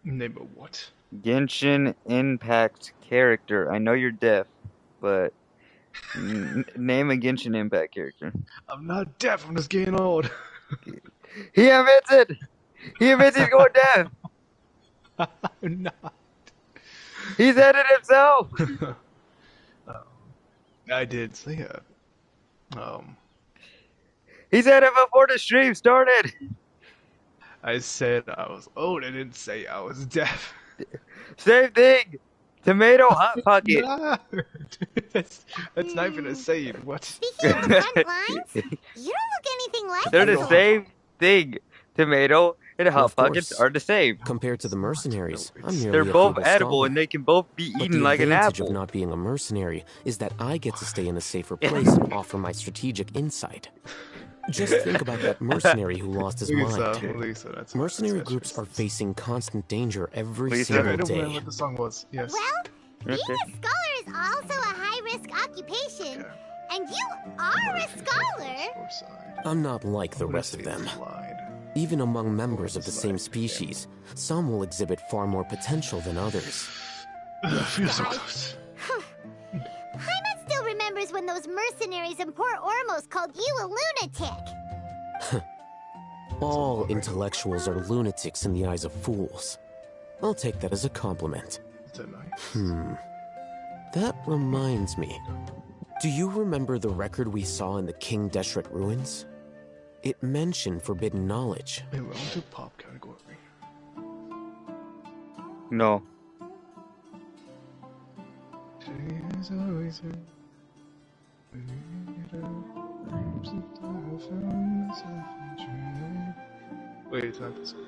a what? Genshin Impact character. I know you're deaf, but name a Genshin Impact character. I'm not deaf, I'm just getting old. He admits it! He admits he's going deaf! I'm not. He said it himself! I did say it. He said it before the stream started! I said I was old, I didn't say I was deaf. Same thing! Tomato Hot Pocket! No. That's not even a saying. What? Speaking of the front lines, you don't look anything like They're it. the same thing. Tomato And Well, hot of pockets course, are the same. compared to the mercenaries, I'm They're merely a both feeble edible scholar. and they can both be But eaten the like an advantage of apple. not being a mercenary is that I get to stay in a safer place and offer my strategic insight. Just think about that mercenary who lost his mind. Lisa, that's Mercenary groups are facing constant danger every I single don't remember day. what the song was. Yes. Well, being a scholar is also a high-risk occupation. And you are a scholar. I'm not like the rest of them. Even among members of the same species, some will exhibit far more potential than others. Feels so close. Paimon still remembers when those mercenaries in Port Ormos called you a lunatic. All intellectuals are lunatics in the eyes of fools. I'll take that as a compliment. That reminds me. Do you remember the record we saw in the King Deshret ruins? It mentioned forbidden knowledge. Hey, we're on to pop category. No. Wait, it's not this one.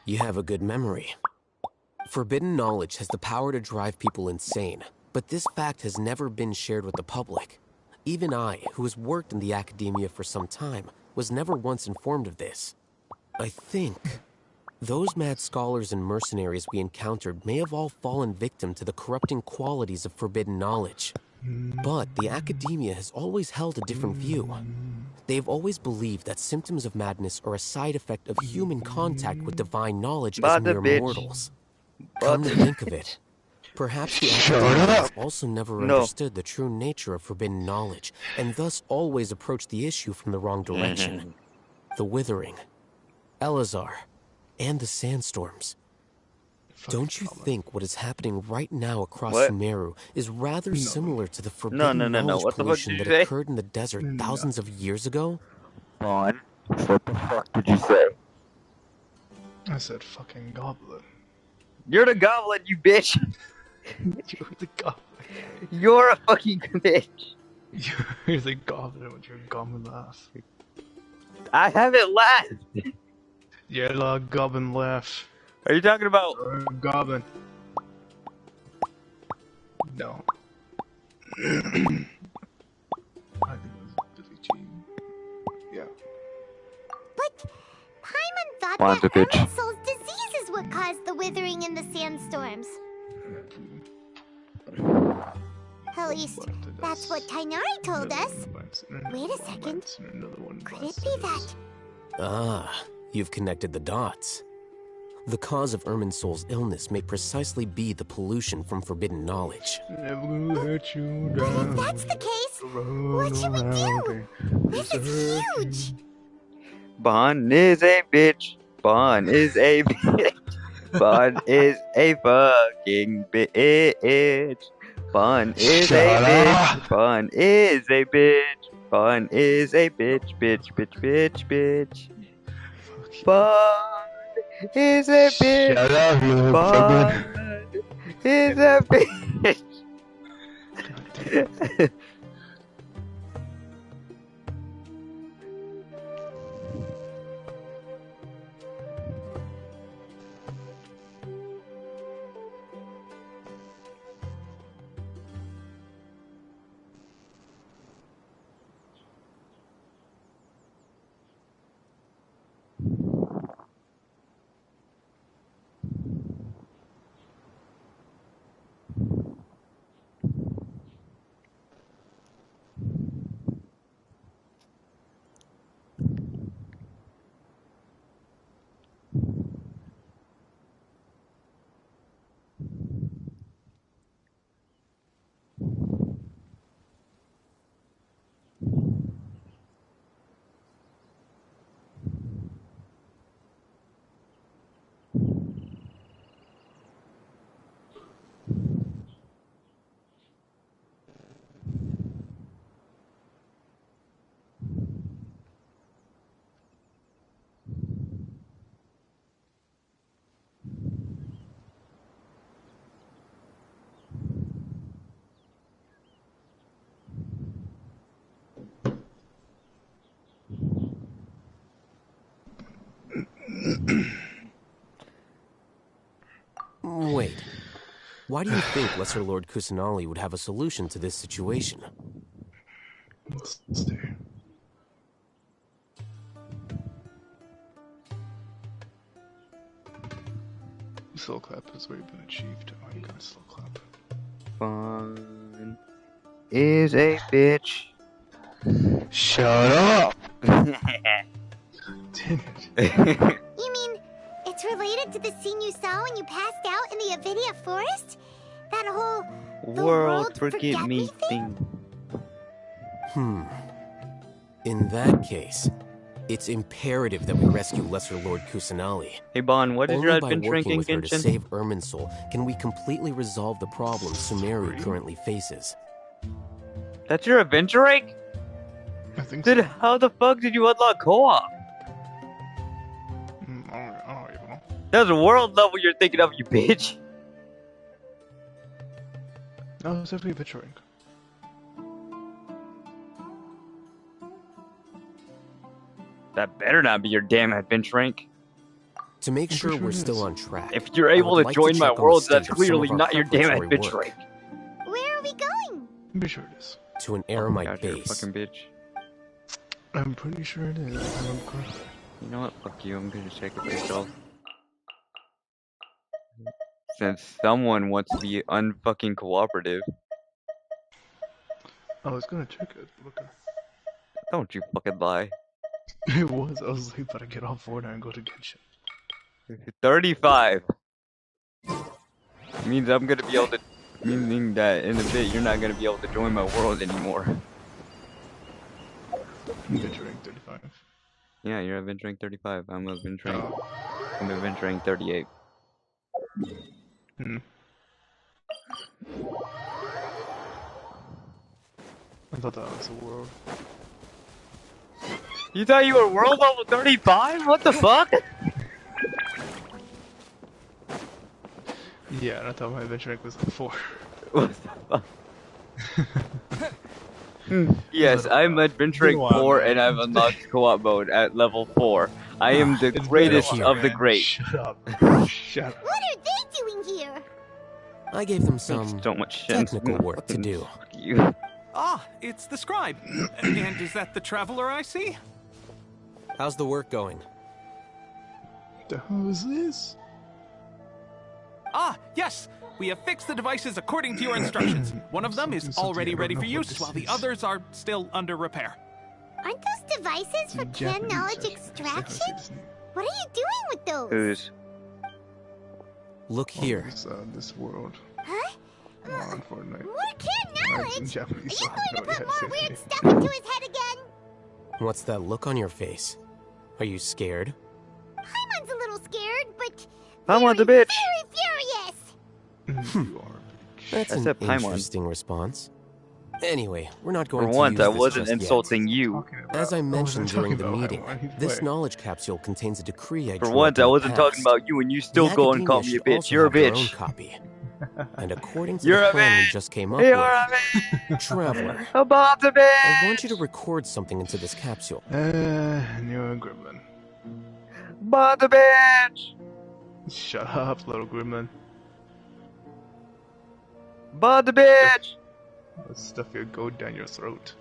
You have a good memory. Forbidden knowledge has the power to drive people insane, but this fact has never been shared with the public. Even I, who has worked in the academia for some time, was never once informed of this. I think those mad scholars and mercenaries we encountered may have all fallen victim to the corrupting qualities of forbidden knowledge. But the academia has always held a different view. They've always believed that symptoms of madness are a side effect of human contact with divine knowledge as mere mortals. Come to think of it, perhaps the academia has also never understood the true nature of forbidden knowledge, and thus always approached the issue from the wrong direction. The Withering, Elazar, and the Sandstorms. Don't you think what is happening right now across Sumeru is rather similar to the forbidden knowledge pollution that occurred in the desert thousands of years ago? What the fuck did you say? I said fucking goblin. You're the goblin, you bitch! You're the goblin. You're a fucking bitch! You're the goblin with your goblin laugh. I haven't laughed! Yeah, goblin laugh. Are you talking about goblin? No. I think it was Billie Jean. Yeah. But Paimon thought Mine's that a bitch. Irminsul's disease is what caused the withering and the sandstorms. At least, that's what Tainari told us. Wait a second. Could it be that? Ah, you've connected the dots. The cause of Irminsul's illness may precisely be the pollution from forbidden knowledge. Never gonna hurt you But down. if that's the case, what should we do? This is huge! Bon is a bitch. Bon is a bitch. Bon is a fucking bitch. Bon is a bitch. Bon is a bitch. Bon is a bitch. Bitch, bitch, bitch, bitch. Bon is a bitch. Shut up, you Bon is a bitch. Wait. Why do you think Lesser Lord Kusanali would have a solution to this situation? Let's see. Slow clap has already been achieved. Oh, you got slow clap. Fun is a bitch. Shut up! Damn it. You mean it's related to the scene you saw when you passed out in the Avidia forest? That whole World forget me thing. In that case, it's imperative that we rescue Lesser Lord Kusanali. Hey Bon, what is your adventure Only by working with her to Genshin? save Irminsul can we completely resolve the problems Sumeru currently faces. That's your adventure rank? I think so. How the fuck did you unlock co-op? I don't even know. That's a world level you're thinking of, you bitch. No, it's definitely adventure rank. That better not be your damn adventure rank. To make sure we're still on track, if you're able to join my worlds, that's clearly of not your damn preparatory adventure work. rank. Where are we going? I'm pretty sure it is. To an Eremite God, you're a base. fucking bitch. I'm pretty sure it is. if I remember correctly. You know what? Fuck you. I'm gonna check it myself. Since someone wants to be unfucking cooperative. I was gonna check it. Look, Don't you fucking lie. it was. I was like, but I get off Fortnite and go to Genshin. 35. Means I'm gonna be able to. Meaning that in a bit you're not gonna be able to join my world anymore. Adventure rank 35. Yeah, you're adventuring 35. I'm adventuring 38. I thought that was a world. You thought you were world level 35? What the fuck? Yeah, and I thought my adventure rank was like 4. What the fuck? Yes, I'm adventuring 4 and I've unlocked co-op mode at level 4. I am the greatest of the great. Shut up. Shut up. What are they doing here? I gave them some so much sense. technical work to do. You. Ah, it's the scribe. And is that the traveler I see? How's the work going? The hell is this? Ah, yes! We have fixed the devices according to your instructions. One of them is already ready for use, while the others are still under repair. Aren't those devices for canned knowledge extraction? What are you doing with those? Who's? Look here. This world. Huh? On Fortnite. More canned knowledge? In Japanese, Are you so I going to have no put idea more how to say weird it. stuff into his head again? What's that look on your face? Are you scared? Paimon's a little scared, but Paimon's a bitch. very furious. That's I an said Paimon. interesting response. Anyway, we're not going For to once, use I this wasn't just insulting you. As I mentioned during the talking meeting, about Paimon. this knowledge capsule contains a decree I For drew once, up in I the wasn't past. talking about you, and you still The go and call academia me a should bitch. also You're a have their own bitch. copy. And according to You're the a plan we bitch. just came up You're with, a bitch. Traveler, About the bitch. I want you to record something into this capsule. You're a gremlin. About the bitch. Shut up, little gremlin. About the bitch. Let's stuff your goat down your throat.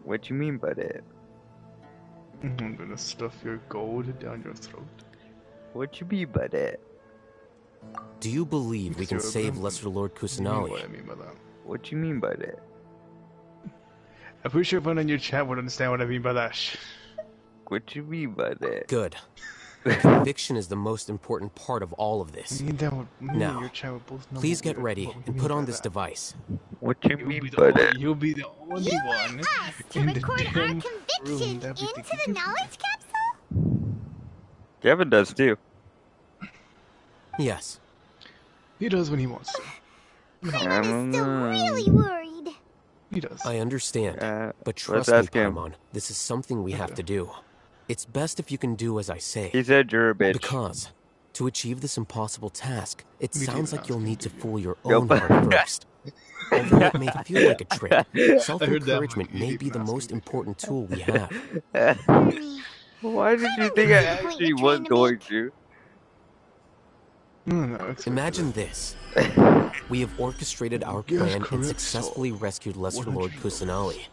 What you mean by that? I'm gonna stuff your gold down your throat. What you mean by that? Do you believe we can You're a save gremlin. Lesser Lord You know what Kusanali? I mean by that. What you mean by that? I'm pretty sure everyone in your chat would understand what I mean by that. What you mean by that? Good. Conviction is the most important part of all of this. Me and Now, your chat would both know please what get we- ready what we and mean put by on this that. device. What you You'll mean be the by only- that? You'll be the only You one want us to in the record our damn conviction room that we into think the we can- knowledge capsule? Kevin does too. Yes. He does when he wants to. Paimon is still really worried. He does. I understand, but let's trust me, ask him. Paimon, this is something we have to do. It's best if you can do as I say. He said you're a bitch. Because, to achieve this impossible task, it We sounds didn't like you'll ask him, need to did you? fool your Yo, own but- heart first. Although it may feel like a trick, I heard that, self-encouragement but you may didn't be the ask most him. important tool we have. Why did you think I actually was going to? Imagine this. We have orchestrated our plan and successfully rescued Lesser Lord Kusanali.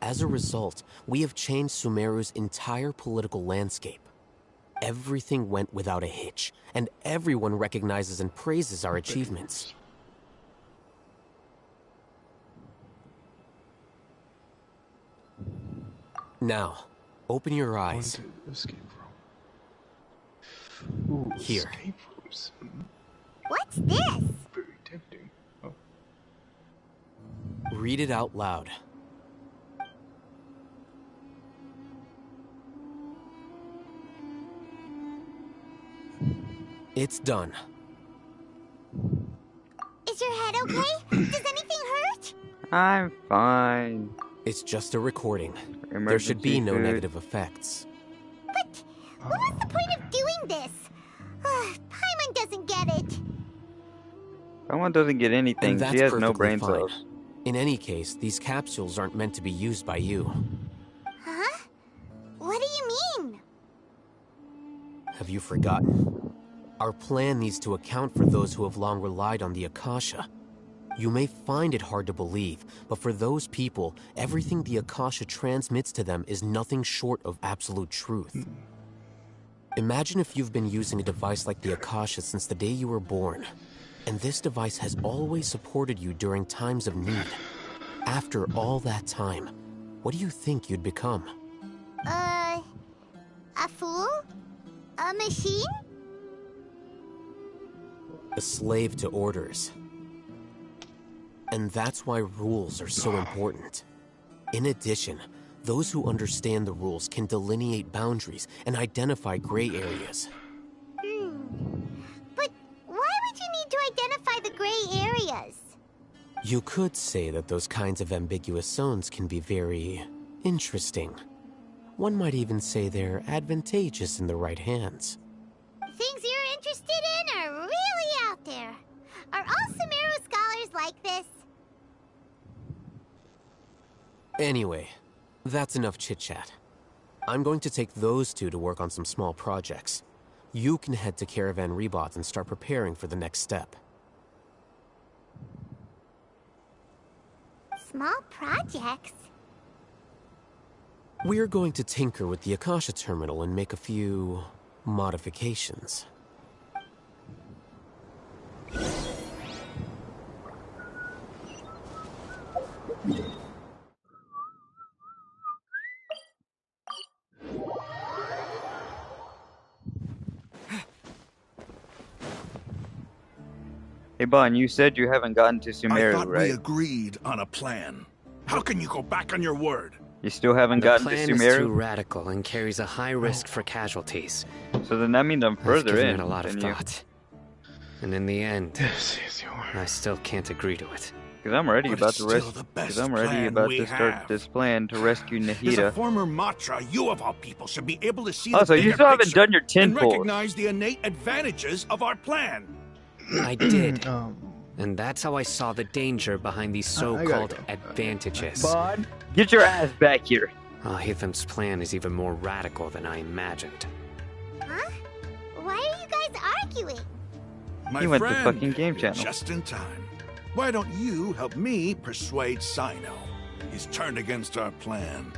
As a result, we have changed Sumeru's entire political landscape. Everything went without a hitch, and everyone recognizes and praises our achievements. Now, open your eyes. Ooh, Here. escape rooms. What's this? Very tempting. Oh. Read it out loud. It's done. Is your head okay? Does anything hurt? I'm fine. It's just a recording. Emergency There should be no food. negative effects. But what was the point of doing this? Paimon doesn't get it. Someone doesn't get anything. And that's She has no perfectly brain fine. cells. In any case, these capsules aren't meant to be used by you. Huh? What do you mean? Have you forgotten? Our plan needs to account for those who have long relied on the Akasha. You may find it hard to believe, but for those people, everything the Akasha transmits to them is nothing short of absolute truth. Imagine if you've been using a device like the Akasha since the day you were born, and this device has always supported you during times of need. After all that time, what do you think you'd become? A fool? A machine? A slave to orders. And that's why rules are so important. In addition, those who understand the rules can delineate boundaries and identify gray areas. But why would you need to identify the gray areas? You could say that those kinds of ambiguous zones can be very interesting. One might even say they're advantageous in the right hands. Things you're interested in are really out there. Are all Sumeru scholars like this? Anyway, that's enough chit-chat. I'm going to take those two to work on some small projects. You can head to Caravan Rebot and start preparing for the next step. Small projects? We're going to tinker with the Akasha terminal and make a few modifications. Hey, Bon, you said you haven't gotten to Sumeru, I thought right? we agreed on a plan. How can you go back on your word? You still haven't The gotten to plan is Sumeru? too radical and carries a high risk for casualties. So then that means I'm I've further given in it a lot of than you. thought. And in the end, Yes, you are. I still can't agree to it. Because I'm already But about it's to still the best plan we start have. this plan to rescue As a Nahida. former Matra, you of all people should be able to see Oh, the so you bigger still haven't picture done your and tenfold. recognize the innate advantages of our plan. I did. Um, And that's how I saw the danger behind these so-called advantages. Bon, get your ass back here. Alhaitham's plan is even more radical than I imagined. Huh? Why are you guys arguing? My He went to friend, fucking Game you're Channel. just in time. Why don't you help me persuade Sino? He's turned against our plan.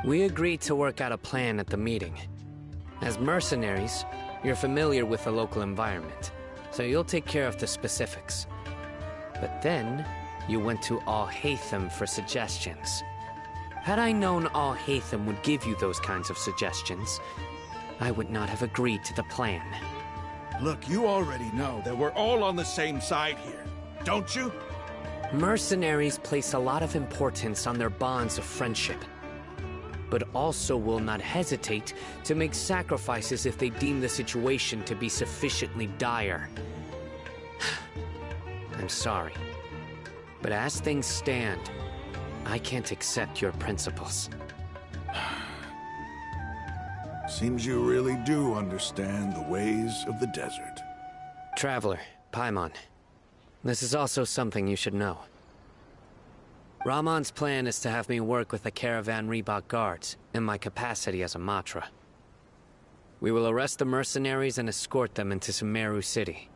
We agreed to work out a plan at the meeting. As mercenaries, you're familiar with the local environment, so you'll take care of the specifics. But then, you went to Alhaitham for suggestions. Had I known Alhaitham would give you those kinds of suggestions, I would not have agreed to the plan. Look, you already know that we're all on the same side here, don't you? Mercenaries place a lot of importance on their bonds of friendship, but also will not hesitate to make sacrifices if they deem the situation to be sufficiently dire. I'm sorry, but as things stand, I can't accept your principles. Seems you really do understand the ways of the desert. Traveler, Paimon, this is also something you should know. Ramon's plan is to have me work with the Caravan Rebot guards in my capacity as a Matra. We will arrest the mercenaries and escort them into Sumeru City.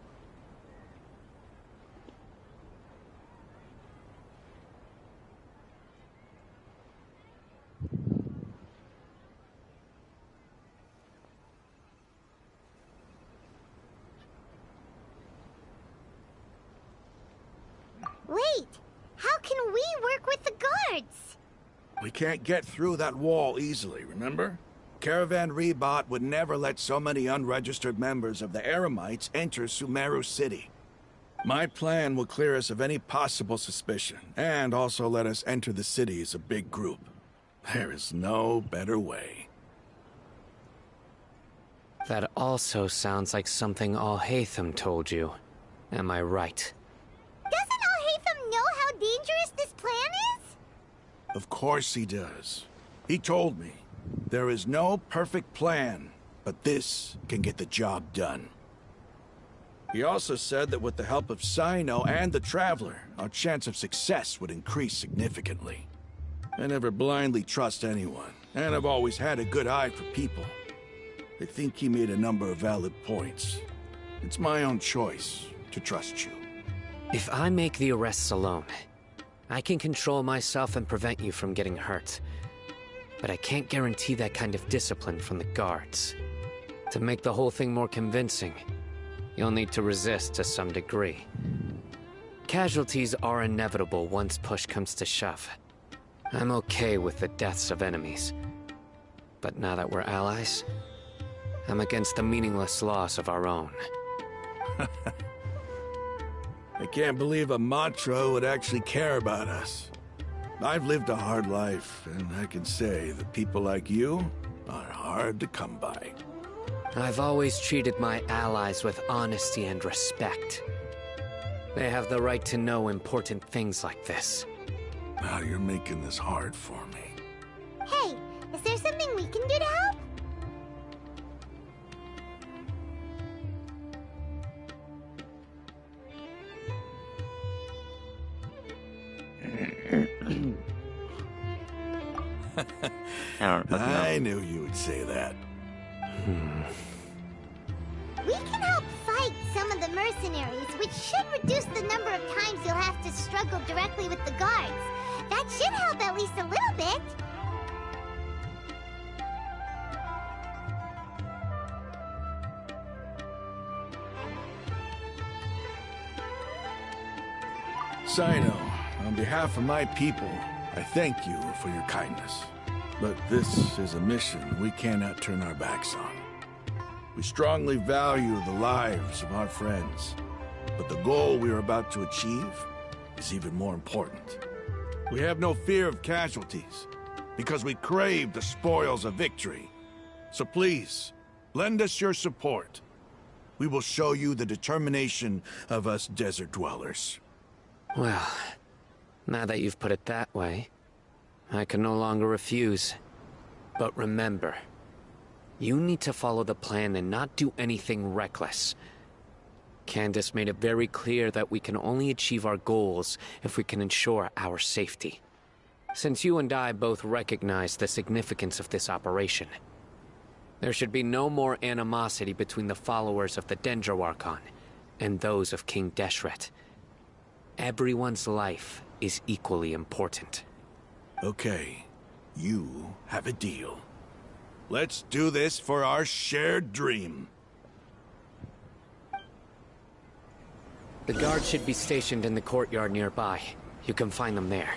Wait, how can we work with the guards? We can't get through that wall easily, remember? Caravan Rebot would never let so many unregistered members of the Eremites enter Sumeru City. My plan will clear us of any possible suspicion, and also let us enter the city as a big group. There is no better way. That also sounds like something Al-Haytham told you. Am I right? Doesn't Al-Haytham know how dangerous this plan is? Of course he does. He told me, there is no perfect plan, but this can get the job done. He also said that with the help of Sino and the Traveler, our chance of success would increase significantly. I never blindly trust anyone, and I've always had a good eye for people. I think he made a number of valid points. It's my own choice to trust you. If I make the arrests alone, I can control myself and prevent you from getting hurt. But I can't guarantee that kind of discipline from the guards. To make the whole thing more convincing, you'll need to resist to some degree. Casualties are inevitable once push comes to shove. I'm okay with the deaths of enemies. But now that we're allies, I'm against the meaningless loss of our own. I can't believe a Matra would actually care about us. I've lived a hard life, and I can say that people like you are hard to come by. I've always treated my allies with honesty and respect. They have the right to know important things like this. Now you're making this hard for me. Hey, is there something we can do to help? I knew you would say that. We can help fight some of the mercenaries, which should reduce the number of times you'll have to struggle directly with the guards. That should help at least a little bit. Sino, on behalf of my people, I thank you for your kindness. But this is a mission we cannot turn our backs on. We strongly value the lives of our friends, but the goal we are about to achieve is even more important. We have no fear of casualties, because we crave the spoils of victory. So please, lend us your support. We will show you the determination of us desert dwellers. Well, now that you've put it that way, I can no longer refuse. But remember, you need to follow the plan and not do anything reckless. Candace made it very clear that we can only achieve our goals if we can ensure our safety. Since you and I both recognize the significance of this operation, there should be no more animosity between the followers of the Dendroarchon and those of King Deshret. Everyone's life is equally important. Okay, you have a deal. Let's do this for our shared dream. The guards should be stationed in the courtyard nearby. You can find them there.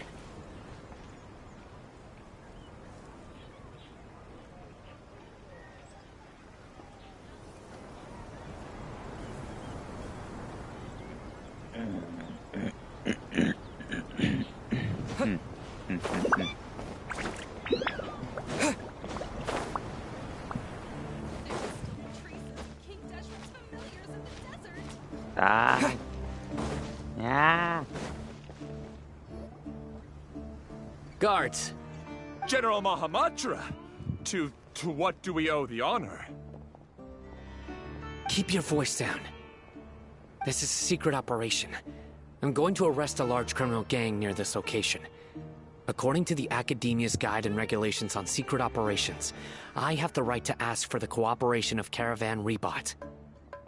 Yeah. Guards! General Mahamatra! To what do we owe the honor? Keep your voice down. This is a secret operation. I'm going to arrest a large criminal gang near this location. According to the Academia's Guide and Regulations on Secret Operations, I have the right to ask for the cooperation of Caravan Rebot.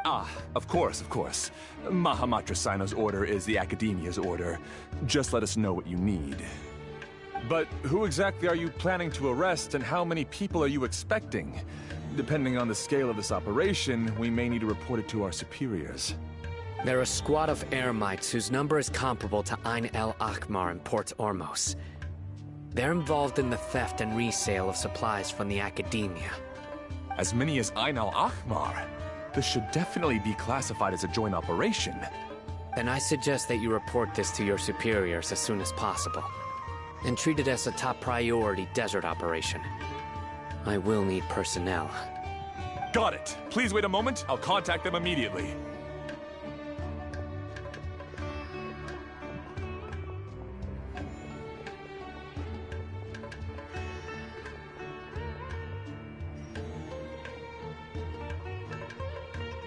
Ah, of course, of course. Mahamatra Sino's order is the Academia's order. Just let us know what you need. But who exactly are you planning to arrest, and how many people are you expecting? Depending on the scale of this operation, we may need to report it to our superiors. They're a squad of Eremites whose number is comparable to Ain el Akmar in Port Ormos. They're involved in the theft and resale of supplies from the Academia. As many as Ain el Akmar? This should definitely be classified as a joint operation. Then I suggest that you report this to your superiors as soon as possible, and treat it as a top priority desert operation. I will need personnel. Got it. Please wait a moment. I'll contact them immediately.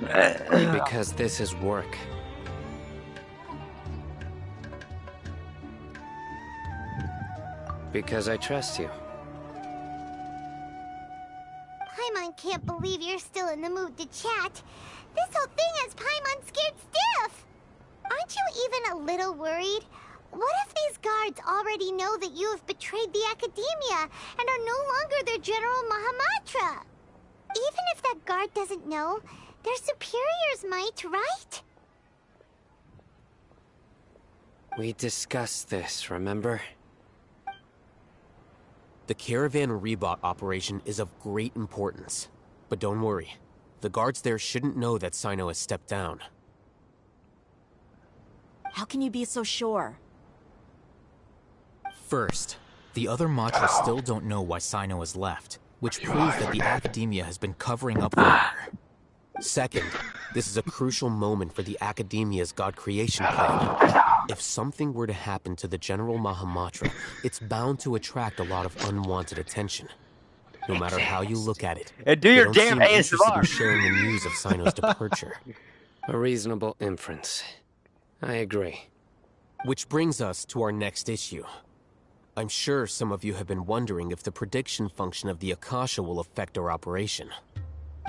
Because this is work. Because I trust you. Paimon can't believe you're still in the mood to chat. This whole thing has Paimon scared stiff. Aren't you even a little worried? What if these guards already know that you have betrayed the Academia and are no longer their General Mahamatra? Even if that guard doesn't know, their superiors might, right? We discussed this, remember? The Caravan Rebot operation is of great importance. But don't worry. The guards there shouldn't know that Sino has stepped down. How can you be so sure? First, the other Matra still don't know why Sino has left, which proves that the Academia has been covering up the matter. Second, this is a crucial moment for the Academia's God creation plan. If something were to happen to the General Mahamatra, it's bound to attract a lot of unwanted attention. No matter how you look at it, And do they your don't damn seem interested in ASMR. sharing the news of Sino's departure. A reasonable inference. I agree. Which brings us to our next issue. I'm sure some of you have been wondering if the prediction function of the Akasha will affect our operation.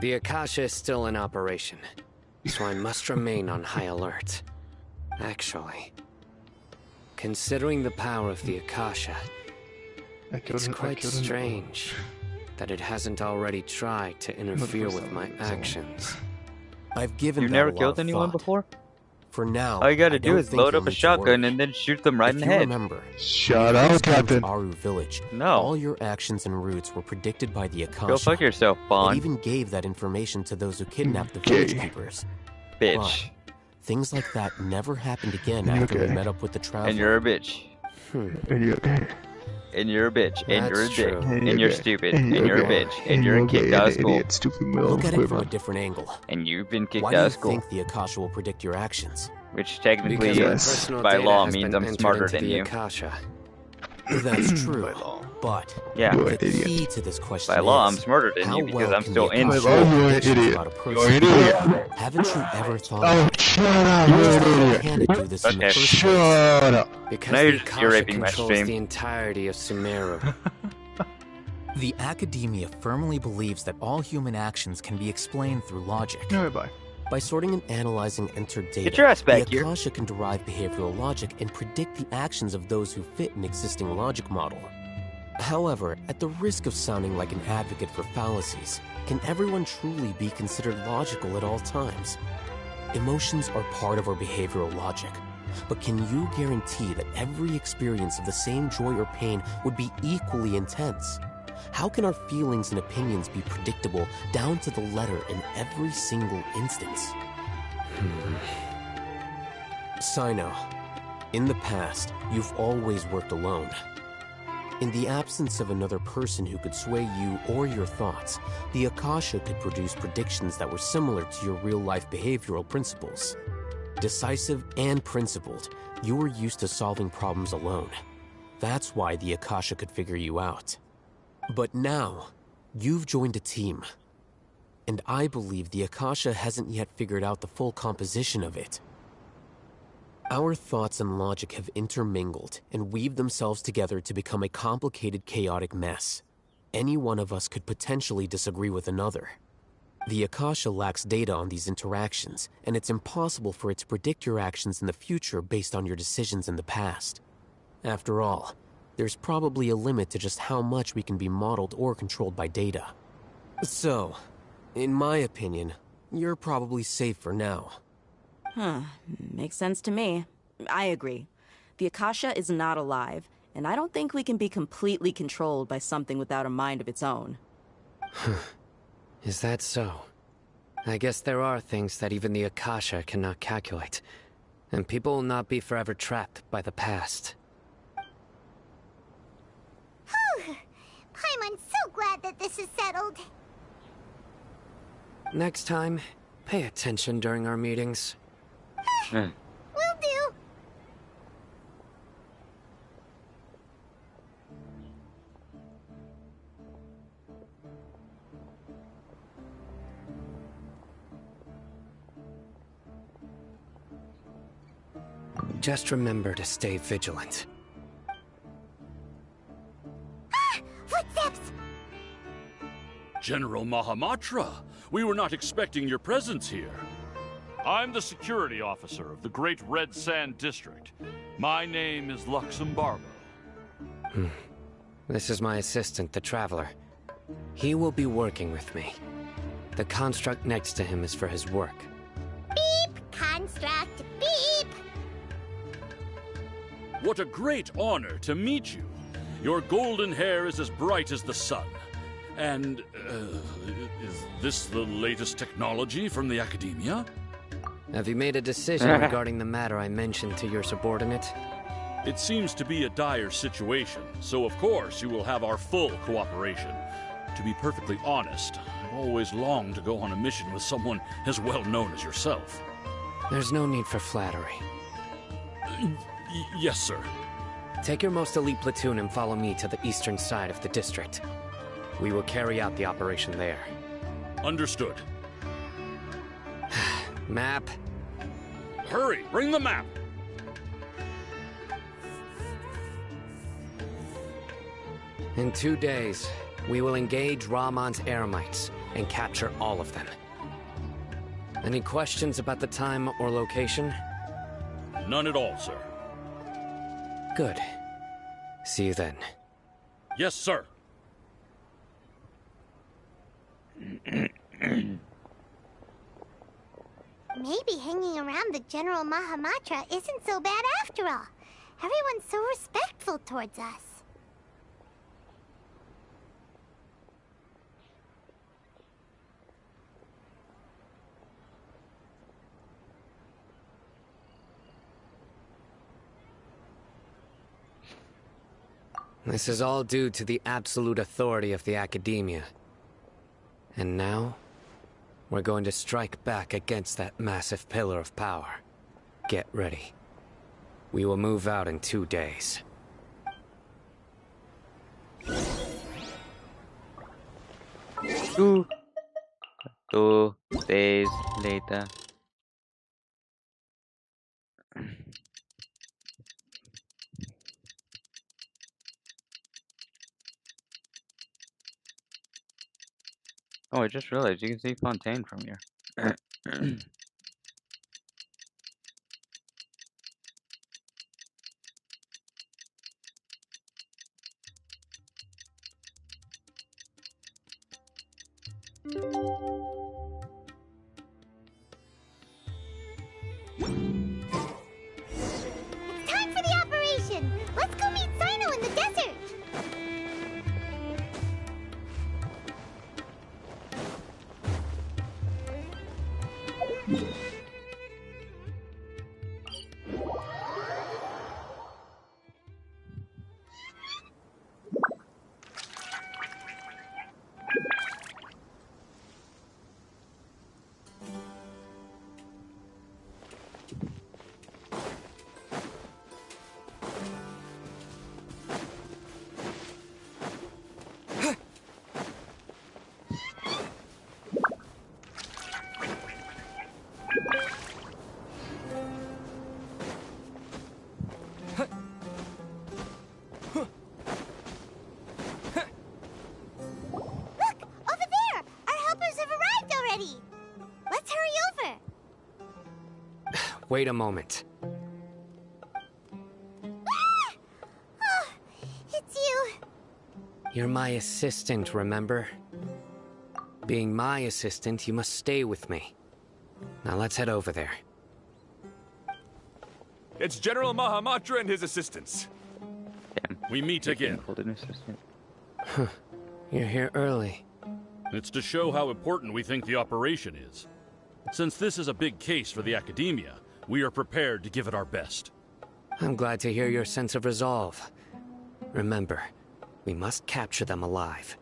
The Akasha is still in operation, so I must remain on high alert. Actually, considering the power of the Akasha, it's quite strange that it hasn't already tried to interfere with my actions. I've given You've that never a lot killed of anyone thought. before? For now, All you gotta I do don't is think load you'll up a need to shotgun worry. and then shoot them right in If the you head. remember, Shut when you up, first came to Captain. Aru Village, No. all your actions and routes were predicted by the Akasha. Go fuck yourself, It Bond. even gave that information to those who kidnapped the village keepers. Bitch. But things like that never happened again You after we okay? met up with the traveler. And you're a bitch. Are you okay? And you're a bitch. And you're a That's dick. true. And you're stupid. And you're a bitch. And And you're you're kicked okay, out of and school. idiot, stupid middle Look at it from quiver. a different angle. And you've been kicked Why do out you of school. think the Akasha will predict your actions? Which technically, Because my Yes. personal by data law, has means been I'm entered smarter into than the you. Akasha. That's true. But Yeah. You're an the idiot. key to this question By law, I'm is, smarter than how you because well I'm can still the in Akasha school. You're an predictions idiot. about a person? You're an idiot. Haven't you ever thought Oh, shut up. You're just an how idiot. can it do this in the Okay. first Shut place? up. Because Now the you're Akasha raping my controls stream. the entirety of Sumeru. The Academia firmly believes that all human actions can be explained through logic. No, bye. By sorting and analyzing entered data, Get your ass back the here. Akasha can derive behavioral logic and predict the actions of those who fit an existing logic model. However, at the risk of sounding like an advocate for fallacies, can everyone truly be considered logical at all times? Emotions are part of our behavioral logic, but can you guarantee that every experience of the same joy or pain would be equally intense? How can our feelings and opinions be predictable down to the letter in every single instance? Sino, in the past, you've always worked alone. In the absence of another person who could sway you or your thoughts, the Akasha could produce predictions that were similar to your real-life behavioral principles. Decisive and principled, you were used to solving problems alone. That's why the Akasha could figure you out. But now, you've joined a team. And I believe the Akasha hasn't yet figured out the full composition of it. Our thoughts and logic have intermingled and weaved themselves together to become a complicated, chaotic mess. Any one of us could potentially disagree with another. The Akasha lacks data on these interactions, and it's impossible for it to predict your actions in the future based on your decisions in the past. After all, there's probably a limit to just how much we can be modeled or controlled by data. So, in my opinion, you're probably safe for now. Huh. Makes sense to me. I agree. The Akasha is not alive, and I don't think we can be completely controlled by something without a mind of its own. Is that so? I guess there are things that even the Akasha cannot calculate, and people will not be forever trapped by the past. Whew! I'm so glad that this is settled. Next time, pay attention during our meetings. Will do. Just remember to stay vigilant. Footsteps! General Mahamatra, we were not expecting your presence here. I'm the security officer of the Great Red Sand District. My name is Luxembarbo. This is my assistant, the Traveler. He will be working with me. The construct next to him is for his work. Beep! Construct, beep! What a great honor to meet you. Your golden hair is as bright as the sun. And, is this the latest technology from the Academia? Have you made a decision regarding the matter I mentioned to your subordinate? It seems to be a dire situation, so of course you will have our full cooperation. To be perfectly honest, I've always longed to go on a mission with someone as well known as yourself. There's no need for flattery. Yes, sir. Take your most elite platoon and follow me to the eastern side of the district. We will carry out the operation there. Understood. Map. Hurry, bring the map! In 2 days, we will engage Rahman's Eremites and capture all of them. Any questions about the time or location? None at all, sir. Good. See you then. Yes, sir. Maybe hanging around the General Mahamatra isn't so bad after all. Everyone's so respectful towards us. This is all due to the absolute authority of the Academia. And now, we're going to strike back against that massive pillar of power. Get ready. We will move out in 2 days. 2 days later. Oh, I just realized you can see Fontaine from here. It's time for the operation! Let's go meet Sino in the desert! Wait a moment. Oh, it's you. You're my assistant, remember? Being my assistant, you must stay with me. Now let's head over there. It's General Mahamatra and his assistants. Damn. We meet again. You're here early. It's to show how important we think the operation is. Since this is a big case for the Academia, we are prepared to give it our best. I'm glad to hear your sense of resolve. Remember, we must capture them alive.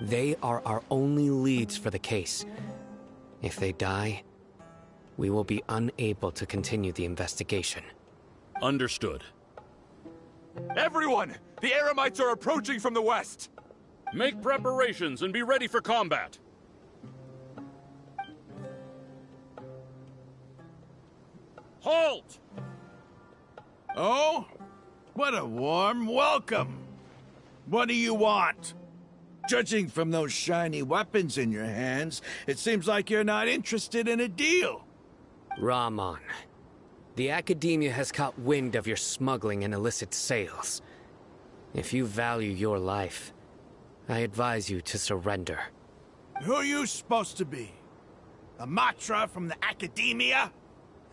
They are our only leads for the case. If they die, we will be unable to continue the investigation. Understood. Everyone! The Eremites are approaching from the west! Make preparations and be ready for combat. Halt! Oh? What a warm welcome. What do you want? Judging from those shiny weapons in your hands, it seems like you're not interested in a deal. Rahman, the Academia has caught wind of your smuggling and illicit sales. If you value your life, I advise you to surrender. Who are you supposed to be? A Matra from the Academia?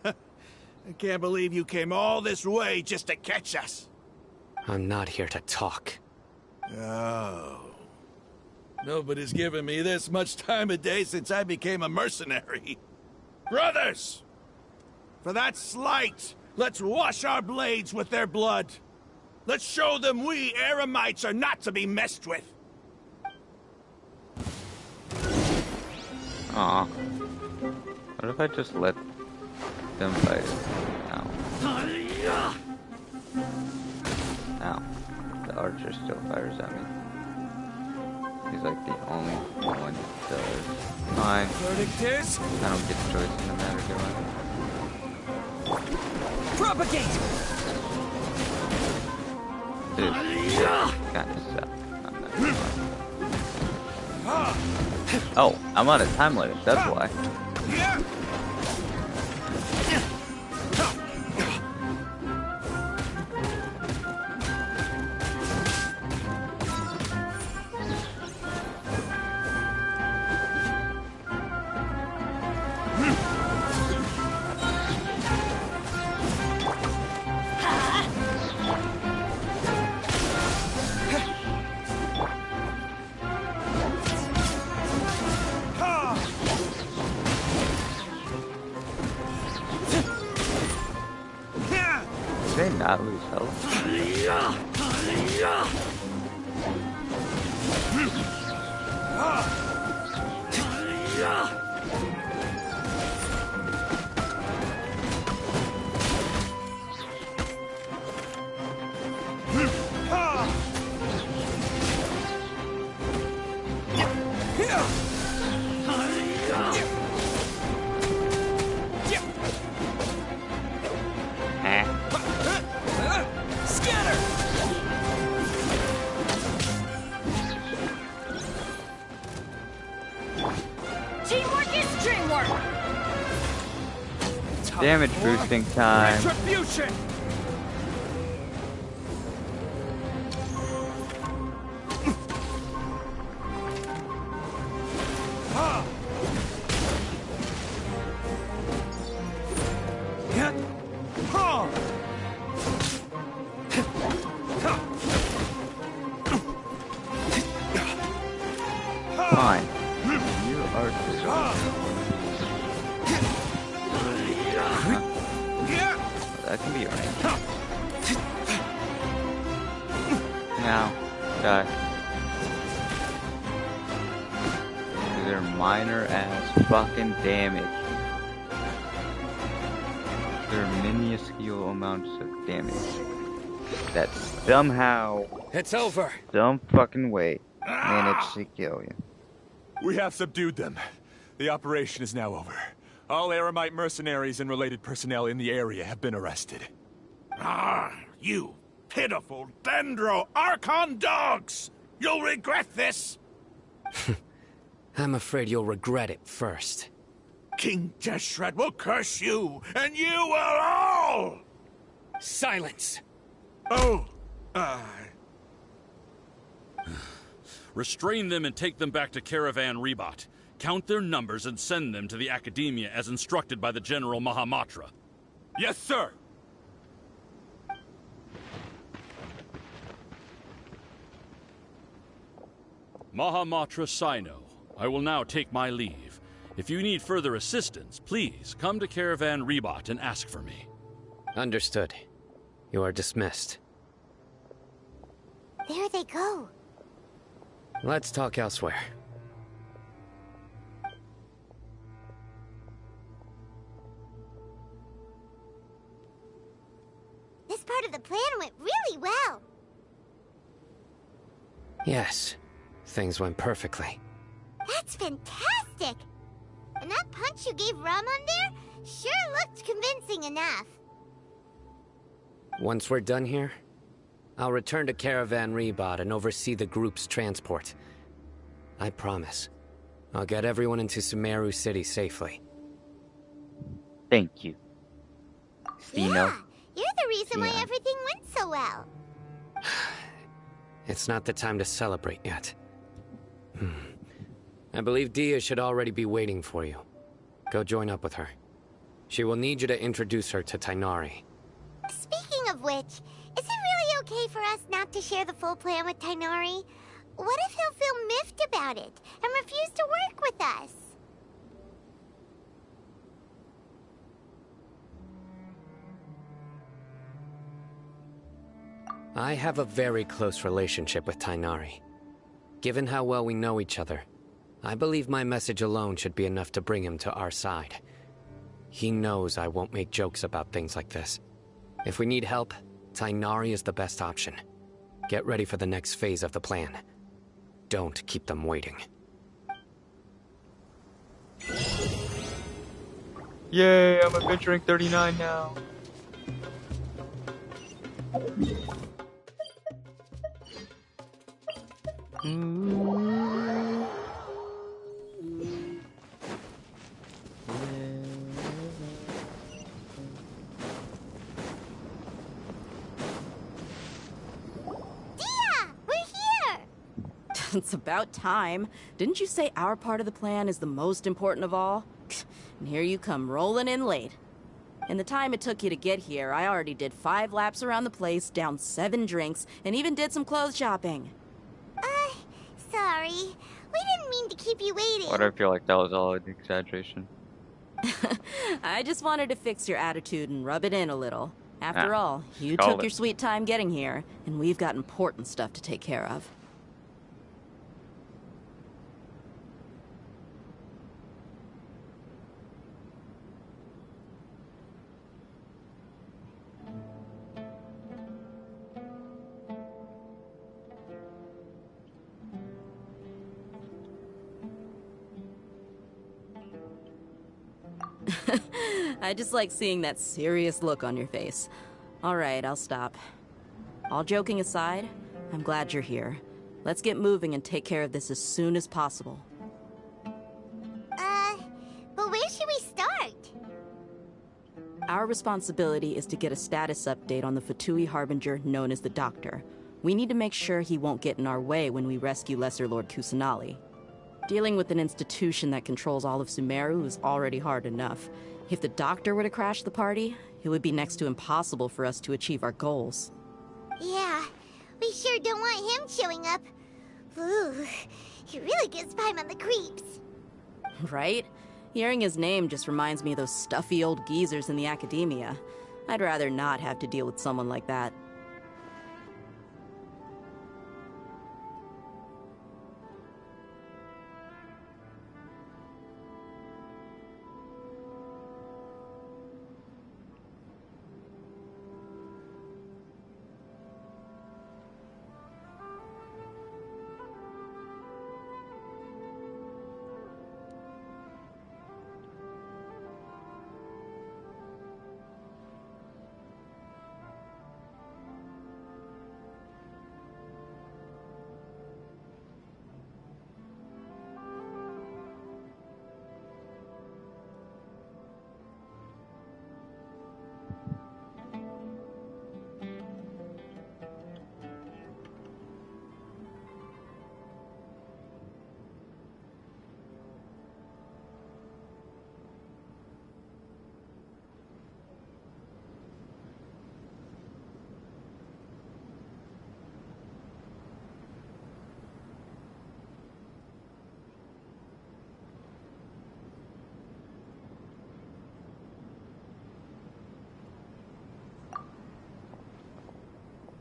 I can't believe you came all this way just to catch us. I'm not here to talk. Oh. Nobody's given me this much time of day since I became a mercenary. Brothers! For that slight, let's wash our blades with their blood. Let's show them we Eremites are not to be messed with. Aw. What if I just let them fight? Ow. Ow. The archer still fires at me. He's like the only one that does. Fine. Verdict is? I don't get the choice in the matter, do I? Propagate! Dude. Kinda suck. I'm not gonna lie. Oh, I'm on a time limit, that's why. Did they not lose health? Teamwork is dreamwork! Damage boosting time. Retribution! Fine. You are just... That can be right. Now, die. These are minor ass fucking damage. They're minuscule amounts of damage that somehow, it's over. some fucking way, managed to kill you. We have subdued them. The operation is now over. All Eremite mercenaries and related personnel in the area have been arrested. Ah, you pitiful Dendro Archon dogs! You'll regret this! I'm afraid you'll regret it first. King Deshret will curse you, and you will all! Silence! Oh, Restrain them and take them back to Caravan Rebot. Count their numbers and send them to the Academia as instructed by the General Mahamatra. Yes, sir! Mahamatra Sino, I will now take my leave. If you need further assistance, please come to Caravan Rebot and ask for me. Understood. You are dismissed. There they go. Let's talk elsewhere. This part of the plan went really well. Yes, things went perfectly. That's fantastic! And that punch you gave Ram on there sure looked convincing enough. Once we're done here, I'll return to Caravan Rebot and oversee the group's transport. I promise. I'll get everyone into Sumeru City safely. Thank you, Sino. Yeah, you're the reason why everything went so well. It's not the time to celebrate yet. I believe Dia should already be waiting for you. Go join up with her. She will need you to introduce her to Tainari. Speaking of which, is it really okay for us not to share the full plan with Tainari? What if he'll feel miffed about it and refuse to work with us? I have a very close relationship with Tainari. Given how well we know each other, I believe my message alone should be enough to bring him to our side. He knows I won't make jokes about things like this. If we need help, Tainari is the best option. Get ready for the next phase of the plan. Don't keep them waiting. Yay, I'm adventuring 39 now. It's about time. Didn't you say our part of the plan is the most important of all? And here you come rolling in late. In the time it took you to get here, I already did 5 laps around the place, downed 7 drinks, and even did some clothes shopping. Sorry. We didn't mean to keep you waiting. Why do I feel like that was all an exaggeration? I just wanted to fix your attitude and rub it in a little. After all, you called took it. your sweet time getting here, and we've got important stuff to take care of. I just like seeing that serious look on your face. All right, I'll stop. All joking aside, I'm glad you're here. Let's get moving and take care of this as soon as possible. But where should we start? Our responsibility is to get a status update on the Fatui Harbinger known as the Doctor. We need to make sure he won't get in our way when we rescue Lesser Lord Kusanali. Dealing with an institution that controls all of Sumeru is already hard enough. If the Doctor were to crash the party, it would be next to impossible for us to achieve our goals. Yeah, we sure don't want him showing up. Ooh, he really gives Paimon on the creeps. Right? Hearing his name just reminds me of those stuffy old geezers in the Academia. I'd rather not have to deal with someone like that.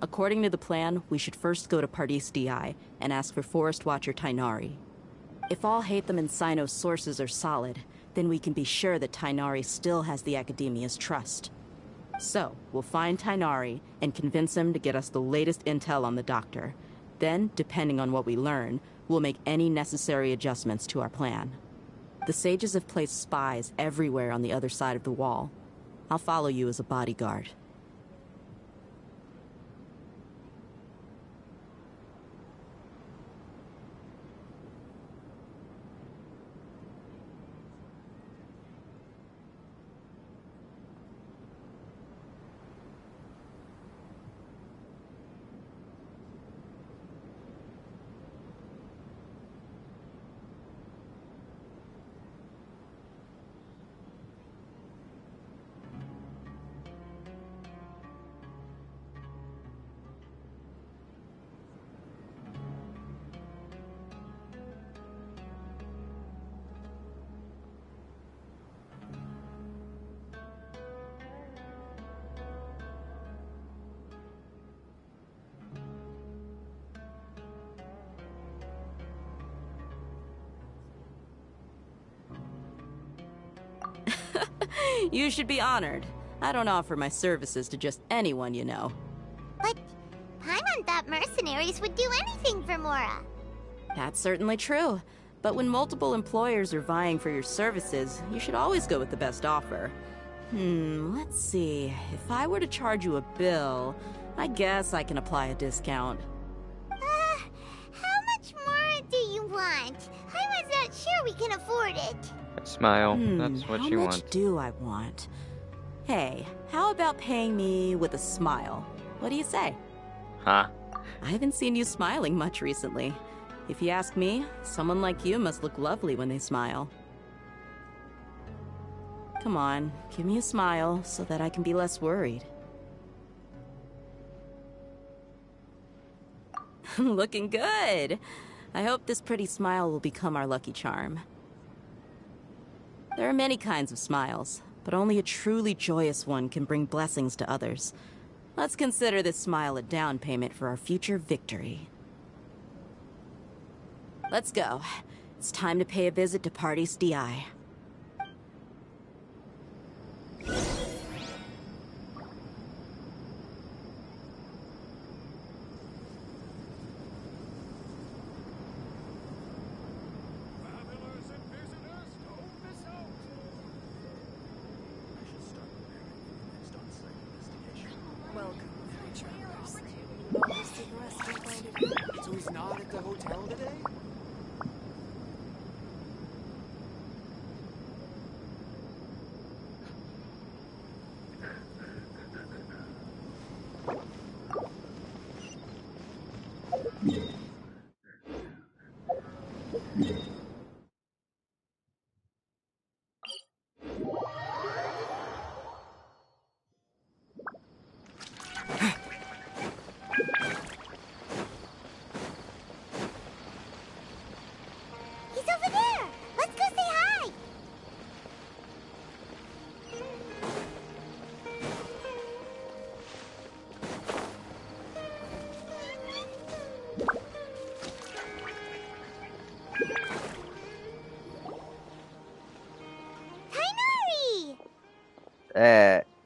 According to the plan, we should first go to Pardis DI and ask for Forest Watcher Tainari. If all Hatham and Sino's sources are solid, then we can be sure that Tainari still has the Academia's trust. So, we'll find Tainari and convince him to get us the latest intel on the Doctor. Then, depending on what we learn, we'll make any necessary adjustments to our plan. The sages have placed spies everywhere on the other side of the wall. I'll follow you as a bodyguard. You should be honored. I don't offer my services to just anyone you know. But Paimon thought mercenaries would do anything for Mora. That's certainly true. But when multiple employers are vying for your services, you should always go with the best offer. Let's see. If I were to charge you a bill, I guess I can apply a discount. How much more do you want? Paimon's not sure we can afford it. Smile. That's what she wants. How much do I want? Hey, how about paying me with a smile? What do you say? Huh? I haven't seen you smiling much recently. If you ask me, someone like you must look lovely when they smile. Come on, give me a smile so that I can be less worried. Looking good! I hope this pretty smile will become our lucky charm. There are many kinds of smiles, but only a truly joyous one can bring blessings to others. Let's consider this smile a down payment for our future victory. Let's go. It's time to pay a visit to Pardis DI. So he's not at the hotel today?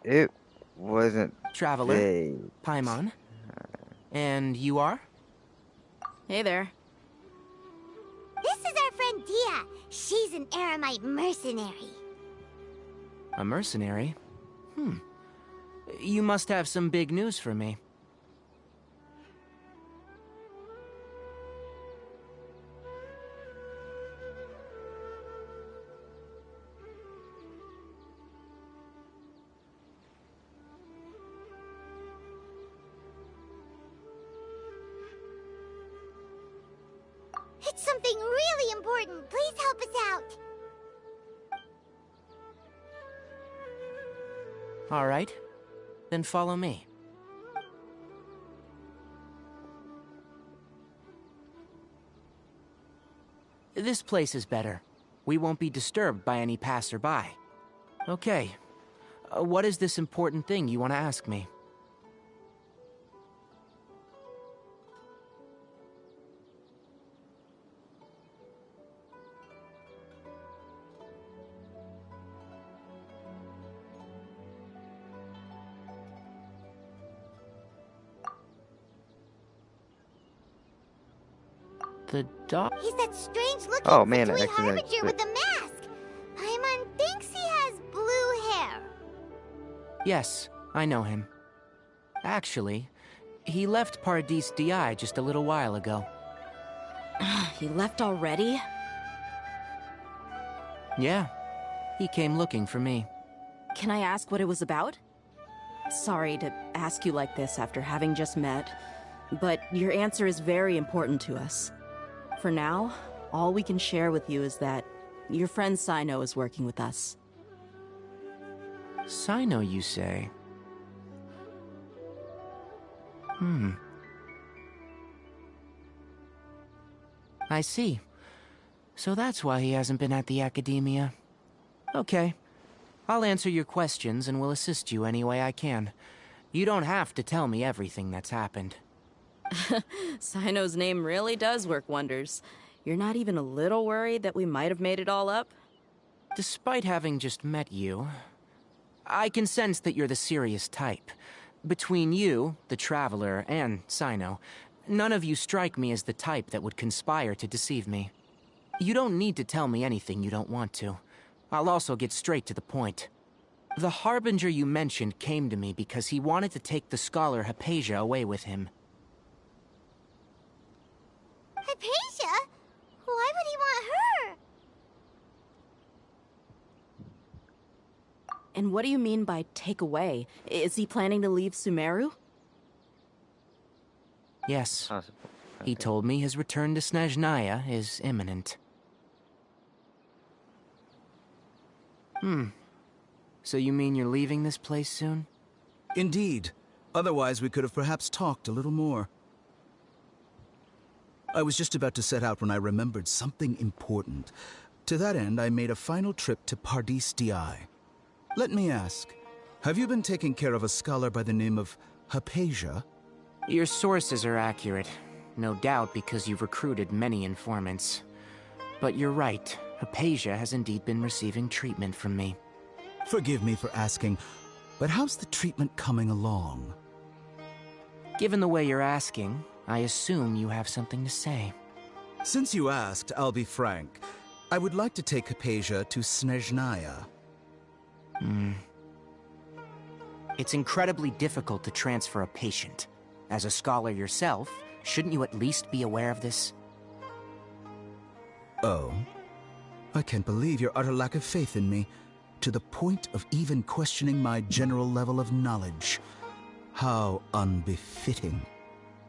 It wasn't Traveler, they. Paimon. And you are? Hey there. This is our friend Dia. She's an Aramite mercenary. A mercenary? You must have some big news for me. It's something really important. Please help us out. All right. Then follow me. This place is better. We won't be disturbed by any passerby. Okay. What is this important thing you want to ask me? The doc? He's that strange-looking Oh man, I Fatui accidentally harbinger with the mask. Paimon thinks he has blue hair. Yes, I know him. Actually, he left Paradis DI just a little while ago. He left already? Yeah, he came looking for me. Can I ask what it was about? Sorry to ask you like this after having just met, but your answer is very important to us. For now, all we can share with you is that your friend Sino is working with us. Sino, you say? I see. So that's why he hasn't been at the Academia. Okay. I'll answer your questions and will assist you any way I can. You don't have to tell me everything that's happened. Sino's name really does work wonders. You're not even a little worried that we might have made it all up? Despite having just met you, I can sense that you're the serious type. Between you, the Traveler, and Sino, none of you strike me as the type that would conspire to deceive me. You don't need to tell me anything you don't want to. I'll also get straight to the point. The Harbinger you mentioned came to me because he wanted to take the scholar Hypatia away with him. Hypatia? Why would he want her? And what do you mean by take away? Is he planning to leave Sumeru? Yes. He told me his return to Snezhnaya is imminent. So you mean you're leaving this place soon? Indeed. Otherwise, we could have perhaps talked a little more. I was just about to set out when I remembered something important. To that end, I made a final trip to Paradis DI. Let me ask, have you been taking care of a scholar by the name of Hypatia? Your sources are accurate. No doubt because you've recruited many informants. But you're right. Hypatia has indeed been receiving treatment from me. Forgive me for asking, but how's the treatment coming along? Given the way you're asking, I assume you have something to say. Since you asked, I'll be frank. I would like to take Hypatia to Snezhnaya. It's incredibly difficult to transfer a patient. As a scholar yourself, shouldn't you at least be aware of this? Oh? I can't believe your utter lack of faith in me, to the point of even questioning my general level of knowledge. How unbefitting.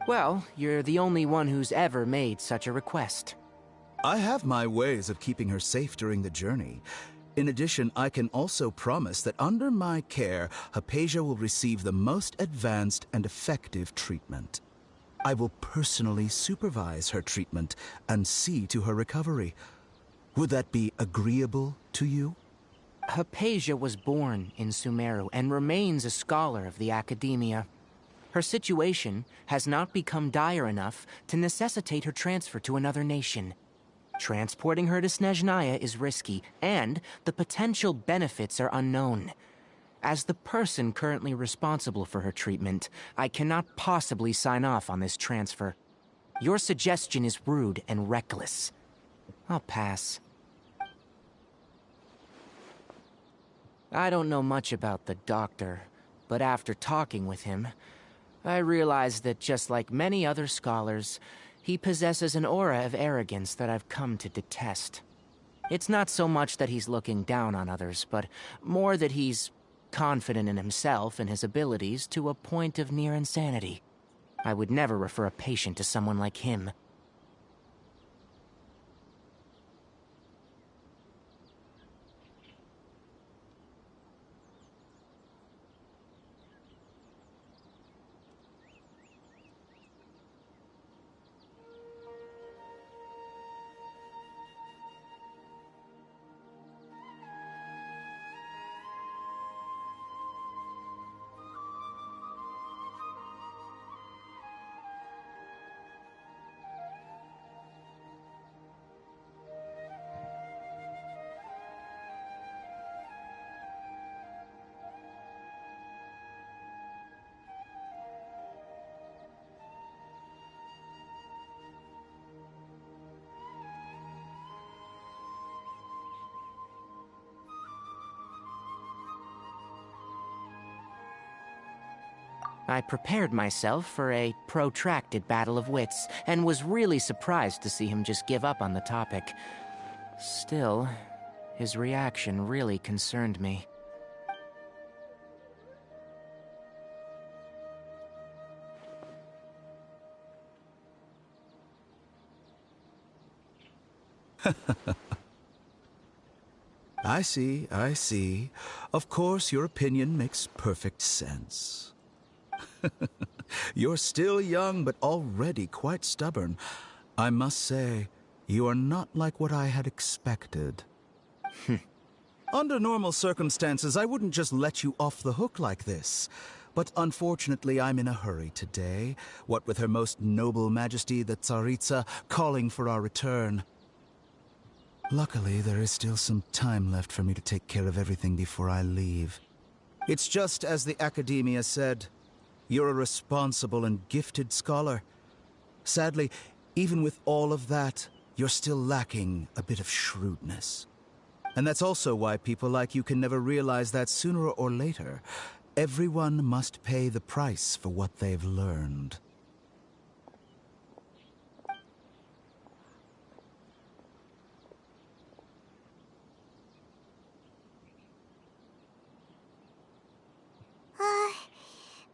Well, you're the only one who's ever made such a request. I have my ways of keeping her safe during the journey. In addition, I can also promise that under my care, Hypatia will receive the most advanced and effective treatment. I will personally supervise her treatment and see to her recovery. Would that be agreeable to you? Hypatia was born in Sumeru and remains a scholar of the Academia. Her situation has not become dire enough to necessitate her transfer to another nation. Transporting her to Snezhnaya is risky, and the potential benefits are unknown. As the person currently responsible for her treatment, I cannot possibly sign off on this transfer. Your suggestion is rude and reckless. I'll pass. I don't know much about the doctor, but after talking with him, I realized that just like many other scholars, he possesses an aura of arrogance that I've come to detest. It's not so much that he's looking down on others, but more that he's confident in himself and his abilities to a point of near insanity. I would never refer a patient to someone like him. I prepared myself for a protracted battle of wits, and was really surprised to see him just give up on the topic. Still, his reaction really concerned me. I see, I see. Of course, your opinion makes perfect sense. You're still young, but already quite stubborn. I must say, you are not like what I had expected. Under normal circumstances, I wouldn't just let you off the hook like this. But unfortunately, I'm in a hurry today, what with Her Most Noble Majesty the Tsaritsa calling for our return. Luckily, there is still some time left for me to take care of everything before I leave. It's just as the Academia said. You're a responsible and gifted scholar. Sadly, even with all of that, you're still lacking a bit of shrewdness. And that's also why people like you can never realize that sooner or later, everyone must pay the price for what they've learned.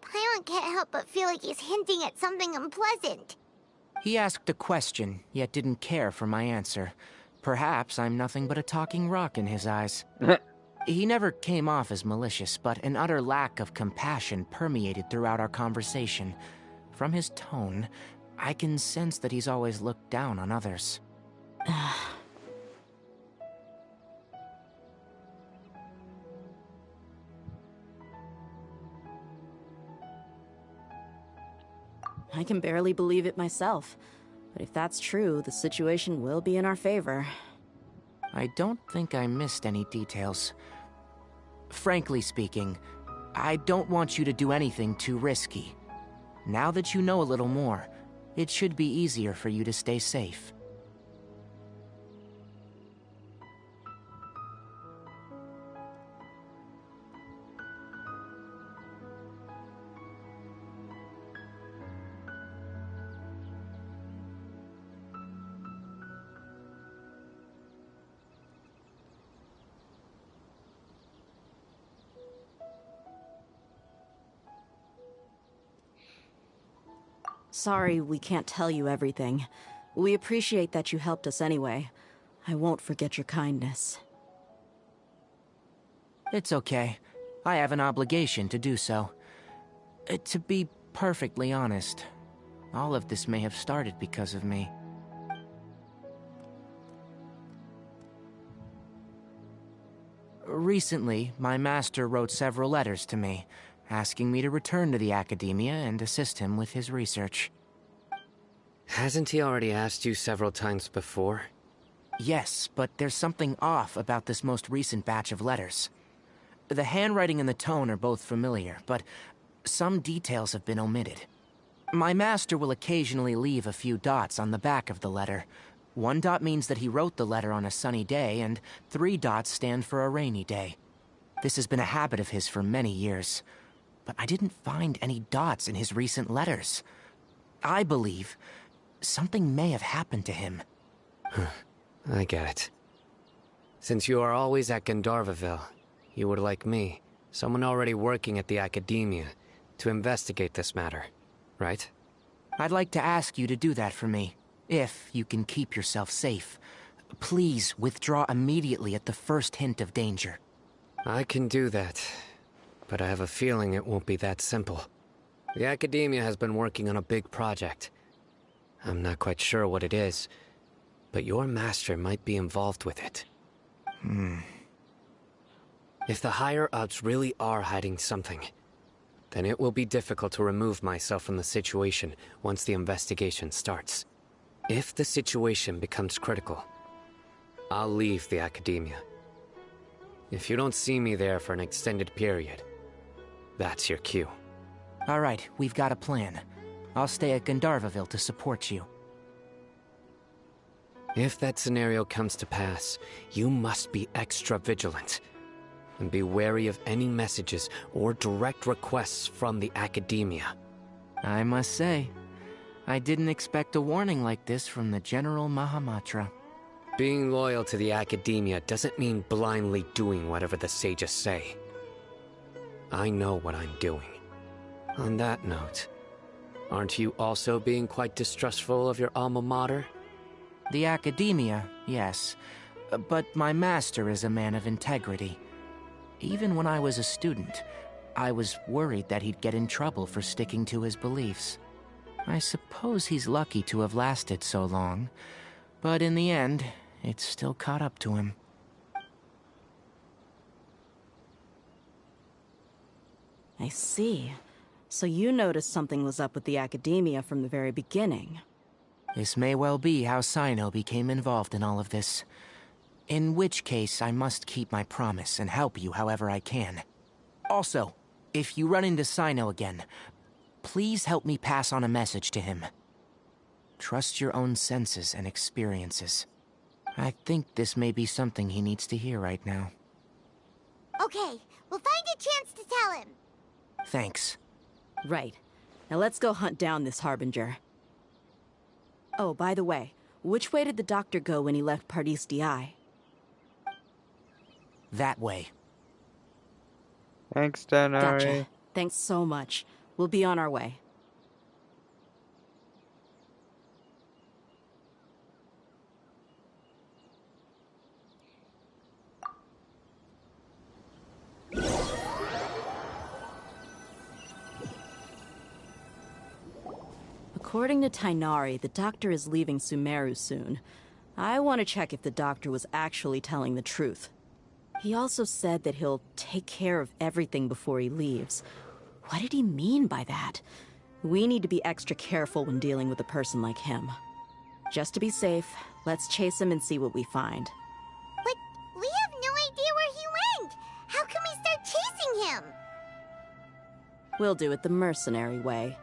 Paimon can't help but feel like he's hinting at something unpleasant. He asked a question, yet didn't care for my answer. Perhaps I'm nothing but a talking rock in his eyes. He never came off as malicious, but an utter lack of compassion permeated throughout our conversation. From his tone, I can sense that he's always looked down on others. I can barely believe it myself. But if that's true, the situation will be in our favor. I don't think I missed any details. Frankly speaking, I don't want you to do anything too risky. Now that you know a little more, it should be easier for you to stay safe. Sorry we can't tell you everything. We appreciate that you helped us anyway. I won't forget your kindness. It's okay. I have an obligation to do so. To be perfectly honest, all of this may have started because of me. Recently, my master wrote several letters to me, asking me to return to the Academia and assist him with his research. Hasn't he already asked you several times before? Yes, but there's something off about this most recent batch of letters. The handwriting and the tone are both familiar, but some details have been omitted. My master will occasionally leave a few dots on the back of the letter. 1 dot means that he wrote the letter on a sunny day, and 3 dots stand for a rainy day. This has been a habit of his for many years. But I didn't find any dots in his recent letters. I believe something may have happened to him. I get it. Since you are always at Gandharvaville, you would like me, someone already working at the Academia, to investigate this matter, right? I'd like to ask you to do that for me, if you can keep yourself safe. Please withdraw immediately at the first hint of danger. I can do that. But I have a feeling it won't be that simple. The Academia has been working on a big project. I'm not quite sure what it is, but your master might be involved with it. If the higher-ups really are hiding something, then it will be difficult to remove myself from the situation once the investigation starts. If the situation becomes critical, I'll leave the Academia. If you don't see me there for an extended period, that's your cue. All right, we've got a plan. I'll stay at Gandharvaville to support you. If that scenario comes to pass, you must be extra vigilant. And be wary of any messages or direct requests from the Academia. I must say, I didn't expect a warning like this from the General Mahamatra. Being loyal to the Academia doesn't mean blindly doing whatever the sages say. I know what I'm doing. On that note, aren't you also being quite distrustful of your alma mater? The Academia, yes. But my master is a man of integrity. Even when I was a student, I was worried that he'd get in trouble for sticking to his beliefs. I suppose he's lucky to have lasted so long, but in the end, it's still caught up to him. I see. So you noticed something was up with the Academia from the very beginning. This may well be how Sino became involved in all of this. In which case, I must keep my promise and help you however I can. Also, if you run into Sino again, please help me pass on a message to him. Trust your own senses and experiences. I think this may be something he needs to hear right now. Okay, we'll find a chance to tell him. Thanks. Right. Now let's go hunt down this Harbinger. Oh, by the way, which way did the doctor go when he left Pardis Di? That way. Thanks, Denari. Gotcha. Thanks so much. We'll be on our way. According to Tainari, the doctor is leaving Sumeru soon. I want to check if the doctor was actually telling the truth. He also said that he'll take care of everything before he leaves. What did he mean by that? We need to be extra careful when dealing with a person like him. Just to be safe, let's chase him and see what we find. But we have no idea where he went! How can we start chasing him? We'll do it the mercenary way.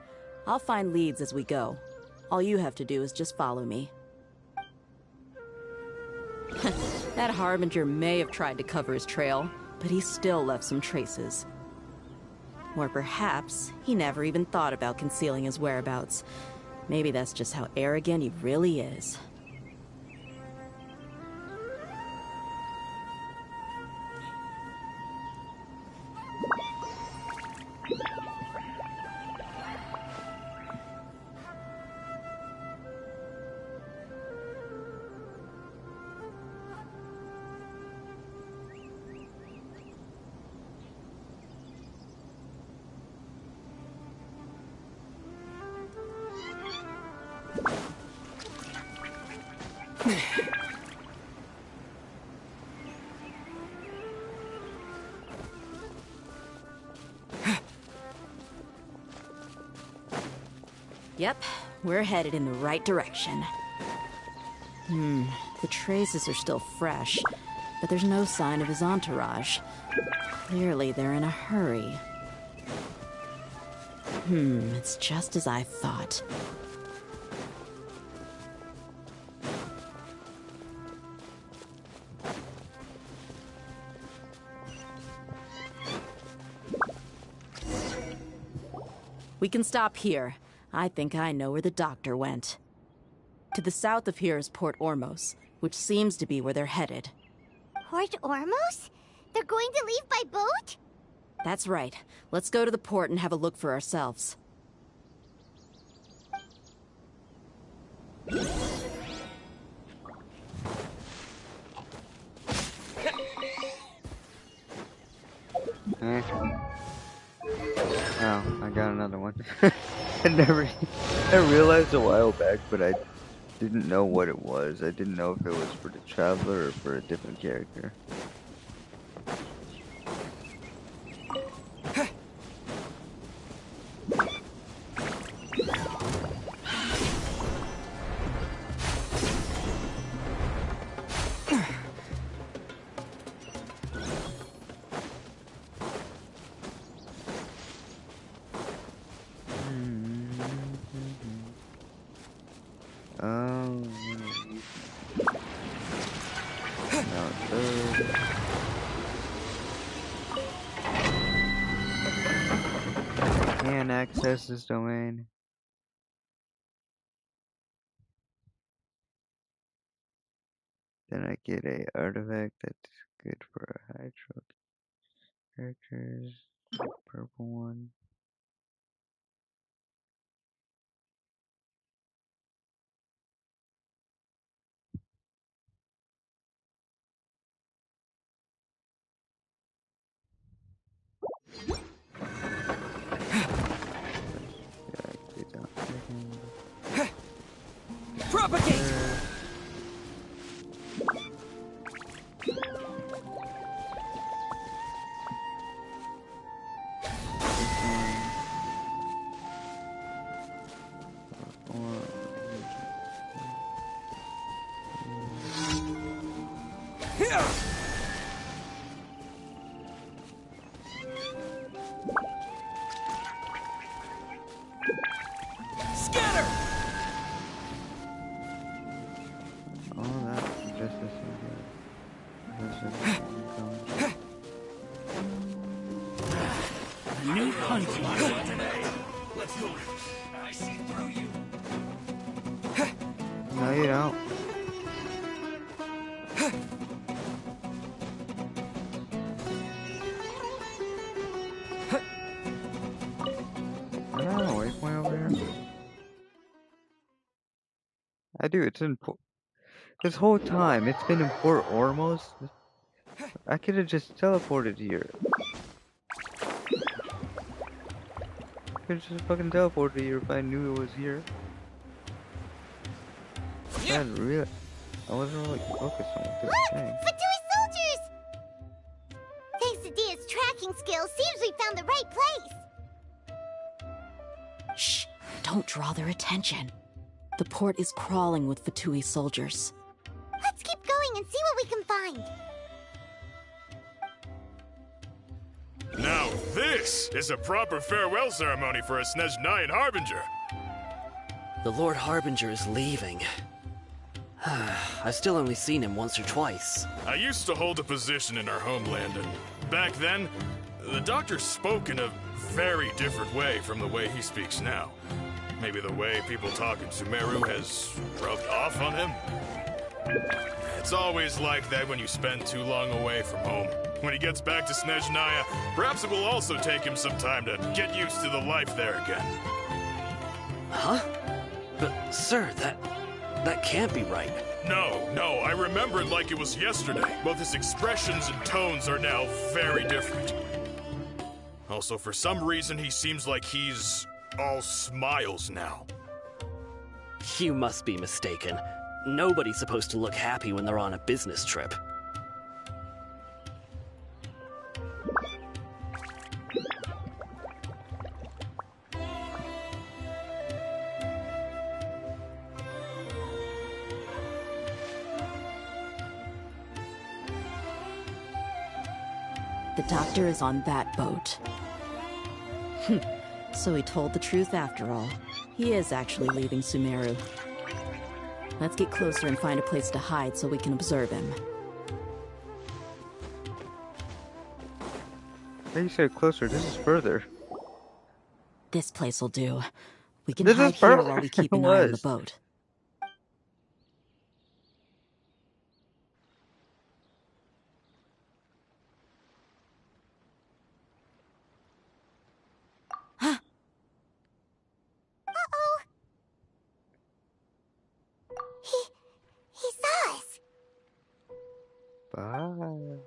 I'll find leads as we go. All you have to do is just follow me. That Harbinger may have tried to cover his trail, but he still left some traces. Or perhaps he never even thought about concealing his whereabouts. Maybe that's just how arrogant he really is. Yep, we're headed in the right direction. The traces are still fresh, but there's no sign of his entourage. Clearly they're in a hurry. It's just as I thought. We can stop here. I think I know where the doctor went. To the south of here is Port Ormos, which seems to be where they're headed. Port Ormos? They're going to leave by boat? That's right. Let's go to the port and have a look for ourselves. Oh, I got another one. I realized a while back, but I didn't know what it was. I didn't know if it was for the Traveler or for a different character. No, can't access this domain. Then I get a artifact that's good for a hydro characters. Purple one. Propagate! Scatter! All that just as A new punch line today. Let's go. I see through you. No, you don't. I don't know, waypoint over here. I do, it's in port. This whole time, it's been in Port Ormos. I could have just teleported here. I could have just fucking teleported here if I knew it was here. I wasn't really focused on what they were saying. Fatui soldiers! Thanks to Dia's tracking skills, seems we found the right place. Shh! Don't draw their attention. The port is crawling with Fatui soldiers. Let's keep going and see what we can find. Now this is a proper farewell ceremony for a Snezhnayan Harbinger. The Lord Harbinger is leaving. I've still only seen him once or twice. I used to hold a position in our homeland, and back then, the Doctor spoke in a very different way from the way he speaks now. Maybe the way people talk in Sumeru has rubbed off on him? It's always like that when you spend too long away from home. When he gets back to Snezhnaya, perhaps it will also take him some time to get used to the life there again. Huh? But, sir, that can't be right. No, I remember it like it was yesterday. Both his expressions and tones are now very different. Also, for some reason, he seems like he's all smiles now. You must be mistaken. Nobody's supposed to look happy when they're on a business trip. The doctor is on that boat. So he told the truth after all. He is actually leaving Sumeru. Let's get closer and find a place to hide so we can observe him. You said closer, this is further. This place will do. We can This hide is here further. while we keep It an eye on the was. boat. Uh-oh. He saw us. Bye.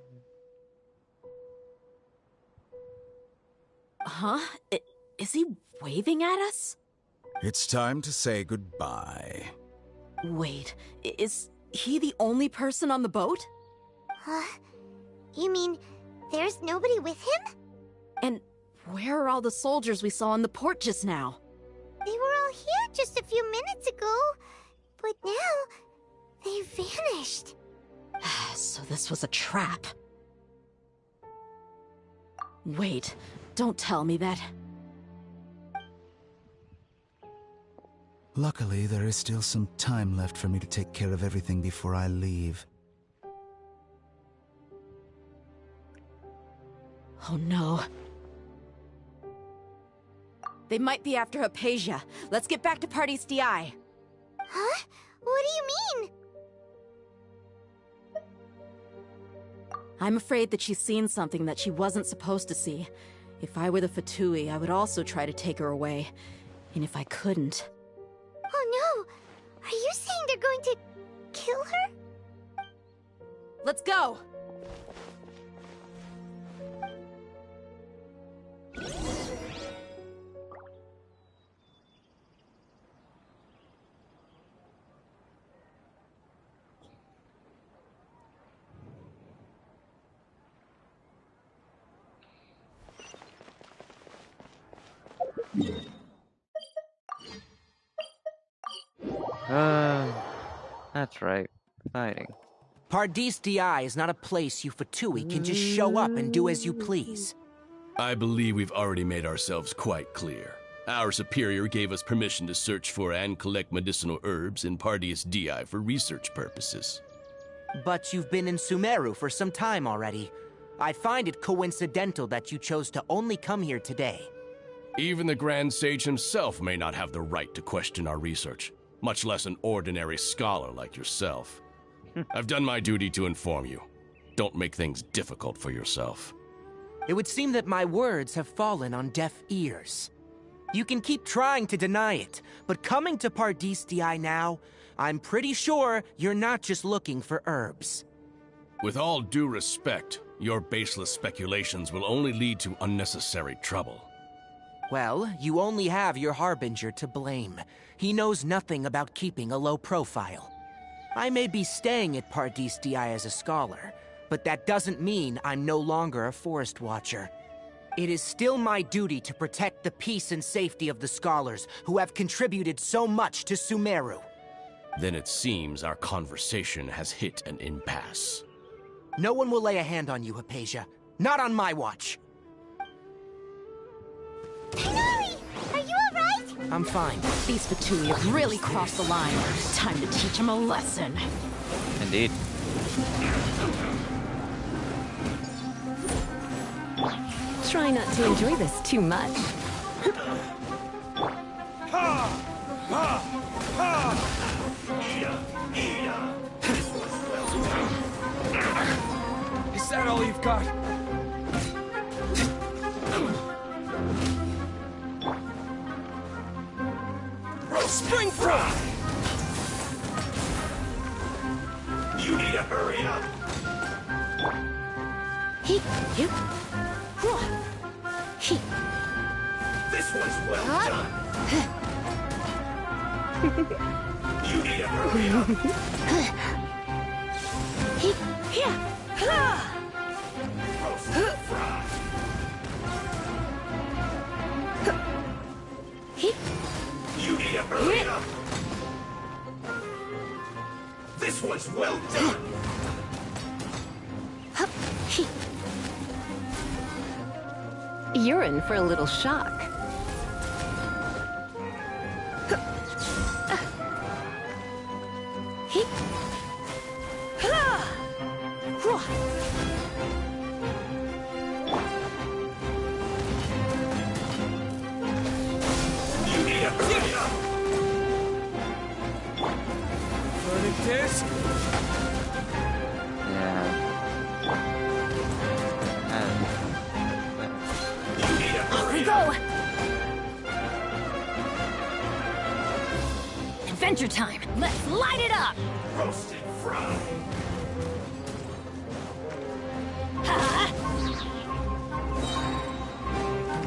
Huh? Is he waving at us? It's time to say goodbye. Wait, is he the only person on the boat? You mean there's nobody with him? And where are all the soldiers we saw in the port just now? They were all here just a few minutes ago, but now they vanished. So this was a trap. Wait, don't tell me that. Luckily, there is still some time left for me to take care of everything before I leave. Oh no. They might be after Hypatia. Let's get back to Party's DI. Huh? What do you mean? I'm afraid that she's seen something that she wasn't supposed to see. If I were the Fatui, I would also try to take her away. And if I couldn't... Oh no! Are you saying they're going to kill her? Let's go! That's right. Fighting. Pardis DI is not a place you Fatui can just show up and do as you please. I believe we've already made ourselves quite clear. Our superior gave us permission to search for and collect medicinal herbs in Pardis DI for research purposes. But you've been in Sumeru for some time already. I find it coincidental that you chose to only come here today. Even the Grand Sage himself may not have the right to question our research, much less an ordinary scholar like yourself. I've done my duty to inform you. Don't make things difficult for yourself. It would seem that my words have fallen on deaf ears. You can keep trying to deny it, but coming to Pardis DI now, I'm pretty sure you're not just looking for herbs. With all due respect, your baseless speculations will only lead to unnecessary trouble. Well, you only have your Harbinger to blame. He knows nothing about keeping a low profile. I may be staying at Pardis DI as a scholar, but that doesn't mean I'm no longer a Forest Watcher. It is still my duty to protect the peace and safety of the scholars who have contributed so much to Sumeru. Then it seems our conversation has hit an impasse. No one will lay a hand on you, Hypatia. Not on my watch. Hinari! Are you alright? I'm fine. These Fatui have really crossed the line. Time to teach them a lesson. Indeed. Try not to enjoy this too much. Is that all you've got? Spring fry! You need to hurry up! This one's well done! You need to hurry up! Roasted fry! You need to hurry up! This one's well done! You're in for a little shock. You need to hurry up! Burning disc? Off we go! Adventure time! Let's light it up! Roasted fry!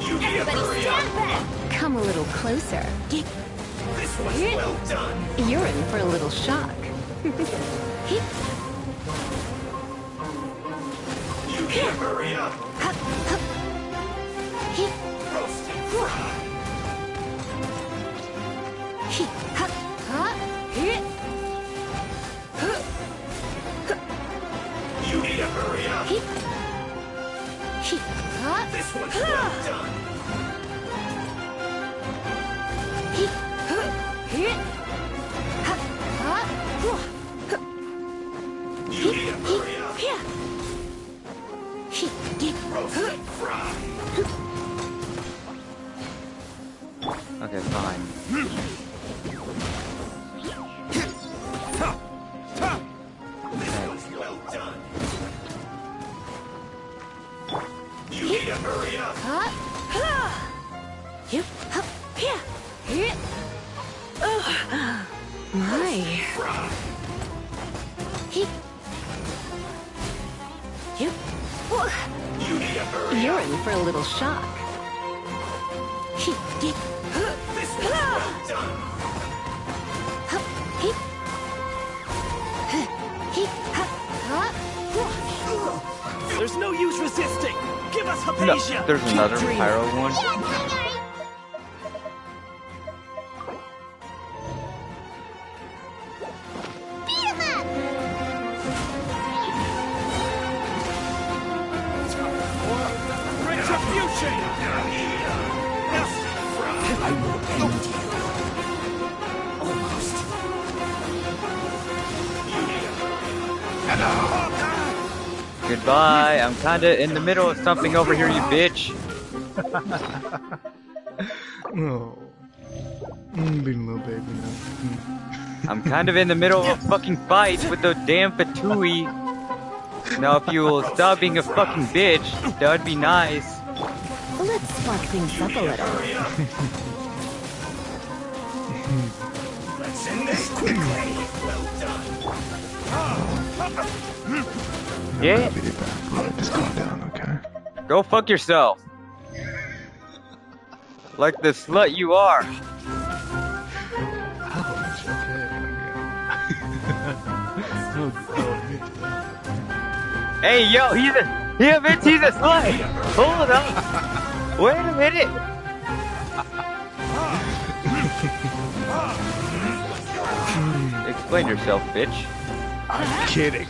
You need to Everybody hurry stand up! back! Come a little closer. This one's well done! You're in for a little shock. You need to hurry up! Roasted fry! You need to hurry up! This one's well done! You need to hurry up! Roasted fry! Okay, fine. Well done. You need to hurry up. My. You need to hurry You're up. in for a little shock. This is well done. There's no use resisting. Give us No, Hypatia. there's another pyro one. Retribution. I will end you. Almost. Goodbye. I'm kinda in the middle of something over here, you bitch. No. Being a little baby now. I'm kind of in the middle of a fucking fight with the damn Fatui. Now, if you will stop being a fucking bitch, that would be nice. Let's spark things up a little. Let's end this quickly. Well done. Yeah? I'll be back. Alright, just calm down, okay? Go fuck yourself. Like the slut you are. Ouch, okay. I'll admit to that. Hey, yo, he's a slut. Hold up. Wait a minute. Explain yourself, bitch. I'm kidding.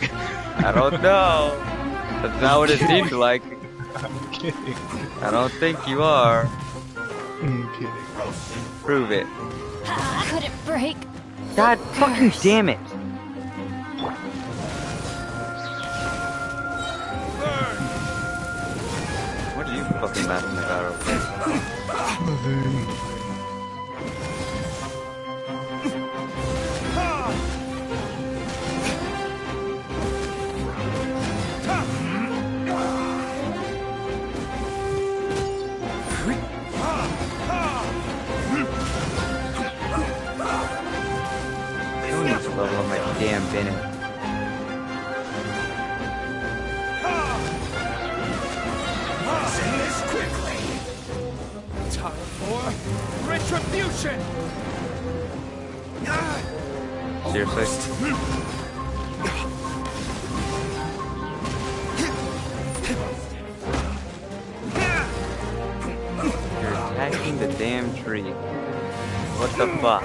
I don't know. That's not what it seemed like. I'm kidding. I don't think you are. I'm kidding. Prove it. Could it break? God fucking damn it. What are you fucking laughing about over there? Nothing. Don't need to level up my damn Bennett. Let's end this quickly. Time for retribution. Seriously? You're attacking the damn tree. What the fuck?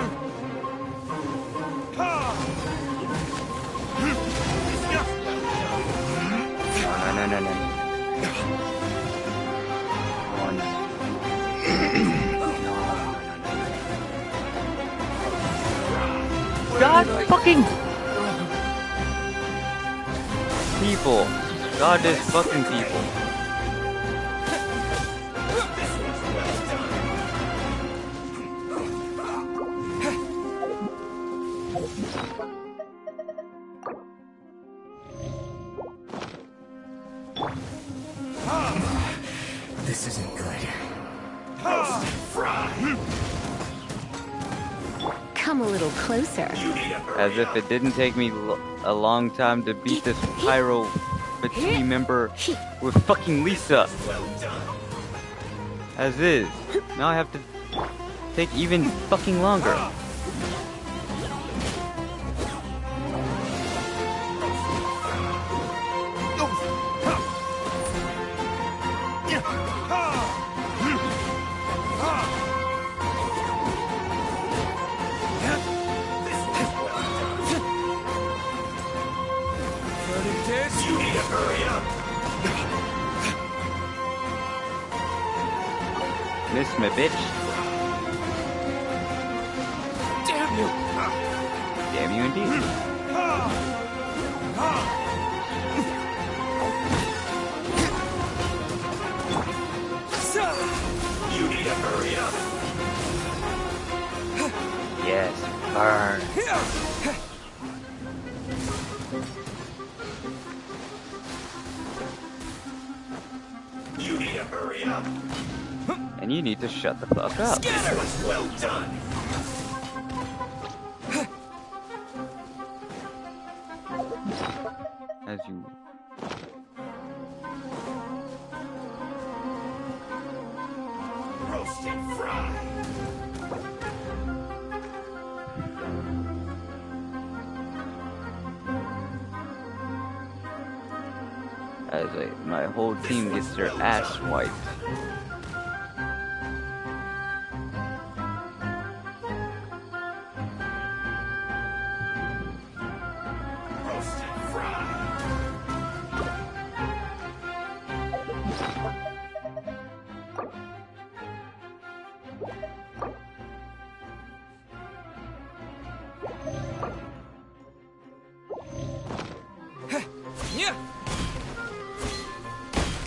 No, no, no, no, no. God fucking people. God is fucking people. This isn't good. Come a little closer. As if it didn't take me a long time to beat this pyro Fatui member with fucking Lisa. As is. Now I have to take even fucking longer. You need to hurry up. Miss me, bitch. Damn you! Damn you indeed. You need to hurry up. Yes, burn. You need to hurry up. And you need to shut the fuck up. This was well done. As you Roast and fry. as my whole team gets their ass wiped. Roast and fry.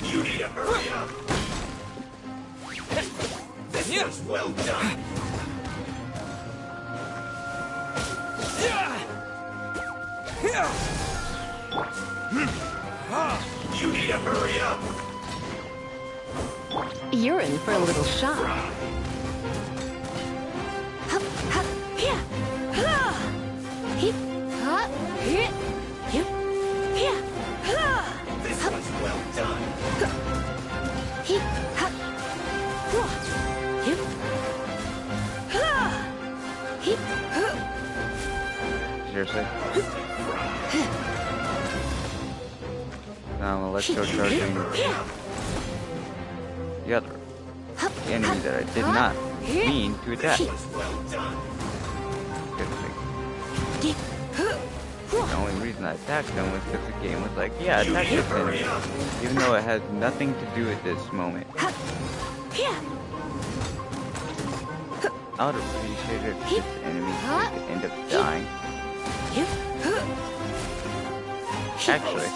You need to hurry up. This was well done. You need to hurry up. You're in for a little shock. This was well done. Seriously? Now I'm electrocharging the other enemy that I did not mean to attack. The only reason I attacked them was because the game was like, yeah, attack this enemy, even though it has nothing to do with this moment. I would appreciate it if this enemy would end up dying. Actually.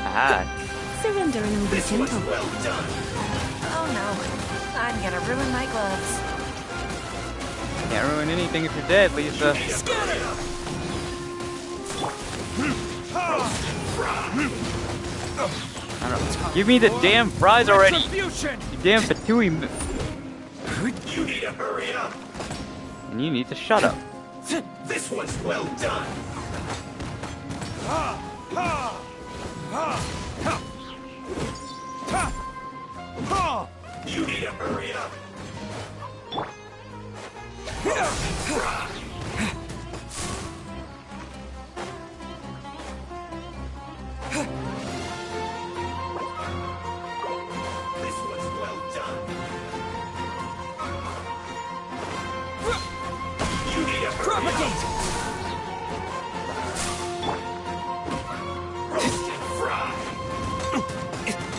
Aha. Surrender and will be simple. Oh no, I'm gonna ruin my gloves. Can't ruin anything if you're dead, Lisa. I don't know. Give me the damn fries already! You damn patooey. You need to hurry up. And you need to shut up. This was well done. You need to hurry up. This was well done. You need to hurry up. Roast and fry.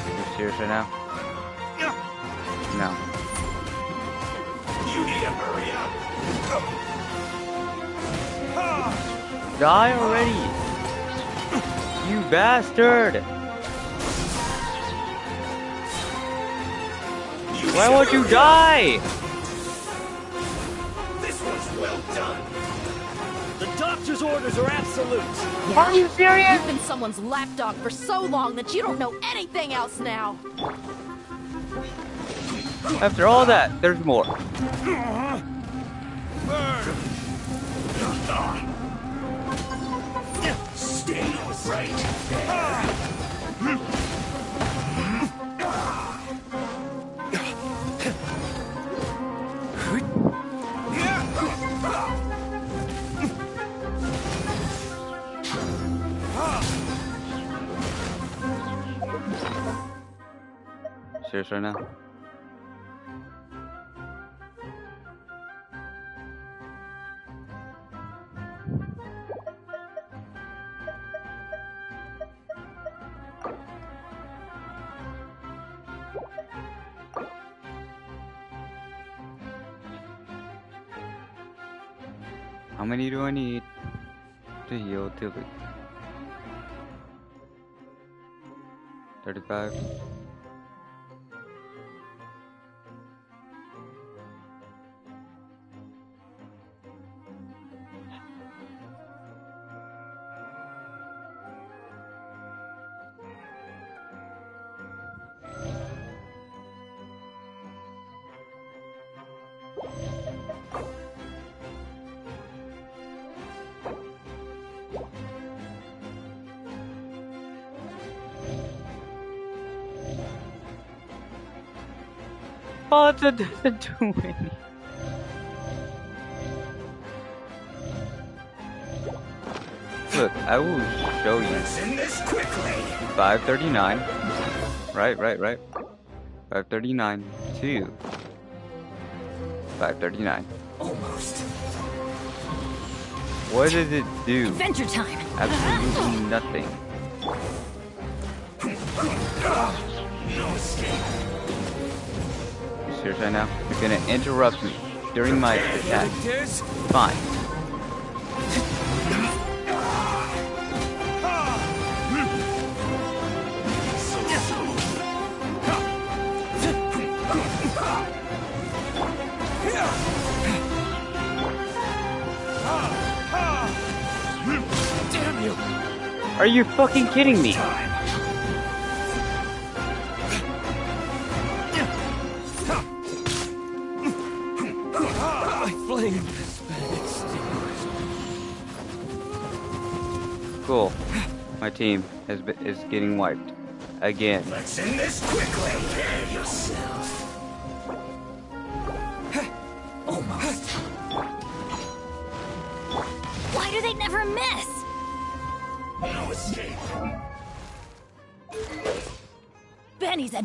You serious right now? No. You need to hurry up. Die already! You bastard! Why won't you die? This was well done. The doctor's orders are absolute. Are you serious? You've been someone's lapdog for so long that you don't know anything else now. After all that, there's more. Stay right there. Serious right now? How many do I need to heal Tilly? 35. Father doesn't do anything. Look, I will show you. Let's end this quickly. 539. Right. 539 to 539. Almost. What does it do? Adventure time. Absolutely nothing. No escape. Serious right now? You're gonna interrupt me during my attack. Fine. Damn you! Are you fucking kidding me? My flame. Cool. My team is getting wiped again. Let's end this quickly. Prepare yourself. Almost. Why do they never miss? No escape. Benny's a...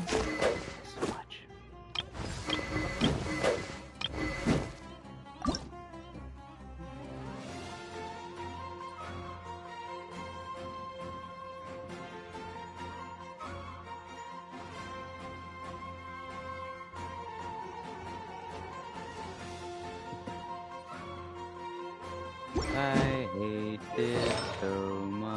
I hate this so much.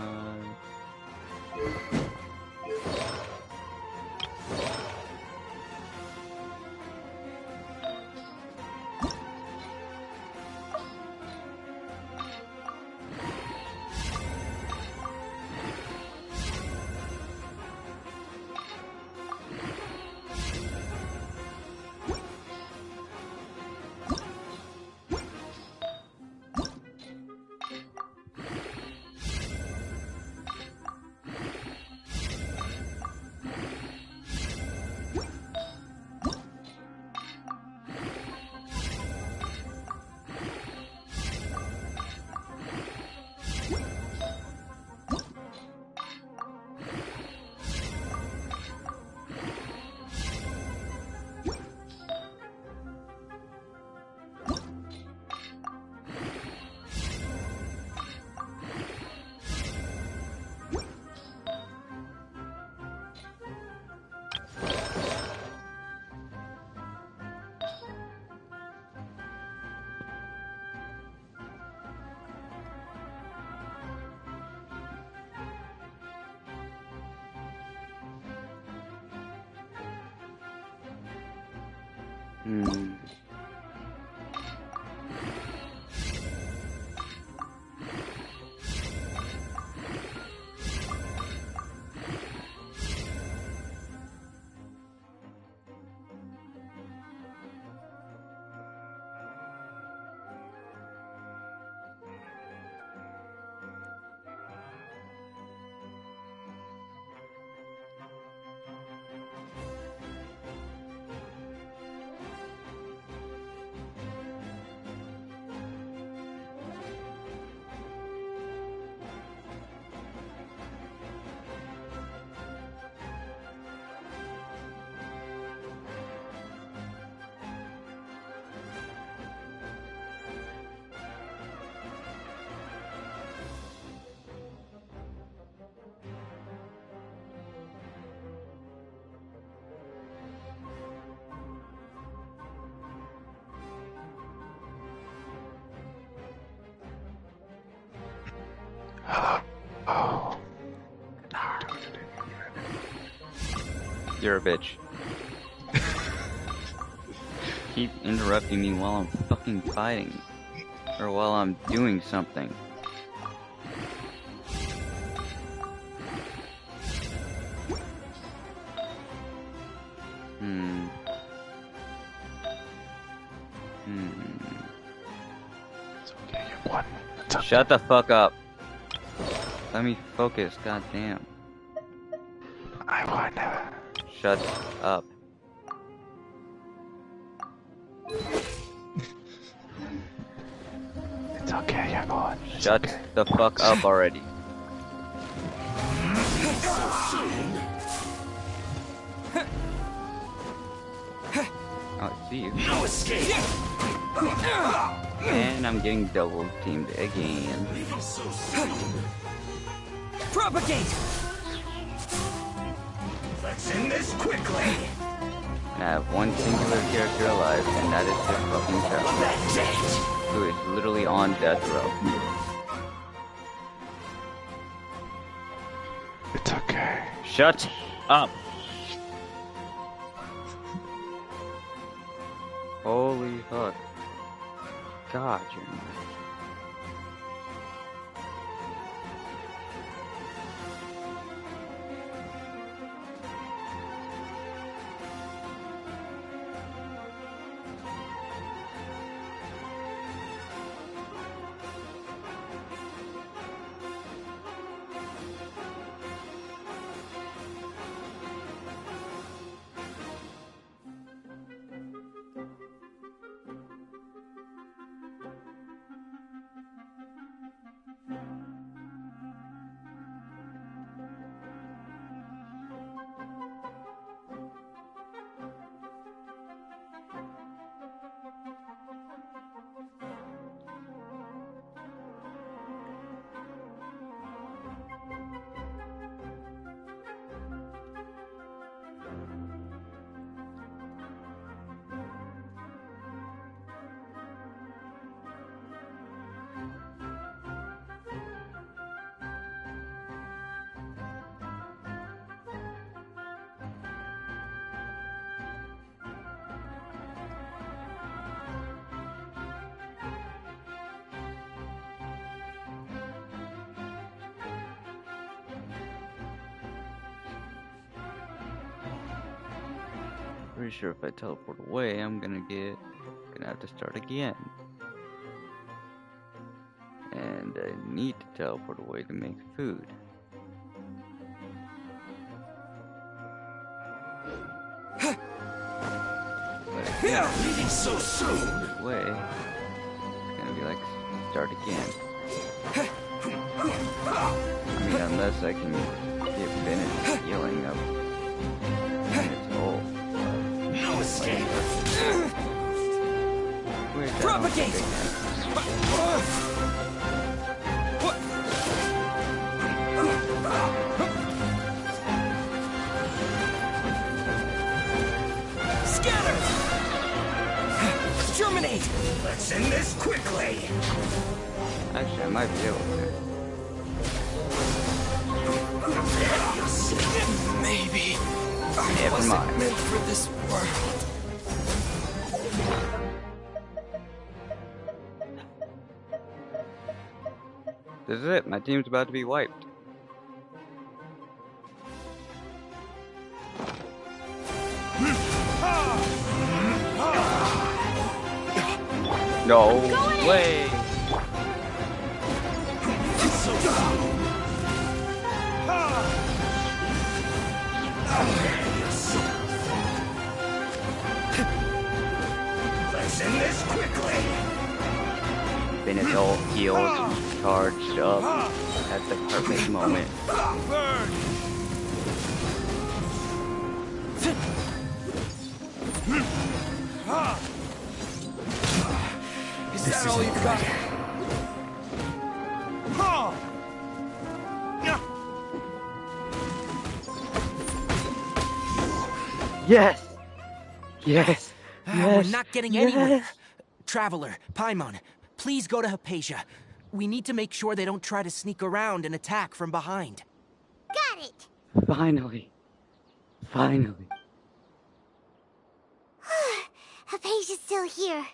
You're a bitch. Keep interrupting me while I'm fucking fighting. Or while I'm doing something. It's okay, you won. It's okay. Shut the fuck up. Let me focus, goddamn. I won. Shut up. It's okay, young one. Shut the fuck up already. Oh, I see you. No escape. And I'm getting double teamed again. Propagate. Let's end this quickly. And I have one singular character alive, and that is this fucking character, who is literally on death row. It's okay. Shut up. Holy fuck. God, you're mad. Pretty sure if I teleport away, I'm gonna have to start again. And I need to teleport away to make food. But if Leaving so soon. away, it's gonna be like start again. I mean, unless I can get Bennett healing up its whole. No escape. Propagate. Scatter. Exterminate. Let's end this quickly. Actually, I might be able to. Maybe. Never mind. Wasn't meant for this world. This is it. My team's about to be wiped. No way. Let's end this quickly. Bennett's all healed, charged up at the perfect moment. Is that all you've got? Yes! Yes! We're not getting anywhere. Traveler, Paimon, please go to Hypatia. We need to make sure they don't try to sneak around and attack from behind. Got it. Finally. Finally. Hypatia's still here.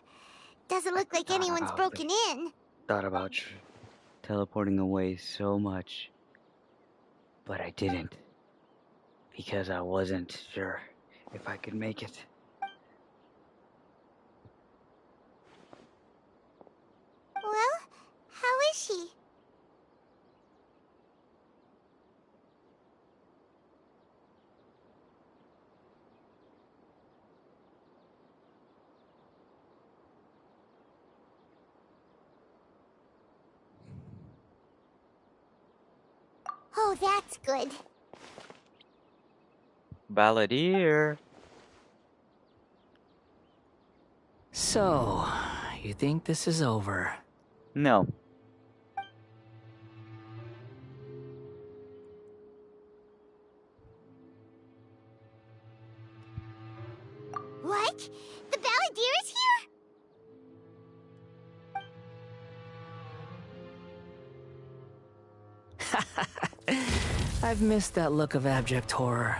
Doesn't look like anyone's broken in. Thought about teleporting away so much, but I didn't. Because I wasn't sure if I could make it. Well, how is she? Oh, that's good. Balladeer. So, you think this is over? No. What? The Balladeer is here? I've missed that look of abject horror.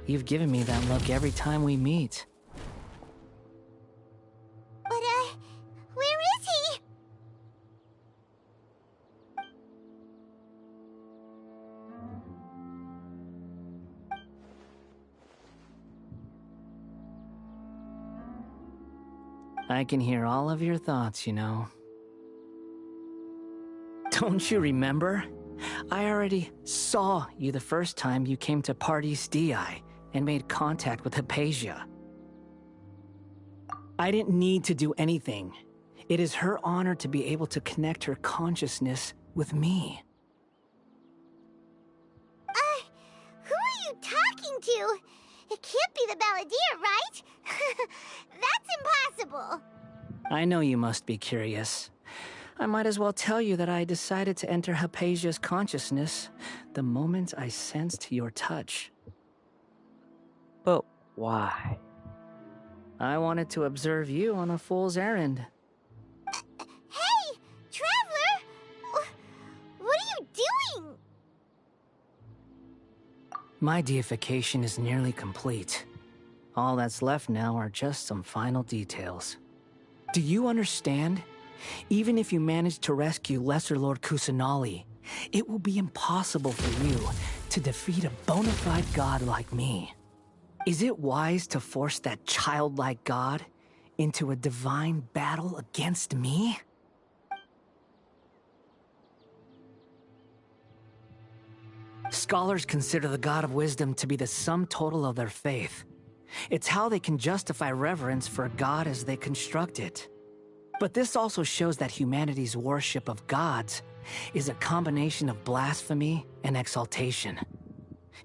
You've given me that look every time we meet. But, where is he? I can hear all of your thoughts, you know. Don't you remember? I already saw you the first time you came to Party's DI and made contact with Hypatia. I didn't need to do anything. It is her honor to be able to connect her consciousness with me. Who are you talking to? It can't be the Balladeer, right? That's impossible. I know you must be curious. I might as well tell you that I decided to enter Hypatia's consciousness the moment I sensed your touch. But why? I wanted to observe you on a fool's errand. Hey, Traveler! What are you doing? My deification is nearly complete. All that's left now are just some final details. Do you understand? Even if you manage to rescue Lesser Lord Kusanali, it will be impossible for you to defeat a bona fide god like me. Is it wise to force that childlike god into a divine battle against me? Scholars consider the God of Wisdom to be the sum total of their faith. It's how they can justify reverence for a god as they construct it. But this also shows that humanity's worship of gods is a combination of blasphemy and exaltation.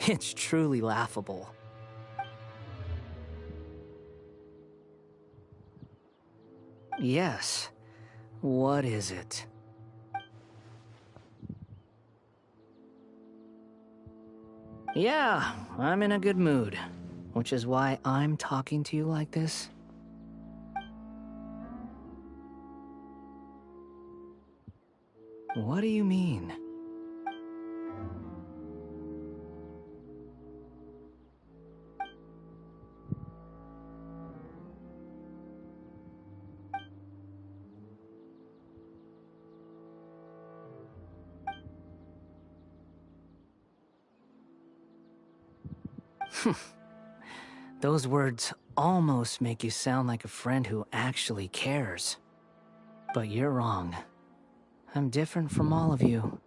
It's truly laughable. Yes. What is it? Yeah, I'm in a good mood, which is why I'm talking to you like this. What do you mean? Those words almost make you sound like a friend who actually cares. But you're wrong. I'm different from all of you.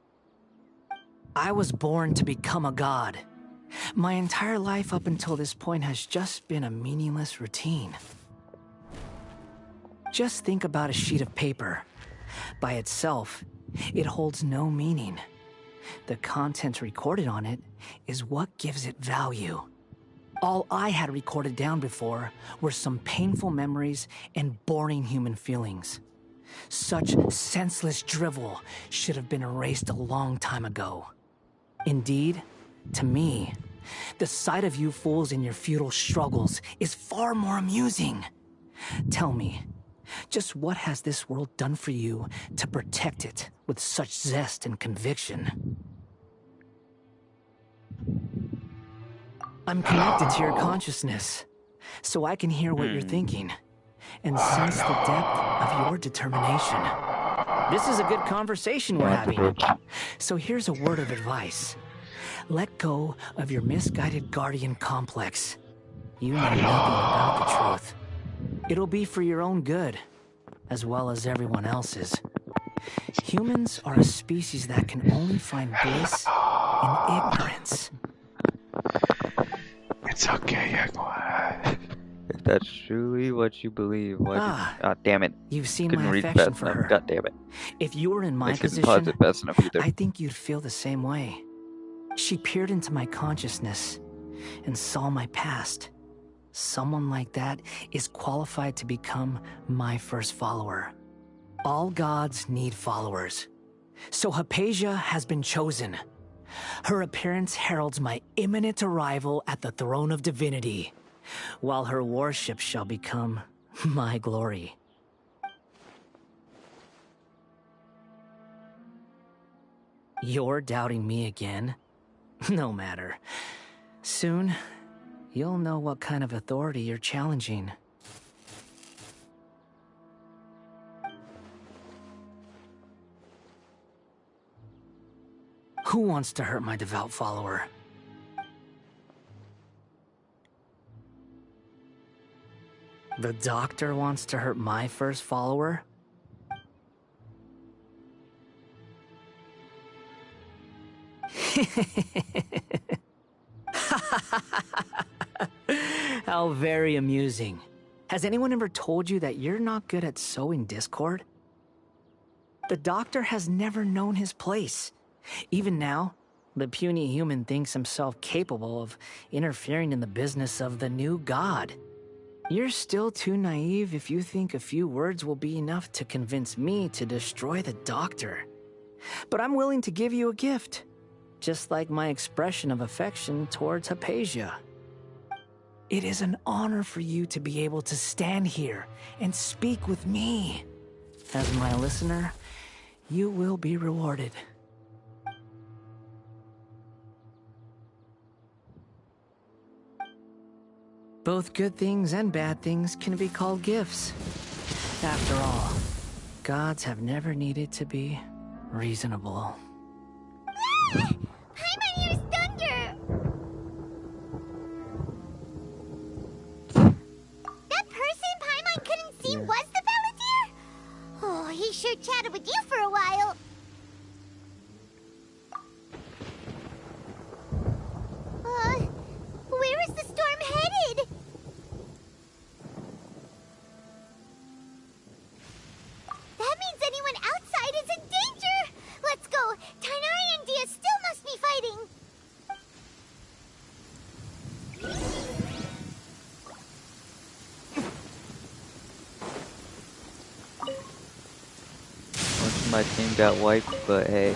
I was born to become a god. My entire life up until this point has just been a meaningless routine. Just think about a sheet of paper. By itself, it holds no meaning. The content recorded on it is what gives it value. All I had recorded down before were some painful memories and boring human feelings. Such senseless drivel should have been erased a long time ago. Indeed, to me, the sight of you fools in your futile struggles is far more amusing. Tell me, just what has this world done for you to protect it with such zest and conviction? I'm connected to your consciousness, so I can hear what you're thinking and sense the depth of your determination. This is a good conversation we're having. So here's a word of advice. Let go of your misguided guardian complex. You know nothing about the truth. It'll be for your own good, as well as everyone else's. Humans are a species that can only find bliss in ignorance. It's okay, Jaguar. If that's truly what you believe, why damn it. You've seen Couldn't my read affection fast for enough. her. God damn it. If you were in my I couldn't pause position, it fast enough either. I think you'd feel the same way. She peered into my consciousness and saw my past. Someone like that is qualified to become my first follower. All gods need followers. So Hypatia has been chosen. Her appearance heralds my imminent arrival at the throne of divinity, while her worship shall become my glory. You're doubting me again? No matter. Soon, you'll know what kind of authority you're challenging. Who wants to hurt my devout follower? The doctor wants to hurt my first follower? How very amusing. Has anyone ever told you that you're not good at sowing discord? The doctor has never known his place. Even now, the puny human thinks himself capable of interfering in the business of the new god. You're still too naive if you think a few words will be enough to convince me to destroy the doctor. But I'm willing to give you a gift, just like my expression of affection towards Hypatia. It is an honor for you to be able to stand here and speak with me. As my listener, you will be rewarded. Both good things and bad things can be called gifts. After all, gods have never needed to be reasonable. Paimon used thunder! That person Paimon couldn't see was the Palantir? Oh, he sure chatted with you for a while. Where is the storm headed? That means anyone outside is in danger! Let's go! Tainari and Dia still must be fighting! Most of my team got wiped, but hey.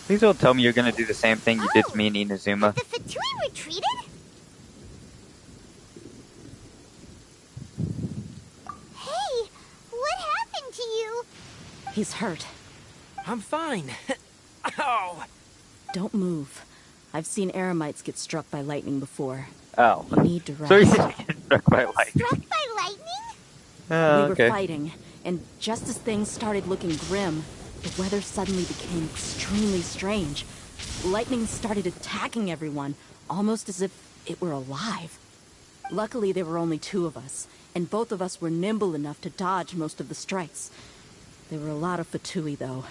Please don't tell me you're gonna do the same thing you did to me and Inazuma. The Fatui retreated? Hey, what happened to you? He's hurt. I'm fine. Ow! Don't move. I've seen eremites get struck by lightning before. Oh. You need to rest. So he's getting struck by lightning. Struck by lightning? Oh, We were okay. fighting, and just as things started looking grim, the weather suddenly became extremely strange. Lightning started attacking everyone, almost as if it were alive. Luckily, there were only two of us, and both of us were nimble enough to dodge most of the strikes. There were a lot of Fatui, though,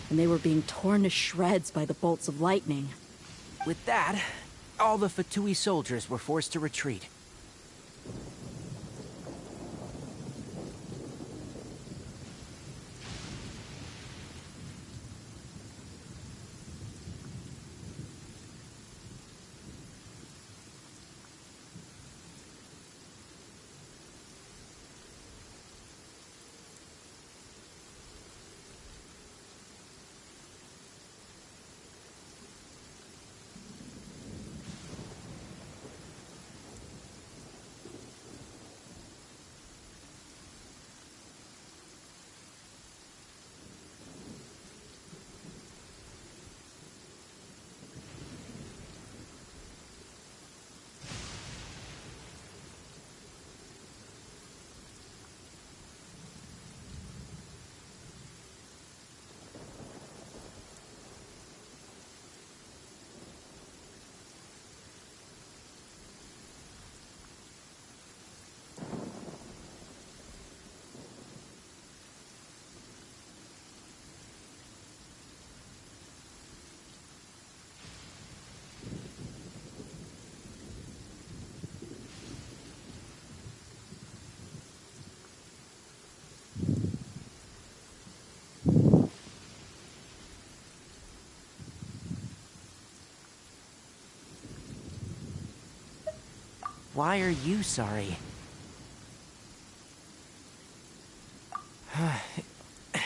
and they were being torn to shreds by the bolts of lightning. With that, all the Fatui soldiers were forced to retreat. Why are you sorry?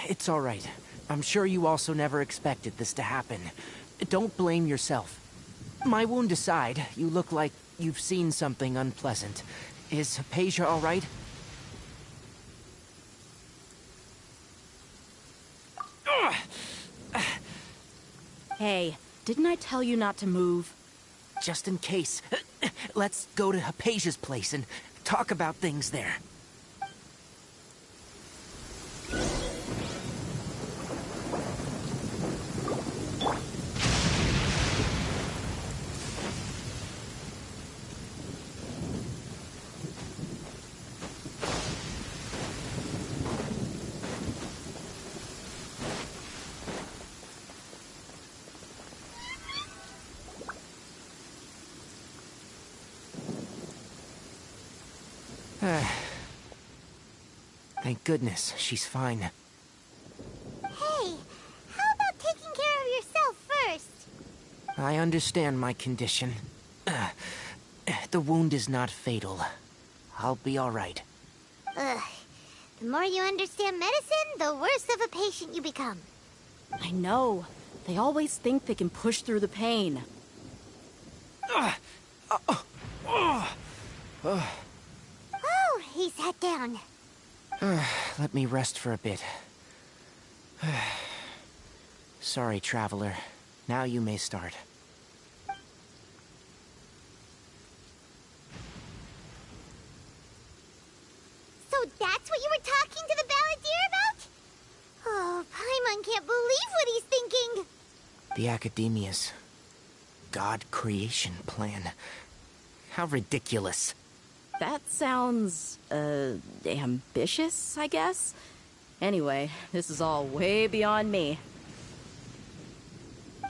It's all right. I'm sure you also never expected this to happen. Don't blame yourself. My wound aside, you look like you've seen something unpleasant. Is Hypatia all right? Hey, didn't I tell you not to move? Just in case. Let's go to Hypatia's place and talk about things there. Thank goodness, she's fine. Hey, how about taking care of yourself first? I understand my condition. The wound is not fatal. I'll be all right. Ugh. The more you understand medicine, the worse of a patient you become. I know. They always think they can push through the pain. Oh, he sat down. Let me rest for a bit. Sorry, traveler. Now you may start. So that's what you were talking to the balladeer about? Oh, Paimon can't believe what he's thinking. The Academia's God creation plan. How ridiculous. That sounds, ambitious, I guess? Anyway, this is all way beyond me.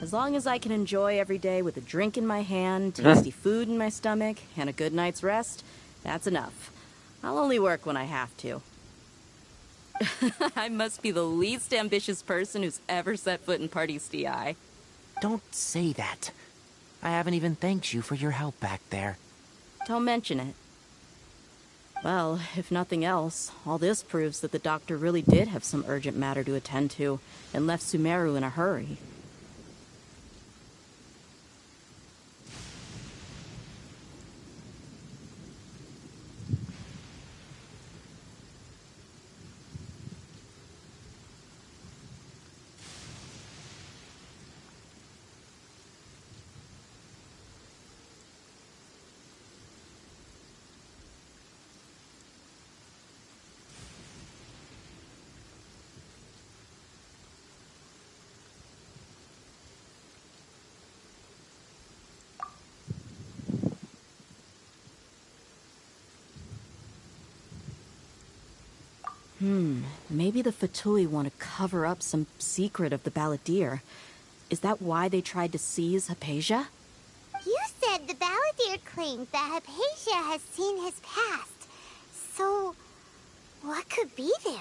As long as I can enjoy every day with a drink in my hand, tasty food in my stomach, and a good night's rest, that's enough. I'll only work when I have to. I must be the least ambitious person who's ever set foot in Party's DI. Don't say that. I haven't even thanked you for your help back there. Don't mention it. Well, if nothing else, all this proves that the doctor really did have some urgent matter to attend to, and left Sumeru in a hurry. Maybe the Fatui want to cover up some secret of the balladeer. Is that why they tried to seize Hypatia? You said the balladeer claims that Hypatia has seen his past. So, what could be there?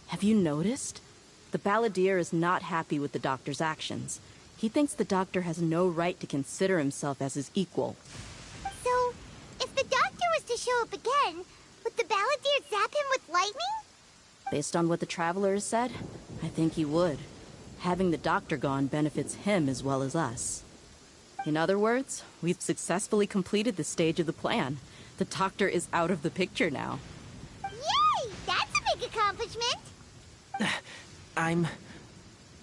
Have you noticed? The balladeer is not happy with the doctor's actions. He thinks the doctor has no right to consider himself as his equal. So, if the doctor was to show up again, would the balladeer zap him with lightning? Based on what the traveler has said, I think he would. Having the doctor gone benefits him as well as us. In other words, we've successfully completed this stage of the plan. The doctor is out of the picture now. Yay! That's a big accomplishment! I'm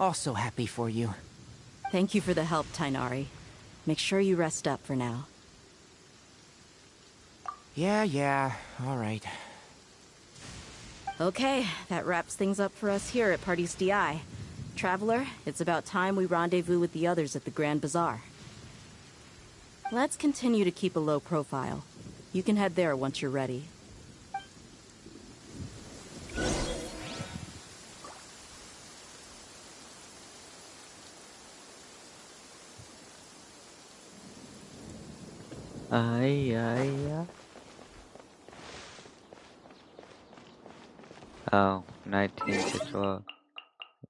also happy for you. Thank you for the help, Tainari. Make sure you rest up for now. Yeah, all right. Okay, that wraps things up for us here at Party's DI. Traveler, it's about time we rendezvous with the others at the Grand Bazaar. Let's continue to keep a low profile. You can head there once you're ready. Oh, 19 to 12.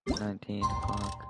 19 o'clock.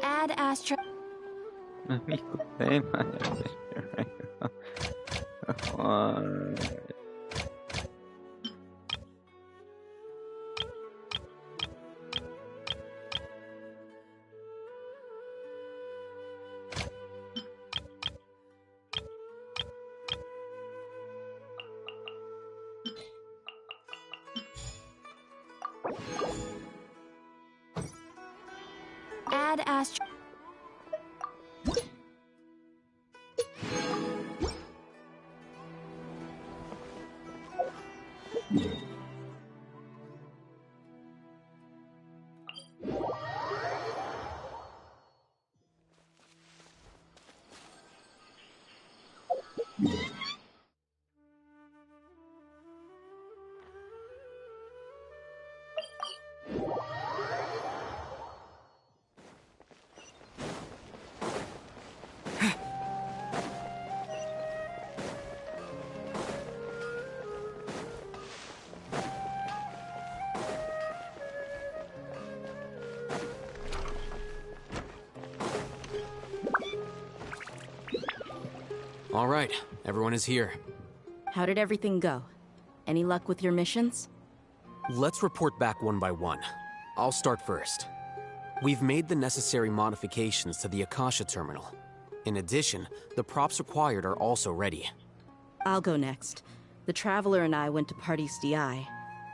Add Astra. Amigo, play my What? Add Astra. All right, everyone is here. How did everything go? Any luck with your missions? Let's report back one by one. I'll start first. We've made the necessary modifications to the Akasha terminal. In addition, the props required are also ready. I'll go next. The Traveler and I went to Party's DI.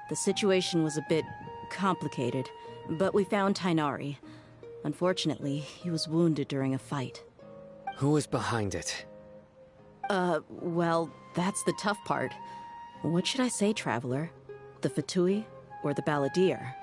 The situation was a bit complicated, but we found Tainari. Unfortunately, he was wounded during a fight. Who is behind it? Well, that's the tough part. What should I say, Traveler? The Fatui or the Balladeer?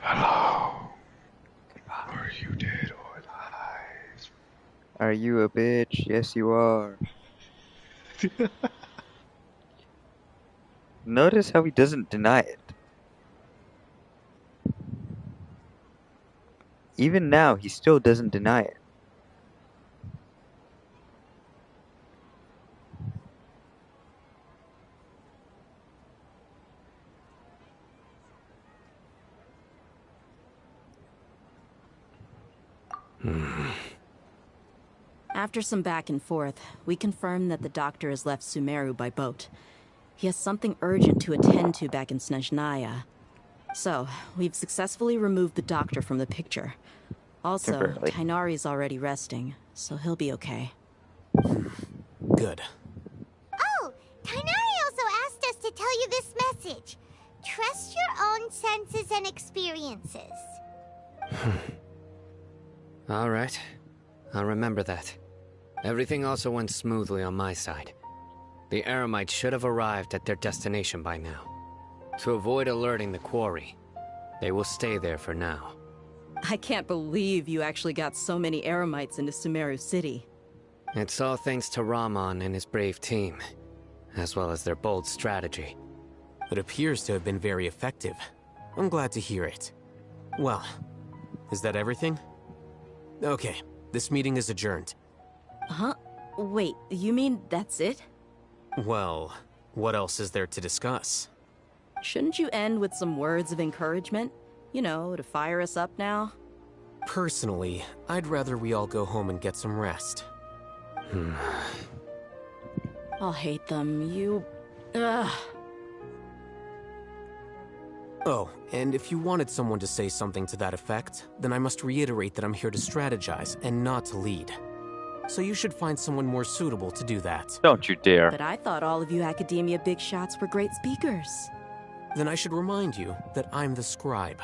Hello. Are you dead or alive? Are you a bitch? Yes, you are. Notice how he doesn't deny it. Even now, he still doesn't deny it. After some back and forth, we confirmed that the doctor has left Sumeru by boat. He has something urgent to attend to back in Snezhnaya. So, we've successfully removed the doctor from the picture. Also, Tainari's already resting, so he'll be okay. Good. Oh, Tainari also asked us to tell you this message. Trust your own senses and experiences. All right. I'll remember that. Everything also went smoothly on my side. The Eremites should have arrived at their destination by now. To avoid alerting the quarry, they will stay there for now. I can't believe you actually got so many Eremites into Sumeru City. It's all thanks to Rahman and his brave team, as well as their bold strategy. It appears to have been very effective. I'm glad to hear it. Well, is that everything? Okay, this meeting is adjourned. Huh? Wait, you mean that's it? Well, What else is there to discuss? Shouldn't you end with some words of encouragement? You know, to fire us up now? Personally, I'd rather we all go home and get some rest. I'll hate them. Ugh. Oh, and if you wanted someone to say something to that effect, then I must reiterate that I'm here to strategize and not to lead. So you should find someone more suitable to do that. Don't you dare. But I thought all of you academia big shots were great speakers. Then I should remind you that I'm the scribe.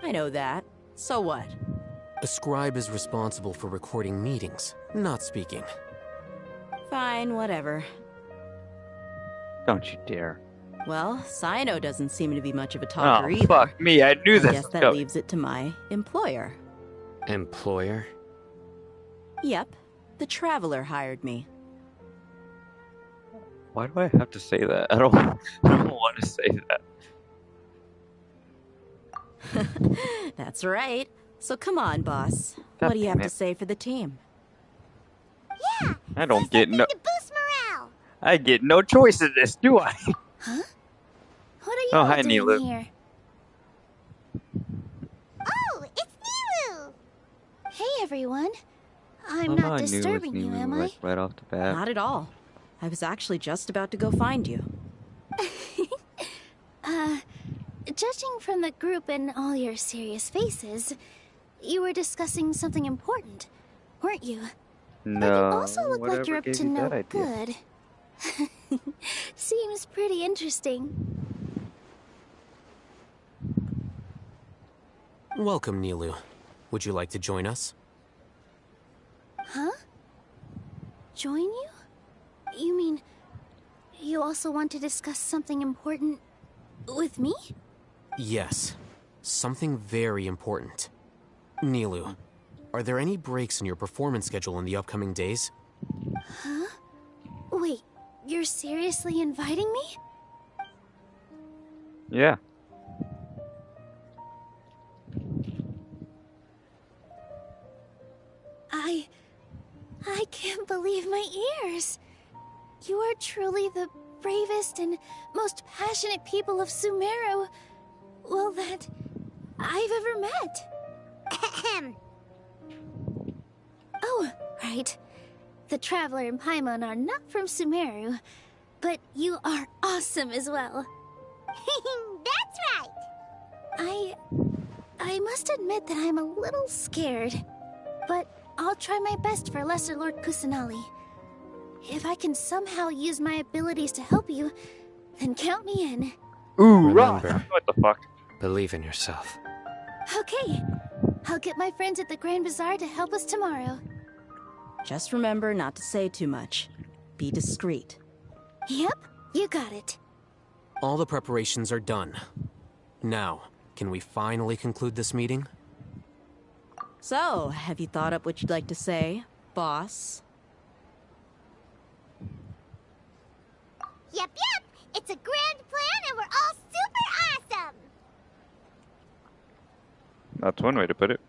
I know that. So what? A scribe is responsible for recording meetings, not speaking. Fine, whatever. Don't you dare. Well, Sino doesn't seem to be much of a talker Oh, either. fuck me, I knew I this guess was that coming. leaves it to my employer. Employer? Yep. The Traveler hired me. Why do I have to say that? I don't want to say that. That's right. So come on, boss. God What do you have damn to it. say for the team? Yeah! I don't get no. To boost morale! I get no choice in this, do I? Huh? What are you Oh, all hi, doing Nilu. here? Oh, it's Nilu! Hey, everyone. I'm Oh, not I knew it was disturbing you, Nilu, am I? like, right off the bat. Not at all. I was actually just about to go find you. Judging from the group and all your serious faces, you were discussing something important, weren't you? No. You also look like whatever you're up gave to you no that idea? good. Seems pretty interesting. Welcome, Nilu. Would you like to join us? Huh? Join you? You mean you also want to discuss something important with me? Yes. Something very important. Nilu, are there any breaks in your performance schedule in the upcoming days? Huh? Wait, you're seriously inviting me? Yeah. I can't believe my ears. You are truly the bravest and most passionate people of Sumeru, well, that I've ever met. Oh, right. The Traveler and Paimon are not from Sumeru, but you are awesome as well. That's right! I must admit that I'm a little scared, but I'll try my best for Lesser Lord Kusanali. If I can somehow use my abilities to help you, then count me in. Ooh, Remember, what the fuck? believe in yourself. Okay, I'll get my friends at the Grand Bazaar to help us tomorrow. Just remember not to say too much. Be discreet. Yep, you got it. All the preparations are done. Now, can we finally conclude this meeting? So, have you thought up what you'd like to say, boss? Yep, it's a grand plan and we're all super awesome! That's one way to put it.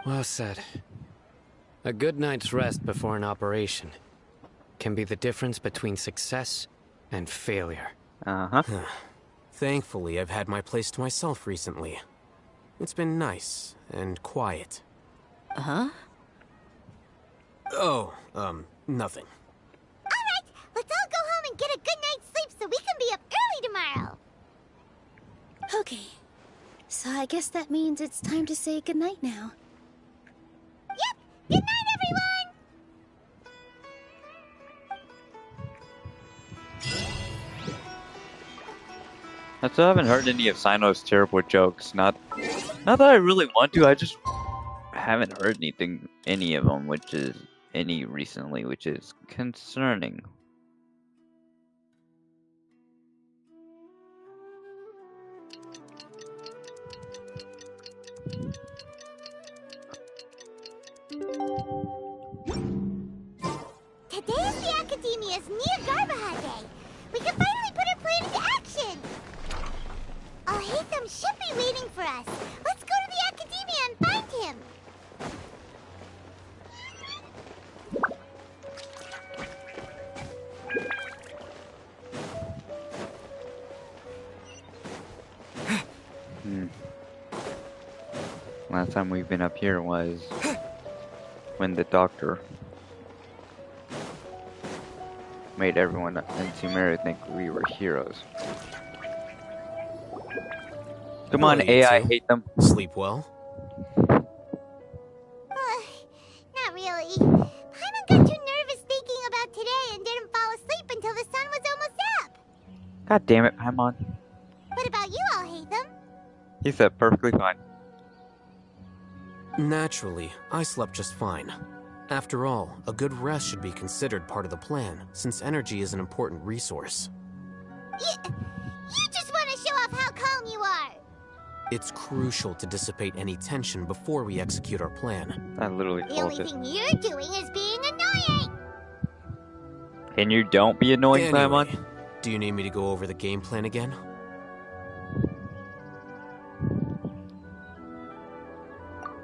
Well said. A good night's rest before an operation can be the difference between success and failure. Uh-huh. Thankfully, I've had my place to myself recently. It's been nice and quiet. Uh-huh? Oh, nothing. Alright, let's all go home and get a good night's sleep so we can be up early tomorrow! Okay, so I guess that means it's time to say goodnight now. Yep! Good night, everyone! I still haven't heard any of Sino's terrible jokes. Not that I really want to, I just haven't heard any of them, recently, which is concerning. Today is the Academia's Nia Garbaha Day. We can finally put our plan into action. I'll Hatham should be waiting for us. Let's go to the Academia and find him. Last time we've been up here was when the doctor made everyone in Sumeru think we were heroes. Come on, Hello, you AI, two. hate them. Sleep well? Not really. Paimon got too nervous thinking about today and didn't fall asleep until the sun was almost up. God damn it, Paimon. What about you, Alhaitham? He said perfectly fine. Naturally, I slept just fine. After all, a good rest should be considered part of the plan, since energy is an important resource. You just want to show off how calm you are. It's crucial to dissipate any tension before we execute our plan. I literally The called only it. thing you're doing is being annoying. And you don't be annoying, Anyway, Paimon? do you need me to go over the game plan again?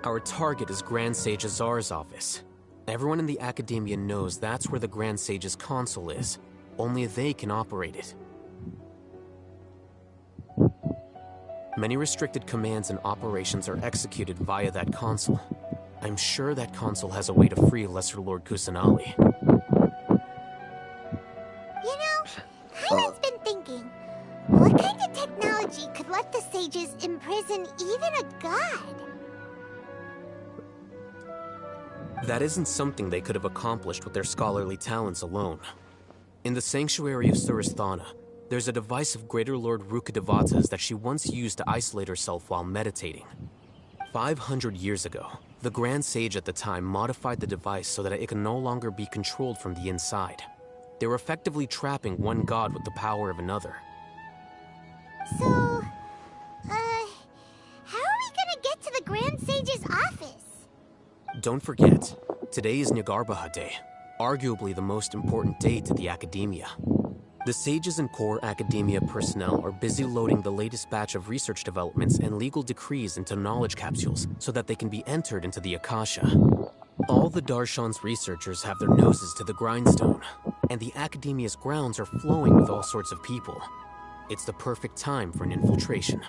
Our target is Grand Sage Azar's office. Everyone in the Academia knows that's where the Grand Sage's console is. Only they can operate it. Many restricted commands and operations are executed via that console. I'm sure that console has a way to free Lesser Lord Kusanali. You know, Paimon's been thinking, what kind of technology could let the sages imprison even a god? That isn't something they could have accomplished with their scholarly talents alone. In the sanctuary of Suristhana, there's a device of Greater Lord Rukkhadevata's that she once used to isolate herself while meditating. 500 years ago, the Grand Sage at the time modified the device so that it can no longer be controlled from the inside. They were effectively trapping one god with the power of another. So, how are we gonna get to the Grand Sage's office? Don't forget, today is Nyargarbaha Day, arguably the most important day to the Academia. The sages and core Academia personnel are busy loading the latest batch of research developments and legal decrees into knowledge capsules so that they can be entered into the Akasha. All the Darshan's researchers have their noses to the grindstone, and the Academia's grounds are flowing with all sorts of people. It's the perfect time for an infiltration.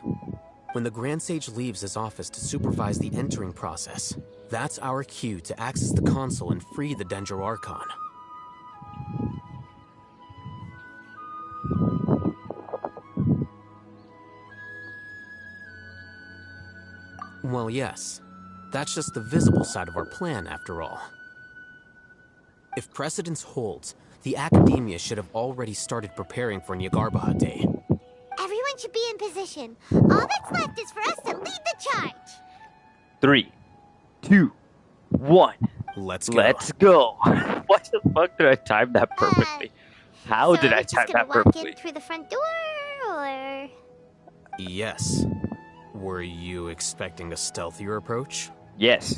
When the Grand Sage leaves his office to supervise the entering process, that's our cue to access the console and free the Dendro Archon. Well, yes. That's just the visible side of our plan, after all. If precedence holds, the Academia should have already started preparing for Nyargarbaha Day. Everyone should be in position. All that's left is for us to lead the charge. 3, 2, 1. Let's go. Let's go. What the fuck did I time that perfectly? How did I time that perfectly? Walk in through the front door, or? Yes. Were you expecting a stealthier approach? Yes.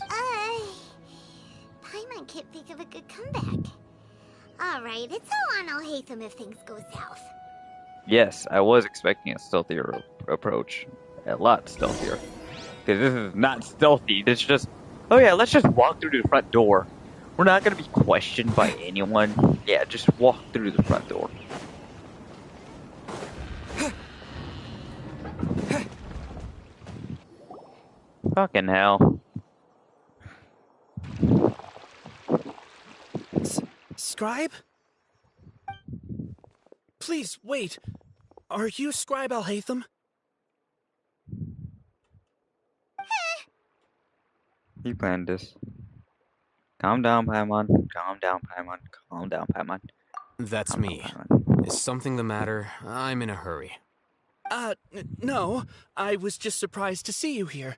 Paimon can't think of a good comeback. Alright, it's all on Alhaitham if things go south. Yes, I was expecting a stealthier approach. A lot stealthier. Because this is not stealthy. This is just, oh yeah, let's just walk through the front door. We're not going to be questioned by anyone. Yeah, just walk through the front door. Fucking hell. Scribe? Please, wait. Are you Scribe Alhaitham? You planned this. Calm down, Paimon. Calm down, Paimon. Calm down, Paimon. That's me. Is something the matter? I'm in a hurry. No. I was just surprised to see you here.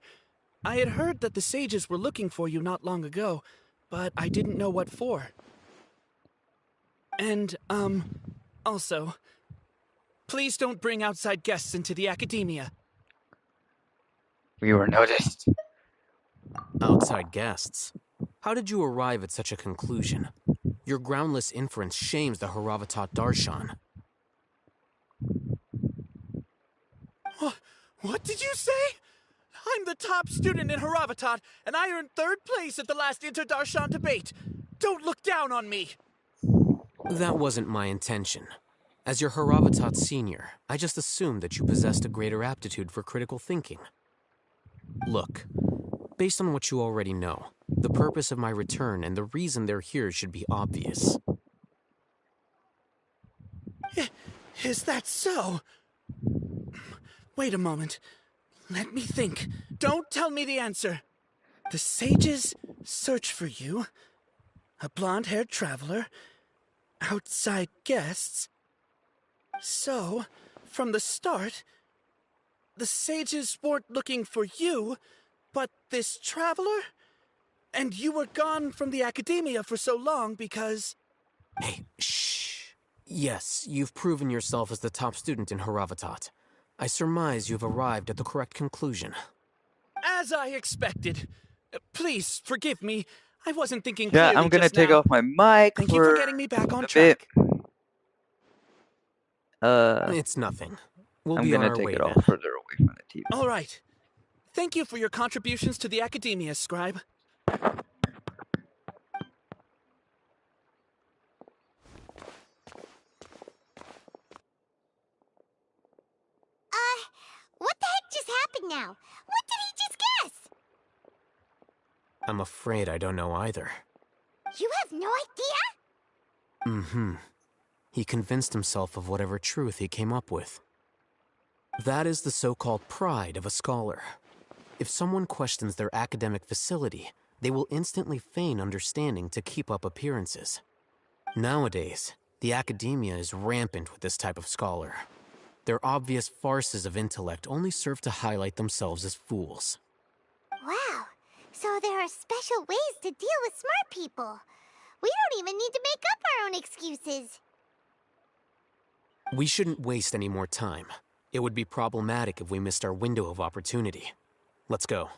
I had heard that the sages were looking for you not long ago, but I didn't know what for. And, also, please don't bring outside guests into the Academia. We were noticed. Outside guests? How did you arrive at such a conclusion? Your groundless inference shames the Haravatat Darshan. What did you say? I'm the top student in Haravatat, and I earned 3rd place at the last Inter-Darshan debate. Don't look down on me. That wasn't my intention. As your Haravatat senior, I just assumed that you possessed a greater aptitude for critical thinking. Look, Based on what you already know, the purpose of my return and the reason they're here should be obvious. Is that so? Wait a moment. Let me think. Don't tell me the answer. The sages search for you. A blonde-haired traveler. Outside guests. So, from the start, the sages weren't looking for you, but this traveler? And you were gone from the academia for so long because... Hey, shh. Yes, you've proven yourself as the top student in Haravatat. I surmise you've arrived at the correct conclusion. As I expected. Please, forgive me. I wasn't thinking Yeah, clearly I'm gonna just take now. off my mic Thank you for getting me back on a bit. track. It's nothing. We'll I'm be on gonna our take way it all then. further away from the TV. All right. Thank you for your contributions to the academia, Scribe. What the heck just happened now? What did he just guess? I'm afraid I don't know either. You have no idea? Mm-hmm. He convinced himself of whatever truth he came up with. That is the so-called pride of a scholar. If someone questions their academic facility, they will instantly feign understanding to keep up appearances. Nowadays, the academia is rampant with this type of scholar. Their obvious farces of intellect only serve to highlight themselves as fools. Wow. So there are special ways to deal with smart people. We don't even need to make up our own excuses. We shouldn't waste any more time. It would be problematic if we missed our window of opportunity. Let's go.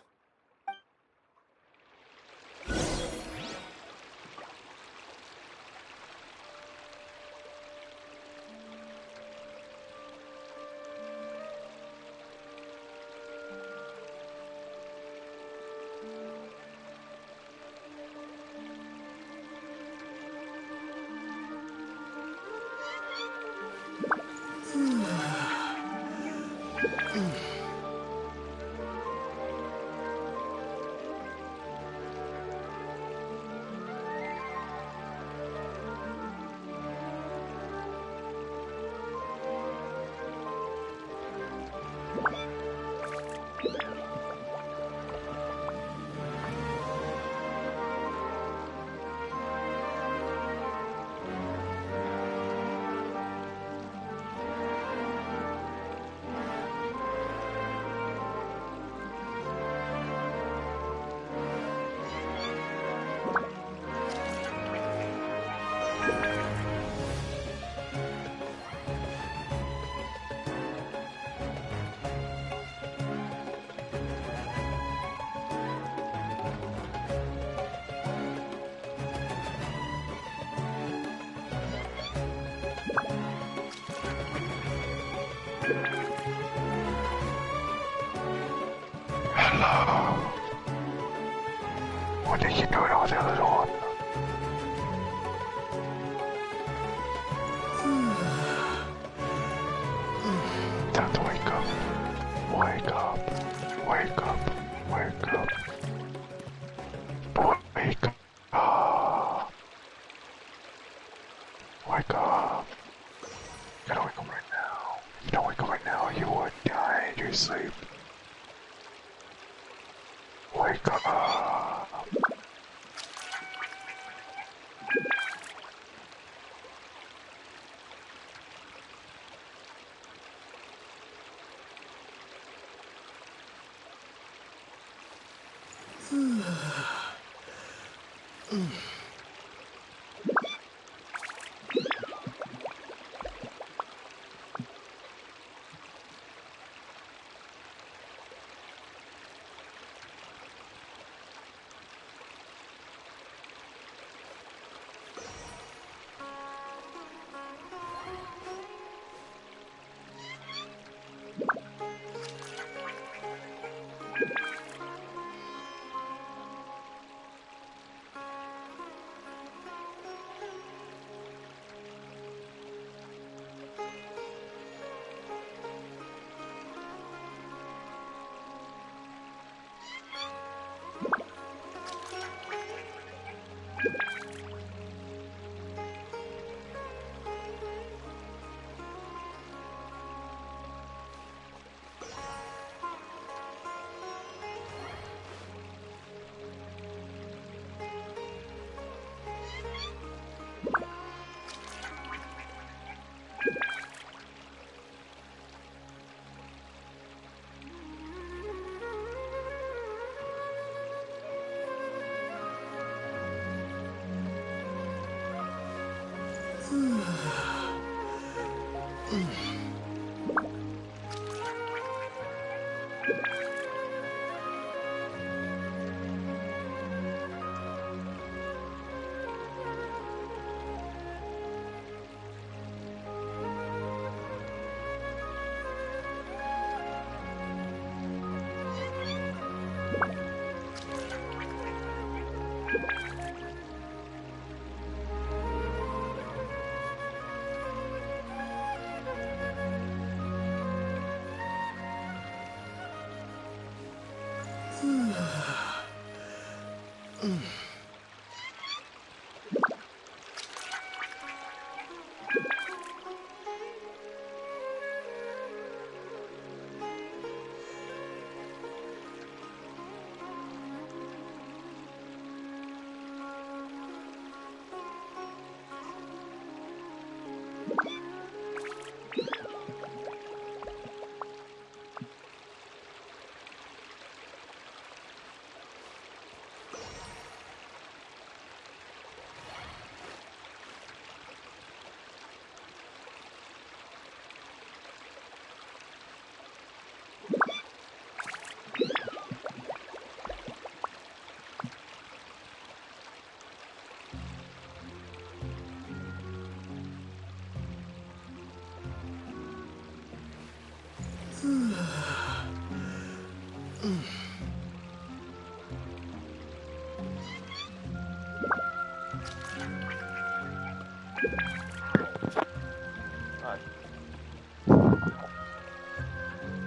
Hello. What are you doing over there, little one? Time to wake up. Wake up. Wake up. Wake up. Wake up. Wake up. You gotta wake up right now. If you don't wake up right now, you would die in your sleep. Wake up.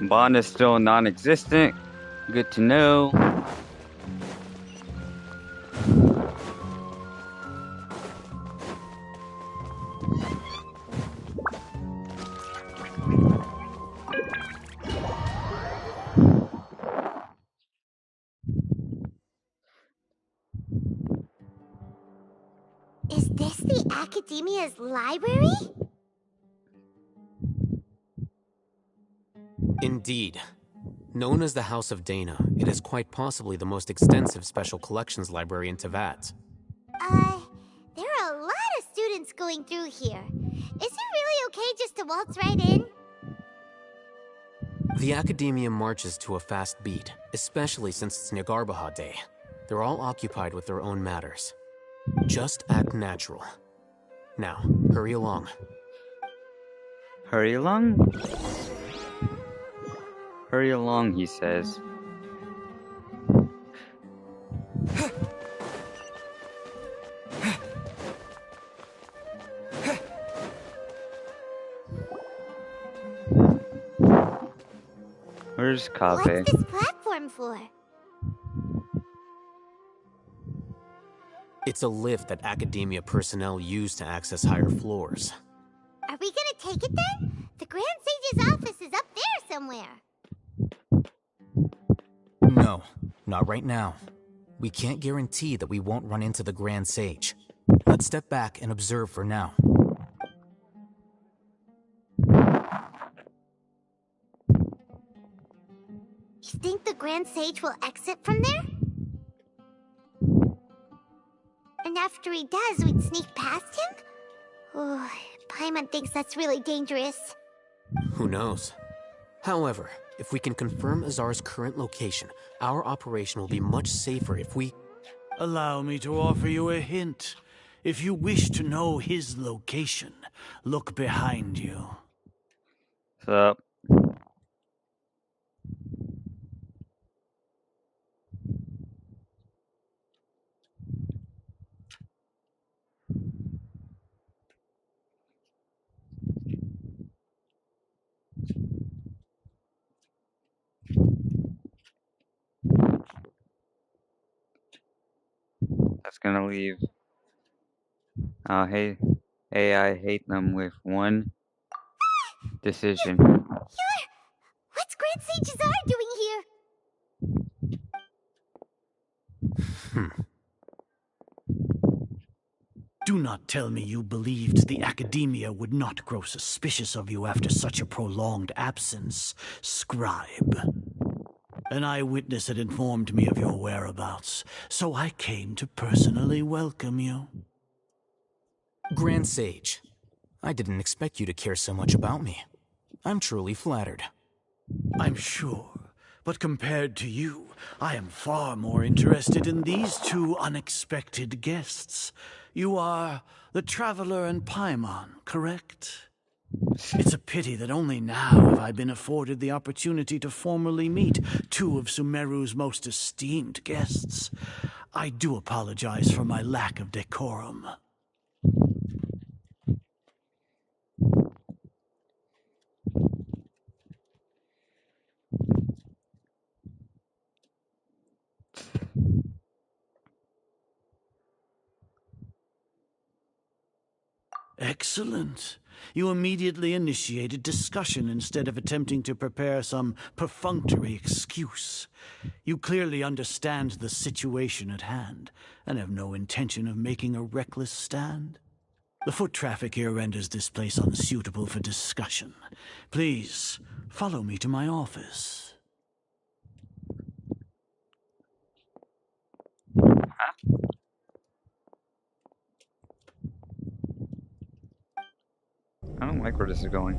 Bond is still non-existent. Good to know. Is this the Academia's library? Indeed. Known as the House of Dana, it is quite possibly the most extensive special collections library in Teyvat. There are a lot of students going through here. Is it really okay just to waltz right in? The Academia marches to a fast beat, especially since it's Nagarbaha Day. They're all occupied with their own matters. Just act natural. Now, hurry along. Hurry along? Hurry along, he says. Where's Kabe? What's this platform for? It's a lift that Academia personnel use to access higher floors. Are we gonna take it then? The Grand Sage's office is up there somewhere. No, not right now. We can't guarantee that we won't run into the Grand Sage. Let's step back and observe for now. You think the Grand Sage will exit from there? And after he does, we'd sneak past him? Oh, Paimon thinks that's really dangerous. Who knows? However, if we can confirm Azar's current location, our operation will be much safer if we... Allow me to offer you a hint. If you wish to know his location, look behind you. What's up? That's gonna leave. Hey, AI hate them with one decision. What's Grand Sage Azar doing here? Do not tell me you believed the Academia would not grow suspicious of you after such a prolonged absence, scribe. An eyewitness had informed me of your whereabouts, so I came to personally welcome you. Grand Sage, I didn't expect you to care so much about me. I'm truly flattered. I'm sure. But compared to you, I am far more interested in these two unexpected guests. You are the Traveler and Paimon, correct? It's a pity that only now have I been afforded the opportunity to formally meet two of Sumeru's most esteemed guests. I do apologize for my lack of decorum. Excellent. You immediately initiated discussion instead of attempting to prepare some perfunctory excuse. You clearly understand the situation at hand and have no intention of making a reckless stand. The foot traffic here renders this place unsuitable for discussion. Please, follow me to my office. I don't like where this is going.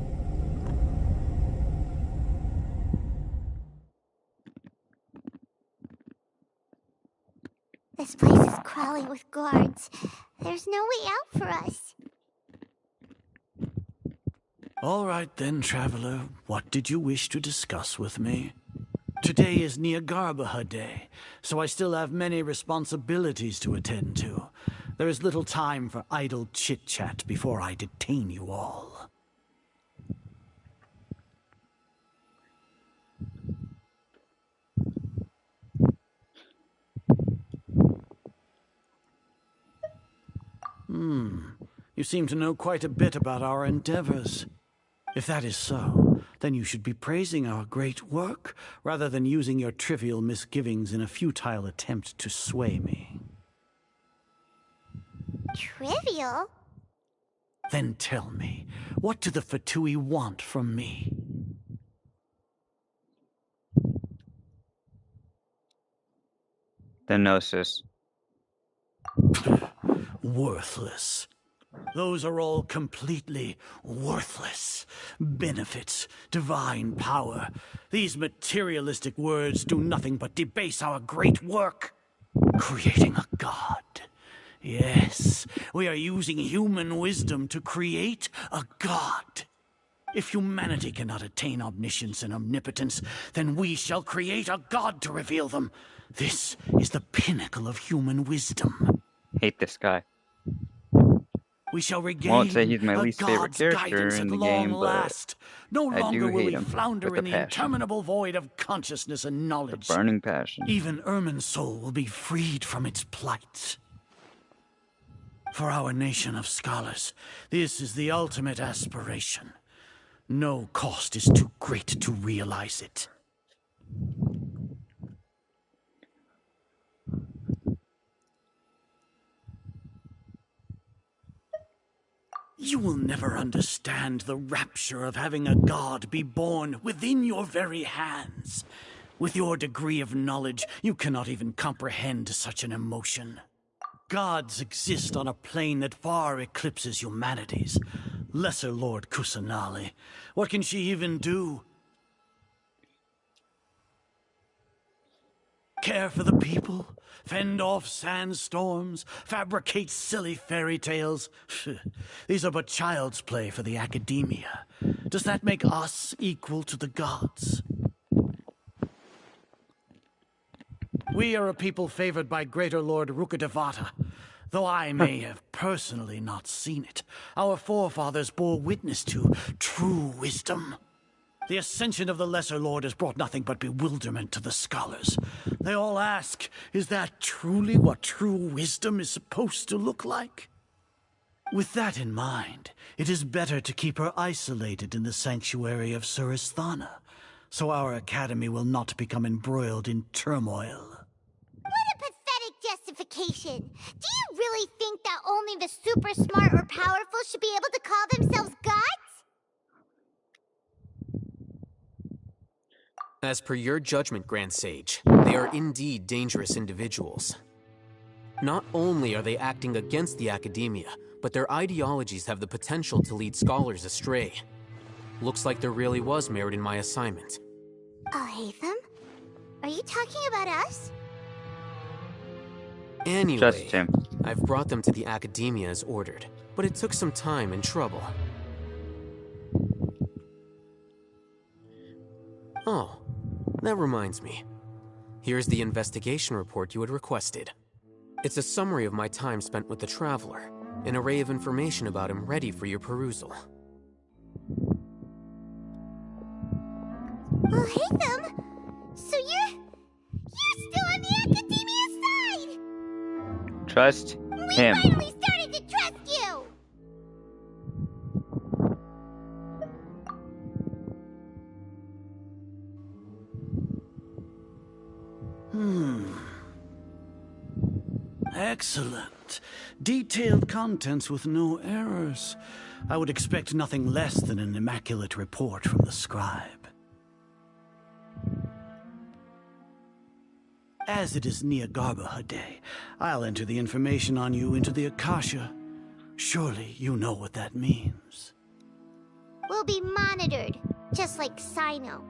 This place is crawling with guards. There's no way out for us. All right then, Traveler. What did you wish to discuss with me? Today is Niagarbaha Day, so I still have many responsibilities to attend to. There is little time for idle chit-chat before I detain you all. You seem to know quite a bit about our endeavors. If that is so, then you should be praising our great work, rather than using your trivial misgivings in a futile attempt to sway me. Trivial? Then tell me, what do the Fatui want from me? The Gnosis. Worthless. Those are all completely worthless. Benefits, divine power. These materialistic words do nothing but debase our great work. Creating a god. Yes, we are using human wisdom to create a god. If humanity cannot attain omniscience and omnipotence, then we shall create a god to reveal them. This is the pinnacle of human wisdom. Hate this guy. We shall regain Won't say he's my a least favorite god's character guidance in at the long game, but last. No I longer do will hate we him flounder with in a the passion. interminable void of consciousness and knowledge. Burning passion. Even Ermin's soul will be freed from its plight. For our nation of scholars, this is the ultimate aspiration. No cost is too great to realize it. You will never understand the rapture of having a god be born within your very hands. With your degree of knowledge, you cannot even comprehend such an emotion. Gods exist on a plane that far eclipses humanity's. Lesser Lord Kusanali, what can she even do? Care for the people? Fend off sandstorms? Fabricate silly fairy tales? These are but child's play for the academia. Does that make us equal to the gods? We are a people favored by Greater Lord Rukadevata. Though I may have personally not seen it, our forefathers bore witness to true wisdom. The ascension of the Lesser Lord has brought nothing but bewilderment to the scholars. They all ask, is that truly what true wisdom is supposed to look like? With that in mind, it is better to keep her isolated in the sanctuary of Suristhana, so our academy will not become embroiled in turmoil. What a pathetic justification! Do you really think that only the super smart or powerful should be able to call themselves gods? As per your judgment, Grand Sage, they are indeed dangerous individuals. Not only are they acting against the academia, but their ideologies have the potential to lead scholars astray. Looks like there really was merit in my assignment. Haytham? Are you talking about us? Anyway, I've brought them to the academia as ordered, but it took some time and trouble. Oh, that reminds me. Here's the investigation report you had requested. It's a summary of my time spent with the Traveler, an array of information about him ready for your perusal. Haytham? So you're still on the academia side! Trust him. We finally started to trust you! Excellent. Detailed contents with no errors. I would expect nothing less than an immaculate report from the scribe. As it is Niagarbaha Day, I'll enter the information on you into the Akasha. Surely you know what that means. We'll be monitored, just like Sino.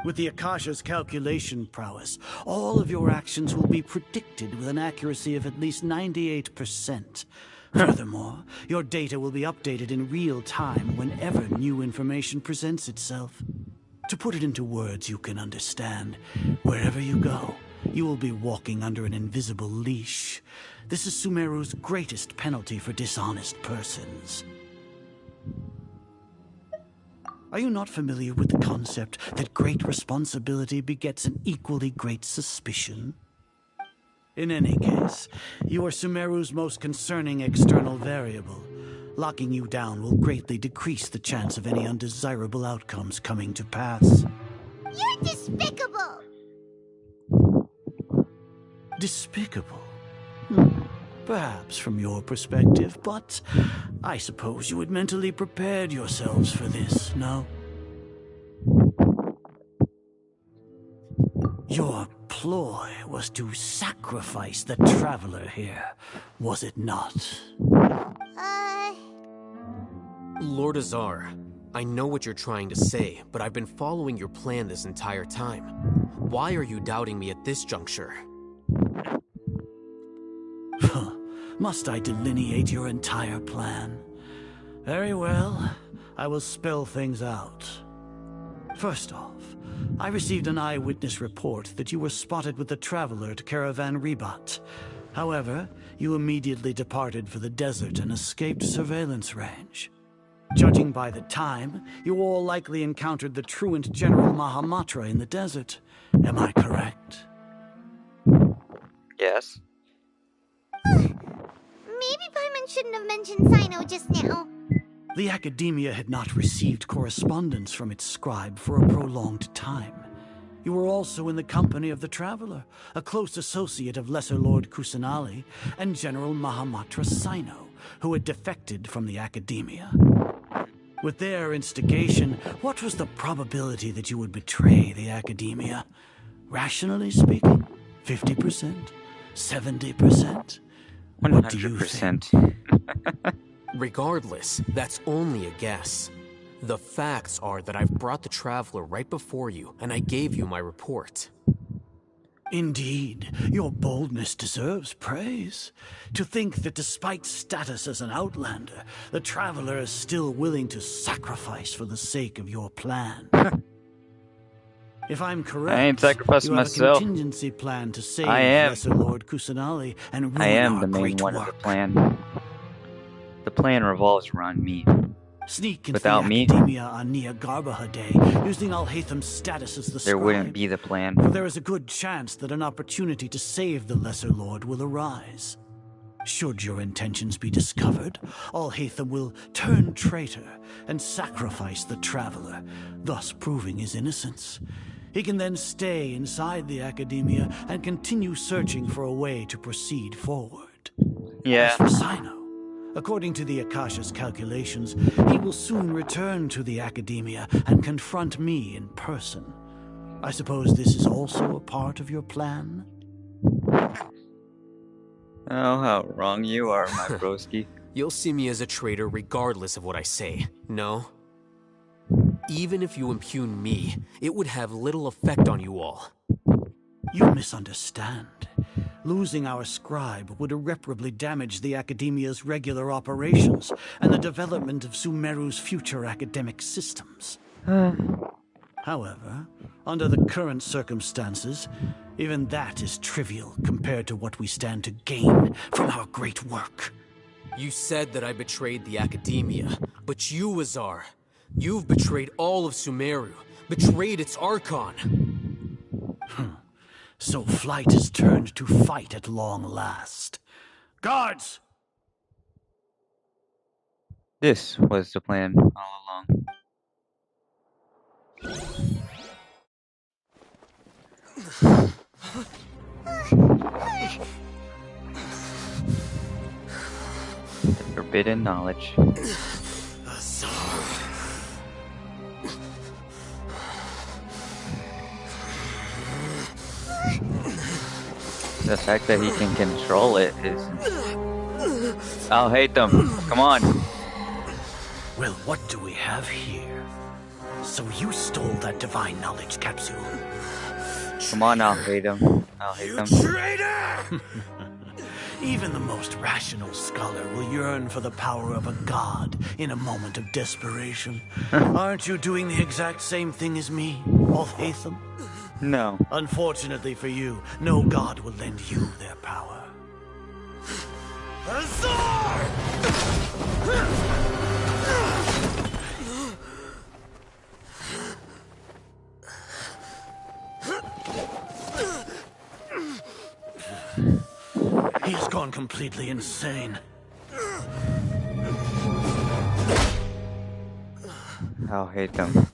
With the Akasha's calculation prowess, all of your actions will be predicted with an accuracy of at least 98%. Furthermore, your data will be updated in real time whenever new information presents itself. To put it into words you can understand, wherever you go, you will be walking under an invisible leash. This is Sumeru's greatest penalty for dishonest persons. Are you not familiar with the concept that great responsibility begets an equally great suspicion? In any case, you are Sumeru's most concerning external variable. Locking you down will greatly decrease the chance of any undesirable outcomes coming to pass. You're despicable! Despicable? Perhaps from your perspective, but I suppose you had mentally prepared yourselves for this, no? Your ploy was to sacrifice the Traveler here, was it not? Lord Azar, I know what you're trying to say, but I've been following your plan this entire time. Why are you doubting me at this juncture? Must I delineate your entire plan? Very well, I will spell things out. First off, I received an eyewitness report that you were spotted with the Traveler at Caravan Ribat. However, you immediately departed for the desert and escaped surveillance range. Judging by the time, you all likely encountered the truant General Mahamatra in the desert. Am I correct? Yes. Maybe Paimon shouldn't have mentioned Sino just now. The Academia had not received correspondence from its scribe for a prolonged time. You were also in the company of the Traveler, a close associate of Lesser Lord Kusanali and General Mahamatra Sino, who had defected from the Academia. With their instigation, what was the probability that you would betray the Academia? Rationally speaking, 50%? 70%? What do you think? 100%. Regardless, that's only a guess. The facts are that I've brought the Traveler right before you, and I gave you my report. Indeed, your boldness deserves praise. To think that despite status as an outlander, the Traveler is still willing to sacrifice for the sake of your plan. If I'm correct, I ain't sacrificing you have myself. a contingency plan to save I am. Lesser Lord Kusanali and ruin I am our the main great one work. of the plan. The plan revolves around me. Sneak into Without the me, Academia on Niagarbaha Day, using Alhaitham's status as the there scribe. wouldn't be the plan. For there is a good chance that an opportunity to save the Lesser Lord will arise. Should your intentions be discovered, Alhaitham will turn traitor and sacrifice the Traveler, thus proving his innocence. He can then stay inside the Academia and continue searching for a way to proceed forward. Yeah. As for Sino, according to the Akasha's calculations, he will soon return to the Academia and confront me in person. I suppose this is also a part of your plan? Oh, how wrong you are, my broski. You'll see me as a traitor regardless of what I say, no? Even if you impugn me, it would have little effect on you all. You misunderstand. Losing our scribe would irreparably damage the Academia's regular operations and the development of Sumeru's future academic systems. However, under the current circumstances, even that is trivial compared to what we stand to gain from our great work. You said that I betrayed the Academia, but you, Azar, you've betrayed all of Sumeru, betrayed its Archon. So flight has turned to fight at long last. Guards! This was the plan all along. The forbidden knowledge. The fact that he can control it is... I'll hate them. Come on. Well, what do we have here? So you stole that divine knowledge capsule. Come on, I'll hate him. I'll hate them. Traitor! Even the most rational scholar will yearn for the power of a god in a moment of desperation. Aren't you doing the exact same thing as me, Alhaitham? No. Unfortunately for you, no god will lend you their power. Azar! He has gone completely insane. I'll hate them.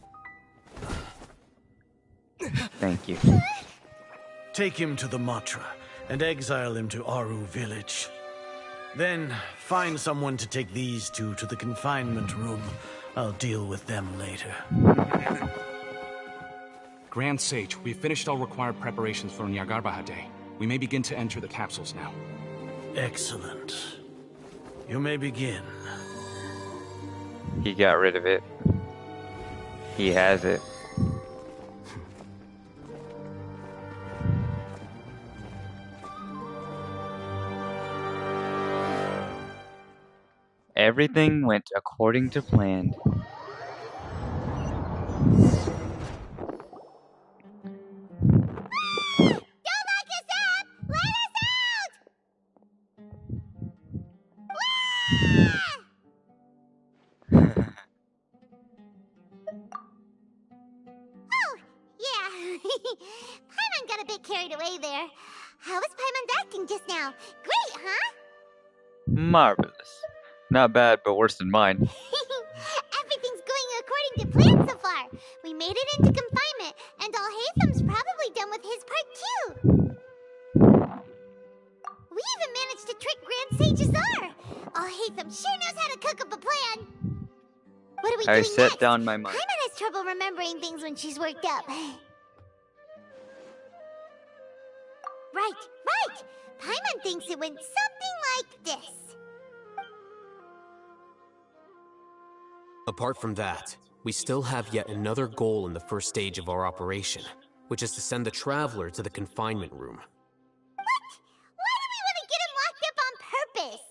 Thank you. Take him to the Matra and exile him to Aru village. Then find someone to take these two to the confinement room. I'll deal with them later. Grand Sage, we've finished all required preparations for Nyagarbha Day. We may begin to enter the capsules now. Excellent. You may begin. He got rid of it. He has it. Everything went according to plan. Paimon got a bit carried away there. How was Paimon's acting just now? Great, huh? Marvelous. Not bad, but worse than mine. Everything's going according to plan so far. We made it into confinement, and Alhaitham's probably done with his part too. We even managed to trick Grand Sage Azar. Alhaitham sure knows how to cook up a plan. What are we doing I set next? down my mind. Paimon has trouble remembering things when she's worked up. Right. Paimon thinks it went something like this. Apart from that, we still have yet another goal in the first stage of our operation, which is to send the Traveler to the confinement room. What? Why do we want to get him locked up on purpose?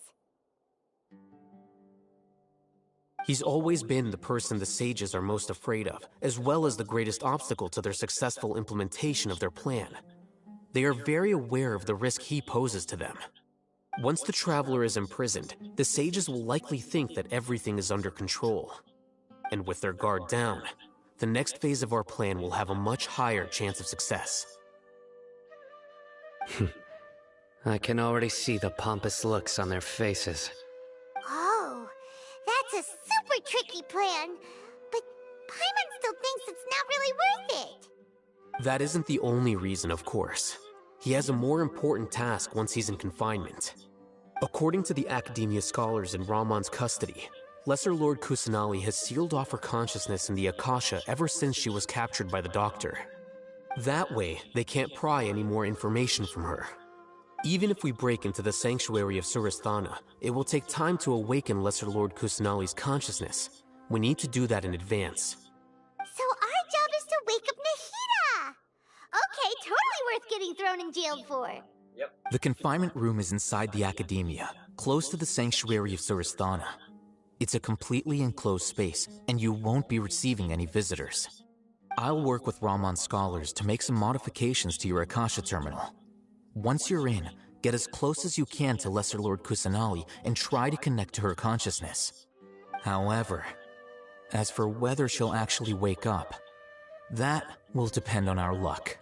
He's always been the person the sages are most afraid of, as well as the greatest obstacle to their successful implementation of their plan. They are very aware of the risk he poses to them. Once the Traveler is imprisoned, the sages will likely think that everything is under control. And with their guard down, the next phase of our plan will have a much higher chance of success. I can already see the pompous looks on their faces. Oh, that's a super tricky plan. But Paimon still thinks it's not really worth it. That isn't the only reason, of course. He has a more important task once he's in confinement. According to the Academia scholars in Ramon's custody, Lesser Lord Kusanali has sealed off her consciousness in the Akasha ever since she was captured by the Doctor. That way, they can't pry any more information from her. Even if we break into the sanctuary of Surasthana, it will take time to awaken Lesser Lord Kusanali's consciousness. We need to do that in advance. So our job is to wake up Nahida! Okay, totally worth getting thrown in jail for. The confinement room is inside the academia, close to the sanctuary of Surasthana. It's a completely enclosed space, and you won't be receiving any visitors. I'll work with Raman scholars to make some modifications to your Akasha terminal. Once you're in, get as close as you can to Lesser Lord Kusanali and try to connect to her consciousness. However, as for whether she'll actually wake up, that will depend on our luck.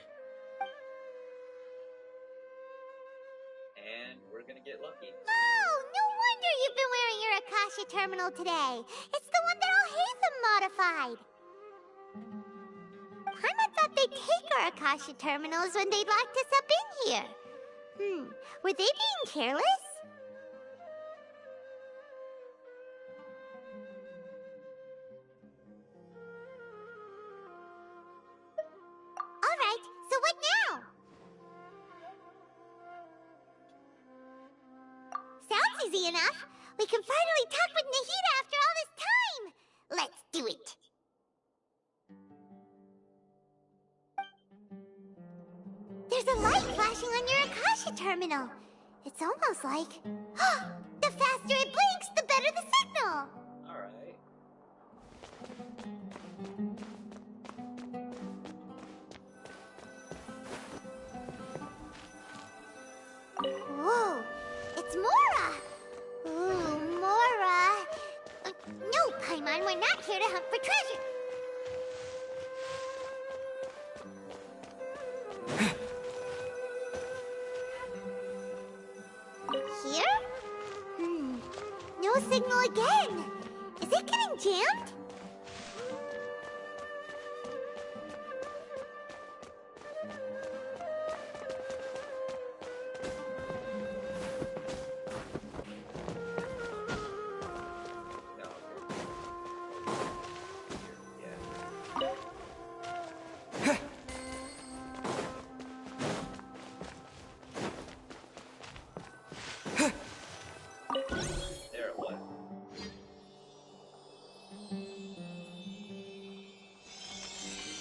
And we're gonna get lucky. Oh, no wonder you've been wearing your Akasha terminal today. It's the one that Al-Haytham modified. Paimon thought they'd take our Akasha terminals when they'd locked us up in here. Were they being careless? Alright, so what now? Sounds easy enough. We can finally talk with Nahida after all this time. Let's do it. There's a light flashing on your Akasha terminal. It's almost like... the faster it blinks, the better the signal. Alright. Whoa, it's Mora! Ooh, Mora! No, Paimon, we're not here to hunt for treasure. Here? No signal again. Is it getting jammed? There it was.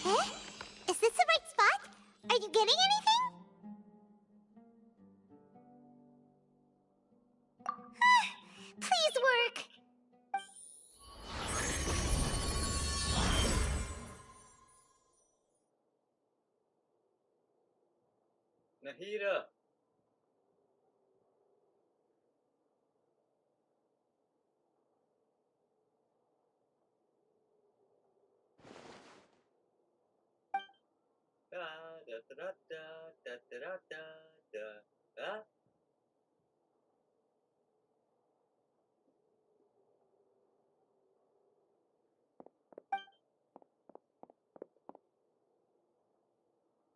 Eh? Is this the right spot? Are you getting anything? Please work. Nahida! Da da da da da da da da da da.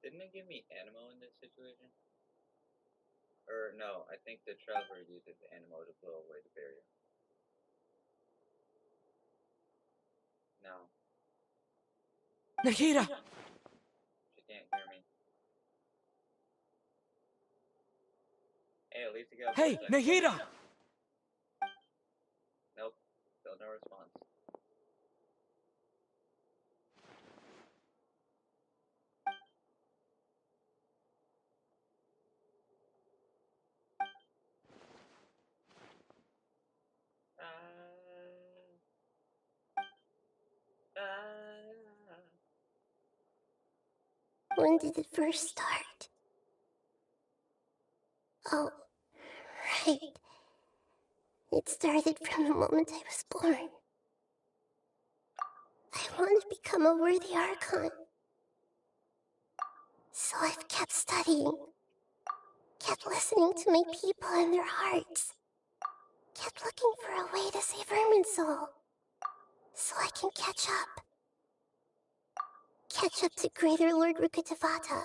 Didn't it give me Animo in this situation? Or no, I think the traveler uses Animo to blow away the barrier. No. Nahida! She can't hear me. Hey, at least you got Hey, Nahida! Nope. Still no response. When did it first start? Oh, right. It started from the moment I was born. I want to become a worthy Archon. So I've kept studying. Kept listening to my people and their hearts. Kept looking for a way to save Irminsul. So I can catch up. Catch up to Greater Lord Rukkhadevata.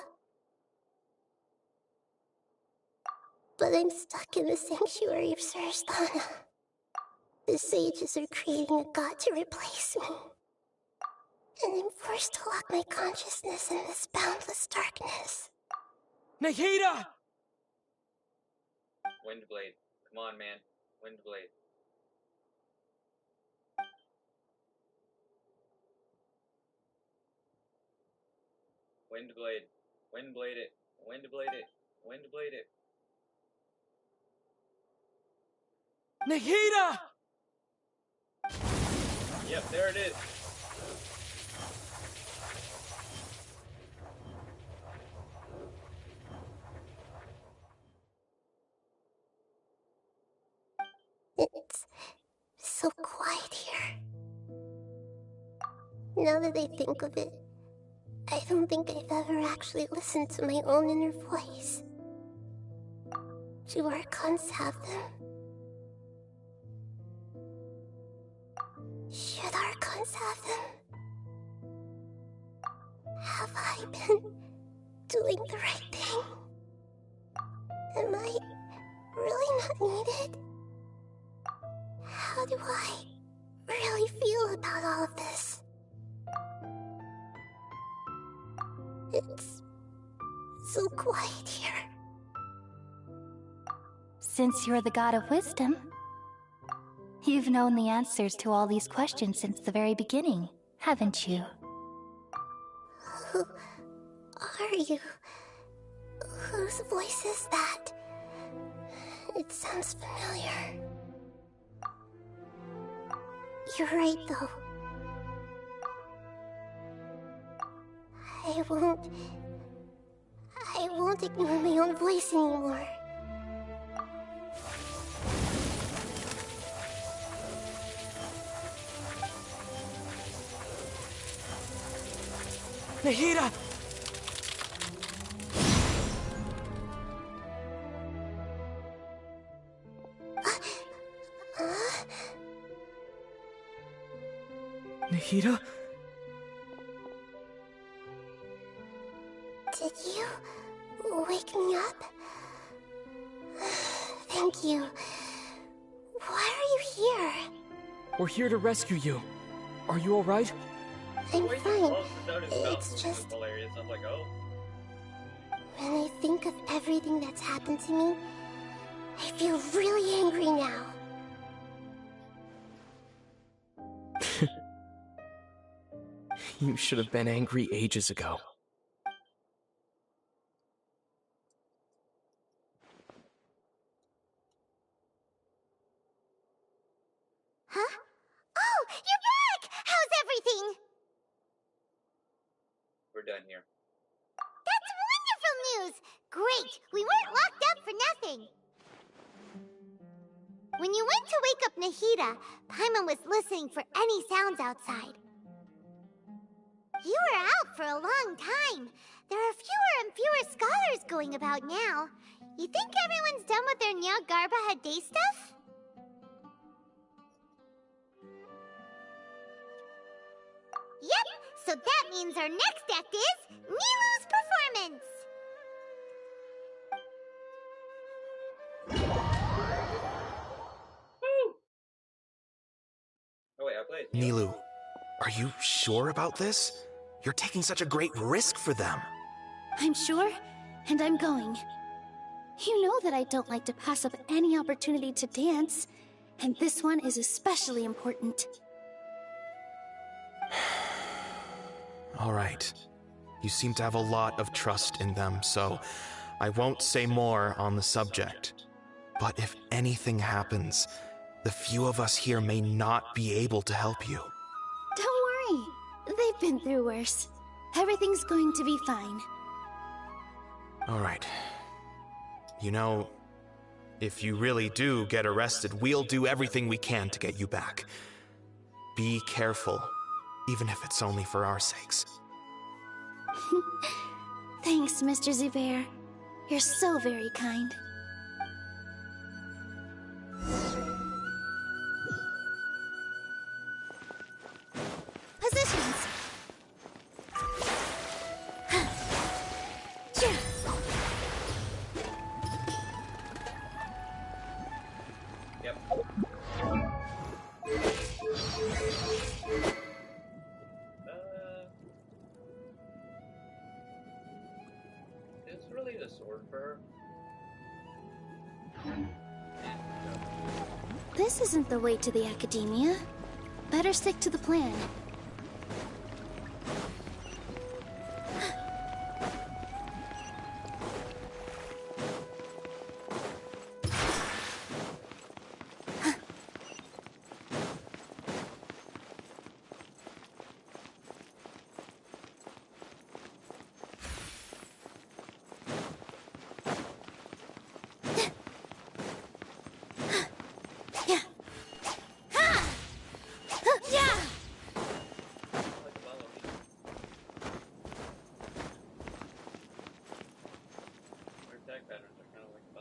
But I'm stuck in the sanctuary of Surasthana. The sages are creating a god to replace me. And I'm forced to lock my consciousness in this boundless darkness. Nahida! Windblade. Come on, man. Windblade. Windblade. Windblade it. Windblade it. Windblade it. Nahida! Yep, there it is. It's so quiet here. Now that I think of it, I don't think I've ever actually listened to my own inner voice. Do Archons have them? Should Archons have them? Have I been doing the right thing? Am I really not needed? How do I really feel about all of this? It's so quiet here. Since you're the god of wisdom, you've known the answers to all these questions since the very beginning, haven't you? Who are you? Whose voice is that? It sounds familiar. You're right, though. I won't ignore my own voice anymore. Nahida! Nahida? Did you wake me up? Thank you. Why are you here? We're here to rescue you. Are you alright? I'm fine. It's just hilarious. I'm like, oh. when I think of everything that's happened to me, I feel really angry now. You should have been angry ages ago. Huh? Oh, you're back! How's everything? We're done here. That's wonderful news! Great! We weren't locked up for nothing! When you went to wake up Nahida, Paimon was listening for any sounds outside. You were out for a long time. There are fewer and fewer scholars going about now. You think everyone's done with their Nyargarba day stuff? Yep, so that means our next act is Nilou's performance! Oh wait, I played. Nilou, are you sure about this? You're taking such a great risk for them. I'm sure, and I'm going. You know that I don't like to pass up any opportunity to dance, and this one is especially important. All right. You seem to have a lot of trust in them, so I won't say more on the subject. But if anything happens, the few of us here may not be able to help you. Don't worry. They've been through worse. Everything's going to be fine. All right. You know, if you really do get arrested, we'll do everything we can to get you back. Be careful, even if it's only for our sakes. Thanks, Mr. Zubair. You're so very kind. Positions! Yep. Is this really the sword for her? This isn't the way to the Academia. Better stick to the plan.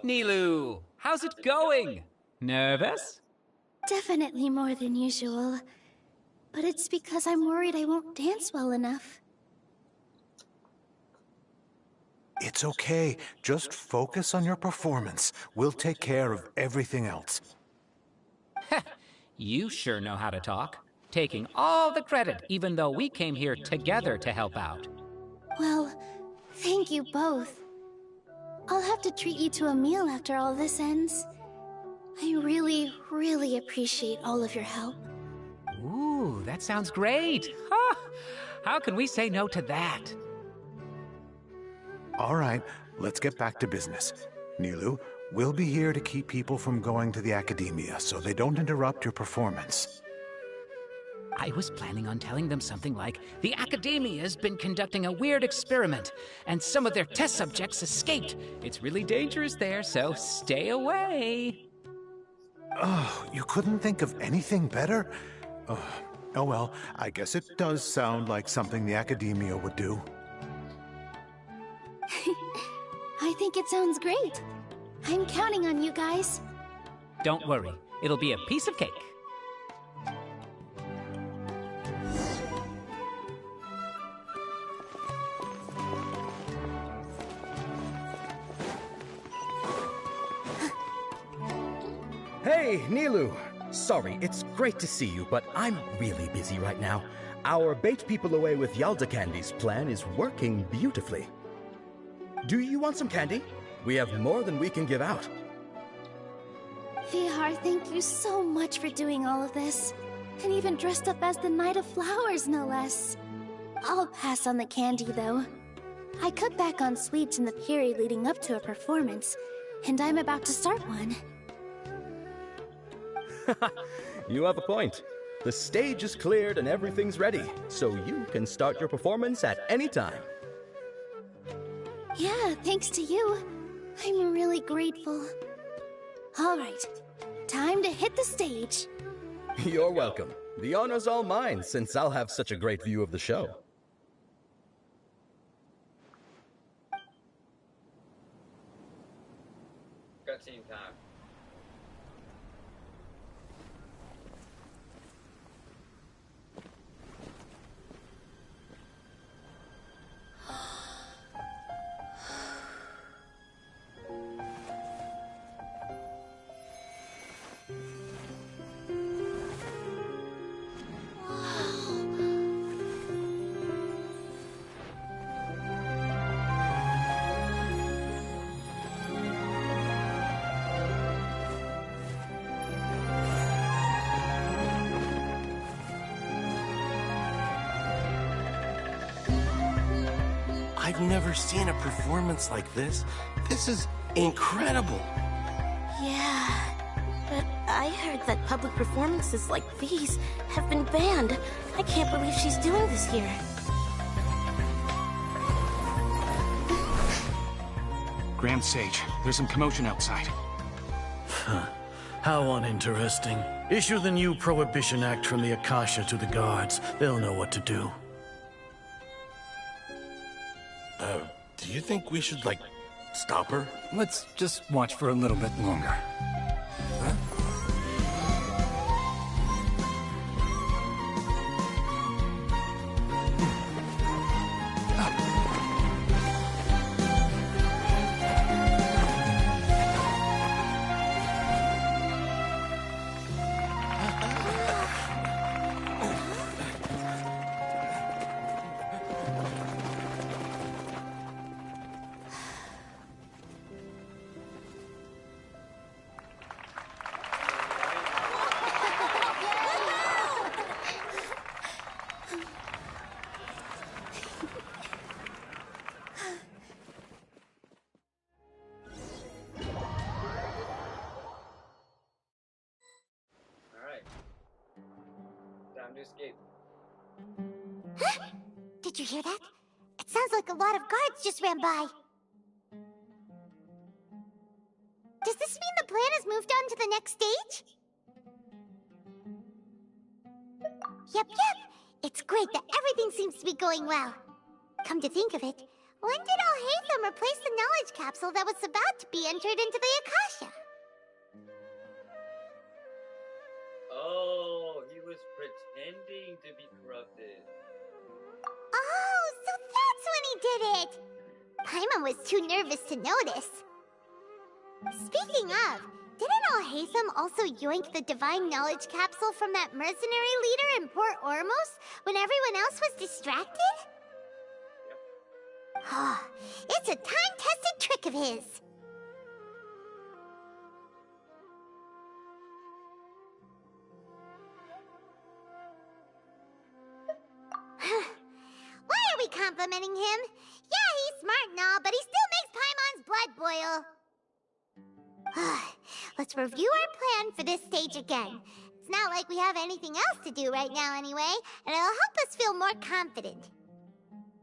Nilu, how's it going? Nervous? Definitely more than usual. But it's because I'm worried I won't dance well enough. It's okay. Just focus on your performance. We'll take care of everything else. You sure know how to talk. Taking all the credit, even though we came here together to help out. Well, thank you both. I'll have to treat you to a meal after all this ends. I really, really appreciate all of your help. Ooh, that sounds great. Ah, how can we say no to that? All right, let's get back to business. Nilu, we'll be here to keep people from going to the Academia so they don't interrupt your performance. I was planning on telling them something like, the Academia's been conducting a weird experiment, and some of their test subjects escaped. It's really dangerous there, so stay away. Oh, you couldn't think of anything better? Oh well, I guess it does sound like something the Academia would do. I think it sounds great. I'm counting on you guys. Don't worry, it'll be a piece of cake. Hey, Nilu! Sorry, it's great to see you, but I'm really busy right now. Our Bait People Away with Yalda Candies plan is working beautifully. Do you want some candy? We have more than we can give out. Vihar, thank you so much for doing all of this. And even dressed up as the Knight of Flowers, no less. I'll pass on the candy, though. I cut back on sweets in the period leading up to a performance, and I'm about to start one. You have a point. The stage is cleared and everything's ready, so you can start your performance at any time. Yeah, thanks to you. I'm really grateful. All right, time to hit the stage. You're welcome. The honor's all mine, since I'll have such a great view of the show. Cutscene time. I've never seen a performance like this. This is incredible. Yeah, but I heard that public performances like these have been banned. I can't believe she's doing this here. Grand Sage, there's some commotion outside. How uninteresting. Issue the new Prohibition Act from the Akasha to the guards. They'll know what to do. Do you think we should, like, stop her? Let's just watch for a little bit longer. escape. Huh? Did you hear that? It sounds like a lot of guards just ran by. Does this mean the plan has moved on to the next stage? Yep. It's great that everything seems to be going well. Come to think of it, when did Alhaitham replace the knowledge capsule that was about to be entered into the Akasha? Oh, he was pretending to be corrupted. Oh, so that's when he did it! Paimon was too nervous to notice. Speaking of, didn't Alhaitham also yoink the divine knowledge capsule from that mercenary leader in Port Ormos when everyone else was distracted? Yep. It's a time-tested trick of his. Why are we complimenting him? Yeah, he's smart and all, but he still makes Paimon's blood boil. Let's review our plan for this stage again. It's not like we have anything else to do right now anyway, and it'll help us feel more confident.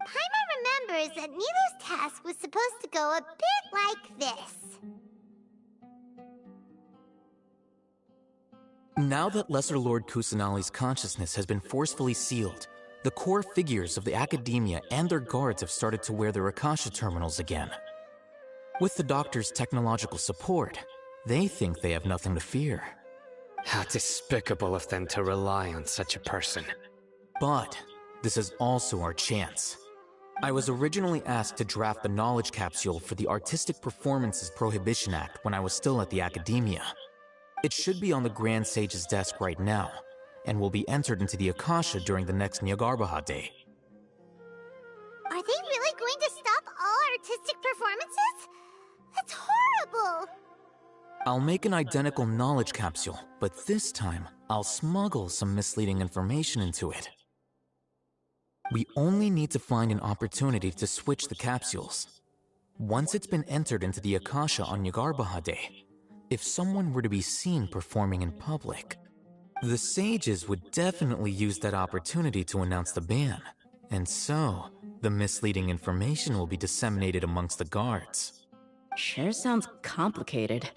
Paimon remembers that Nilu's task was supposed to go a bit like this. Now that Lesser Lord Kusanali's consciousness has been forcefully sealed, the core figures of the Academia and their guards have started to wear their Akasha terminals again. With the Doctor's technological support, they think they have nothing to fear. How despicable of them to rely on such a person. But this is also our chance. I was originally asked to draft the knowledge capsule for the Artistic Performances Prohibition Act when I was still at the Academia. It should be on the Grand Sage's desk right now, and will be entered into the Akasha during the next Nyargarbaha Day. Are they really going to stop all artistic performances? That's horrible! I'll make an identical knowledge capsule, but this time, I'll smuggle some misleading information into it. We only need to find an opportunity to switch the capsules. Once it's been entered into the Akasha on Nyargarbaha Day, if someone were to be seen performing in public, the sages would definitely use that opportunity to announce the ban, and so the misleading information will be disseminated amongst the guards. Sure sounds complicated,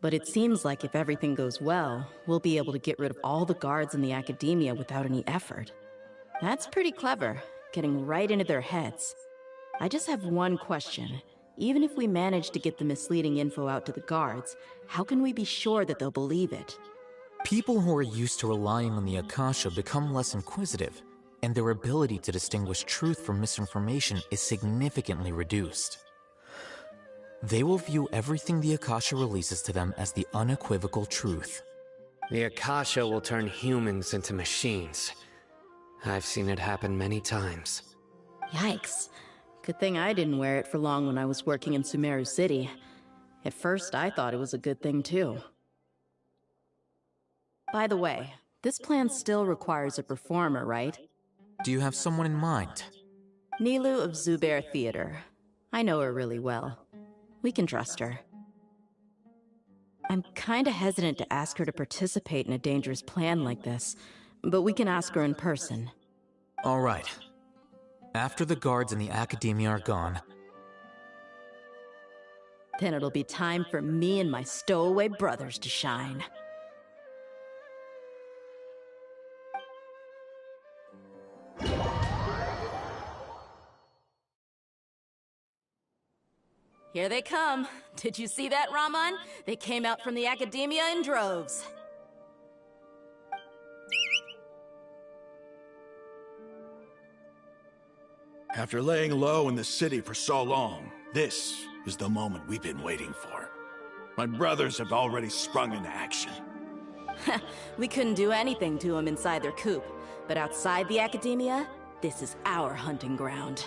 but it seems like if everything goes well, we'll be able to get rid of all the guards in the Academia without any effort. That's pretty clever, getting right into their heads. I just have one question. Even if we manage to get the misleading info out to the guards, how can we be sure that they'll believe it? People who are used to relying on the Akasha become less inquisitive, and their ability to distinguish truth from misinformation is significantly reduced. They will view everything the Akasha releases to them as the unequivocal truth. The Akasha will turn humans into machines. I've seen it happen many times. Yikes. Good thing I didn't wear it for long when I was working in Sumeru City. At first, I thought it was a good thing too. By the way, this plan still requires a performer, right? Do you have someone in mind? Nilu of Zubair Theater. I know her really well. We can trust her. I'm kinda hesitant to ask her to participate in a dangerous plan like this, but we can ask her in person. All right. After the guards in the Academia are gone, then it'll be time for me and my stowaway brothers to shine. Here they come. Did you see that, Raman? They came out from the Academia in droves. After laying low in the city for so long, this is the moment we've been waiting for. My brothers have already sprung into action. We couldn't do anything to them inside their coop, but outside the Academia, this is our hunting ground.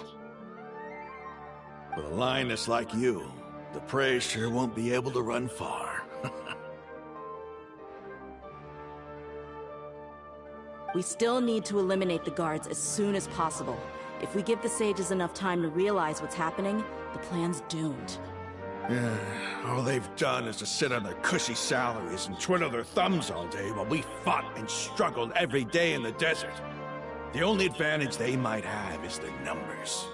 With a lioness like you, the prey sure won't be able to run far. We still need to eliminate the guards as soon as possible. If we give the sages enough time to realize what's happening, the plan's doomed. All they've done is to sit on their cushy salaries and twiddle their thumbs all day while we fought and struggled every day in the desert. The only advantage they might have is the numbers.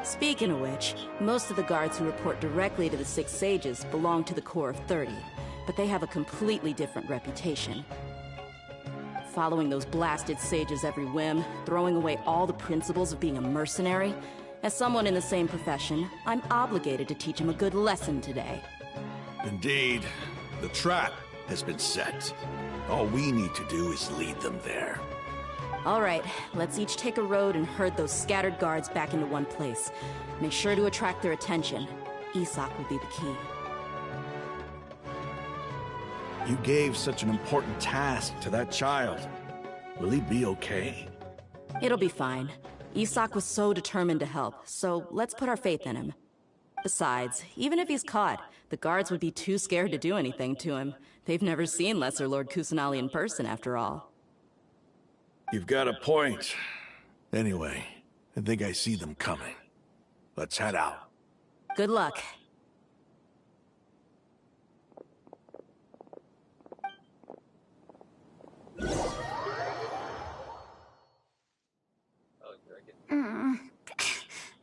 Speaking of which, most of the guards who report directly to the Six Sages belong to the Corps of 30, but they have a completely different reputation. Following those blasted sages every whim, throwing away all the principles of being a mercenary. As someone in the same profession, I'm obligated to teach them a good lesson today. Indeed, the trap has been set. All we need to do is lead them there. All right, let's each take a road and herd those scattered guards back into one place. Make sure to attract their attention. Isak will be the key. You gave such an important task to that child. Will he be okay? It'll be fine. Isak was so determined to help, so let's put our faith in him. Besides, even if he's caught, the guards would be too scared to do anything to him. They've never seen Lesser Lord Kusanali in person, after all. You've got a point. Anyway, I think I see them coming. Let's head out. Good luck.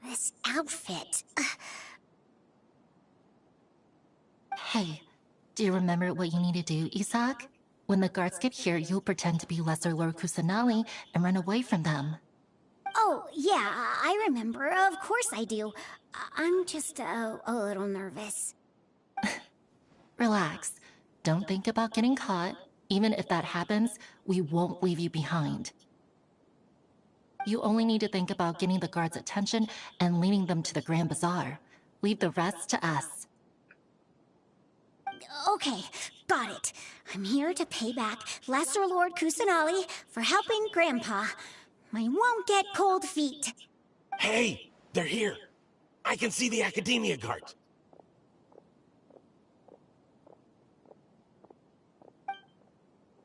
This outfit. Hey, do you remember what you need to do, Isak? When the guards get here, you'll pretend to be Lesser Lord Kusanali and run away from them. Oh, yeah, I remember. Of course I do. I'm just a little nervous. Relax. Don't think about getting caught. Even if that happens, we won't leave you behind. You only need to think about getting the guards' attention and leading them to the Grand Bazaar. Leave the rest to us. Okay, got it. I'm here to pay back Lesser Lord Kusanali for helping Grandpa. I won't get cold feet. Hey, they're here. I can see the Academia guards.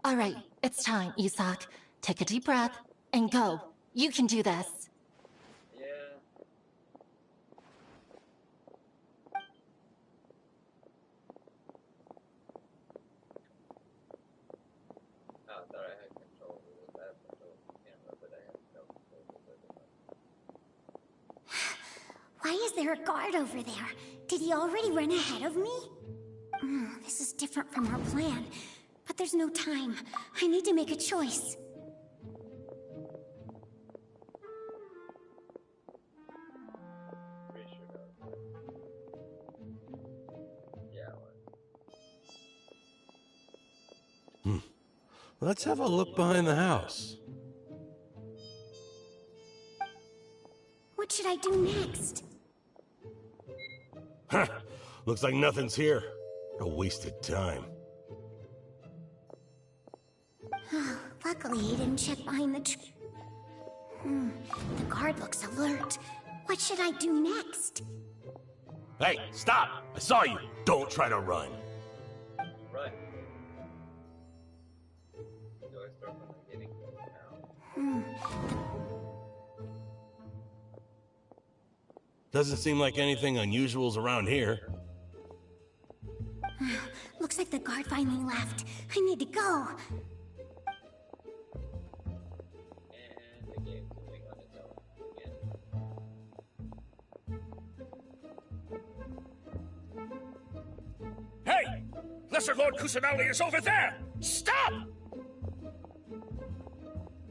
All right, it's time, Isak. Take a deep breath and go. You can do this. Why is there a guard over there? Did he already run ahead of me? This is different from our plan. But there's no time. I need to make a choice. Let's have a look behind the house. What should I do next? Huh. Looks like nothing's here. A wasted time. Luckily, he didn't check behind the tree. The guard looks alert. What should I do next? Hey, stop! I saw you! Don't try to run. Run. Do I start from the beginning now? Doesn't seem like anything unusual's around here. Looks like the guard finally left. I need to go. Hey! Lesser Lord Kusanali is over there! Stop!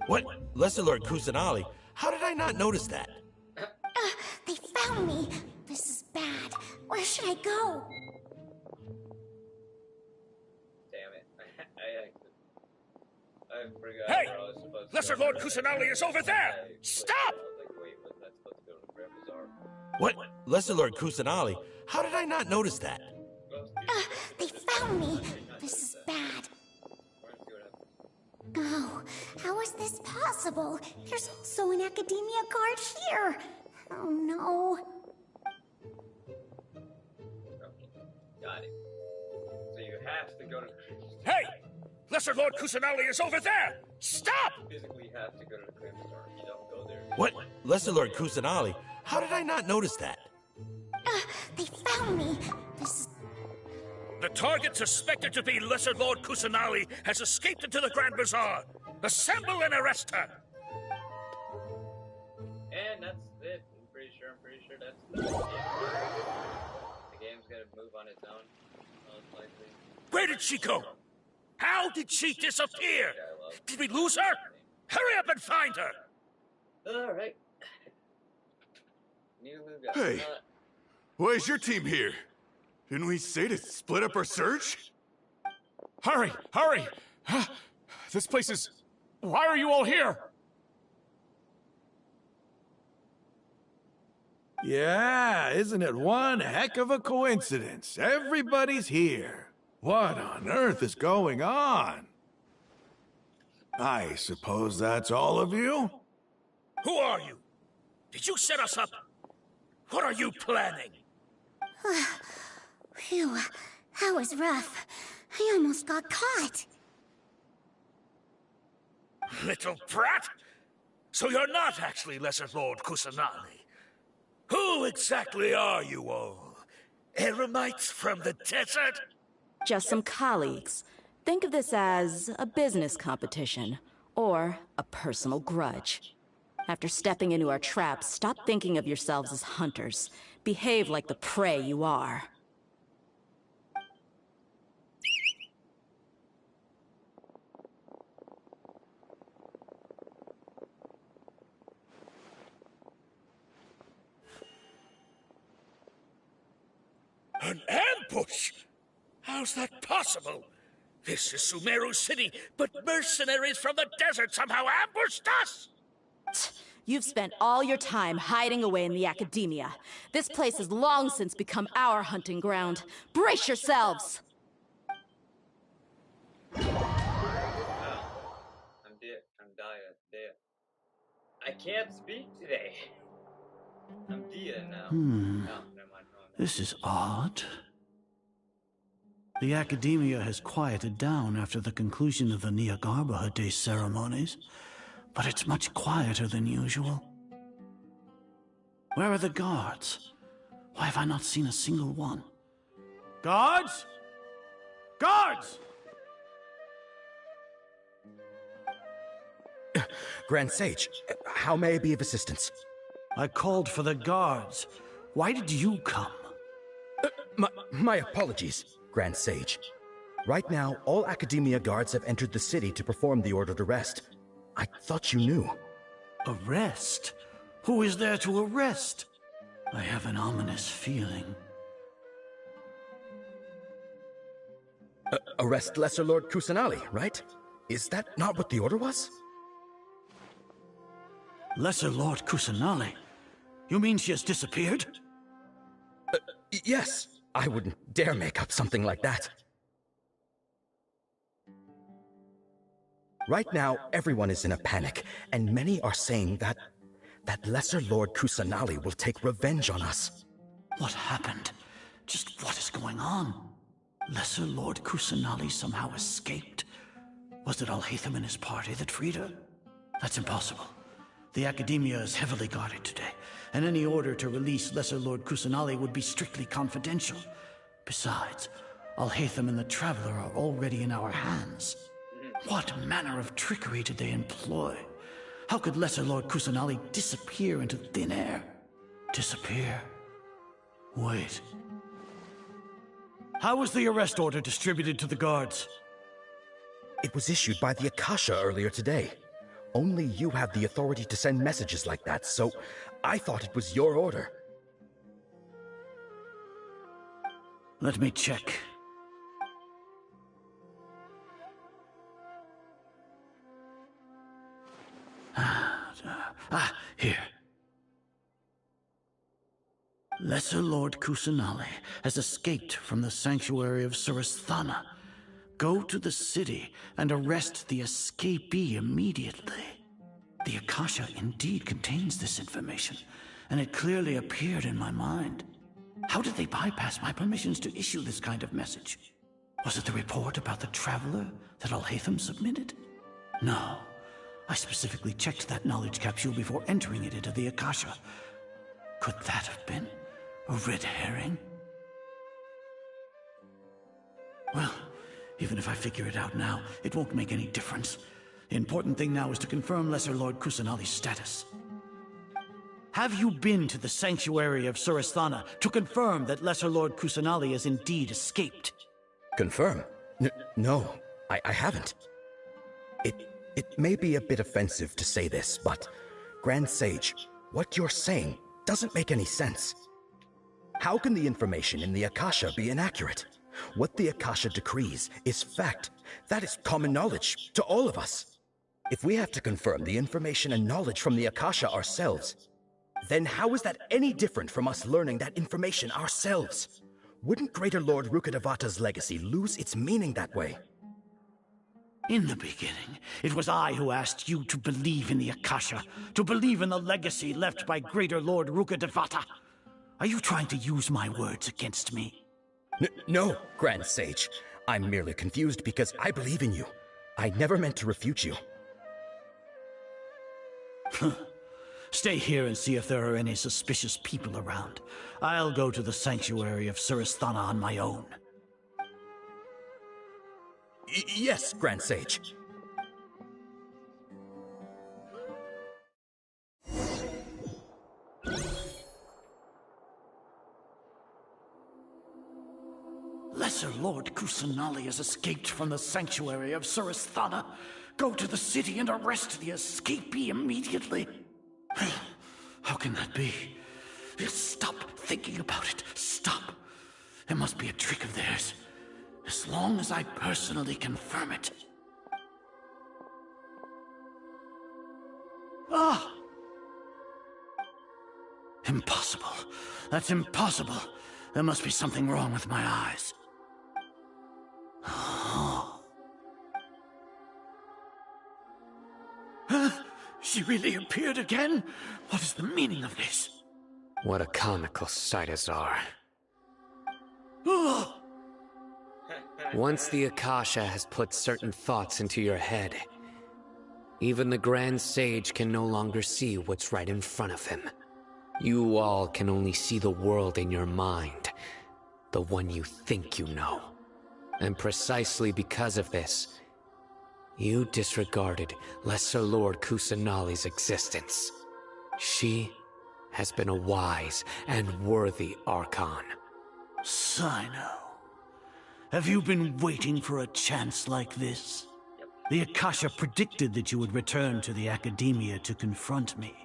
What? Lesser Lord Kusanali? How did I not notice that? They found me. This is bad. Where should I go? Damn it. I forgot. Hey! where I was supposed to Lesser go. Lord Kusanali is over there! Stop! I was like, wait, wasn't I supposed to go to the Grand Bazaar? What? Lesser Lord Kusanali? How did I not notice that? They found me. This is bad. Oh, how is this possible? There's also an Academia guard here. Oh no. Got it. So you have to go to the Hey! Lesser Lord Kusanali is over there! Stop! physically have to go to the Grand Bazaar. You don't go there. What? Lesser Lord Kusanali? How did I not notice that? They found me. The target suspected to be Lesser Lord Kusanali has escaped into the Grand Bazaar. Assemble and arrest her! And that's it. I'm pretty sure that's the game. The game's gonna move on its own, most likely. Where did she go? How did she disappear? Did we lose her? Hurry up and find her! Alright. Hey, why is your team here? Didn't we say to split up our search? Hurry! Hurry! This place is... Why are you all here? Yeah, isn't it one heck of a coincidence? Everybody's here. What on earth is going on? I suppose that's all of you? Who are you? Did you set us up? What are you planning? Phew, that was rough. I almost got caught. Little brat! So you're not actually Lesser Lord Kusanali. Who exactly are you all? Eremites from the desert? Just some colleagues. Think of this as a business competition, or a personal grudge. After stepping into our traps, stop thinking of yourselves as hunters. Behave like the prey you are. An ambush? How's that possible? This is Sumeru City, but mercenaries from the desert somehow ambushed us! You've spent all your time hiding away in the academia. This place has long since become our hunting ground. Brace yourselves! I'm dying. I can't speak today. I'm Dia now. No, never mind. This is odd. The academia has quieted down after the conclusion of the Nyagarbha Day ceremonies, but it's much quieter than usual. Where are the guards? Why have I not seen a single one? Guards? Guards! Grand Sage, how may I be of assistance? I called for the guards. Why did you come? My apologies, Grand Sage. Right now, all Academia guards have entered the city to perform the ordered arrest. I thought you knew. Arrest? Who is there to arrest? I have an ominous feeling. Arrest Lesser Lord Kusanali, right? Is that not what the order was? Lesser Lord Kusanali? You mean she has disappeared? Yes. I wouldn't dare make up something like that. Right now, everyone is in a panic, and many are saying that Lesser Lord Kusanali will take revenge on us. What happened? Just what is going on? Lesser Lord Kusanali somehow escaped? Was it Alhaitham and his party that freed her? That's impossible. The Academia is heavily guarded today, and any order to release Lesser Lord Kusanali would be strictly confidential. Besides, Alhaitham and the Traveler are already in our hands. What manner of trickery did they employ? How could Lesser Lord Kusanali disappear into thin air? Disappear? Wait. How was the arrest order distributed to the guards? It was issued by the Akasha earlier today. Only you have the authority to send messages like that, so I thought it was your order. Let me check. Here. Lesser Lord Kusanali has escaped from the sanctuary of Surasthana. Go to the city and arrest the escapee immediately. The Akasha indeed contains this information, and it clearly appeared in my mind. How did they bypass my permissions to issue this kind of message? Was it the report about the Traveler that Alhaitham submitted? No. I specifically checked that knowledge capsule before entering it into the Akasha. Could that have been a red herring? Well, even if I figure it out now, it won't make any difference. The important thing now is to confirm Lesser Lord Kusanali's status. Have you been to the Sanctuary of Surasthana to confirm that Lesser Lord Kusanali has indeed escaped? Confirm? No, I haven't. It may be a bit offensive to say this, but Grand Sage, what you're saying doesn't make any sense. How can the information in the Akasha be inaccurate? What the Akasha decrees is fact. That is common knowledge to all of us. If we have to confirm the information and knowledge from the Akasha ourselves, then how is that any different from us learning that information ourselves? Wouldn't Greater Lord Rukkhadevata's legacy lose its meaning that way? In the beginning, it was I who asked you to believe in the Akasha, to believe in the legacy left by Greater Lord Rukkhadevata. Are you trying to use my words against me? No, Grand Sage. I'm merely confused because I believe in you. I never meant to refute you. Stay here and see if there are any suspicious people around. I'll go to the Sanctuary of Surasthana on my own. Yes, Grand Sage. Lesser Lord Kusanali has escaped from the Sanctuary of Surasthana. Go to the city and arrest the escapee immediately. How can that be? Stop thinking about it. Stop. It must be a trick of theirs. As long as I personally confirm it. Ah! Impossible. That's impossible. There must be something wrong with my eyes. She really appeared again? What is the meaning of this? What a comical sight, Azar. Once the Akasha has put certain thoughts into your head, even the Grand Sage can no longer see what's right in front of him. You all can only see the world in your mind, the one you think you know. And precisely because of this, you disregarded Lesser Lord Kusanali's existence. She has been a wise and worthy Archon. Sino, have you been waiting for a chance like this? The Akasha predicted that you would return to the Academia to confront me.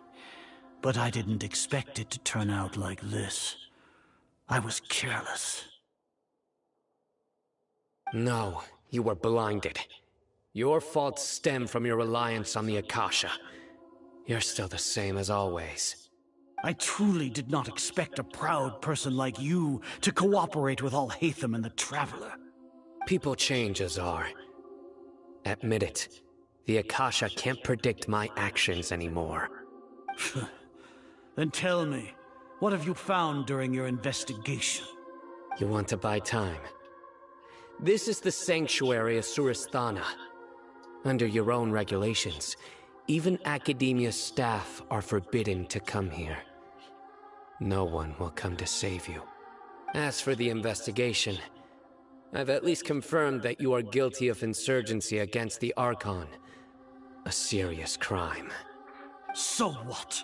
But I didn't expect it to turn out like this. I was careless. No, you were blinded. Your faults stem from your reliance on the Akasha. You're still the same as always. I truly did not expect a proud person like you to cooperate with Alhaitham and the Traveler. People change, Azar. Admit it. The Akasha can't predict my actions anymore. Then tell me, what have you found during your investigation? You want to buy time? This is the Sanctuary of Surasthana. Under your own regulations, even Academia staff are forbidden to come here. No one will come to save you. As for the investigation, I've at least confirmed that you are guilty of insurgency against the Archon. A serious crime. So what?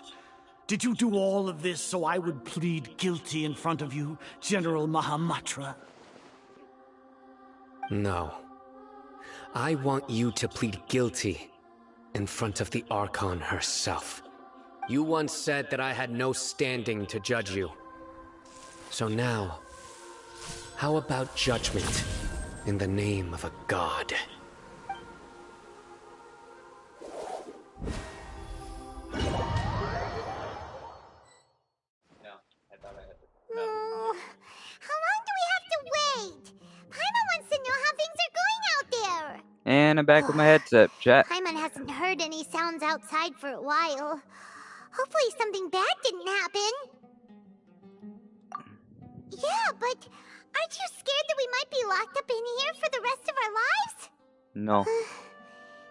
Did you do all of this so I would plead guilty in front of you, General Mahamatra? No. I want you to plead guilty in front of the Archon herself. You once said that I had no standing to judge you. So now, how about judgment in the name of a god? How long do we have to wait? Paimon wants to know how things are going out there. And I'm back with my headset, chat. Paimon hasn't heard any sounds outside for a while. Hopefully something bad didn't happen. Yeah, but aren't you scared that we might be locked up in here for the rest of our lives? No.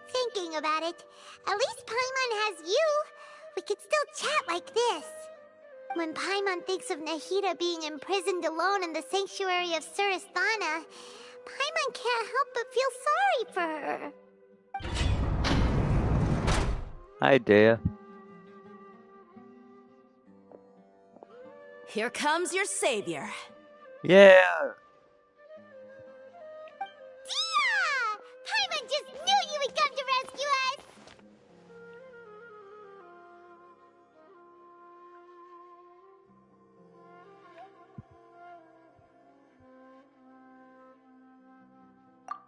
Thinking about it, at least Paimon has you. We could still chat like this. When Paimon thinks of Nahida being imprisoned alone in the Sanctuary of Surasthana, Paimon can't help but feel sorry for her. Hi, Dea. Here comes your savior. Yeah! Dia! Paimon just knew you would come to rescue us!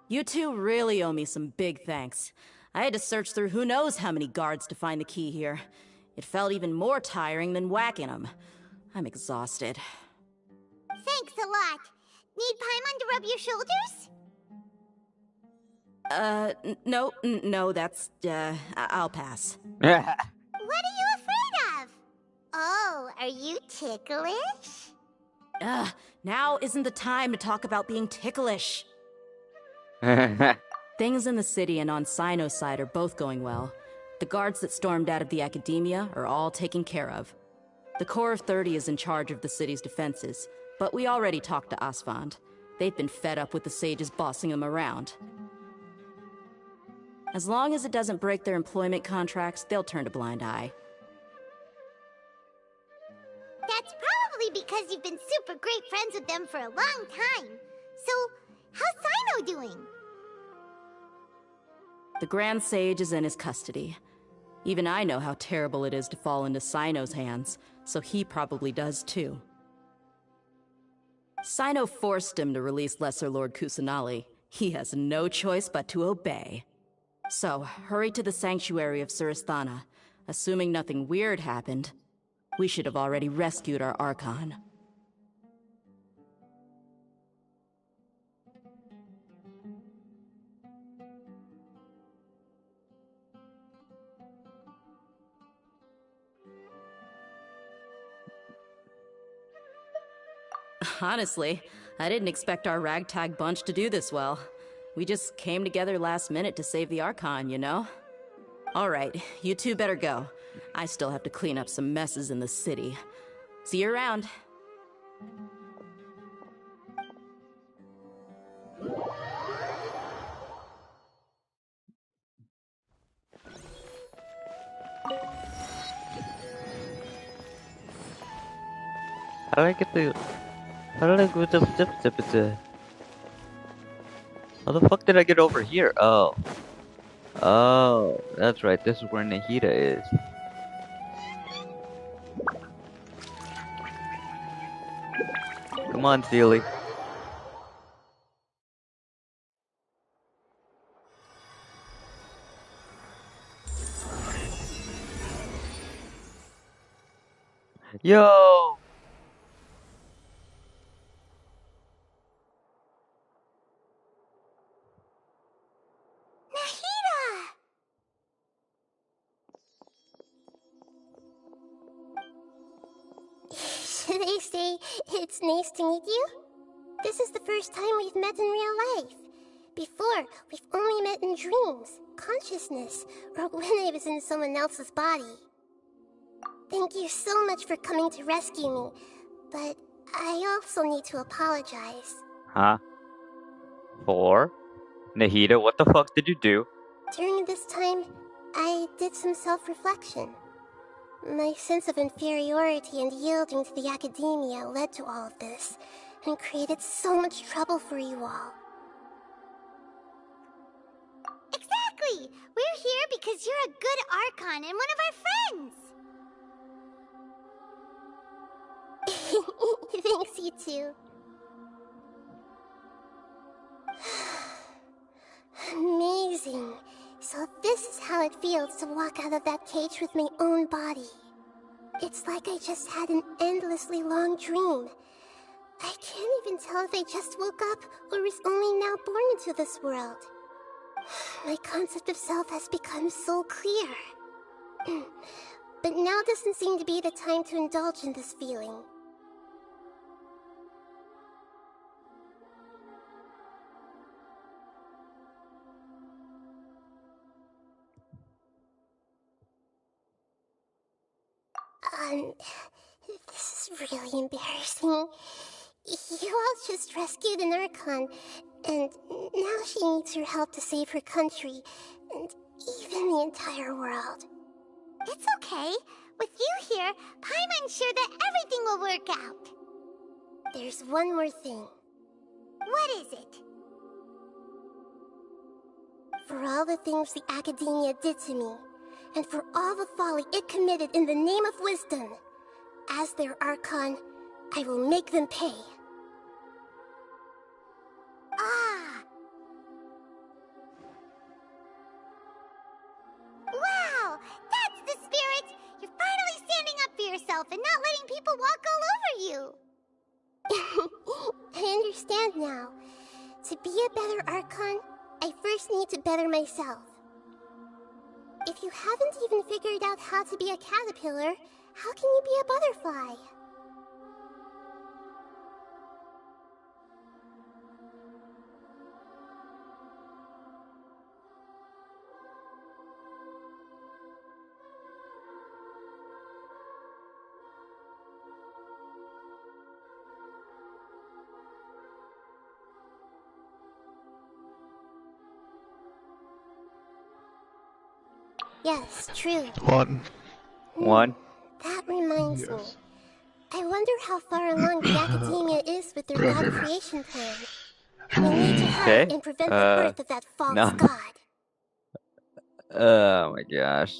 You two really owe me some big thanks. I had to search through who knows how many guards to find the key here. It felt even more tiring than whacking them. I'm exhausted. Thanks a lot. Need Paimon to rub your shoulders? No, that's, I'll pass. What are you afraid of? Oh, are you ticklish? Now isn't the time to talk about being ticklish. Things in the city and on Sino's side are both going well. The guards that stormed out of the Academia are all taken care of. The Corps of 30 is in charge of the city's defenses, but we already talked to Asfand. They've been fed up with the sages bossing them around. As long as it doesn't break their employment contracts, they'll turn a blind eye. That's probably because you've been super great friends with them for a long time. So, how's Sino doing? The Grand Sage is in his custody. Even I know how terrible it is to fall into Sino's hands, so he probably does too. Sino forced him to release Lesser Lord Kusanali. He has no choice but to obey. So, hurry to the sanctuary of Surasthana. Assuming nothing weird happened, we should have already rescued our Archon. Honestly, I didn't expect our ragtag bunch to do this well. We just came together last minute to save the Archon, you know? Alright, you two better go. I still have to clean up some messes in the city. See you around. How did I get the... How did I go the... How the fuck did I get over here? Oh. Oh, that's right. This is where Nahida is. Come on, Sealy. Yo! Should I say it's nice to meet you? This is the first time we've met in real life. Before, we've only met in dreams, consciousness, or when I was in someone else's body. Thank you so much for coming to rescue me, but I also need to apologize. Huh? For? Nahida, what the fuck did you do? During this time, I did some self-reflection. My sense of inferiority and yielding to the Academia led to all of this, and created so much trouble for you all. Exactly! We're here because you're a good Archon and one of our friends! Thanks, you too. Amazing. So this is how it feels to walk out of that cage with my own body. It's like I just had an endlessly long dream. I can't even tell if I just woke up or was only now born into this world. My concept of self has become so clear. But now doesn't seem to be the time to indulge in this feeling. This is really embarrassing. You all just rescued an Archon, And now she needs your help to save her country, and even the entire world. It's okay. With you here, Paimon's sure that everything will work out. There's one more thing. What is it? For all the things the Academia did to me, and for all the folly it committed in the name of wisdom, as their Archon, I will make them pay. Ah! Wow! That's the spirit! You're finally standing up for yourself and not letting people walk all over you! I understand now. To be a better Archon, I first need to better myself. If you haven't even figured out how to be a caterpillar, how can you be a butterfly? Yes, true. One. That reminds me. I wonder how far along the Academia is with their god creation plan. We need to hurry and prevent the birth of that false no. god. Oh my gosh.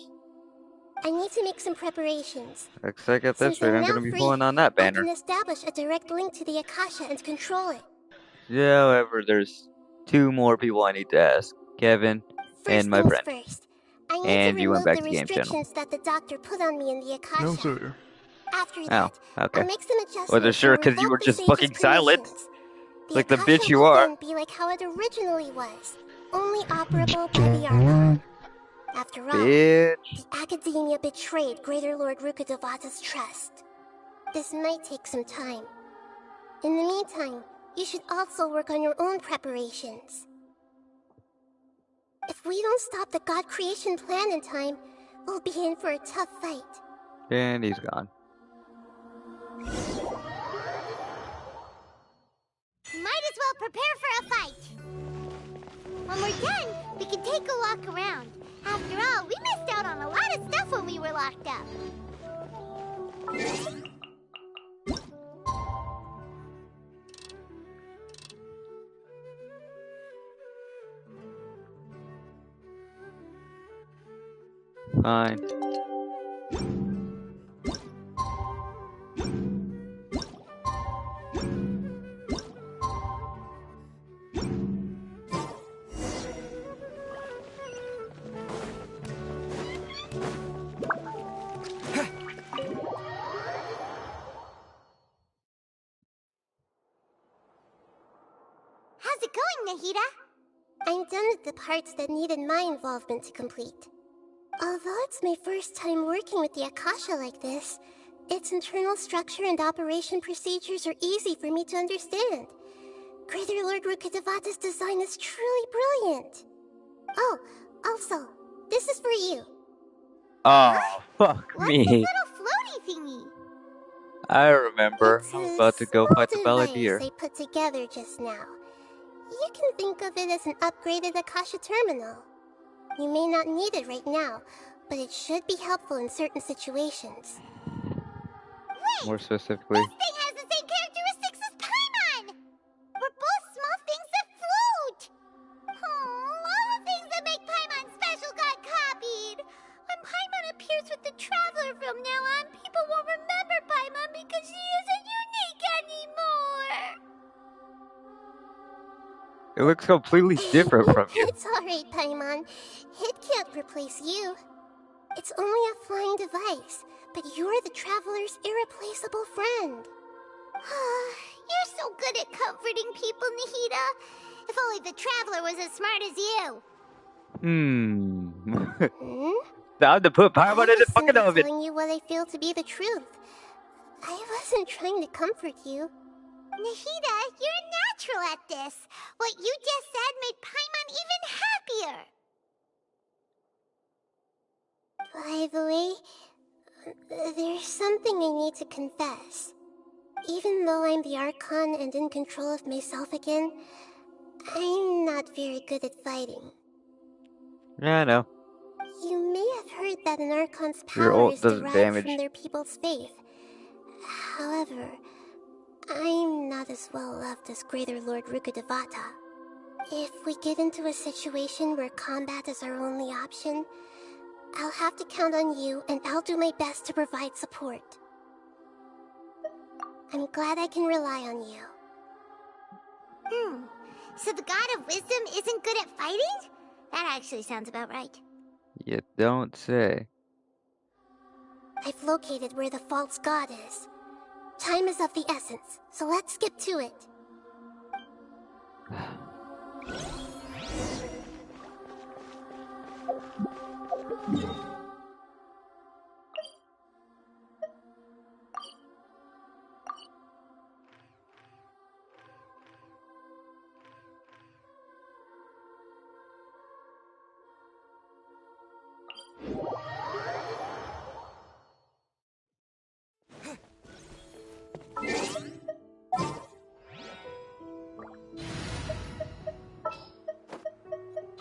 I need to make some preparations. Looks like at this Since rate I'm I'm now gonna be free, pulling on that I banner. can establish a direct link to the Akasha and control it. Yeah, however, there's two more people I need to ask. Kevin and my friend. First, I need And to you went remove back the to game channel. restrictions that the doctor put on me in the Akasha. No, sir. After Oh, that, okay. I'll make some adjustments Wasn't sure and because you were revoke the just sage's fucking silent. permissions. Like the Akasha bitch you will are. then be like how it originally was, only operable by the Archon. After all, Bitch. the Academia betrayed Greater Lord Rukkhadevata's trust. This might take some time. In the meantime, you should also work on your own preparations. If we don't stop the God creation plan in time, we'll be in for a tough fight. And he's gone. Might as well prepare for a fight. When we're done, we can take a walk around. After all, we missed out on a lot of stuff when we were locked up. Fine. How's it going, Nahida? I'm done with the parts that needed my involvement to complete. Although it's my first time working with the Akasha like this, its internal structure and operation procedures are easy for me to understand. Greater Lord Rukkhadevata's design is truly brilliant. Oh, also, this is for you. Oh, fuck What's me. this little floaty thingy? I remember. I was about to go fight the Device Balladeer. I put together just now. You can think of it as an upgraded Akasha terminal. You may not need it right now, but it should be helpful in certain situations. More specifically. This thing has the same characteristics as Paimon! We're both small things that float! Oh, all the things that make Paimon special got copied! When Paimon appears with the Traveler from now on, people won't remember Paimon because she isn't unique anymore! It looks completely different from you. It's alright, Paimon. It can't replace you. It's only a flying device, but you're the Traveler's irreplaceable friend. You're so good at comforting people, Nahida. If only the Traveler was as smart as you. Time to put Paimon in the fucking I'm oven. telling you what I feel to be the truth. I wasn't trying to comfort you. Nahida, you're natural at this. What you just said made Paimon even happier. By the way, there's something I need to confess. Even though I'm the Archon and in control of myself again, I'm not very good at fighting. Yeah, I know. You may have heard that an Archon's Your power ult is doesn't derived from damage. their people's faith. However, I'm not as well loved as Greater Lord Rukkhadevata. If we get into a situation where combat is our only option, I'll have to count on you, and I'll do my best to provide support. I'm glad I can rely on you. So the God of Wisdom isn't good at fighting? That actually sounds about right. You don't say. I've located where the false god is. Time is of the essence, so let's skip to it.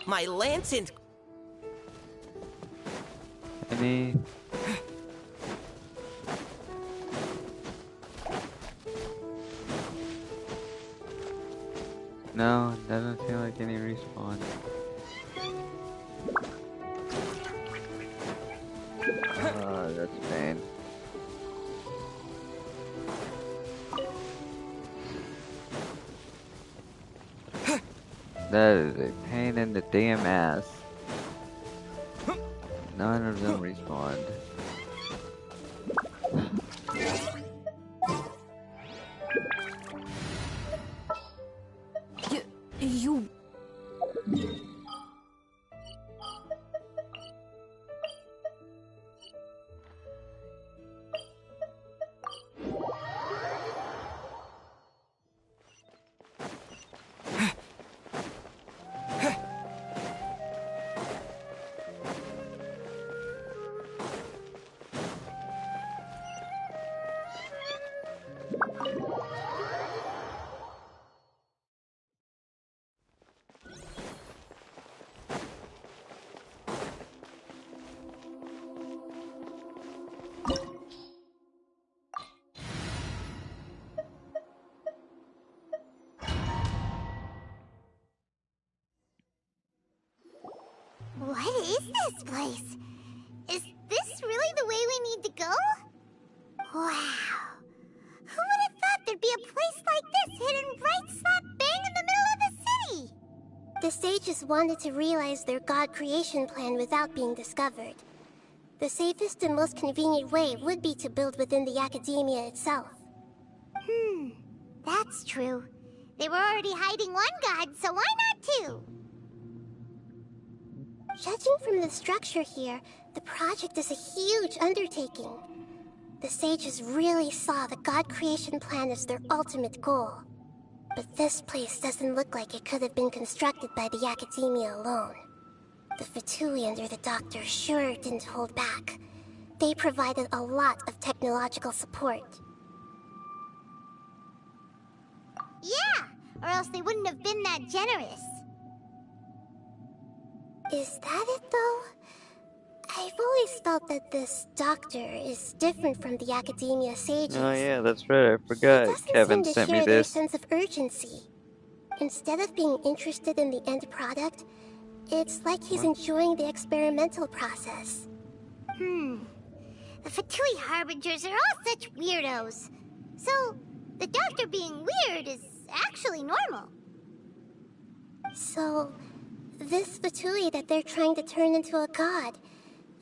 My lance and... Any? No, doesn't seem like any respawn. That's pain. That is a pain in the damn ass. None of them respawned. You... What is this place? Is this really the way we need to go? Wow. Who would have thought there'd be a place like this hidden right slap bang in the middle of the city? The sages wanted to realize their god creation plan without being discovered. The safest and most convenient way would be to build within the academia itself. That's true. They were already hiding one god, so why not two? Judging from the structure here, the project is a huge undertaking. The sages really saw the god creation plan as their ultimate goal. But this place doesn't look like it could have been constructed by the academia alone. The Fatui under the Doctor sure didn't hold back. They provided a lot of technological support. Yeah, or else they wouldn't have been that generous. Is that it, though? I've always felt that this Doctor is different from the academia sages. Oh yeah, that's right, I forgot. Kevin Seem to sent me share their this. sense of urgency. Instead of being interested in the end product, it's like he's enjoying the experimental process. The Fatui Harbingers are all such weirdos. So, the Doctor being weird is actually normal. So, this Fatui that they're trying to turn into a god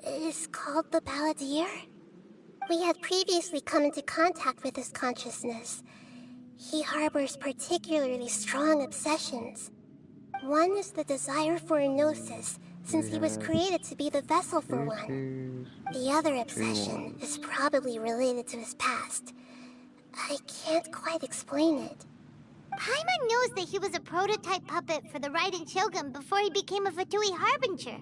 is called the Balladeer? We had previously come into contact with his consciousness. He harbors particularly strong obsessions. One is the desire for a gnosis, since he was created to be the vessel for one. The other obsession is probably related to his past. I can't quite explain it. Paimon knows that he was a prototype puppet for the Raiden Shogun before he became a Fatui Harbinger.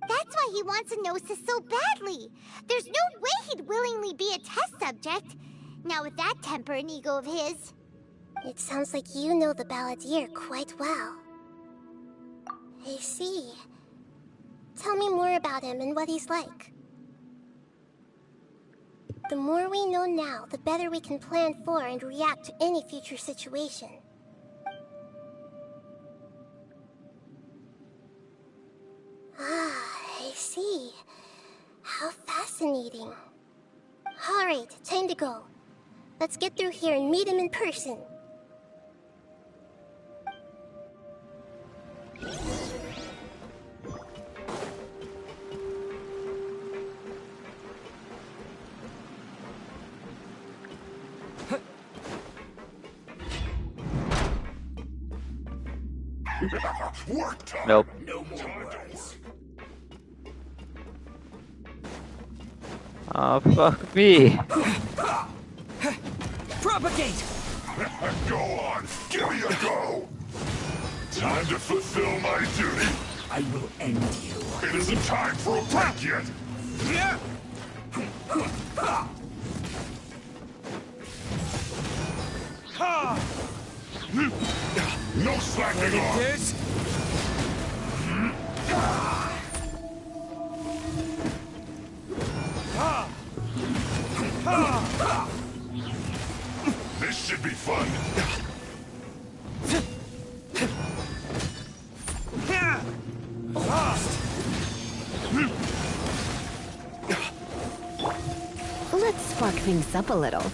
That's why he wants a gnosis so badly. There's no way he'd willingly be a test subject. Now with that temper and ego of his. It sounds like you know the Balladeer quite well. I see. Tell me more about him and what he's like. The more we know now, the better we can plan for and react to any future situation. Ah, I see. How fascinating. Alright, time to go. Let's get through here and meet him in person. Nope. No more words. Oh, fuck me. Propagate! Go on, give me a go! Time to fulfill my duty. I will end you. It isn't time for a break yet. Yeah. No slacking off. This should be fun. Let's spark things up a little.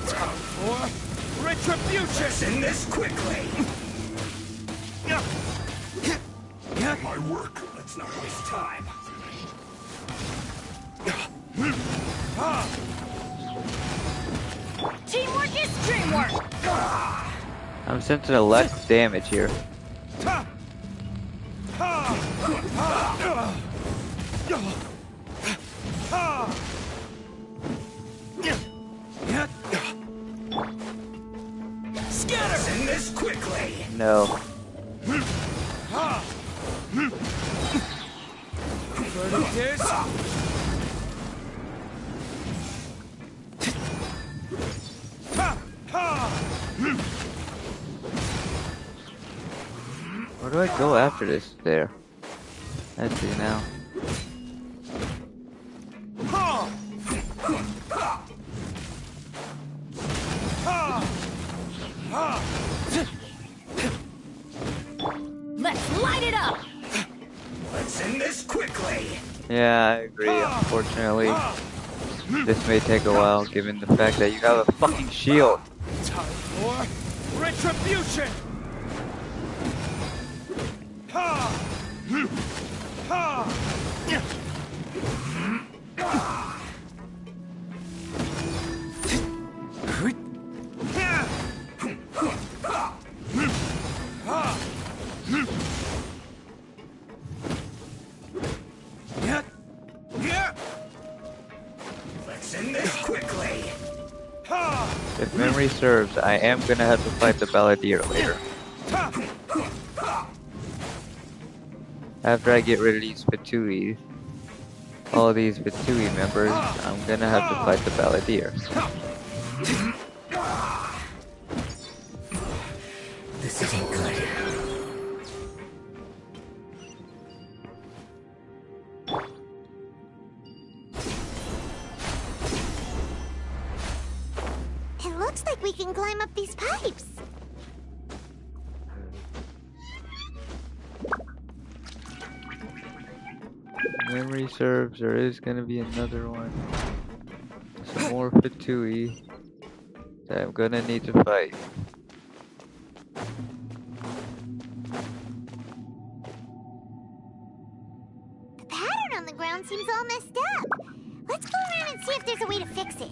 Time for retribution! In this quickly! My work. Let's not waste time. Teamwork is dreamwork! I'm sensing a less damage here. Scatter! In this quickly! No. Where do I go after this? There. I see now. Let's light it up! Let's end this quickly! Yeah, I agree. Unfortunately, this may take a while given the fact that you have a fucking shield. Time for retribution! Let's end this quickly! If memory serves, I am gonna have to fight the Balladeer later. After I get rid of these Fatui, all these Fatui members, I'm gonna have to fight the Balladeer. This isn't good. It looks like we can climb up these pipes. Memory serves, there is gonna be another one. Some more Fatui that I'm gonna need to fight. The pattern on the ground seems all messed up. Let's go around and see if there's a way to fix it.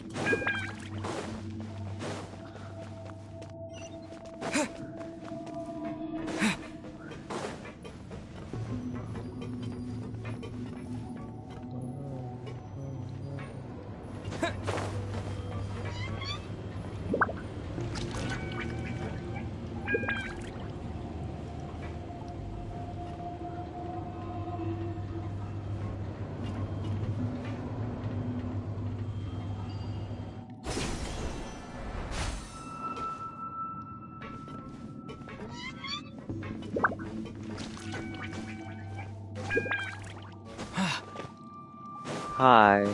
Hi.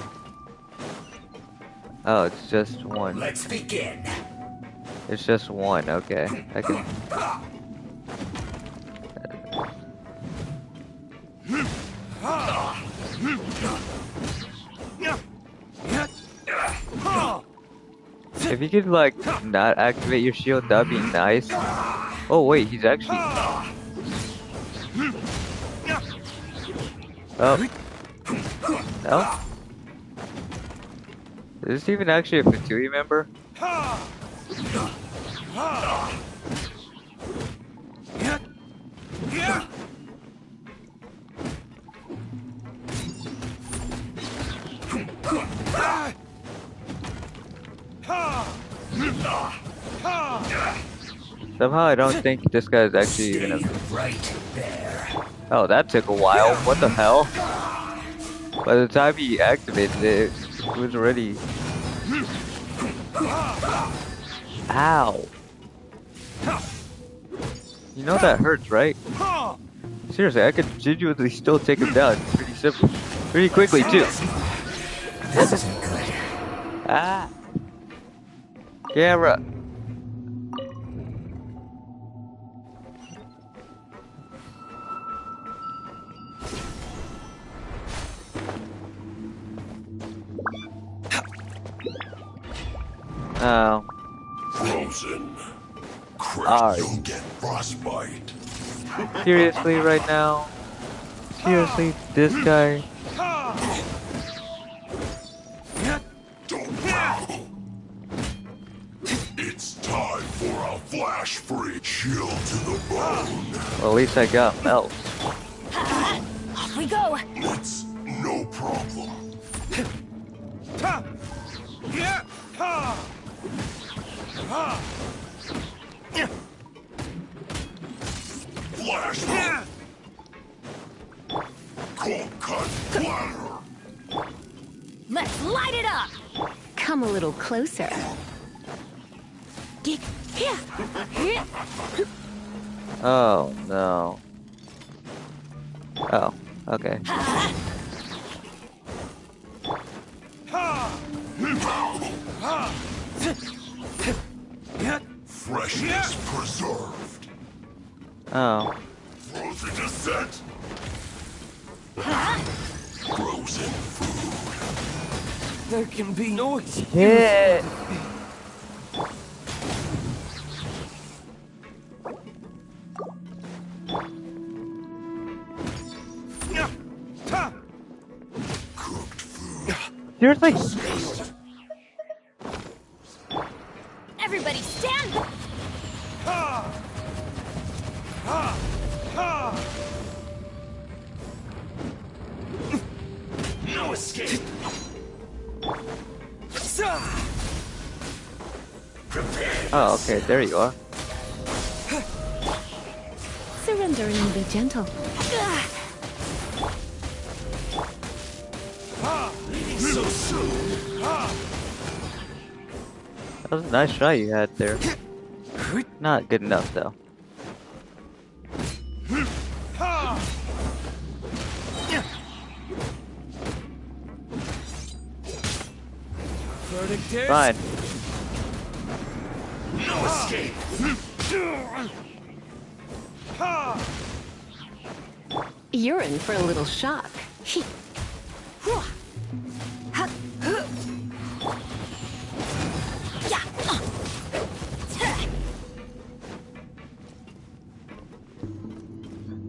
Oh, it's just one. Let's begin. It's just one. Okay, I can. If you could like not activate your shield, that'd be nice. Oh wait, he's actually. Oh. No. Is this even actually a Fatui member? Somehow I don't think this guy is actually even a... Right there. Oh, that took a while. What the hell? By the time he activated it, it was already... Ow. You know that hurts, right? Seriously, I could genuinely still take him down pretty simple. Pretty quickly, too. This isn't good. Ah. Camera. Oh. Frozen. Crap, Alright. you'll get frostbite. Seriously, right now? Seriously, this guy? It's time for a flash free chill to the bone. Well, at least I got melt. Off we go. It's no problem. Flash mode. Cold cut splatter. Let's light it up. Come a little closer. Get here. Oh, no. Oh, okay. Freshness preserved. Oh. Frozen descent. Frozen food. There can be no excuse. Yeah. Seriously? Everybody stand. No escape. Oh, okay, there you are. Surrender and be gentle. So soon. That was a nice shot you had there. Not good enough, though. Fine. No escape. You're in for a little shock.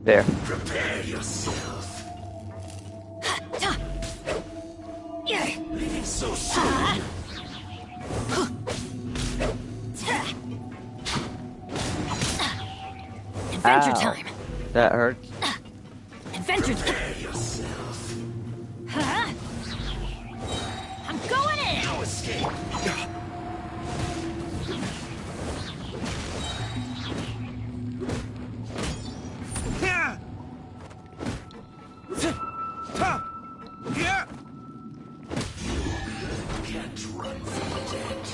There. Prepare yourself. Leaving so soon. Adventure Ow. time. That hurts. Adventure time. Prepare yourself. I'm going in. No escape. Can't run from the dead.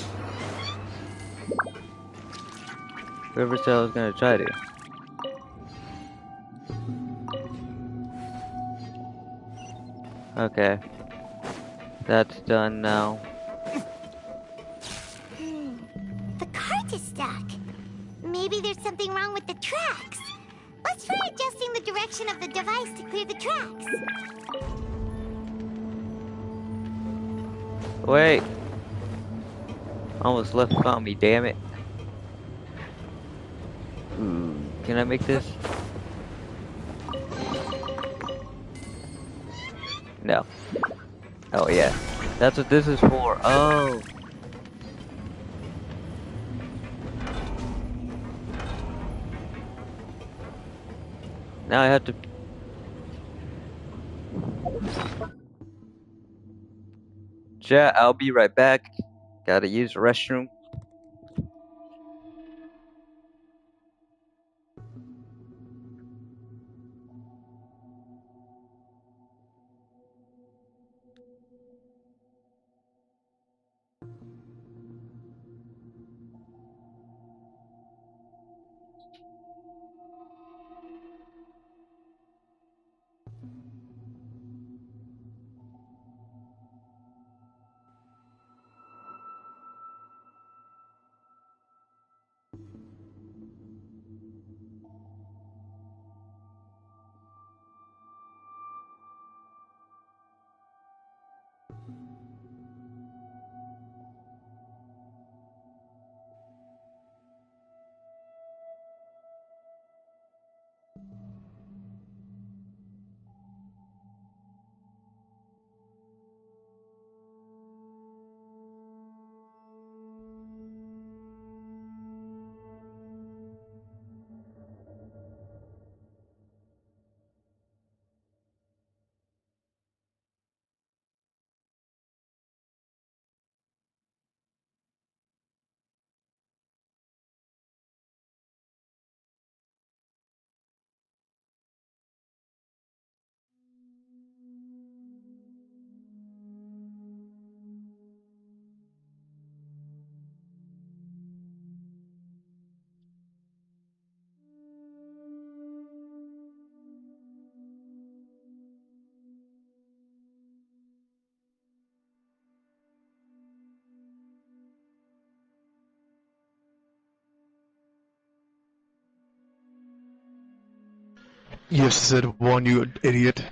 Whoever said I was gonna try to. Okay. That's done now. The cart is stuck. Maybe there's something wrong with the tracks. Let's try adjusting the direction of the device to clear the tracks. Wait. Almost left without me, damn it. Ooh, can I make this? No. Oh yeah. That's what this is for. Oh. Now I have to... Chat, I'll be right back. Gotta use the restroom. You said one, you idiot.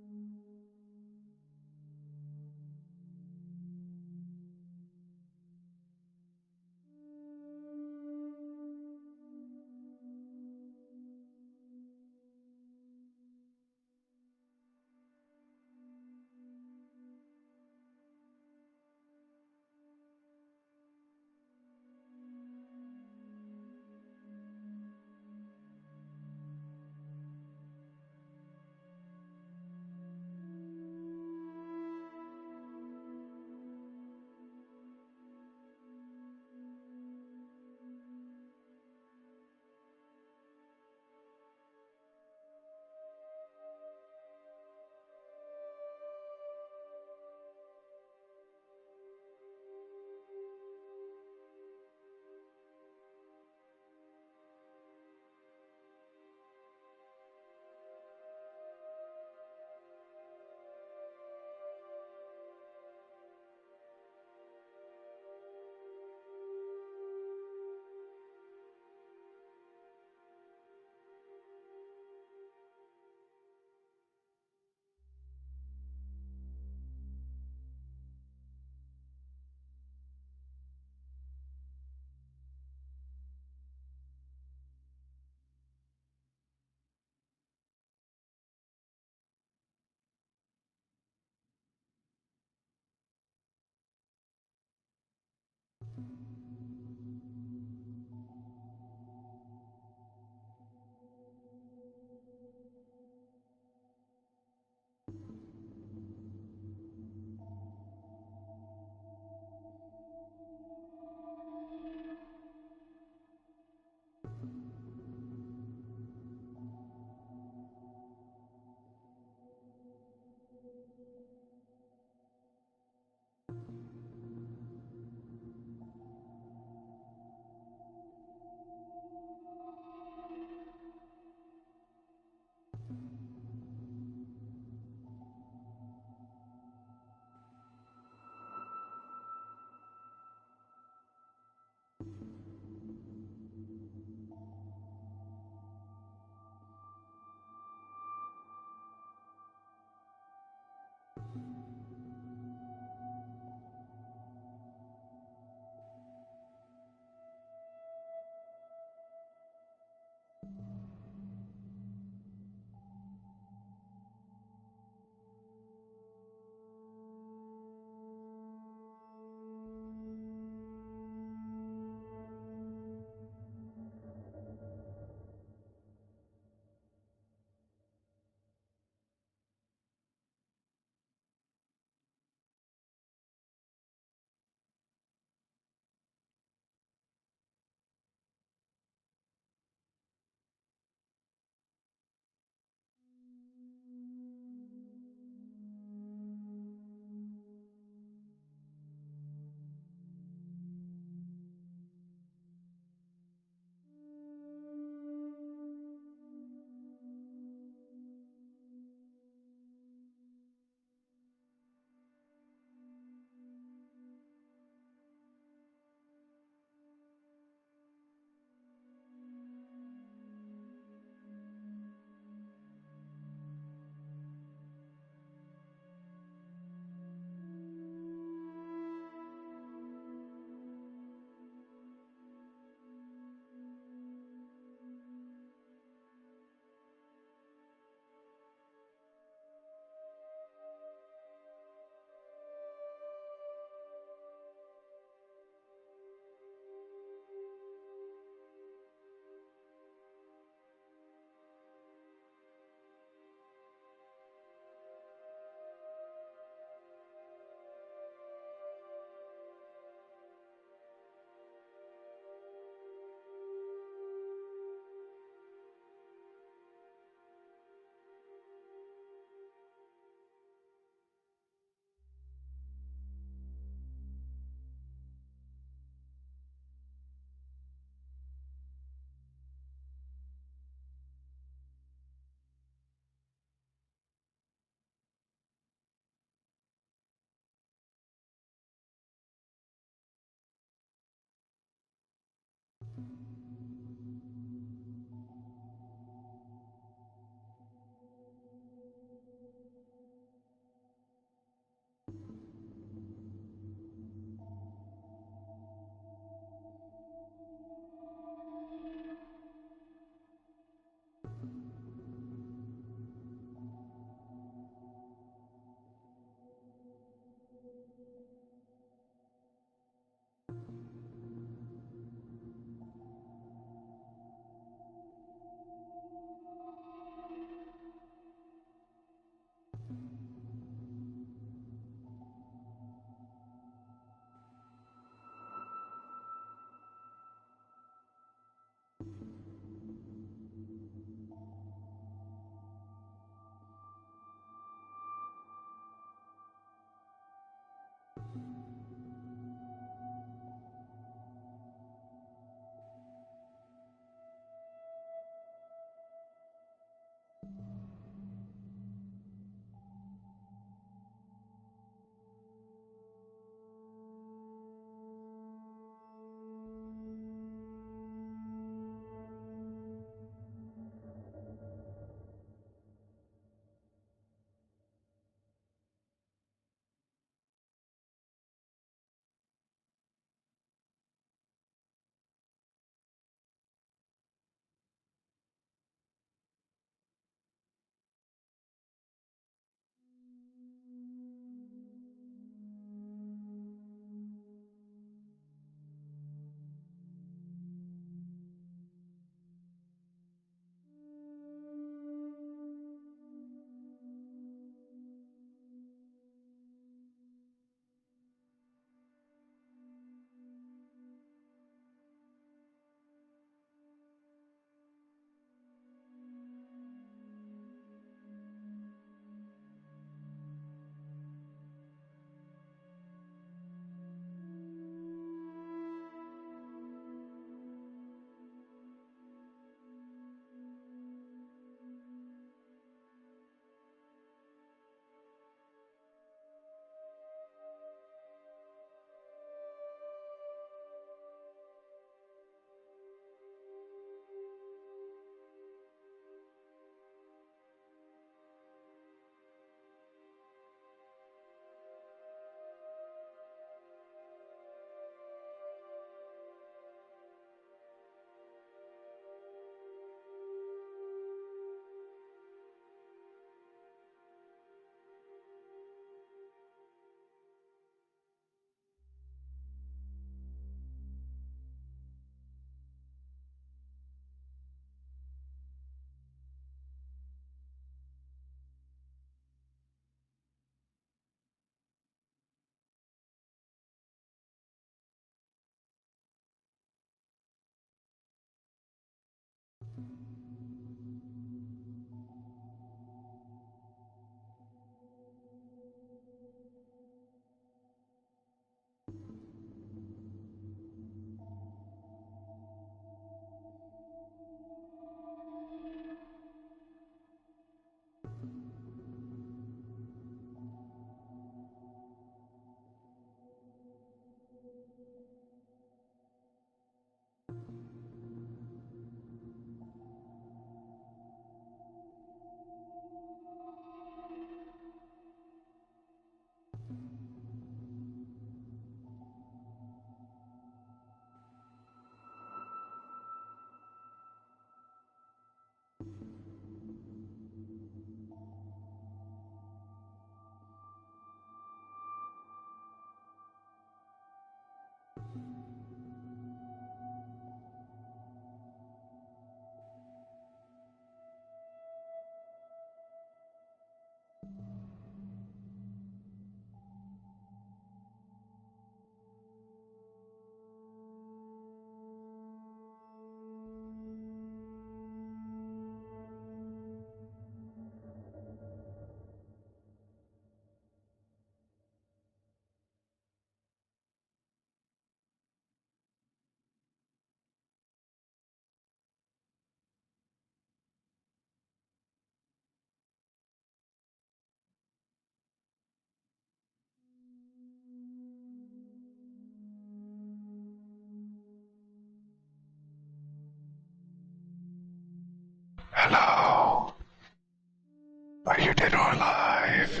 dead or alive?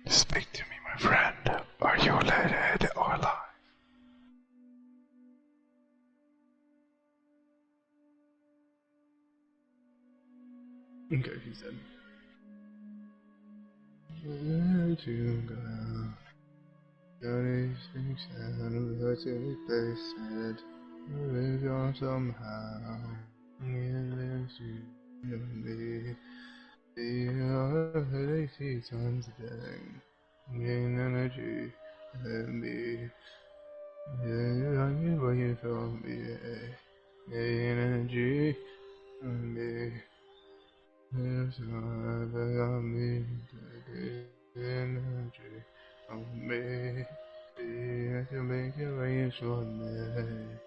Speak to me, my friend. Are you dead or alive? Okay, he's dead. Where to go? Johnny speaks and hurts in his basement. Lives on somehow. He lives to me. The headache 3 times a day. Gain energy and me. Yeah, waiting for me. Gain energy and me. There's no I need to get energy on me. See, I can make it rain for me.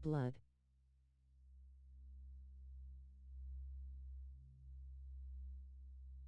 Blood.